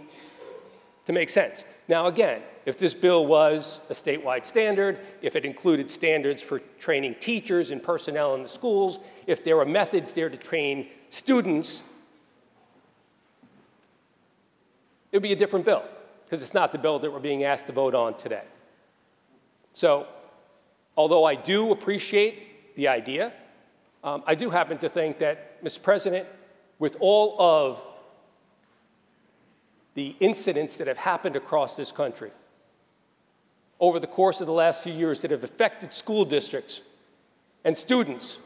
to make sense. Now again, if this bill was a statewide standard, if it included standards for training teachers and personnel in the schools, if there were methods there to train students, it would be a different bill, because it's not the bill that we're being asked to vote on today. So, although I do appreciate the idea, I do happen to think that, Mr. President, with all of the incidents that have happened across this country over the course of the last few years that have affected school districts and students,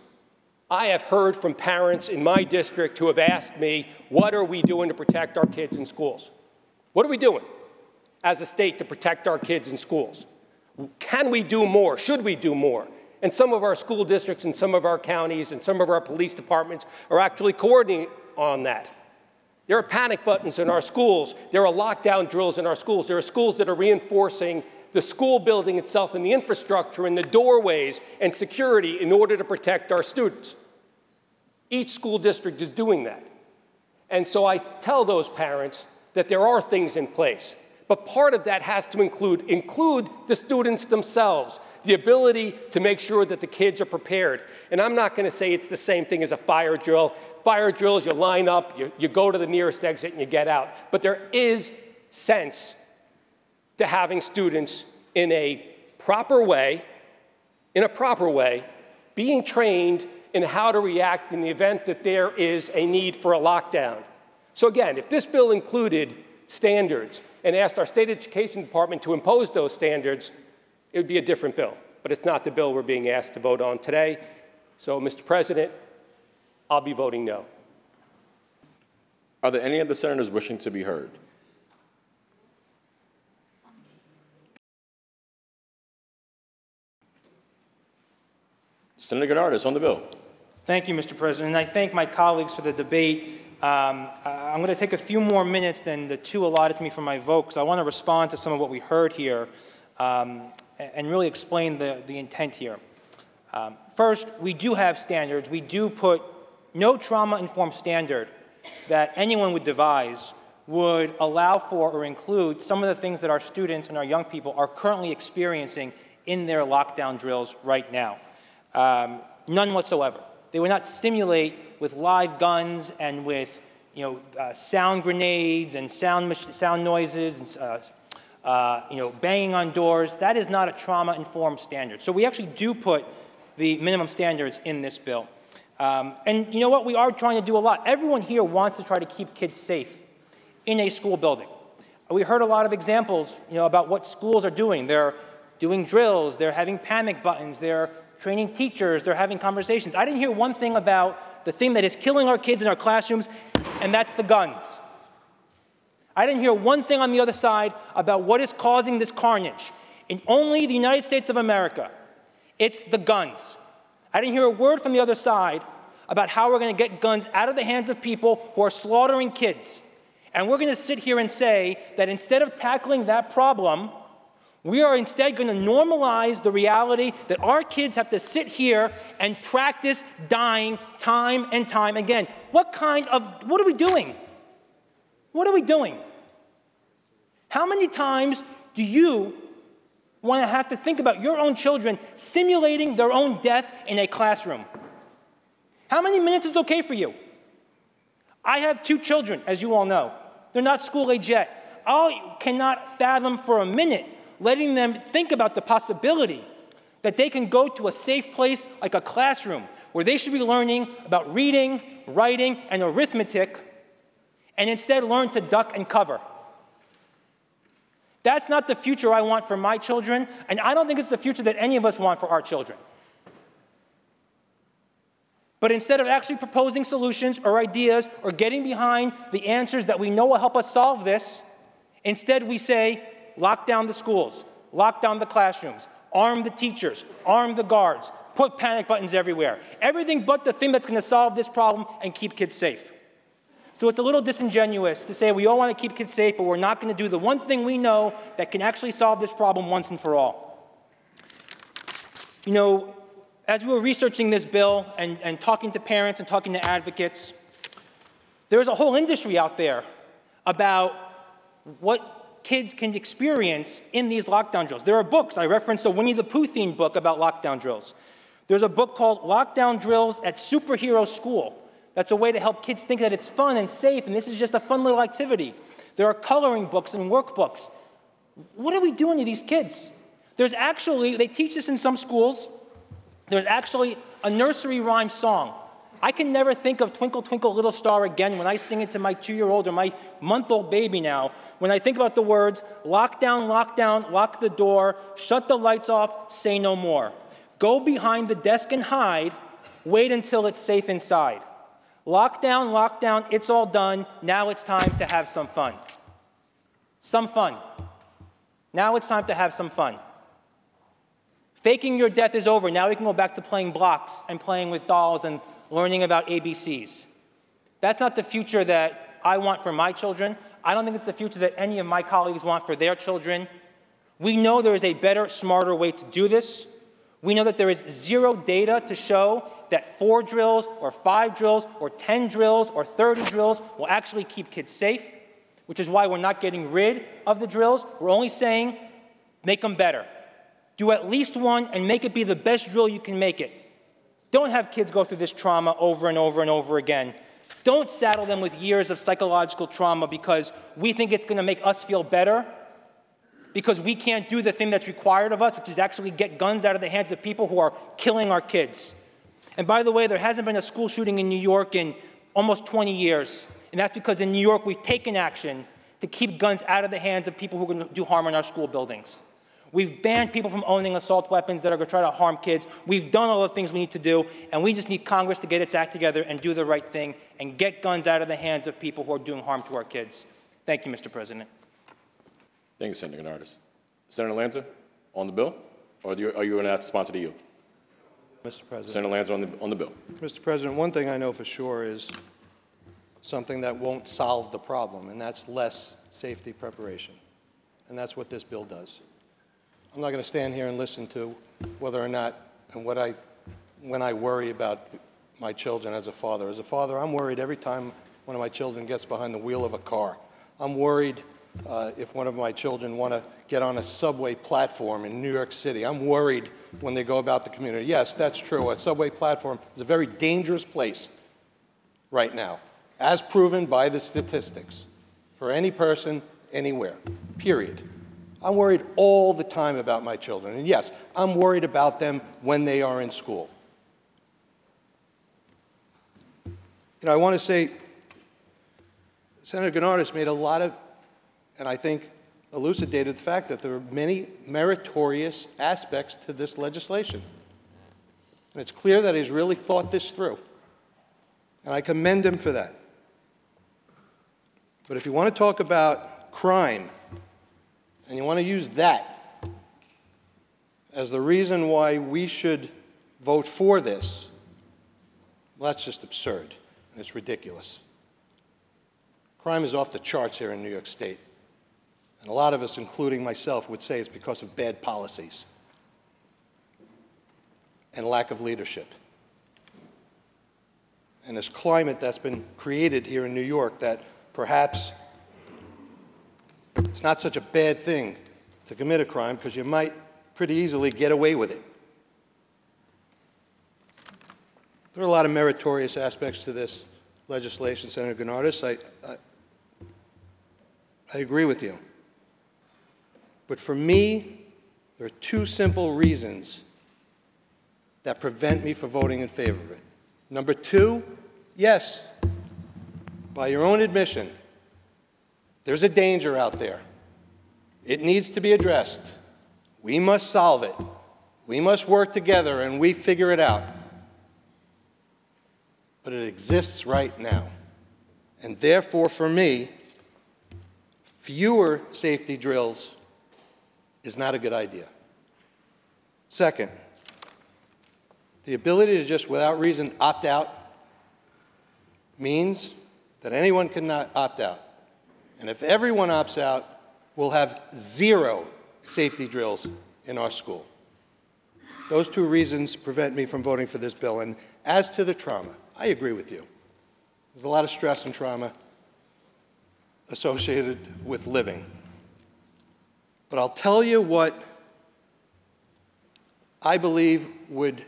I have heard from parents in my district who have asked me, what are we doing to protect our kids in schools? What are we doing as a state to protect our kids in schools? Can we do more? Should we do more? And some of our school districts and some of our counties and some of our police departments are actually coordinating on that. There are panic buttons in our schools. There are lockdown drills in our schools. There are schools that are reinforcing the school building itself and the infrastructure and the doorways and security in order to protect our students. Each school district is doing that. And so I tell those parents that there are things in place. But part of that has to include the students themselves, the ability to make sure that the kids are prepared. And I'm not going to say it's the same thing as a fire drill. Fire drills, you line up, you go to the nearest exit, and you get out. But there is sense to having students in a proper way, being trained in how to react in the event that there is a need for a lockdown. So again, if this bill included standards and asked our state education department to impose those standards, it would be a different bill. But it's not the bill we're being asked to vote on today. So, Mr. President, I'll be voting no. Are there any other senators wishing to be heard? Senator Gennardis on the bill. Thank you, Mr. President. And I thank my colleagues for the debate. I'm going to take a few more minutes than the 2 allotted to me for my vote, because I want to respond to some of what we heard here and really explain the intent here. First, we do have standards. We do put no trauma-informed standard that anyone would devise would allow for or include some of the things that our students and our young people are currently experiencing in their lockdown drills right now. None whatsoever. They would not stimulate with live guns and with sound grenades and sound noises and banging on doors. That is not a trauma-informed standard. So we actually do put the minimum standards in this bill. And you know what? We are trying to do a lot. Everyone here wants to try to keep kids safe in a school building. We heard a lot of examples about what schools are doing. They're doing drills. They're having panic buttons. They're training teachers. They're having conversations. I didn't hear one thing about the thing that is killing our kids in our classrooms, and that's the guns. I didn't hear one thing on the other side about what is causing this carnage. In only the United States of America, it's the guns. I didn't hear a word from the other side about how we're going to get guns out of the hands of people who are slaughtering kids. And we're going to sit here and say that instead of tackling that problem, we are instead going to normalize the reality that our kids have to sit here and practice dying time and time again. What are we doing? What are we doing? How many times do you want to have to think about your own children simulating their own death in a classroom? How many minutes is okay for you? I have 2 children, as you all know. They're not school age yet. I cannot fathom for a minute letting them think about the possibility that they can go to a safe place like a classroom where they should be learning about reading, writing, and arithmetic, and instead learn to duck and cover. That's not the future I want for my children, and I don't think it's the future that any of us want for our children. But instead of actually proposing solutions or ideas or getting behind the answers that we know will help us solve this, instead we say, lock down the schools, lock down the classrooms, arm the teachers, arm the guards, put panic buttons everywhere. Everything but the thing that's going to solve this problem and keep kids safe. So it's a little disingenuous to say we all want to keep kids safe, but we're not going to do the one thing we know that can actually solve this problem once and for all. As we were researching this bill and talking to parents and talking to advocates, there's a whole industry out there about what kids can experience in these lockdown drills. There are books. I referenced a Winnie the Pooh themed book about lockdown drills. There's a book called Lockdown Drills at Superhero School. That's a way to help kids think that it's fun and safe, and this is just a fun little activity. There are coloring books and workbooks. What are we doing to these kids? They teach this in some schools. There's actually a nursery rhyme song. I can never think of Twinkle, Twinkle, Little Star again when I sing it to my 2-year-old or my month-old baby now. When I think about the words, lock down, lock the door, shut the lights off, say no more. Go behind the desk and hide, wait until it's safe inside. Lock down, it's all done, now it's time to have some fun. Some fun. Now it's time to have some fun. Faking your death is over, now we can go back to playing blocks and playing with dolls and learning about ABCs. That's not the future that I want for my children. I don't think it's the future that any of my colleagues want for their children. We know there is a better, smarter way to do this. We know that there is zero data to show that 4 drills or 5 drills or 10 drills or 30 drills will actually keep kids safe, which is why we're not getting rid of the drills. We're only saying make them better. Do at least one and make it be the best drill you can make it. Don't have kids go through this trauma over and over and over again. Don't saddle them with years of psychological trauma because we think it's going to make us feel better, because we can't do the thing that's required of us, which is actually get guns out of the hands of people who are killing our kids. And by the way, there hasn't been a school shooting in New York in almost 20 years. And that's because in New York, we've taken action to keep guns out of the hands of people who are going to do harm in our school buildings. We've banned people from owning assault weapons that are going to try to harm kids. We've done all the things we need to do, and we just need Congress to get its act together and do the right thing and get guns out of the hands of people who are doing harm to our kids. Thank you, Mr. President. Thank you, Senator Gennardis. Senator Lanza, on the bill, or are you going to ask the sponsor to yield? Mr. President. Senator Lanza on the bill. Mr. President, one thing I know for sure is something that won't solve the problem, and that's less safety preparation. And that's what this bill does. I'm not going to stand here and listen to whether or not, and when I worry about my children as a father. As a father, I'm worried every time one of my children gets behind the wheel of a car. I'm worried if one of my children want to get on a subway platform in New York City. I'm worried when they go about the community. Yes, that's true. A subway platform is a very dangerous place right now, as proven by the statistics, for any person, anywhere, period. I'm worried all the time about my children. And yes, I'm worried about them when they are in school. You know, I want to say, Senator Gennardis made a lot of, and I think elucidated the fact that there are many meritorious aspects to this legislation. And it's clear that he's really thought this through. And I commend him for that. But if you want to talk about crime, and you want to use that as the reason why we should vote for this, well, that's just absurd, and it's ridiculous. Crime is off the charts here in New York State. And a lot of us, including myself, would say it's because of bad policies and lack of leadership. And this climate that's been created here in New York that perhaps it's not such a bad thing to commit a crime because you might pretty easily get away with it. There are a lot of meritorious aspects to this legislation, Senator Gennardis. I agree with you. But for me, there are 2 simple reasons that prevent me from voting in favor of it. Number 2, yes, by your own admission, there's a danger out there. It needs to be addressed. We must solve it. We must work together and we figure it out. But it exists right now. And therefore, for me, fewer safety drills is not a good idea. Second, the ability to just without reason opt out means that anyone cannot opt out. And if everyone opts out, we'll have 0 safety drills in our school. Those 2 reasons prevent me from voting for this bill. And as to the trauma, I agree with you. There's a lot of stress and trauma associated with living. But I'll tell you what I believe would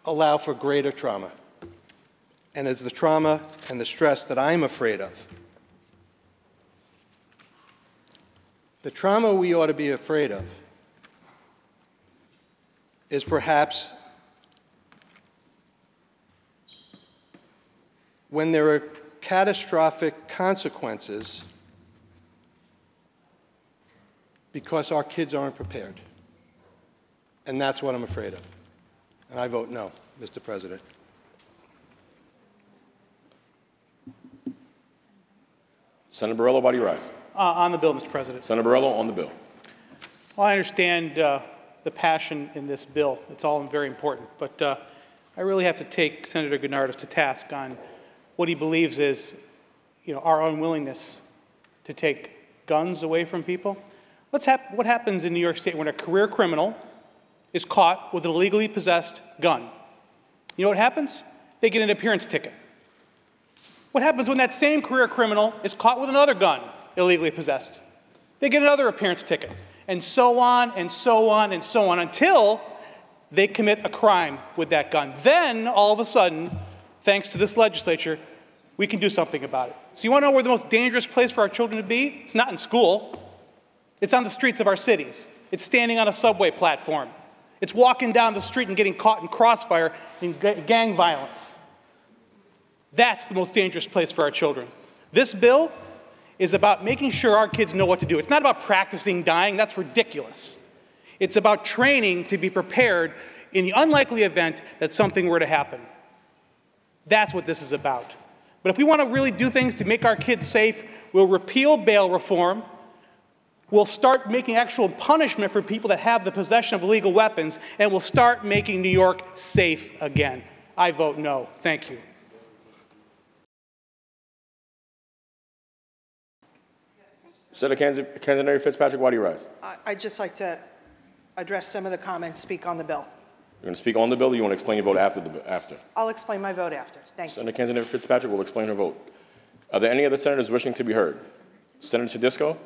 allow for greater trauma. And it's the trauma and the stress that I'm afraid of. The trauma we ought to be afraid of is perhaps when there are catastrophic consequences because our kids aren't prepared. And that's what I'm afraid of. And I vote no, Mr. President. Senator Borrello, why do you rise? On the bill, Mr. President. Senator Borrello, on the bill. Well, I understand the passion in this bill. It's all very important. But I really have to take Senator Gennard to task on what he believes is, our unwillingness to take guns away from people. What happens in New York State when a career criminal is caught with an illegally possessed gun? You know what happens? They get an appearance ticket. What happens when that same career criminal is caught with another gun illegally possessed? They get another appearance ticket, and so on and so on and so on until they commit a crime with that gun. Then, all of a sudden, thanks to this legislature, we can do something about it. So you want to know where the most dangerous place for our children to be? It's not in school. It's on the streets of our cities. It's standing on a subway platform. It's walking down the street and getting caught in crossfire in gang violence. That's the most dangerous place for our children. This bill is about making sure our kids know what to do. It's not about practicing dying. That's ridiculous. It's about training to be prepared in the unlikely event that something were to happen. That's what this is about. But if we want to really do things to make our kids safe, we'll repeal bail reform. We'll start making actual punishment for people that have the possession of illegal weapons, and we'll start making New York safe again. I vote no. Thank you. Senator Kennedy Fitzpatrick, why do you rise? I'd just like to address some of the comments, speak on the bill. You're going to speak on the bill, or you want to explain your vote after? I'll explain my vote after. Thank you. Senator Kennedy Fitzpatrick will explain her vote. Are there any other senators wishing to be heard? Senator Tedisco?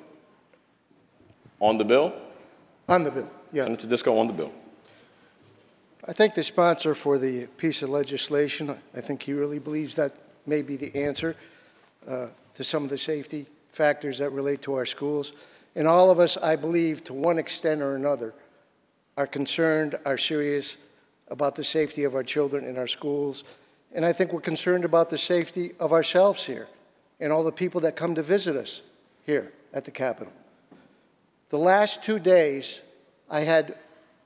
On the bill? On the bill, yeah. Senator Tedisco on the bill. I thank the sponsor for the piece of legislation. I think he really believes that may be the answer to some of the safety factors that relate to our schools. And all of us, I believe, to one extent or another, are concerned, are serious about the safety of our children in our schools. And I think we're concerned about the safety of ourselves here and all the people that come to visit us here at the Capitol. The last 2 days, I had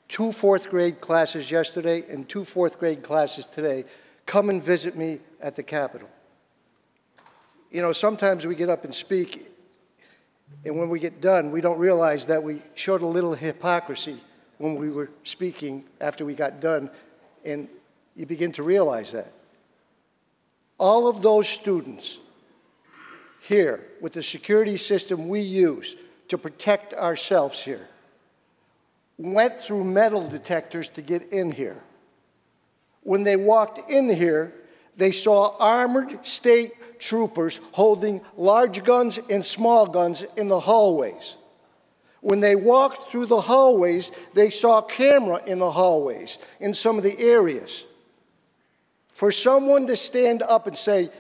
2 fourth-grade classes yesterday and 2 fourth-grade classes today come and visit me at the Capitol. You know, sometimes we get up and speak, and when we get done, we don't realize that we showed a little hypocrisy when we were speaking after we got done, and you begin to realize that. All of those students here, with the security system we use to protect ourselves here, went through metal detectors to get in here. When they walked in here, they saw armored state troopers holding large guns and small guns in the hallways. When they walked through the hallways, they saw camera in the hallways, in some of the areas. For someone to stand up and say,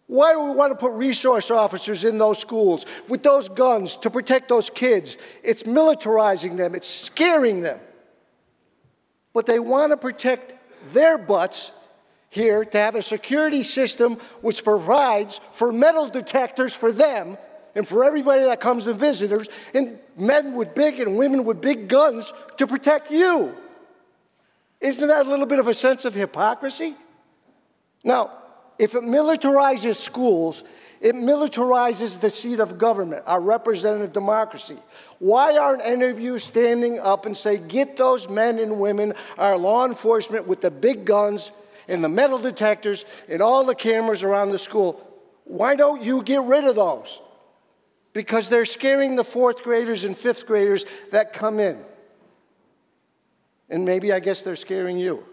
why do we want to put resource officers in those schools with those guns to protect those kids? It's militarizing them. It's scaring them. But they want to protect their butts here to have a security system which provides for metal detectors for them and for everybody that comes and visitors, and men with big and women with big guns to protect you. Isn't that a little bit of a sense of hypocrisy? Now, if it militarizes schools, it militarizes the seat of government, our representative democracy. Why aren't any of you standing up and say, get those men and women, our law enforcement with the big guns and the metal detectors and all the cameras around the school? Why don't you get rid of those? Because they're scaring the 4th graders and 5th graders that come in. And maybe, I guess, they're scaring you.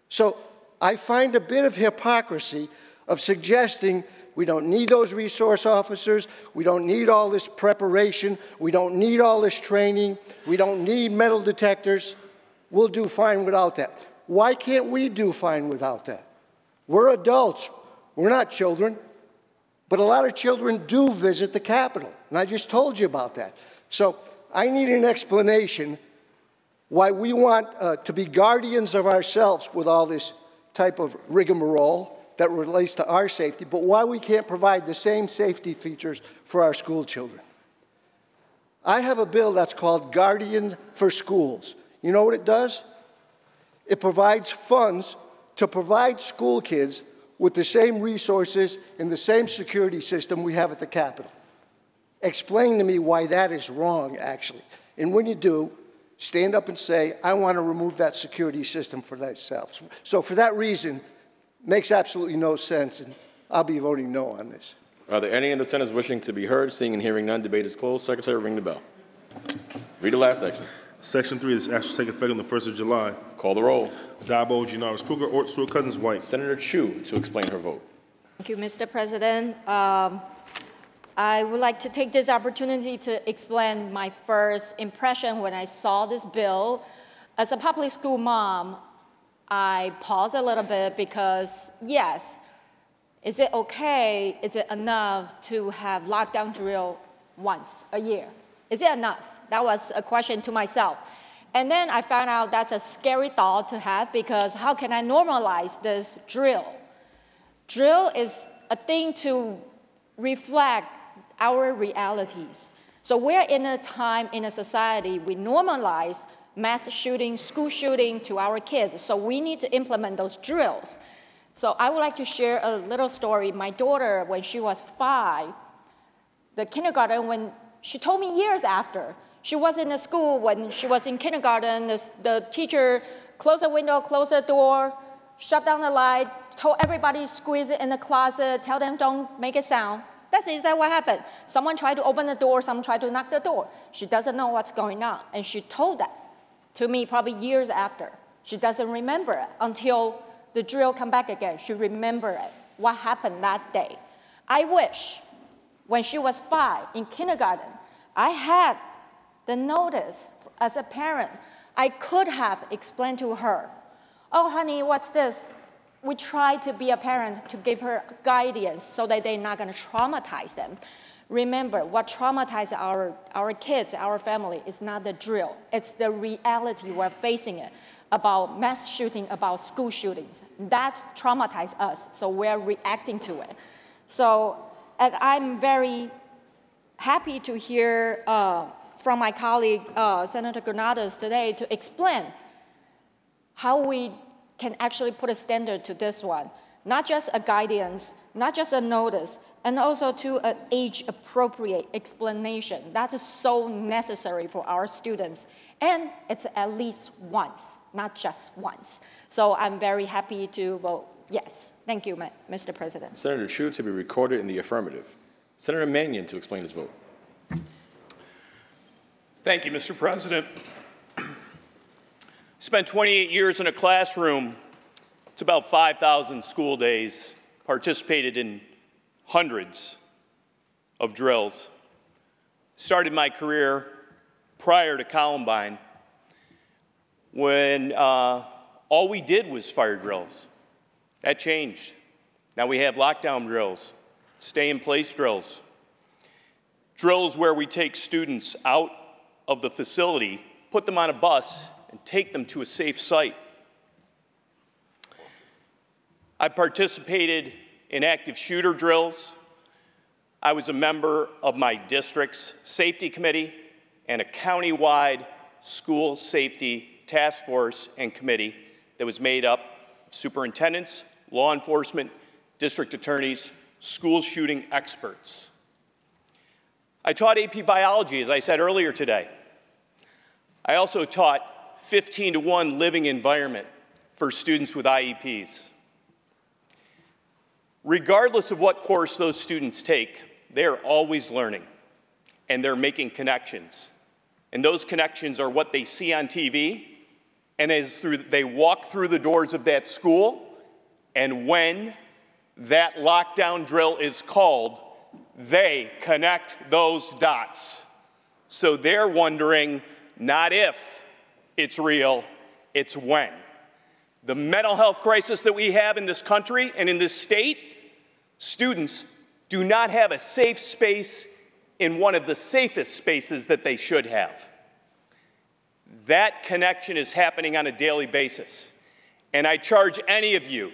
So I find a bit of hypocrisy of suggesting we don't need those resource officers, we don't need all this preparation, we don't need all this training, we don't need metal detectors. We'll do fine without that. Why can't we do fine without that? We're adults. We're not children. But a lot of children do visit the Capitol, and I just told you about that. So I need an explanation why we want to be guardians of ourselves with all this type of rigmarole that relates to our safety, but why we can't provide the same safety features for our school children. I have a bill that's called Guardian for Schools. You know what it does? It provides funds to provide school kids with the same resources and the same security system we have at the Capitol. Explain to me why that is wrong, actually. And when you do, stand up and say, I want to remove that security system for themselves. So for that reason, makes absolutely no sense, and I'll be voting no on this. Are there any in the Senate wishing to be heard? Seeing and hearing none, debate is closed. Secretary, ring the bell. Read the last section. Section 3 is asked to take effect on the 1st of July. Call the roll. Dabo, Gianaris Kruger, Ort, Stewart Cousins, White. Senator Chu to explain her vote. Thank you, Mr. President. I would like to take this opportunity to explain my first impression when I saw this bill. As a public school mom, I paused a little bit because, yes, is it okay, is it enough to have lockdown drill once a year? Is it enough? That was a question to myself. And then I found out that's a scary thought to have because how can I normalize this drill? Drill is a thing to reflect our realities. So we're in a time, in a society, we normalize mass shooting, school shooting to our kids. So we need to implement those drills. So I would like to share a little story. My daughter, when she was 5, the kindergarten, when she told me years after, she was in the school when she was in kindergarten, the teacher closed the window, closed the door, shut down the light, told everybody to squeeze it in the closet, tell them don't make a sound. That's exactly what happened. Someone tried to open the door, someone tried to knock the door. She doesn't know what's going on. And she told that to me probably years after. She doesn't remember it until the drill come back again. She remember it, what happened that day. I wish when she was 5 in kindergarten, I had the notice as a parent. I could have explained to her, oh, honey, what's this? We try to be a parent to give her guidance so that they're not going to traumatize them. Remember, what traumatizes our kids, our family, is not the drill. It's the reality we're facing it about mass shooting, about school shootings. That traumatizes us, so we're reacting to it. So, and I'm very happy to hear from my colleague, Senator Granados, today to explain how we can actually put a standard to this one. Not just a guidance, not just a notice, and also to an age-appropriate explanation. That is so necessary for our students. And it's at least once, not just once. So I'm very happy to vote yes. Thank you, Mr. President. Senator Chu to be recorded in the affirmative. Senator Mannion to explain his vote. Thank you, Mr. President. Spent 28 years in a classroom. It's about 5,000 school days, participated in hundreds of drills. Started my career prior to Columbine when all we did was fire drills. That changed. Now we have lockdown drills, stay-in-place drills, drills where we take students out of the facility, put them on a bus, and take them to a safe site. I participated in active shooter drills. I was a member of my district's safety committee and a county-wide school safety task force and committee that was made up of superintendents, law enforcement, district attorneys, school shooting experts. I taught AP biology, as I said earlier today. I also taught 15-to-1 living environment for students with IEPs. Regardless of what course those students take, they're always learning, and they're making connections. And those connections are what they see on TV, and as they walk through the doors of that school, and when that lockdown drill is called, they connect those dots. So they're wondering not if it's real, it's when. The mental health crisis that we have in this country and in this state, students do not have a safe space in one of the safest spaces that they should have. That connection is happening on a daily basis. And I charge any of you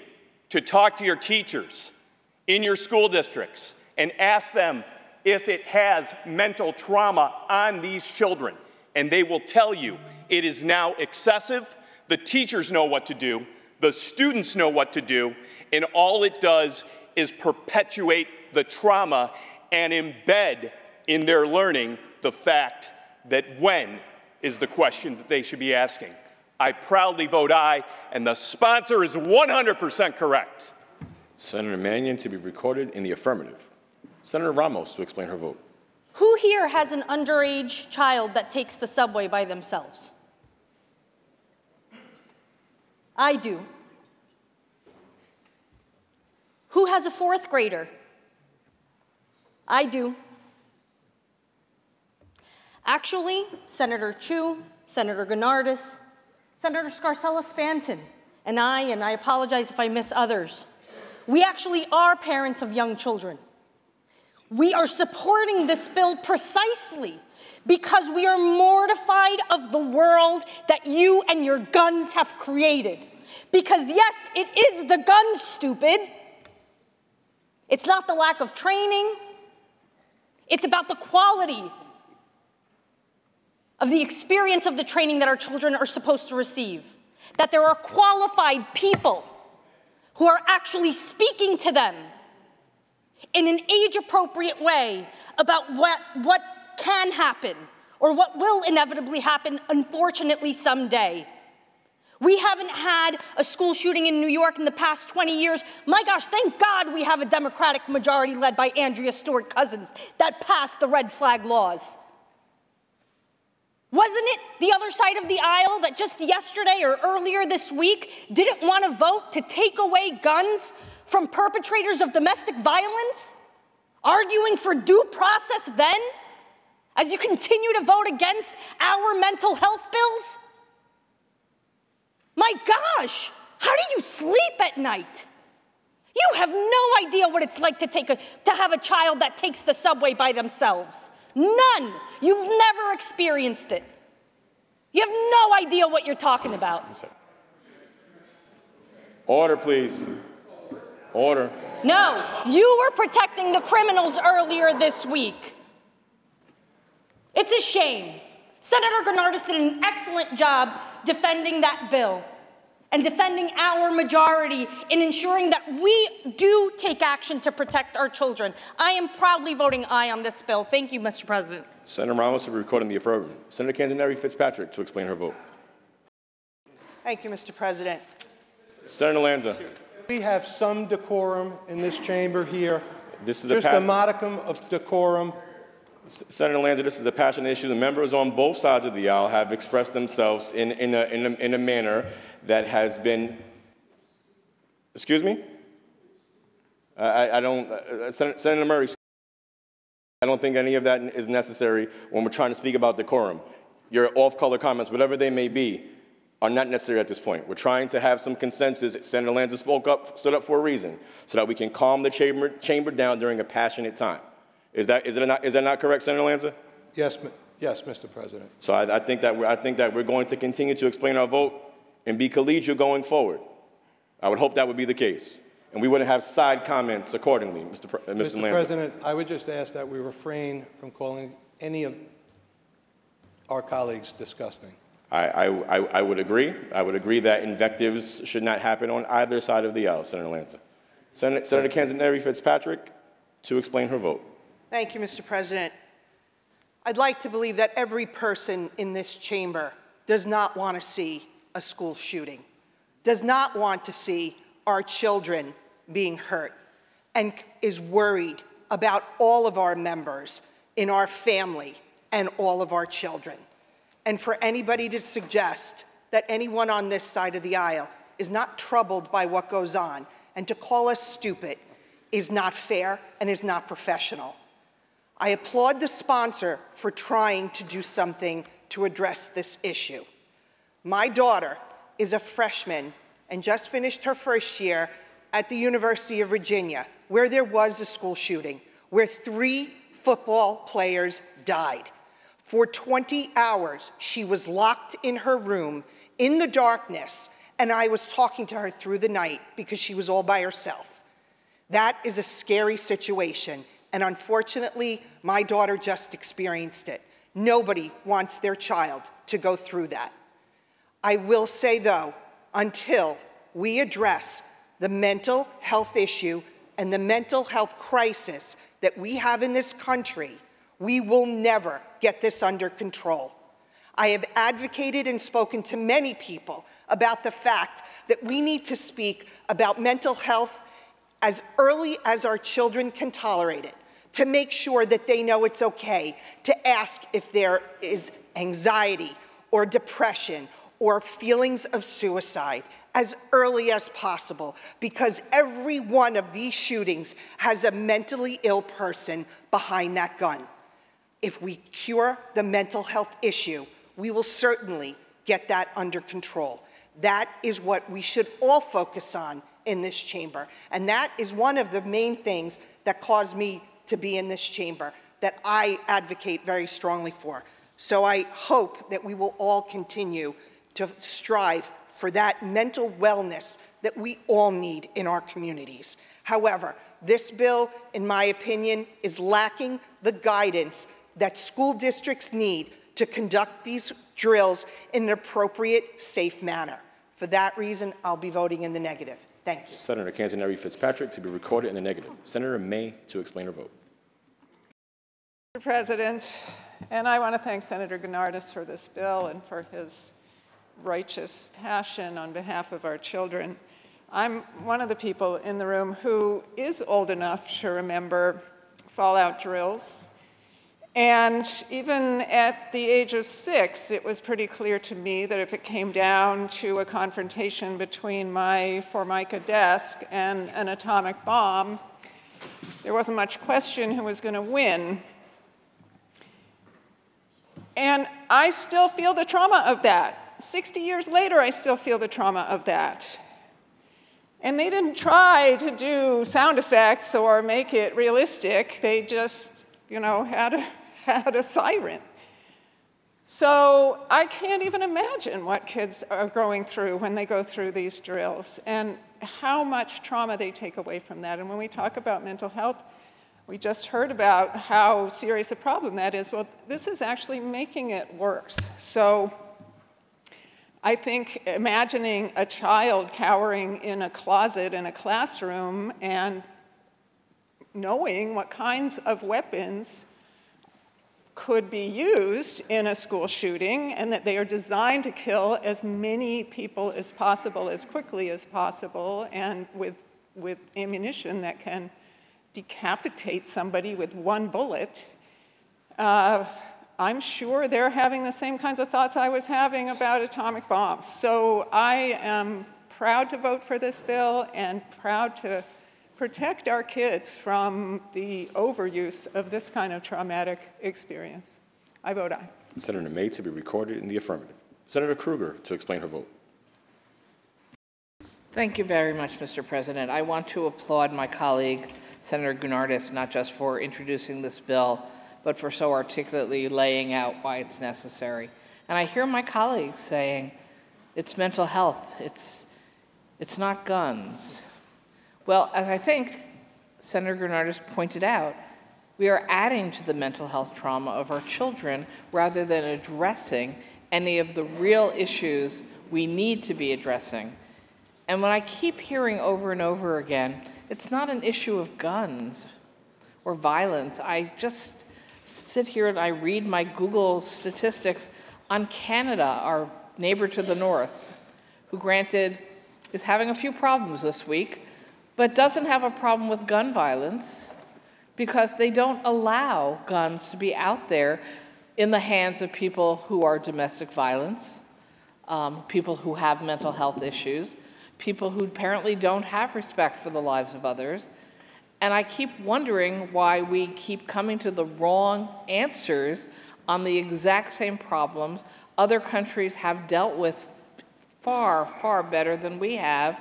to talk to your teachers in your school districts and ask them if it has mental trauma on these children. And they will tell you it is now excessive. The teachers know what to do. The students know what to do. And all it does is perpetuate the trauma and embed in their learning the fact that when is the question that they should be asking. I proudly vote aye, and the sponsor is 100% correct. Senator Mannion to be recorded in the affirmative. Senator Ramos to explain her vote. Who here has an underage child that takes the subway by themselves? I do. Who has a fourth grader? I do. Actually, Senator Chu, Senator Gennardis, Senator Scarcella-Spanton, and I apologize if I miss others, we actually are parents of young children. We are supporting this bill precisely because we are mortified of the world that you and your guns have created. Because yes, it is the guns, stupid. It's not the lack of training. It's about the quality of the experience of the training that our children are supposed to receive. That there are qualified people who are actually speaking to them in an age-appropriate way about what can happen or what will inevitably happen, unfortunately, someday. We haven't had a school shooting in New York in the past 20 years. My gosh, thank God we have a Democratic majority led by Andrea Stewart Cousins that passed the red flag laws. Wasn't it the other side of the aisle that just yesterday or earlier this week didn't want to vote to take away guns from perpetrators of domestic violence? Arguing for due process then, as you continue to vote against our mental health bills? My gosh, how do you sleep at night? You have no idea what it's like to have a child that takes the subway by themselves. None. You've never experienced it. You have no idea what you're talking about. Order, please. Order. No, you were protecting the criminals earlier this week. It's a shame. Senator Gennardis did an excellent job defending that bill and defending our majority in ensuring that we do take action to protect our children. I am proudly voting aye on this bill. Thank you, Mr. President. Senator Ramos will be recording the affirmative. Senator Canzoneri Fitzpatrick to explain her vote. Thank you, Mr. President. Senator Lanza. We have some decorum in this chamber here. This is just a modicum of decorum. Senator Lanza, this is a passionate issue. The members on both sides of the aisle have expressed themselves in a manner that has been. Excuse me? I don't. Senator Murray. I don't think any of that is necessary when we're trying to speak about decorum. Your off-color comments, whatever they may be, are not necessary at this point. We're trying to have some consensus. Senator Lanza stood up for a reason, so that we can calm the chamber down during a passionate time. Is that not correct, Senator Lanza? Yes, Mr. President. So I think that we're going to continue to explain our vote and be collegial going forward. I would hope that would be the case, and we wouldn't have side comments accordingly, Mr. Lanza. Mr. President, I would just ask that we refrain from calling any of our colleagues disgusting. I would agree. I would agree that invectives should not happen on either side of the aisle, Senator Lanza. Senator Canzoneri Fitzpatrick to explain her vote. Thank you, Mr. President. I'd like to believe that every person in this chamber does not want to see a school shooting, does not want to see our children being hurt, and is worried about all of our members in our family and all of our children. And for anybody to suggest that anyone on this side of the aisle is not troubled by what goes on and to call us stupid is not fair and is not professional. I applaud the sponsor for trying to do something to address this issue. My daughter is a freshman and just finished her first year at the University of Virginia, where there was a school shooting, where 3 football players died. For 20 hours, she was locked in her room in the darkness, and I was talking to her through the night because she was all by herself. That is a scary situation, and unfortunately, my daughter just experienced it. Nobody wants their child to go through that. I will say, though, until we address the mental health issue and the mental health crisis that we have in this country, we will never get this under control. I have advocated and spoken to many people about the fact that we need to speak about mental health as early as our children can tolerate it, to make sure that they know it's okay to ask if there is anxiety or depression or feelings of suicide as early as possible, because every one of these shootings has a mentally ill person behind that gun. If we cure the mental health issue, we will certainly get that under control. That is what we should all focus on in this chamber. And that is one of the main things that caused me to be in this chamber, that I advocate very strongly for. So I hope that we will all continue to strive for that mental wellness that we all need in our communities. However, this bill, in my opinion, is lacking the guidance that school districts need to conduct these drills in an appropriate, safe manner. For that reason, I'll be voting in the negative. Thank you. Senator Canzoneri Fitzpatrick to be recorded in the negative. Senator May to explain her vote. Mr. President, and I want to thank Senator Gounardes for this bill and for his righteous passion on behalf of our children. I'm one of the people in the room who is old enough to remember fallout drills. And even at the age of 6, it was pretty clear to me that if it came down to a confrontation between my Formica desk and an atomic bomb, there wasn't much question who was going to win. And I still feel the trauma of that. 60 years later, I still feel the trauma of that. And they didn't try to do sound effects or make it realistic. They just, had a siren. So I can't even imagine what kids are going through when they go through these drills and how much trauma they take away from that. And when we talk about mental health, we just heard about how serious a problem that is. Well, this is actually making it worse. So I think imagining a child cowering in a closet in a classroom and knowing what kinds of weapons could be used in a school shooting and that they are designed to kill as many people as possible, as quickly as possible, and with ammunition that can decapitate somebody with one bullet, I'm sure they're having the same kinds of thoughts I was having about atomic bombs. So I am proud to vote for this bill and proud to protect our kids from the overuse of this kind of traumatic experience. I vote aye. Senator May to be recorded in the affirmative. Senator Krueger to explain her vote. Thank you very much, Mr. President. I want to applaud my colleague, Senator Gounardes, not just for introducing this bill, but for so articulately laying out why it's necessary. And I hear my colleagues saying, it's mental health, it's not guns. Well, as I think Senator Gounardes pointed out, we are adding to the mental health trauma of our children rather than addressing any of the real issues we need to be addressing. And when I keep hearing over and over again, it's not an issue of guns or violence. I just sit here and I read my Google statistics on Canada, our neighbor to the north, who granted is having a few problems this week, but doesn't have a problem with gun violence because they don't allow guns to be out there in the hands of people who are domestic violence, people who have mental health issues, people who apparently don't have respect for the lives of others. And I keep wondering why we keep coming to the wrong answers on the exact same problems other countries have dealt with far, far better than we have.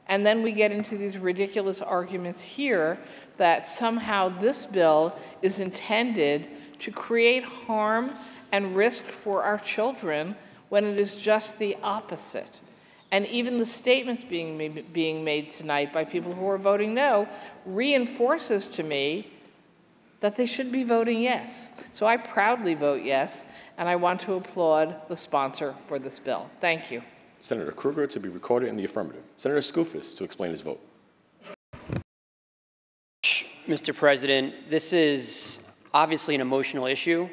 And then we get into these ridiculous arguments here that somehow this bill is intended to create harm and risk for our children when it is just the opposite. And even the statements being made tonight by people who are voting no reinforces to me that they should be voting yes. So I proudly vote yes, and I want to applaud the sponsor for this bill. Thank you. Senator Krueger to be recorded in the affirmative. Senator Skoufis to explain his vote. Mr. President, this is obviously an emotional issue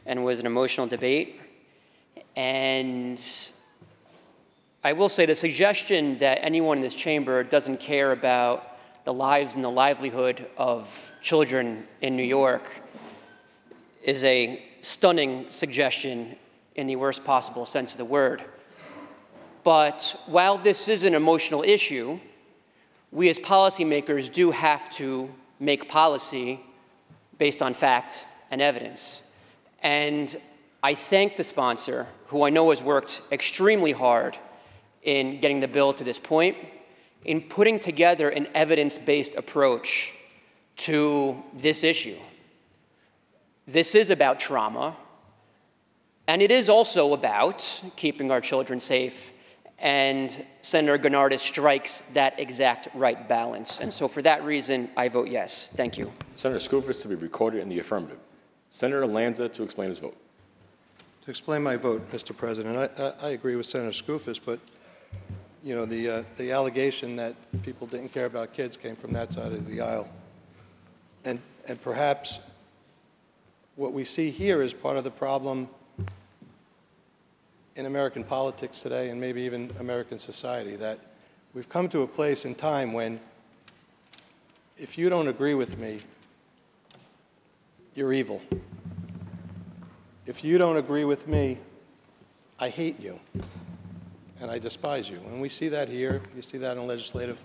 and was an emotional debate. And I will say the suggestion that anyone in this chamber doesn't care about the lives and the livelihood of children in New York is a stunning suggestion in the worst possible sense of the word. But while this is an emotional issue, we as policymakers do have to make policy based on fact and evidence. And I thank the sponsor, who I know has worked extremely hard in getting the bill to this point, in putting together an evidence-based approach to this issue. This is about trauma, and it is also about keeping our children safe, and Senator Gennardis strikes that exact right balance. And so for that reason, I vote yes. Thank you. Senator Skoufis to be recorded in the affirmative. Senator Lanza to explain his vote. To explain my vote, Mr. President, I agree with Senator Skoufis, but you know, the allegation that people didn't care about kids came from that side of the aisle. And perhaps what we see here is part of the problem in American politics today, and maybe even American society, that we've come to a place in time when if you don't agree with me, you're evil. If you don't agree with me, I hate you and I despise you. And we see that here. You see that in legislative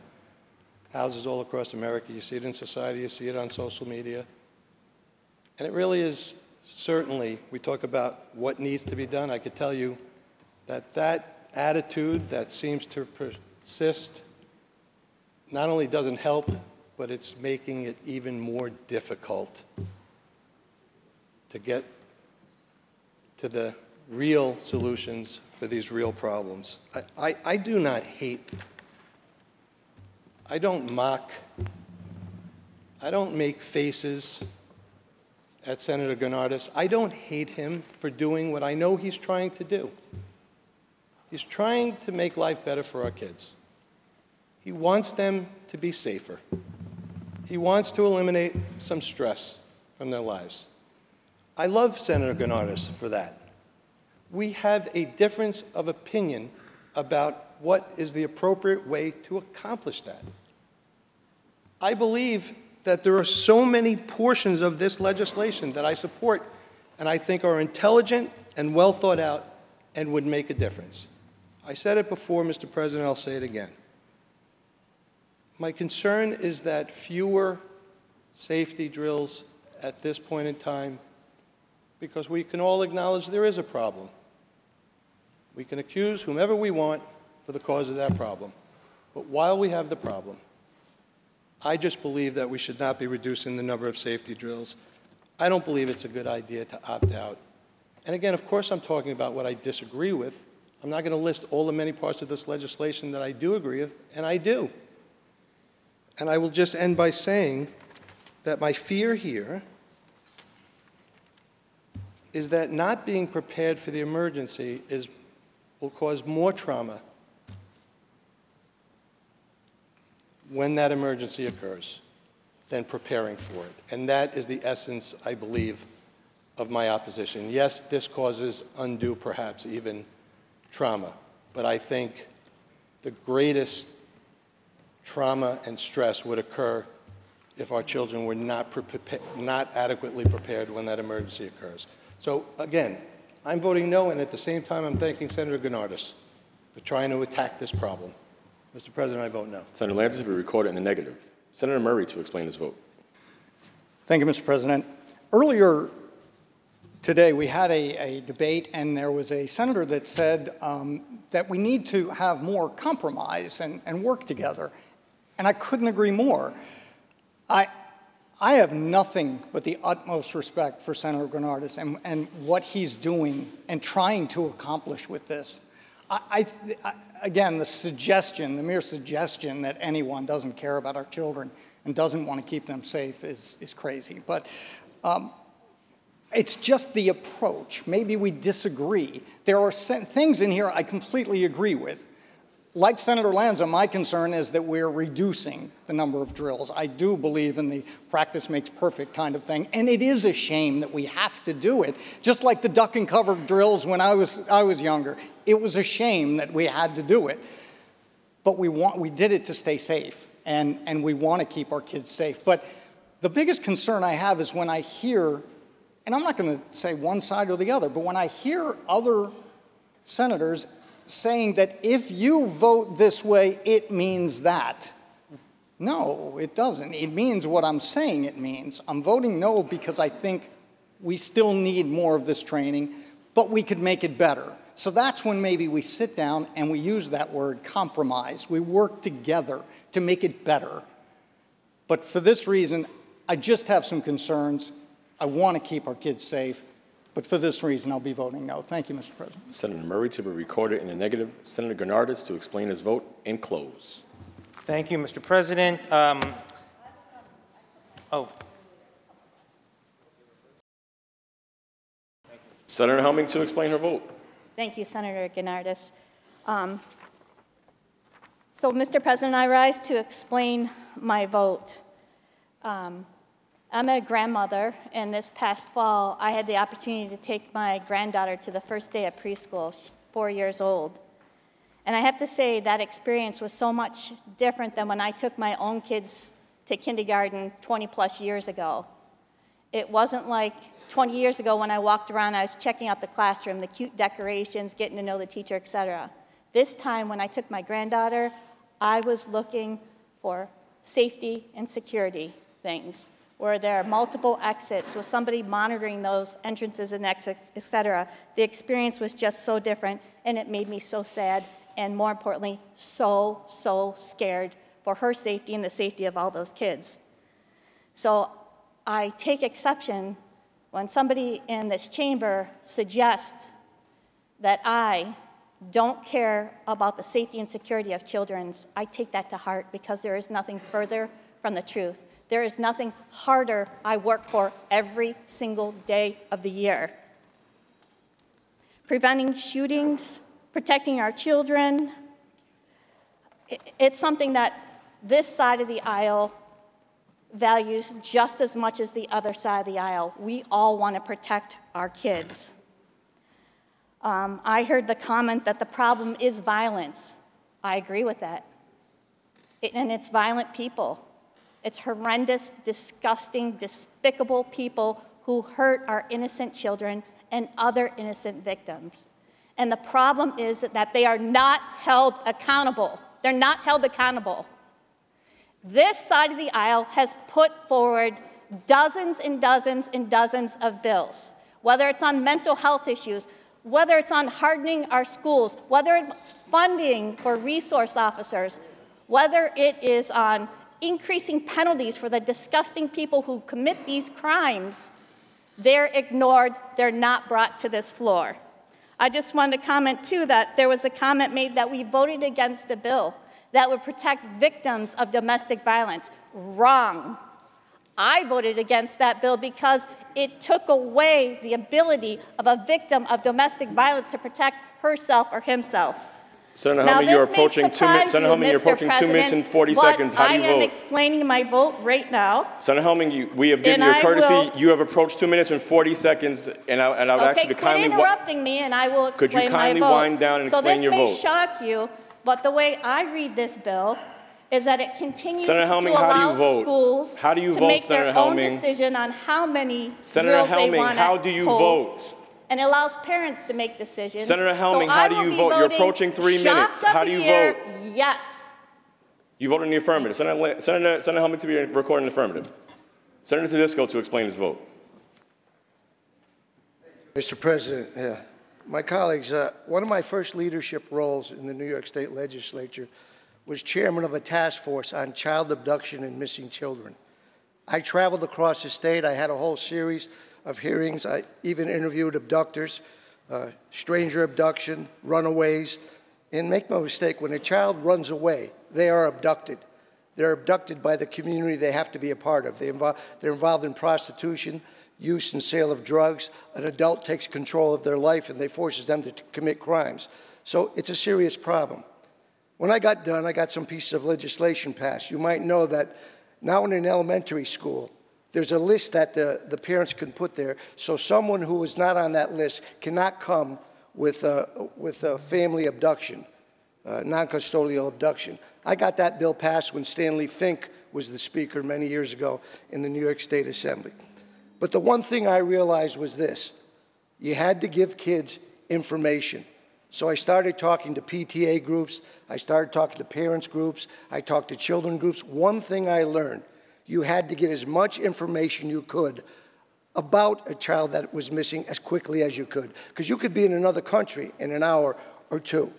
houses all across America. You see it in society. You see it on social media. And it really is, certainly, we talk about what needs to be done. I could tell you that that attitude that seems to persist not only doesn't help, but it's making it even more difficult to get to the real solutions for these real problems. I do not hate, I don't mock, I don't make faces at Senator Gennardis. I don't hate him for doing what I know he's trying to do. He's trying to make life better for our kids. He wants them to be safer. He wants to eliminate some stress from their lives. I love Senator Gennardis for that. We have a difference of opinion about what is the appropriate way to accomplish that. I believe that there are so many portions of this legislation that I support and I think are intelligent and well thought out and would make a difference. I said it before, Mr. President, I'll say it again. My concern is that fewer safety drills at this point in time, because we can all acknowledge there is a problem. We can accuse whomever we want for the cause of that problem. But while we have the problem, I just believe that we should not be reducing the number of safety drills. I don't believe it's a good idea to opt out. And again, of course, I'm talking about what I disagree with. I'm not going to list all the many parts of this legislation that I do agree with, and I do. And I will just end by saying that my fear here is that not being prepared for the emergency will cause more trauma when that emergency occurs than preparing for it. And that is the essence, I believe, of my opposition. Yes, this causes undue, perhaps even, trauma. But I think the greatest trauma and stress would occur if our children were not adequately prepared when that emergency occurs. So again, I'm voting no, and at the same time, I'm thanking Senator Gennardis for trying to attack this problem. Mr. President, I vote no. Senator Lanza to be recorded in the negative. Senator Murray to explain his vote. Thank you, Mr. President. Earlier today, we had a debate, and there was a senator that said that we need to have more compromise and work together. And I couldn't agree more. I have nothing but the utmost respect for Senator Gennardis and what he's doing and trying to accomplish with this. Again, the mere suggestion that anyone doesn't care about our children and doesn't want to keep them safe is crazy. But it's just the approach. Maybe we disagree. There are things in here I completely agree with. Like Senator Lanza, my concern is that we're reducing the number of drills. I do believe in the practice makes perfect kind of thing, and it is a shame that we have to do it. Just like the duck and cover drills when I was younger. It was a shame that we had to do it. But we did it to stay safe, and we want to keep our kids safe. But the biggest concern I have is when I hear, and I'm not going to say one side or the other, but when I hear other senators saying that if you vote this way, it means that. No, it doesn't. It means what I'm saying it means. I'm voting no because I think we still need more of this training, but we could make it better. So that's when maybe we sit down and we use that word, compromise. We work together to make it better. But for this reason, I just have some concerns. I want to keep our kids safe. But for this reason, I'll be voting no. Thank you, Mr. President. Senator Murray to be recorded in the negative. Senator Gurnardis to explain his vote and close. Thank you, Mr. President. Senator Helming to explain her vote. Thank you, Senator Gurnardis. So, Mr. President, I rise to explain my vote. I'm a grandmother, and this past fall, I had the opportunity to take my granddaughter to the first day of preschool, 4 years old. And I have to say that experience was so much different than when I took my own kids to kindergarten 20-plus years ago. It wasn't like 20 years ago when I walked around, I was checking out the classroom, the cute decorations, getting to know the teacher, et cetera. This time, when I took my granddaughter, I was looking for safety and security things, where there are multiple exits, with somebody monitoring those entrances and exits, et cetera. The experience was just so different, and it made me so sad, and more importantly, so scared for her safety and the safety of all those kids. So I take exception when somebody in this chamber suggests that I don't care about the safety and security of children. I take that to heart because there is nothing further from the truth. There is nothing harder I work for every single day of the year. Preventing shootings, protecting our children, it's something that this side of the aisle values just as much as the other side of the aisle. We all want to protect our kids. I heard the comment that the problem is violence. I agree with that. And it's violent people. It's horrendous, disgusting, despicable people who hurt our innocent children and other innocent victims. And the problem is that they are not held accountable. They're not held accountable. This side of the aisle has put forward dozens and dozens and dozens of bills, whether it's on mental health issues, whether it's on hardening our schools, whether it's funding for resource officers, whether it is on increasing penalties for the disgusting people who commit these crimes. They're ignored. They're not brought to this floor. I just wanted to comment, too, that there was a comment made that we voted against a bill that would protect victims of domestic violence. Wrong. I voted against that bill because it took away the ability of a victim of domestic violence to protect herself or himself. Senator Helming, you're approaching 2 minutes. Senator Helming, you're approaching 2 minutes and 40 seconds. How do you vote? I am explaining my vote right now. Senator Helming, we have given you a courtesy. You have approached 2 minutes and 40 seconds, and I would ask you to kindly. Quit interrupting me, and I will explain my vote. Could you kindly wind down and explain your vote? So this may shock you, but the way I read this bill is that it continues Senator Helming, to allow schools to make their own decision on how many drills they want to how do you vote? And it allows parents to make decisions. Senator Helming, how do you vote? You're approaching 3 minutes. How do you vote? Yes. You vote in the affirmative. Senator Helming to be recorded in the affirmative. Senator Tedisco to explain his vote. Mr. President, my colleagues, one of my first leadership roles in the New York State Legislature was chairman of a task force on child abduction and missing children. I traveled across the state. I had a whole series of hearings. I even interviewed abductors, stranger abduction, runaways. And make no mistake, when a child runs away, they are abducted. They're abducted by the community they have to be a part of. They're involved in prostitution, use and sale of drugs. An adult takes control of their life and they forces them to commit crimes. So it's a serious problem. When I got done, I got some pieces of legislation passed. You might know that now in an elementary school, there's a list that the parents can put there, so someone who is not on that list cannot come with a family abduction, non-custodial abduction. I got that bill passed when Stanley Fink was the speaker many years ago in the New York State Assembly. But the one thing I realized was this: you had to give kids information. So I started talking to PTA groups, I started talking to parents groups, I talked to children groups. One thing I learned: you had to get as much information you could about a child that was missing as quickly as you could, because you could be in another country in an hour or two.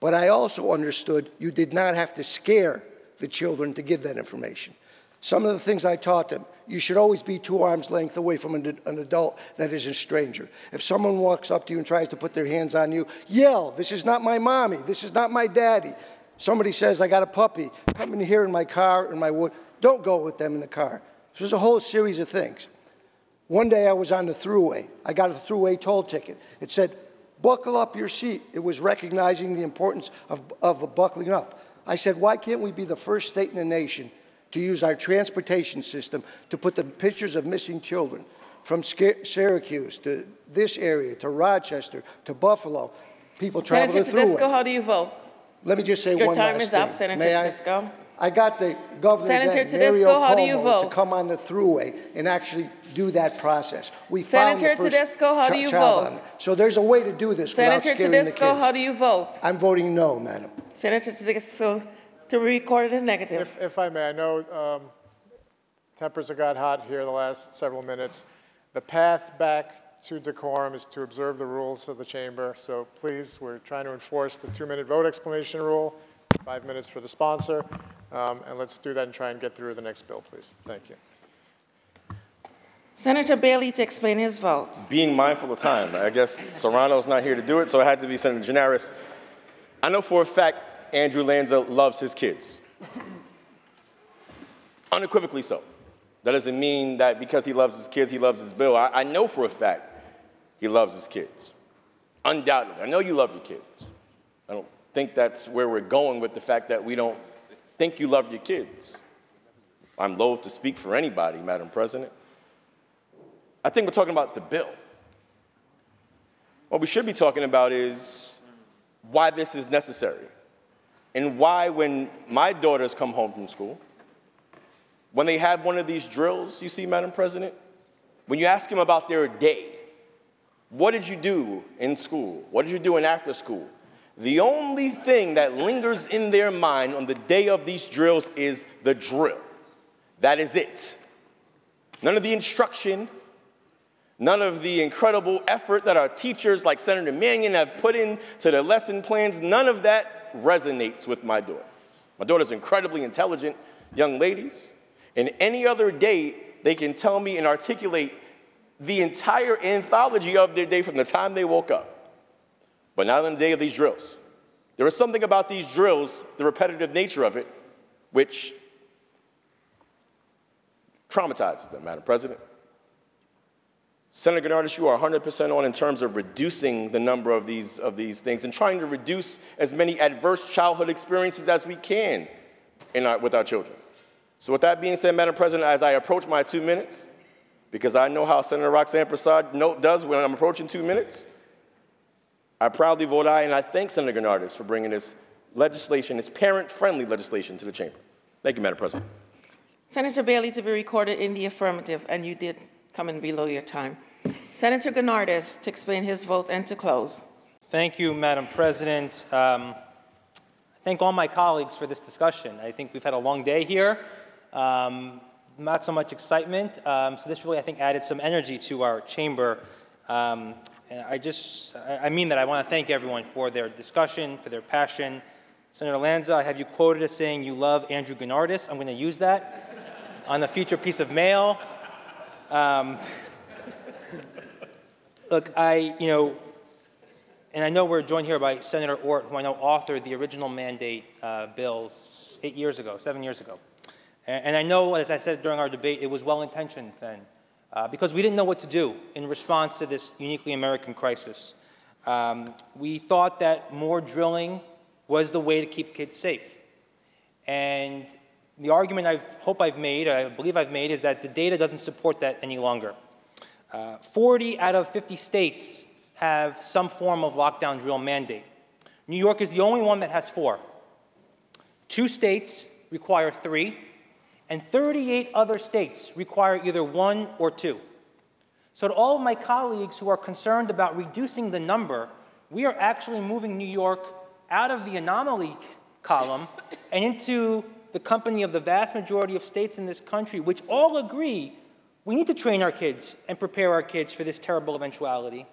But I also understood you did not have to scare the children to give that information. Some of the things I taught them: you should always be 2 arms length away from an adult that is a stranger. If someone walks up to you and tries to put their hands on you, yell, "This is not my mommy, this is not my daddy." Somebody says, "I got a puppy, come in here in my car, in my wood," don't go with them in the car. So there's a whole series of things. One day I was on the thruway. I got a thruway toll ticket. It said, "Buckle up your seat." It was recognizing the importance of buckling up. I said, why can't we be the first state in the nation to use our transportation system to put the pictures of missing children from Syracuse to this area, to Rochester, to Buffalo? People travel the thruway. Senator Tedesco, how do you vote? Let me just say Your one last thing. time is up, Senator Tedesco. I got the governor, Senator then, Mario Tedesco, how do you Cuomo, vote? to come on the thruway and actually do that process. We Senator found the first Tedesco, how do you child vote? on it. So there's a way to do this without Senator scaring the kids. Tedesco, how do you vote? I'm voting no, madam. Senator Tedesco, to be recorded in negative. If I may, I know tempers have got hot here the last several minutes. The path back to decorum is to observe the rules of the chamber. So please, we're trying to enforce the 2-minute vote explanation rule, 5 minutes for the sponsor, and let's do that and try and get through the next bill, please. Thank you. Senator Bailey to explain his vote. Being mindful of time, I guess Serrano's not here to do it, so it had to be Senator Gianaris. I know for a fact Andrew Lanza loves his kids. Unequivocally so. That doesn't mean that because he loves his kids, he loves his bill. I know for a fact he loves his kids. Undoubtedly. I know you love your kids. I don't think that's where we're going with the fact that we don't think you love your kids. I'm loath to speak for anybody, Madam President. I think we're talking about the bill. What we should be talking about is why this is necessary and why when my daughters come home from school, when they have one of these drills, you see, Madam President, when you ask them about their day, what did you do in school? What did you do in after school? The only thing that lingers in their mind on the day of these drills is the drill. That is it. None of the instruction, none of the incredible effort that our teachers like Senator Mannion have put into their lesson plans, none of that resonates with my daughters. My daughters are incredibly intelligent young ladies, and any other day they can tell me and articulate the entire anthology of their day from the time they woke up. But not on the day of these drills. There is something about these drills, the repetitive nature of it, which traumatizes them, Madam President. Senator Gennardis, you are 100% on in terms of reducing the number of these things and trying to reduce as many adverse childhood experiences as we can with our children. So with that being said, Madam President, as I approach my 2 minutes, because I know how Senator Roxanne Prasad does when I'm approaching 2 minutes, I proudly vote aye, and I thank Senator Gennardis for bringing this legislation, this parent-friendly legislation, to the chamber. Thank you, Madam President. Senator Bailey to be recorded in the affirmative, and you did come in below your time. Senator Gennardis to explain his vote and to close. Thank you, Madam President. I thank all my colleagues for this discussion. I think we've had a long day here. Not so much excitement. So this really, I think, added some energy to our chamber. I mean that I want to thank everyone for their discussion, for their passion. Senator Lanza, I have you quoted as saying you love Andrew Gennardis. I'm going to use that on a future piece of mail. Look, and I know we're joined here by Senator Ort, who I know authored the original mandate bill 7 years ago. And I know, as I said during our debate, it was well-intentioned then, because we didn't know what to do in response to this uniquely American crisis. We thought that more drilling was the way to keep kids safe. And the argument I believe I've made, is that the data doesn't support that any longer. 40 out of 50 states have some form of lockdown drill mandate. New York is the only one that has 4. 2 states require 3, and 38 other states require either 1 or 2. So to all of my colleagues who are concerned about reducing the number, we are actually moving New York out of the anomaly column and into the company of the vast majority of states in this country, which all agree we need to train our kids and prepare our kids for this terrible eventuality,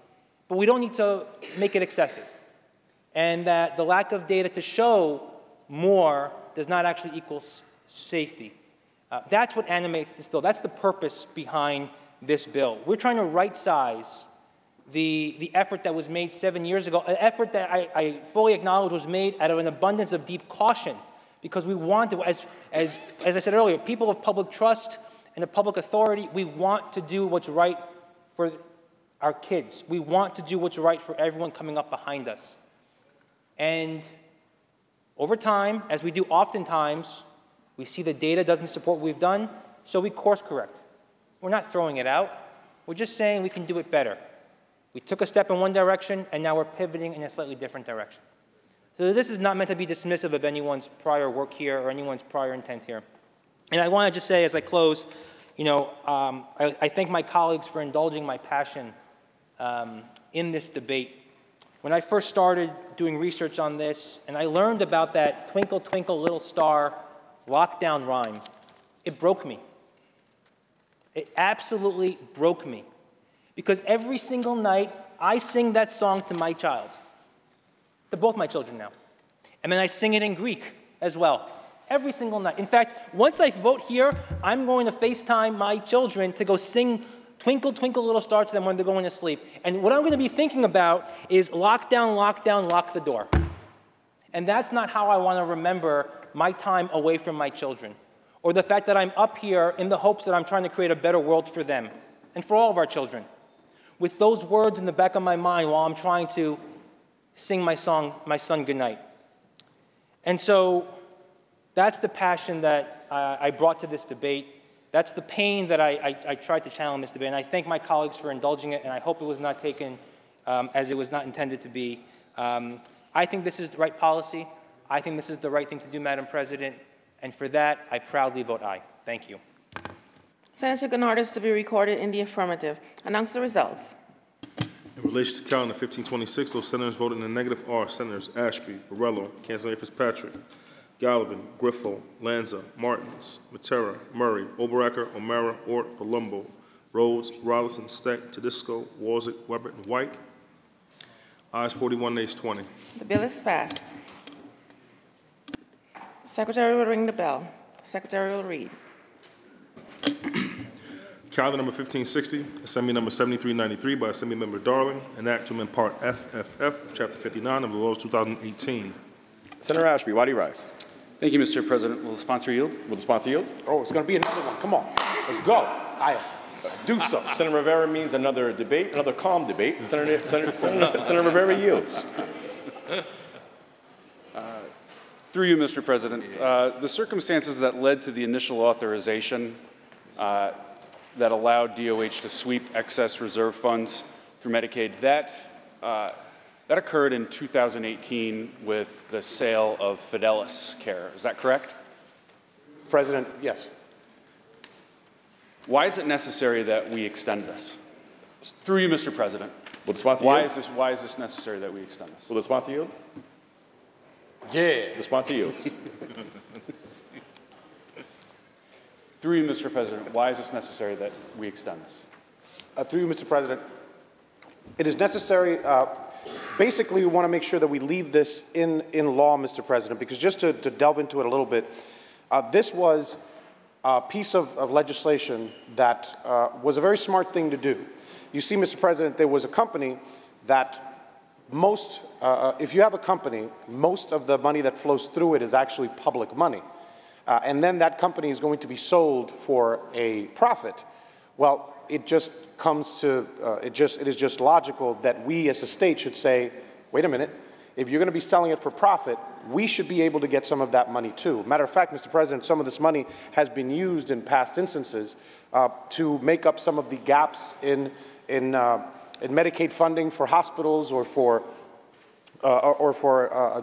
but we don't need to make it excessive. And that the lack of data to show more does not actually equal safety. That's what animates this bill. That's the purpose behind this bill. We're trying to right-size the effort that was made 7 years ago, an effort that I fully acknowledge was made out of an abundance of deep caution, because we want to, as I said earlier, people of public trust and the public authority, we want to do what's right for our kids. We want to do what's right for everyone coming up behind us. And over time, as we do oftentimes, we see the data doesn't support what we've done, so we course correct. We're not throwing it out. We're just saying we can do it better. We took a step in one direction, and now we're pivoting in a slightly different direction. So this is not meant to be dismissive of anyone's prior work here or anyone's prior intent here. And I want to just say as I close, I thank my colleagues for indulging my passion in this debate. When I first started doing research on this, and I learned about that Twinkle, Twinkle, Little Star lockdown rhyme, it broke me. It absolutely broke me. Because every single night, I sing that song to my child, to both my children now. And then I sing it in Greek as well, every single night. In fact, once I vote here, I'm going to FaceTime my children to go sing Twinkle, Twinkle, Little Star to them when they're going to sleep. And what I'm going to be thinking about is lockdown, lockdown, lock the door. And that's not how I want to remember my time away from my children, or the fact that I'm up here in the hopes that I'm trying to create a better world for them and for all of our children, with those words in the back of my mind while I'm trying to sing my song, My Son Goodnight. And so that's the passion that I brought to this debate. That's the pain that I tried to channel in this debate. And I thank my colleagues for indulging it, and I hope it was not taken as it was not intended to be. I think this is the right policy. I think this is the right thing to do, Madam President. And for that, I proudly vote aye. Thank you. Senator Gennardis to be recorded in the affirmative. Announce the results. In relation to calendar 1526, those senators voted in the negative are Senators Ashby, Borrello, Cancellier Fitzpatrick, Gallivan, Griffo, Lanza, Martins, Matera, Murray, Oberacker, O'Mara, Ort, Palumbo, Rhodes, Rollison, Steck, Tedisco, Warzik, Weber, and White. Ayes 41, nays 20. The bill is passed. Secretary will ring the bell. Secretary will read. Calendar number 1560, Assembly number 7393 by Assemblymember Darling, an act to amend Part FFF, Chapter 59 of the laws 2018. Senator Ashby, why do you rise? Thank you, Mr. President. Will the sponsor yield? Will the sponsor yield? Oh, it's going to be another one. Come on. Let's go. Do so. Senator Rivera means another debate, another calm debate. Senator Rivera yields. Through you, Mr. President, the circumstances that led to the initial authorization that allowed DOH to sweep excess reserve funds through Medicaid, that occurred in 2018 with the sale of Fidelis Care. Is that correct? President, yes. Why is it necessary that we extend this? Through you, Mr. President. Will the sponsor why yield? Why is this necessary that we extend this? Will the sponsor yield? Yeah. The sponsor yields. Through you, Mr. President, why is this necessary that we extend this? Through you, Mr. President, it is necessary. Basically, we want to make sure that we leave this in law, Mr. President, because just to delve into it a little bit, this was a piece of legislation that was a very smart thing to do. You see, Mr. President, there was a company that if you have a company, most of the money that flows through it is actually public money. And then that company is going to be sold for a profit. Well, it just comes to, it is just logical that we as a state should say, wait a minute, if you're going to be selling it for profit, we should be able to get some of that money too. Matter of fact, Mr. President, some of this money has been used in past instances to make up some of the gaps in Medicaid funding for hospitals or for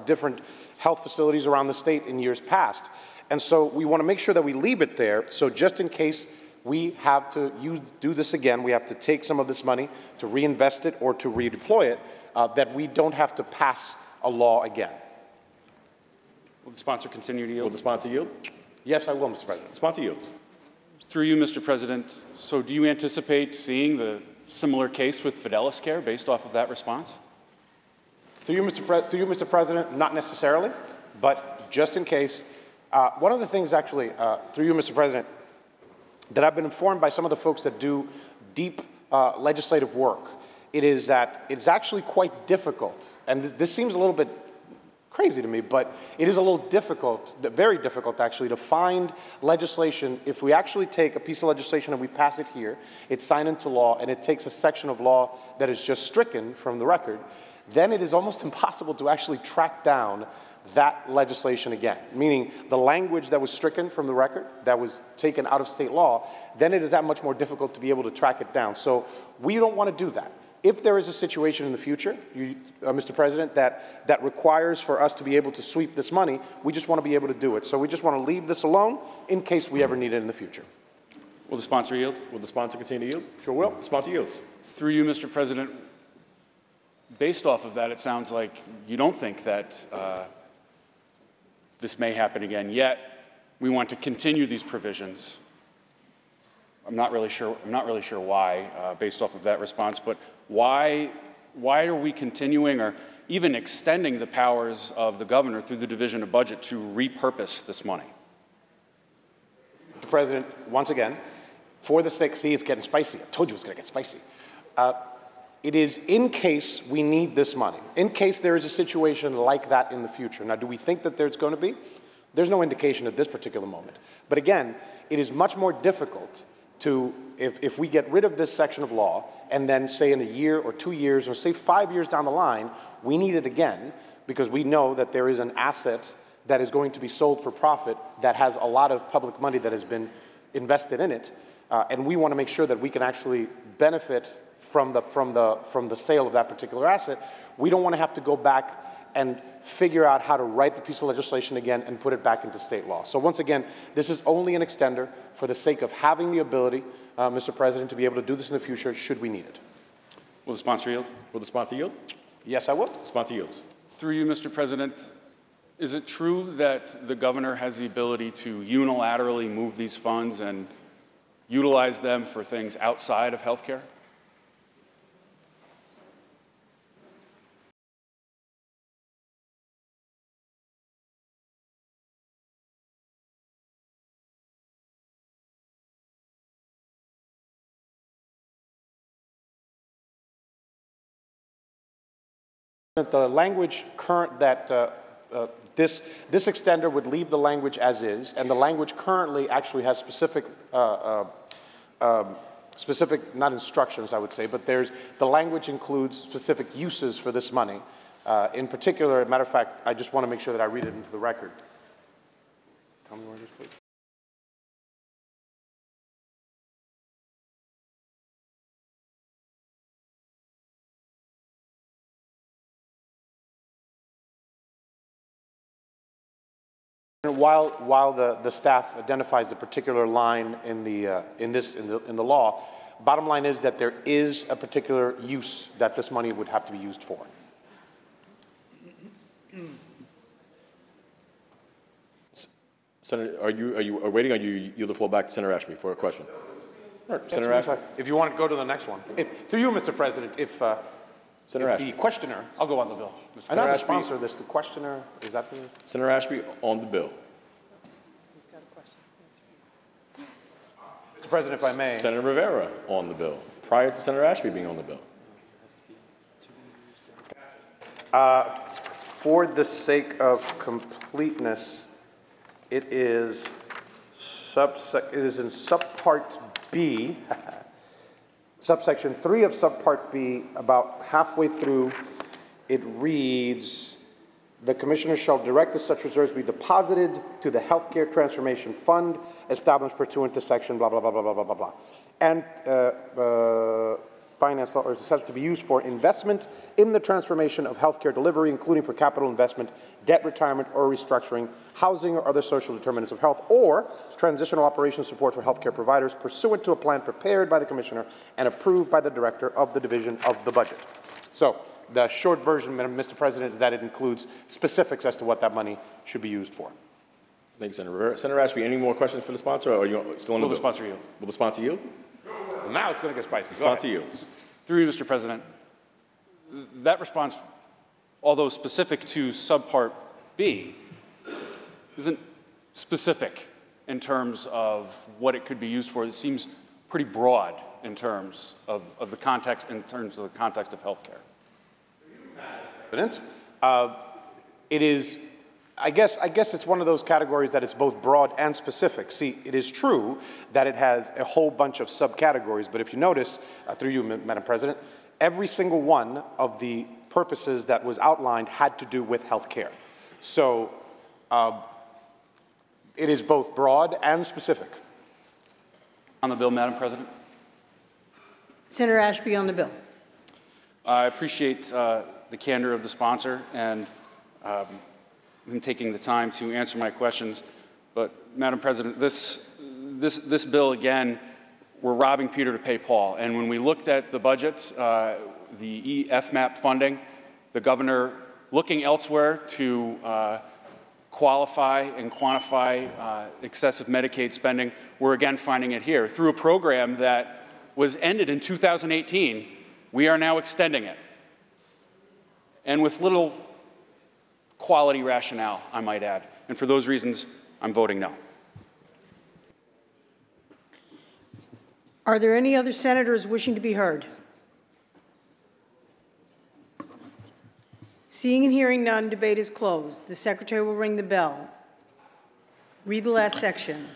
different health facilities around the state in years past. And so we want to make sure that we leave it there, so just in case we have to do this again, we have to take some of this money to reinvest it or to redeploy it, that we don't have to pass a law again. Will the sponsor continue to yield? Will the sponsor yield? Yes, I will, Mr. President. Sponsor yields. Through you, Mr. President, so do you anticipate seeing the similar case with Fidelis Care based off of that response? Through you, Mr. President, not necessarily, but just in case. One of the things, actually, through you, Mr. President, that I've been informed by some of the folks that do deep legislative work, it is that it's actually quite difficult, and this seems a little bit crazy to me, but it is a little difficult, very difficult actually, to find legislation. If we actually take a piece of legislation and we pass it here, it's signed into law, and it takes a section of law that is just stricken from the record, then it is almost impossible to actually track down that legislation again, meaning the language that was stricken from the record, that was taken out of state law, then it is that much more difficult to be able to track it down. So we don't want to do that. If there is a situation in the future, Mr. President, that requires for us to be able to sweep this money, we just want to be able to do it. So we just want to leave this alone in case we ever need it in the future. Will the sponsor yield? Will the sponsor continue to yield? Sure will. The sponsor yields. Through you, Mr. President, based off of that, it sounds like you don't think that this may happen again, yet we want to continue these provisions. I'm not really sure why, based off of that response, but why are we continuing or even extending the powers of the governor through the Division of Budget to repurpose this money? Mr. President, once again, for the sake, see, it's getting spicy. I told you it was going to get spicy. It is in case we need this money, in case there is a situation like that in the future. Now, do we think that there's going to be? There's no indication at this particular moment. But again, it is much more difficult to, if we get rid of this section of law and then say in a year or 2 years or say 5 years down the line, we need it again because we know that there is an asset that is going to be sold for profit that has a lot of public money that has been invested in it, and we want to make sure that we can actually benefit from the sale of that particular asset. We don't want to have to go back and figure out how to write the piece of legislation again and put it back into state law. So once again, this is only an extender for the sake of having the ability, Mr. President, to be able to do this in the future should we need it. Will the sponsor yield? Will the sponsor yield? Yes, I will. The sponsor yields. Through you, Mr. President, is it true that the governor has the ability to unilaterally move these funds and utilize them for things outside of health care? The language current that this extender would leave the language as is, and the language currently actually has specific, not instructions, I would say, but the language includes specific uses for this money. In particular, as a matter of fact, I just want to make sure that I read it into the record. Tell me where it is, please. While the staff identifies the particular line in the law, bottom line is that there is a particular use that this money would have to be used for. Senator, are you waiting, or you yield the floor back to Senator Ashby for a question? Senator Ashby, if you want to go to the next one. To you, Mr. President, if the questioner, I'll go on the bill. I know the sponsor of this, the questioner, is that the? Senator Ashby on the bill. Mr. President, if I may. Senator Rivera on the bill, prior to Senator Ashby being on the bill. For the sake of completeness, it is in subpart B, subsection 3 of subpart B, about halfway through, it reads, The Commissioner shall direct that such reserves be deposited to the Healthcare Transformation Fund established pursuant to section blah, blah, blah, blah, blah, blah, blah, blah. And finance law or is assessed to be used for investment in the transformation of healthcare delivery, including for capital investment, debt retirement or restructuring, housing or other social determinants of health, or transitional operation support for healthcare providers pursuant to a plan prepared by the Commissioner and approved by the Director of the Division of the Budget. So the short version, Mr. President, is that it includes specifics as to what that money should be used for. Thank you, Senator Rivera. Senator Ashby, any more questions for the sponsor, or are you still on the bill? Will the sponsor yield? Will the sponsor yield? Now it's going to get spicy. The sponsor yields. Through you, Mr. President, that response, although specific to subpart B, isn't specific in terms of what it could be used for. It seems pretty broad in terms of the context, of healthcare. It is, I guess it's one of those categories that it's both broad and specific. See, it is true that it has a whole bunch of subcategories, but if you notice, through you, Madam President, every single one of the purposes that was outlined had to do with health care. So it is both broad and specific. On the bill, Madam President. Senator Ashby on the bill. I appreciate the candor of the sponsor and him taking the time to answer my questions. But, Madam President, this bill, again, we're robbing Peter to pay Paul. And when we looked at the budget, the FMAP funding, the governor looking elsewhere to qualify and quantify excessive Medicaid spending, we're again finding it here. Through a program that was ended in 2018, we are now extending it. And with little quality rationale, I might add. And for those reasons, I'm voting no. Are there any other senators wishing to be heard? Seeing and hearing none, debate is closed. The Secretary will ring the bell. Read the last section.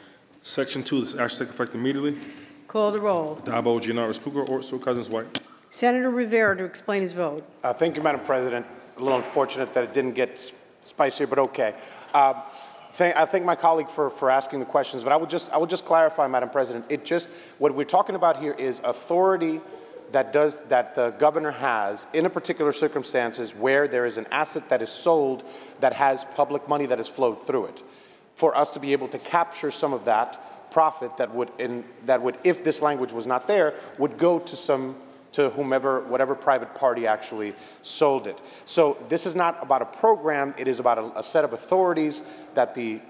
Section 2, this act take effect immediately. Call the roll. Dabo, Giannaris, Kruger, Orso, Cousins, White. Senator Rivera to explain his vote. Thank you, Madam President. A little unfortunate that it didn't get spicier, but okay. I thank my colleague for asking the questions, but I would just clarify, Madam President. What we're talking about here is authority that the governor has in a particular circumstances where there is an asset that is sold that has public money that has flowed through it, for us to be able to capture some of that profit that would, if this language was not there, would go to whomever, whatever private party actually sold it. So this is not about a program, it is about a set of authorities that the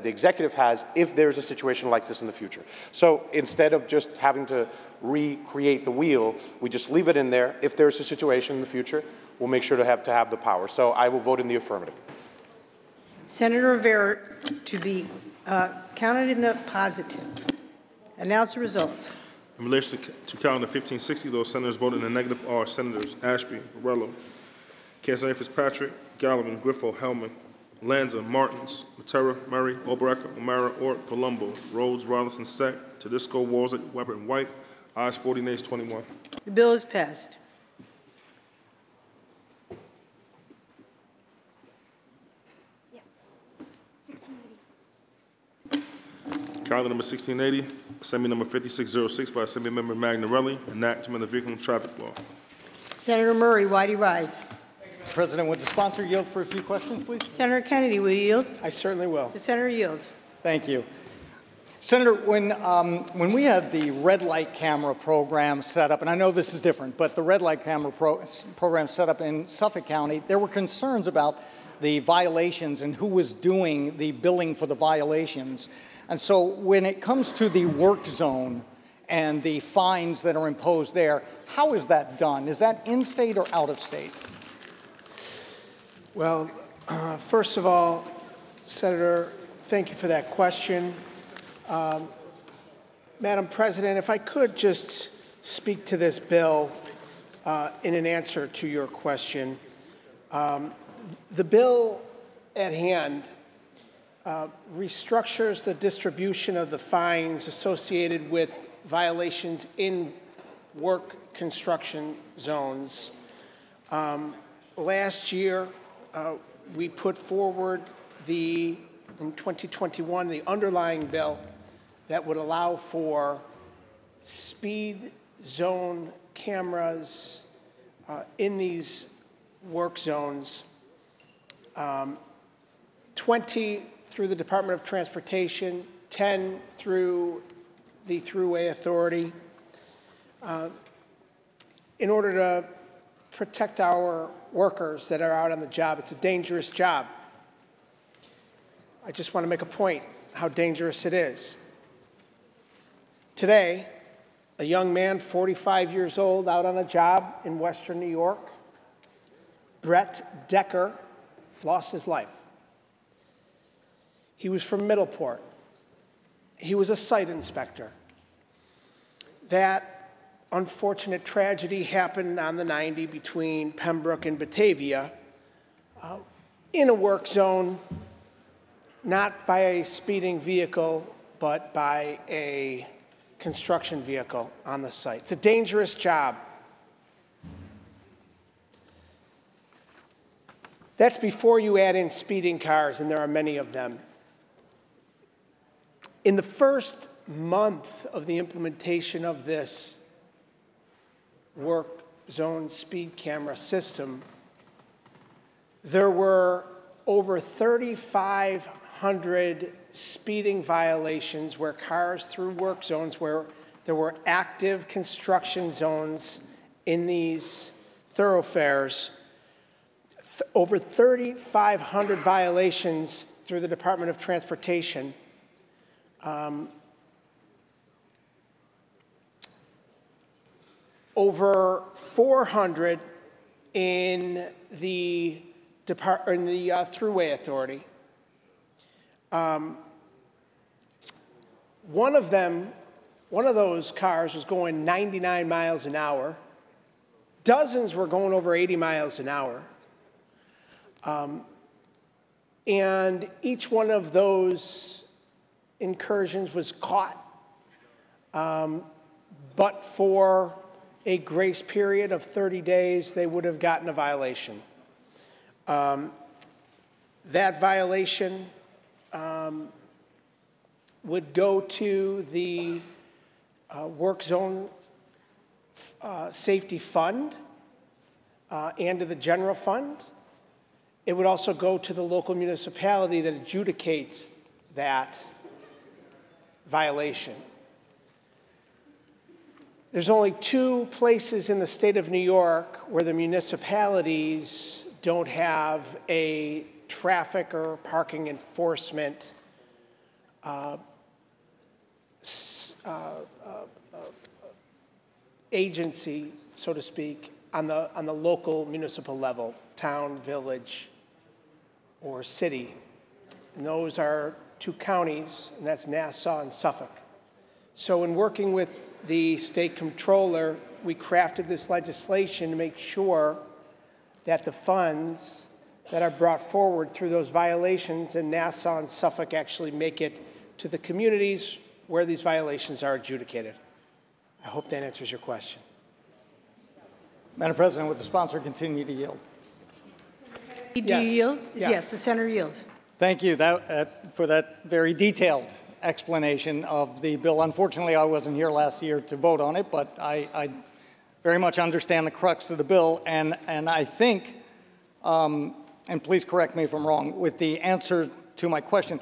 executive has if there's a situation like this in the future. So instead of just having to recreate the wheel, we just leave it in there. If there's a situation in the future, we'll make sure to have the power. So I will vote in the affirmative. Senator Rivera to be counted in the positive. Announce the results. In relation to calendar 1560, those senators voted in the negative are Senators Ashby, Morello, Cassidy Fitzpatrick, Gallivan, Griffo, Hellman, Lanza, Martins, Matera, Murray, Obereka, O'Mara, Ort, Palumbo, Rhodes, Robinson, Stack, Tedisco, Warzick, Weber, and White. Ayes 40, nays 21. The bill is passed. Calendar number 1680, Assembly number 5606 by Assembly Member Magnarelli, enactment of vehicle and traffic law. Senator Murray, why do you rise? President, would the sponsor yield for a few questions, please? Senator Kennedy, will you yield? I certainly will. The senator yields. Thank you. Senator, when we had the red light camera program set up, and I know this is different, but the red light camera program set up in Suffolk County, there were concerns about the violations and who was doing the billing for the violations. And so when it comes to the work zone and the fines that are imposed there, how is that done? Is that in-state or out-of-state? Well, first of all, Senator, thank you for that question. Madam President, if I could just speak to this bill in an answer to your question. The bill at hand restructures the distribution of the fines associated with violations in work construction zones. Last year, we put forward in 2021, the underlying bill that would allow for speed zone cameras in these work zones, 20 through the Department of Transportation, 10 through the Thruway Authority, in order to protect our workers that are out on the job. It's a dangerous job. I just want to make a point how dangerous it is. Today, a young man, 45 years old, out on a job in Western New York, Brett Decker, lost his life. He was from Middleport. He was a site inspector. That unfortunate tragedy happened on the 90 between Pembroke and Batavia in a work zone, not by a speeding vehicle, but by a construction vehicle on the site. It's a dangerous job. That's before you add in speeding cars, and there are many of them. In the first month of the implementation of this work zone speed camera system, there were over 3,500 speeding violations where cars through work zones, where there were active construction zones in these thoroughfares, over 3,500 violations through the Department of Transportation. Over 400 in the Thruway Authority. One of those cars was going 99 miles an hour. Dozens were going over 80 miles an hour. And each one of those incursions was caught, but for a grace period of 30 days, they would have gotten a violation. That violation would go to the Work Zone Safety Fund and to the general fund. It would also go to the local municipality that adjudicates that violation. There's only 2 places in the state of New York where the municipalities don't have a traffic or parking enforcement agency, so to speak, on the local municipal level, town, village, or city. And those are 2 counties, and that's Nassau and Suffolk. So in working with the state comptroller, we crafted this legislation to make sure that the funds that are brought forward through those violations in Nassau and Suffolk actually make it to the communities where these violations are adjudicated. I hope that answers your question. Madam President, would the sponsor continue to yield? Do you yield? Yes, the senator yields. Thank you for that very detailed explanation of the bill. Unfortunately, I wasn't here last year to vote on it, but I very much understand the crux of the bill, and I think, and please correct me if I'm wrong, with the answer to my question,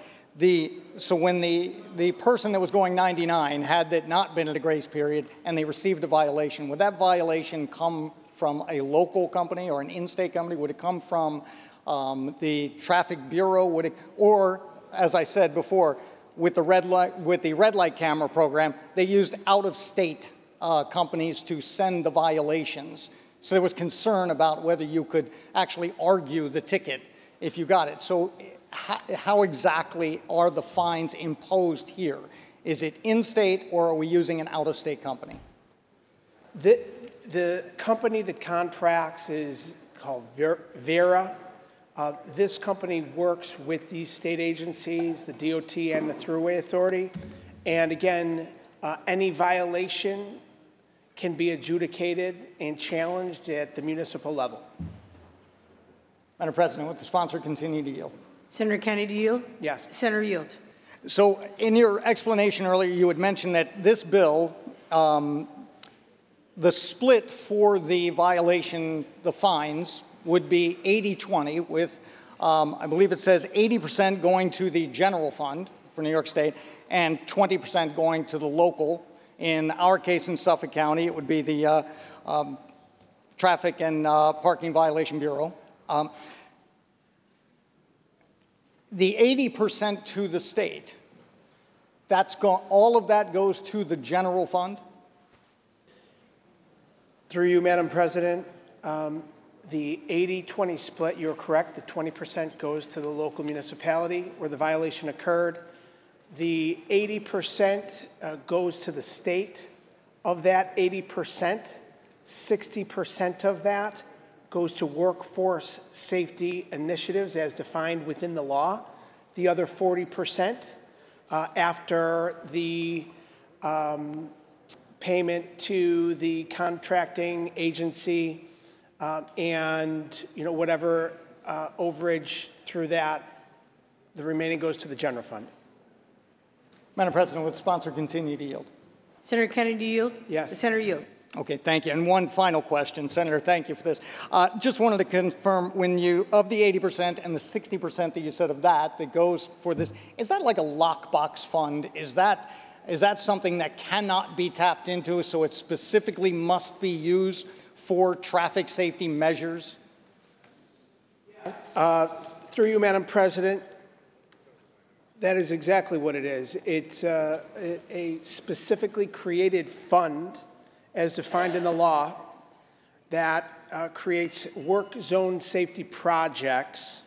so when the person that was going 99 had that not been at a grace period and they received a violation, would that violation come from a local company or an in-state company? Would it come from the traffic bureau? Would it, or as I said before, with the red light camera program, they used out-of-state companies to send the violations. So there was concern about whether you could actually argue the ticket if you got it. So how exactly are the fines imposed here? Is it in-state, or are we using an out-of-state company? The company that contracts is called Vera. This company works with these state agencies, the DOT and the Thruway Authority. And again, any violation can be adjudicated and challenged at the municipal level. Madam President, would the sponsor continue to yield? Senator Kennedy, yield? Yes. Senator yield. So in your explanation earlier, you had mentioned that this bill, the split for the violation, the fines, would be 80-20 with, I believe it says 80% going to the general fund for New York State and 20% going to the local. In our case in Suffolk County, it would be the Traffic and Parking Violation Bureau. The 80% to the state, all of that goes to the general fund? Through you, Madam President, the 80-20 split, you're correct. The 20% goes to the local municipality where the violation occurred. The 80% goes to the state. Of that 80%, 60% of that goes to workforce safety initiatives as defined within the law. The other 40%, after the payment to the contracting agency and whatever overage through that, the remaining goes to the general fund. Madam President, would the sponsor continue to yield? Senator Kennedy, yield? Yes. Senator yield. Okay, thank you. And one final question, Senator, thank you for this. Just wanted to confirm, when you, of the 80% and the 60% that you said of that goes for this, is that like a lockbox fund? Is that something that cannot be tapped into, so it specifically must be used for traffic safety measures? Through you, Madam President, that is exactly what it is. It's a specifically created fund as defined in the law that creates work zone safety projects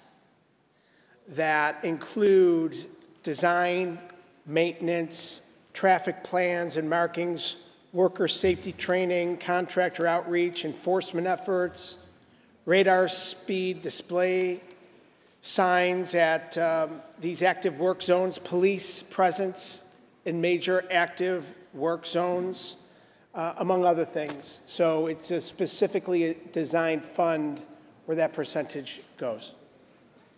that include design, maintenance, traffic plans and markings, worker safety training, contractor outreach, enforcement efforts, radar speed display signs at these active work zones, police presence in major active work zones, among other things. So it's a specifically designed fund where that percentage goes.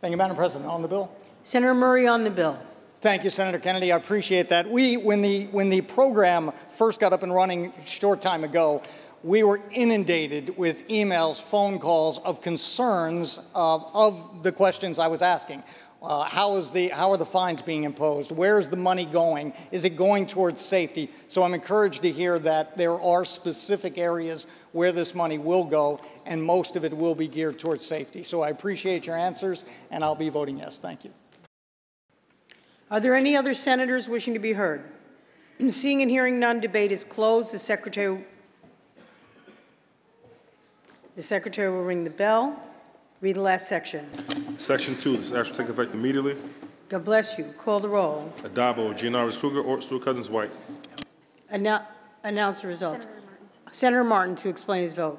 Thank you, Madam President. On the bill? Senator Murray on the bill. Thank you, Senator Kennedy. I appreciate that. When the program first got up and running a short time ago, we were inundated with emails, phone calls of concerns of the questions I was asking. How are the fines being imposed? Where is the money going? Is it going towards safety? So I'm encouraged to hear that there are specific areas where this money will go, and most of it will be geared towards safety. So I appreciate your answers, and I'll be voting yes. Thank you. Are there any other senators wishing to be heard? Seeing and hearing none, debate is closed. The Secretary will ring the bell. Read the last section. Section 2, this act will take effect immediately. God bless you. Call the roll. Adabo, Giannaris Kruger, or Stewart Cousins White. Announce the result. Senator Martin to explain his vote.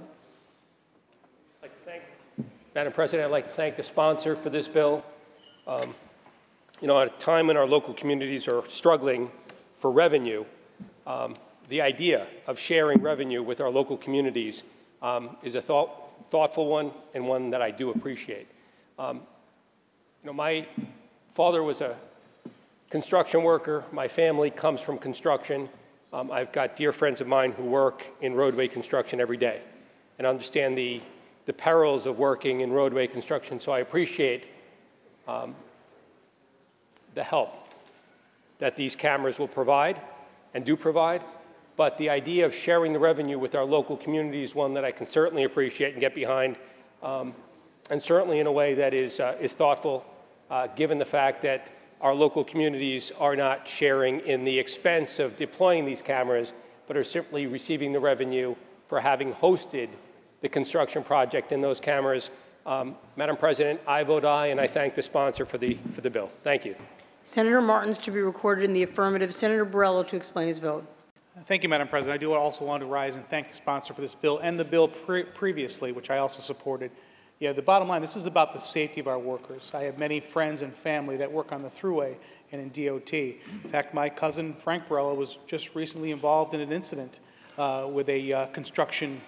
Madam President, I'd like to thank the sponsor for this bill. At a time when our local communities are struggling for revenue, the idea of sharing revenue with our local communities is a thoughtful one and one that I do appreciate. My father was a construction worker. My family comes from construction. I've got dear friends of mine who work in roadway construction every day and understand the perils of working in roadway construction, so I appreciate the help that these cameras will provide and do provide. But the idea of sharing the revenue with our local community is one that I can certainly appreciate and get behind, and certainly in a way that is thoughtful, given the fact that our local communities are not sharing in the expense of deploying these cameras, but are simply receiving the revenue for having hosted the construction project in those cameras. Madam President, I vote aye, and I thank the sponsor for the bill. Thank you. Senator Martin's to be recorded in the affirmative. Senator Borrello to explain his vote. Thank you, Madam President. I do also want to rise and thank the sponsor for this bill and the bill previously, which I also supported. Yeah, the bottom line, this is about the safety of our workers. I have many friends and family that work on the Thruway and in DOT. In fact, my cousin, Frank Borrello, was just recently involved in an incident with a construction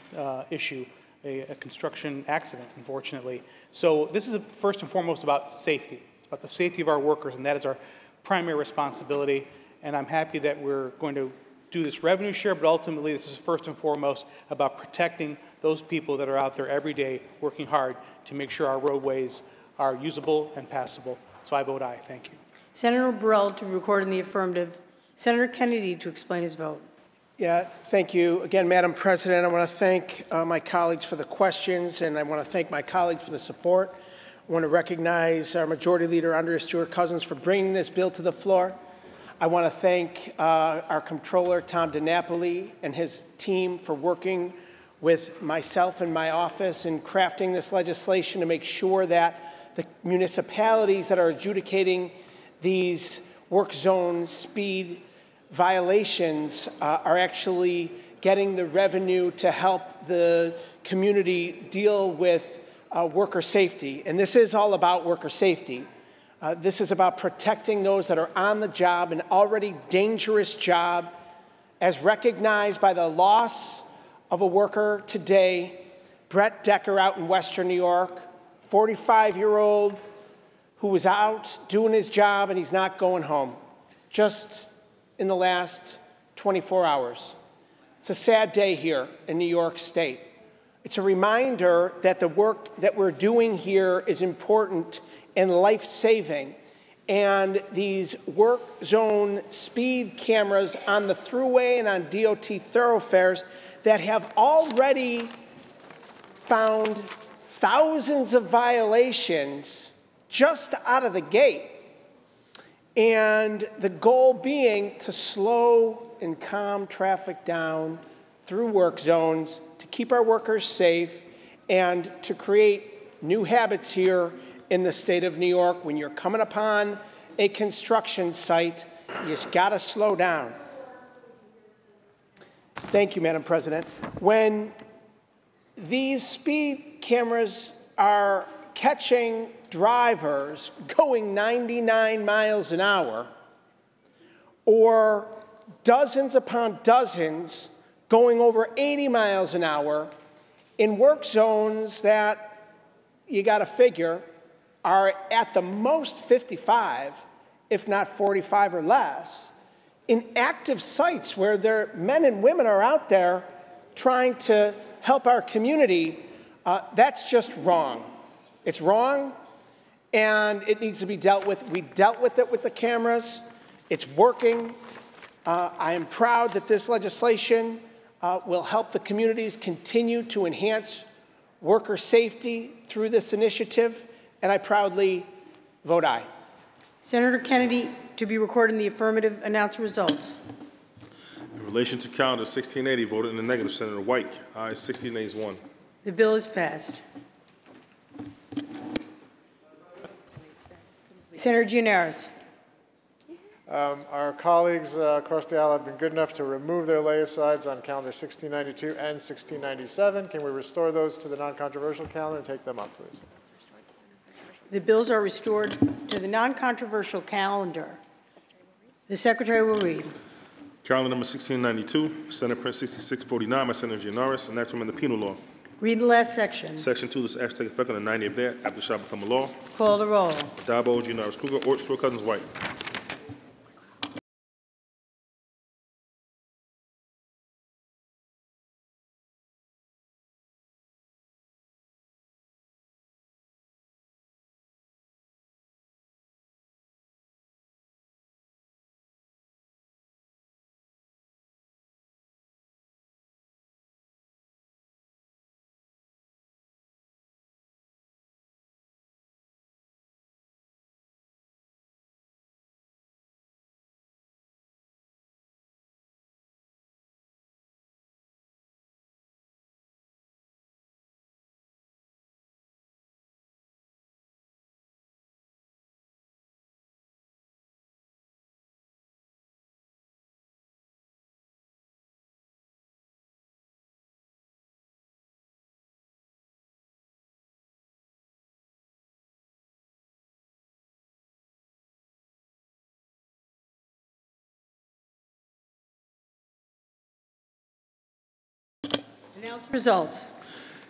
issue a construction accident, unfortunately. So this is first and foremost about safety. It's about the safety of our workers, and that is our primary responsibility. And I'm happy that we're going to do this revenue share, but ultimately this is first and foremost about protecting those people that are out there every day working hard to make sure our roadways are usable and passable. So I vote aye. Thank you. Senator Burrell to record in the affirmative. Senator Kennedy to explain his vote. Yeah, thank you. Again, Madam President, I want to thank my colleagues for the questions, and I want to thank my colleagues for the support. I want to recognize our Majority Leader, Andrea Stewart-Cousins, for bringing this bill to the floor. I want to thank our Comptroller, Tom DiNapoli, and his team for working with myself and my office in crafting this legislation to make sure that the municipalities that are adjudicating these work zone speed violations are actually getting the revenue to help the community deal with worker safety. And this is all about worker safety. This is about protecting those that are on the job, an already dangerous job, as recognized by the loss of a worker today, Brett Decker out in Western New York, 45-year-old who was out doing his job and he's not going home, just in the last 24 hours. It's a sad day here in New York State. It's a reminder that the work that we're doing here is important and life-saving. And these work zone speed cameras on the thruway and on DOT thoroughfares that have already found thousands of violations just out of the gate. And the goal being to slow and calm traffic down through work zones to keep our workers safe and to create new habits here in the state of New York. When you're coming upon a construction site, you just got to slow down. Thank you, Madam President. When these speed cameras are catching drivers going 99 miles an hour, or dozens upon dozens going over 80 miles an hour in work zones that you got to figure are at the most 55, if not 45 or less, in active sites where their men and women are out there trying to help our community, that's just wrong. It's wrong, and it needs to be dealt with. We dealt with it with the cameras. It's working. I am proud that this legislation will help the communities continue to enhance worker safety through this initiative, and I proudly vote aye. Senator Kennedy to be recorded in the affirmative. Announce the results. In relation to calendar 1680, voted in the negative. Senator White. Ayes 16 nays 1. The bill is passed. Senator Gianaris. Our colleagues across the aisle have been good enough to remove their lay-asides on calendar 1692 and 1697. Can we restore those to the non-controversial calendar and take them up, please? The bills are restored to the non-controversial calendar. The Secretary will read. Calendar number 1692, Senate Press 6649 by Senator Gianaris, and act to amend the penal law. Read the last section. Section 2, this act to take effect on the 90th day after it shall become a law. Call the roll. Dabo, Gianaris, Kruger, Ort, Stewart-Cousins, White. Announce results.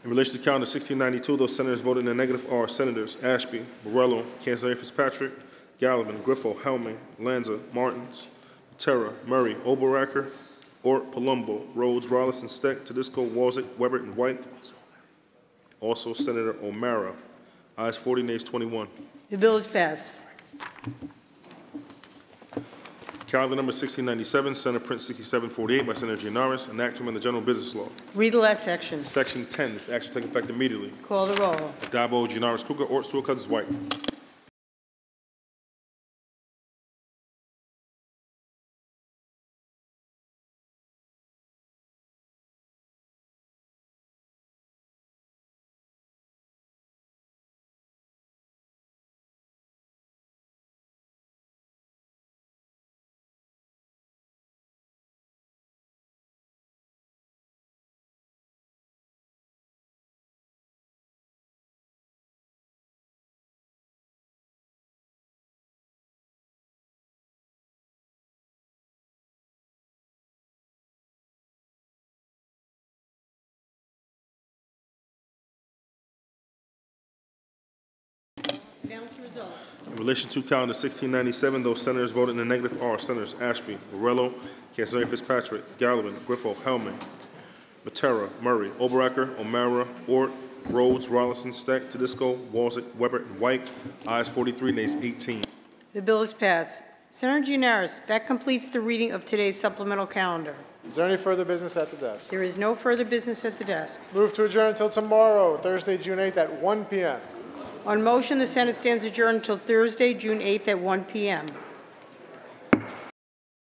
In relation to calendar 1692, those senators voted in the negative are Senators Ashby, Morello, Castleberry Fitzpatrick, Gallivan, Griffo, Helming, Lanza, Martins, Terra, Murray, Oberacker, Ort, Palumbo, Rhodes, Rollis, and Steck, Tedisco, Walzek, Weber, and White. Also Senator O'Mara. Ayes 40, nays 21. The bill is passed. Calendar number 1697, Senate Print 6748 by Senator Gianaris, an act to amend the general business law. Read the last section. Section 10, this action take effect immediately. Call the roll. Addabbo, Gianaris, Kruger, Ort, Stewart, Cousins, White. Announce the result. In relation to calendar 1697, those senators voted in the negative are Senators Ashby, Morello, Castleberry Fitzpatrick, Gallivan, Griffo, Helming, Matera, Murray, Oberacker, O'Mara, Ort, Rhodes, Rollison, Steck, Tedisco, Walzek, Weber, and White. Ayes 43, nays 18. The bill is passed. Senator Gianaris, that completes the reading of today's supplemental calendar. Is there any further business at the desk? There is no further business at the desk. Move to adjourn until tomorrow, Thursday, June 8th at 1 p.m. On motion, the Senate stands adjourned until Thursday, June 8th at 1 p.m.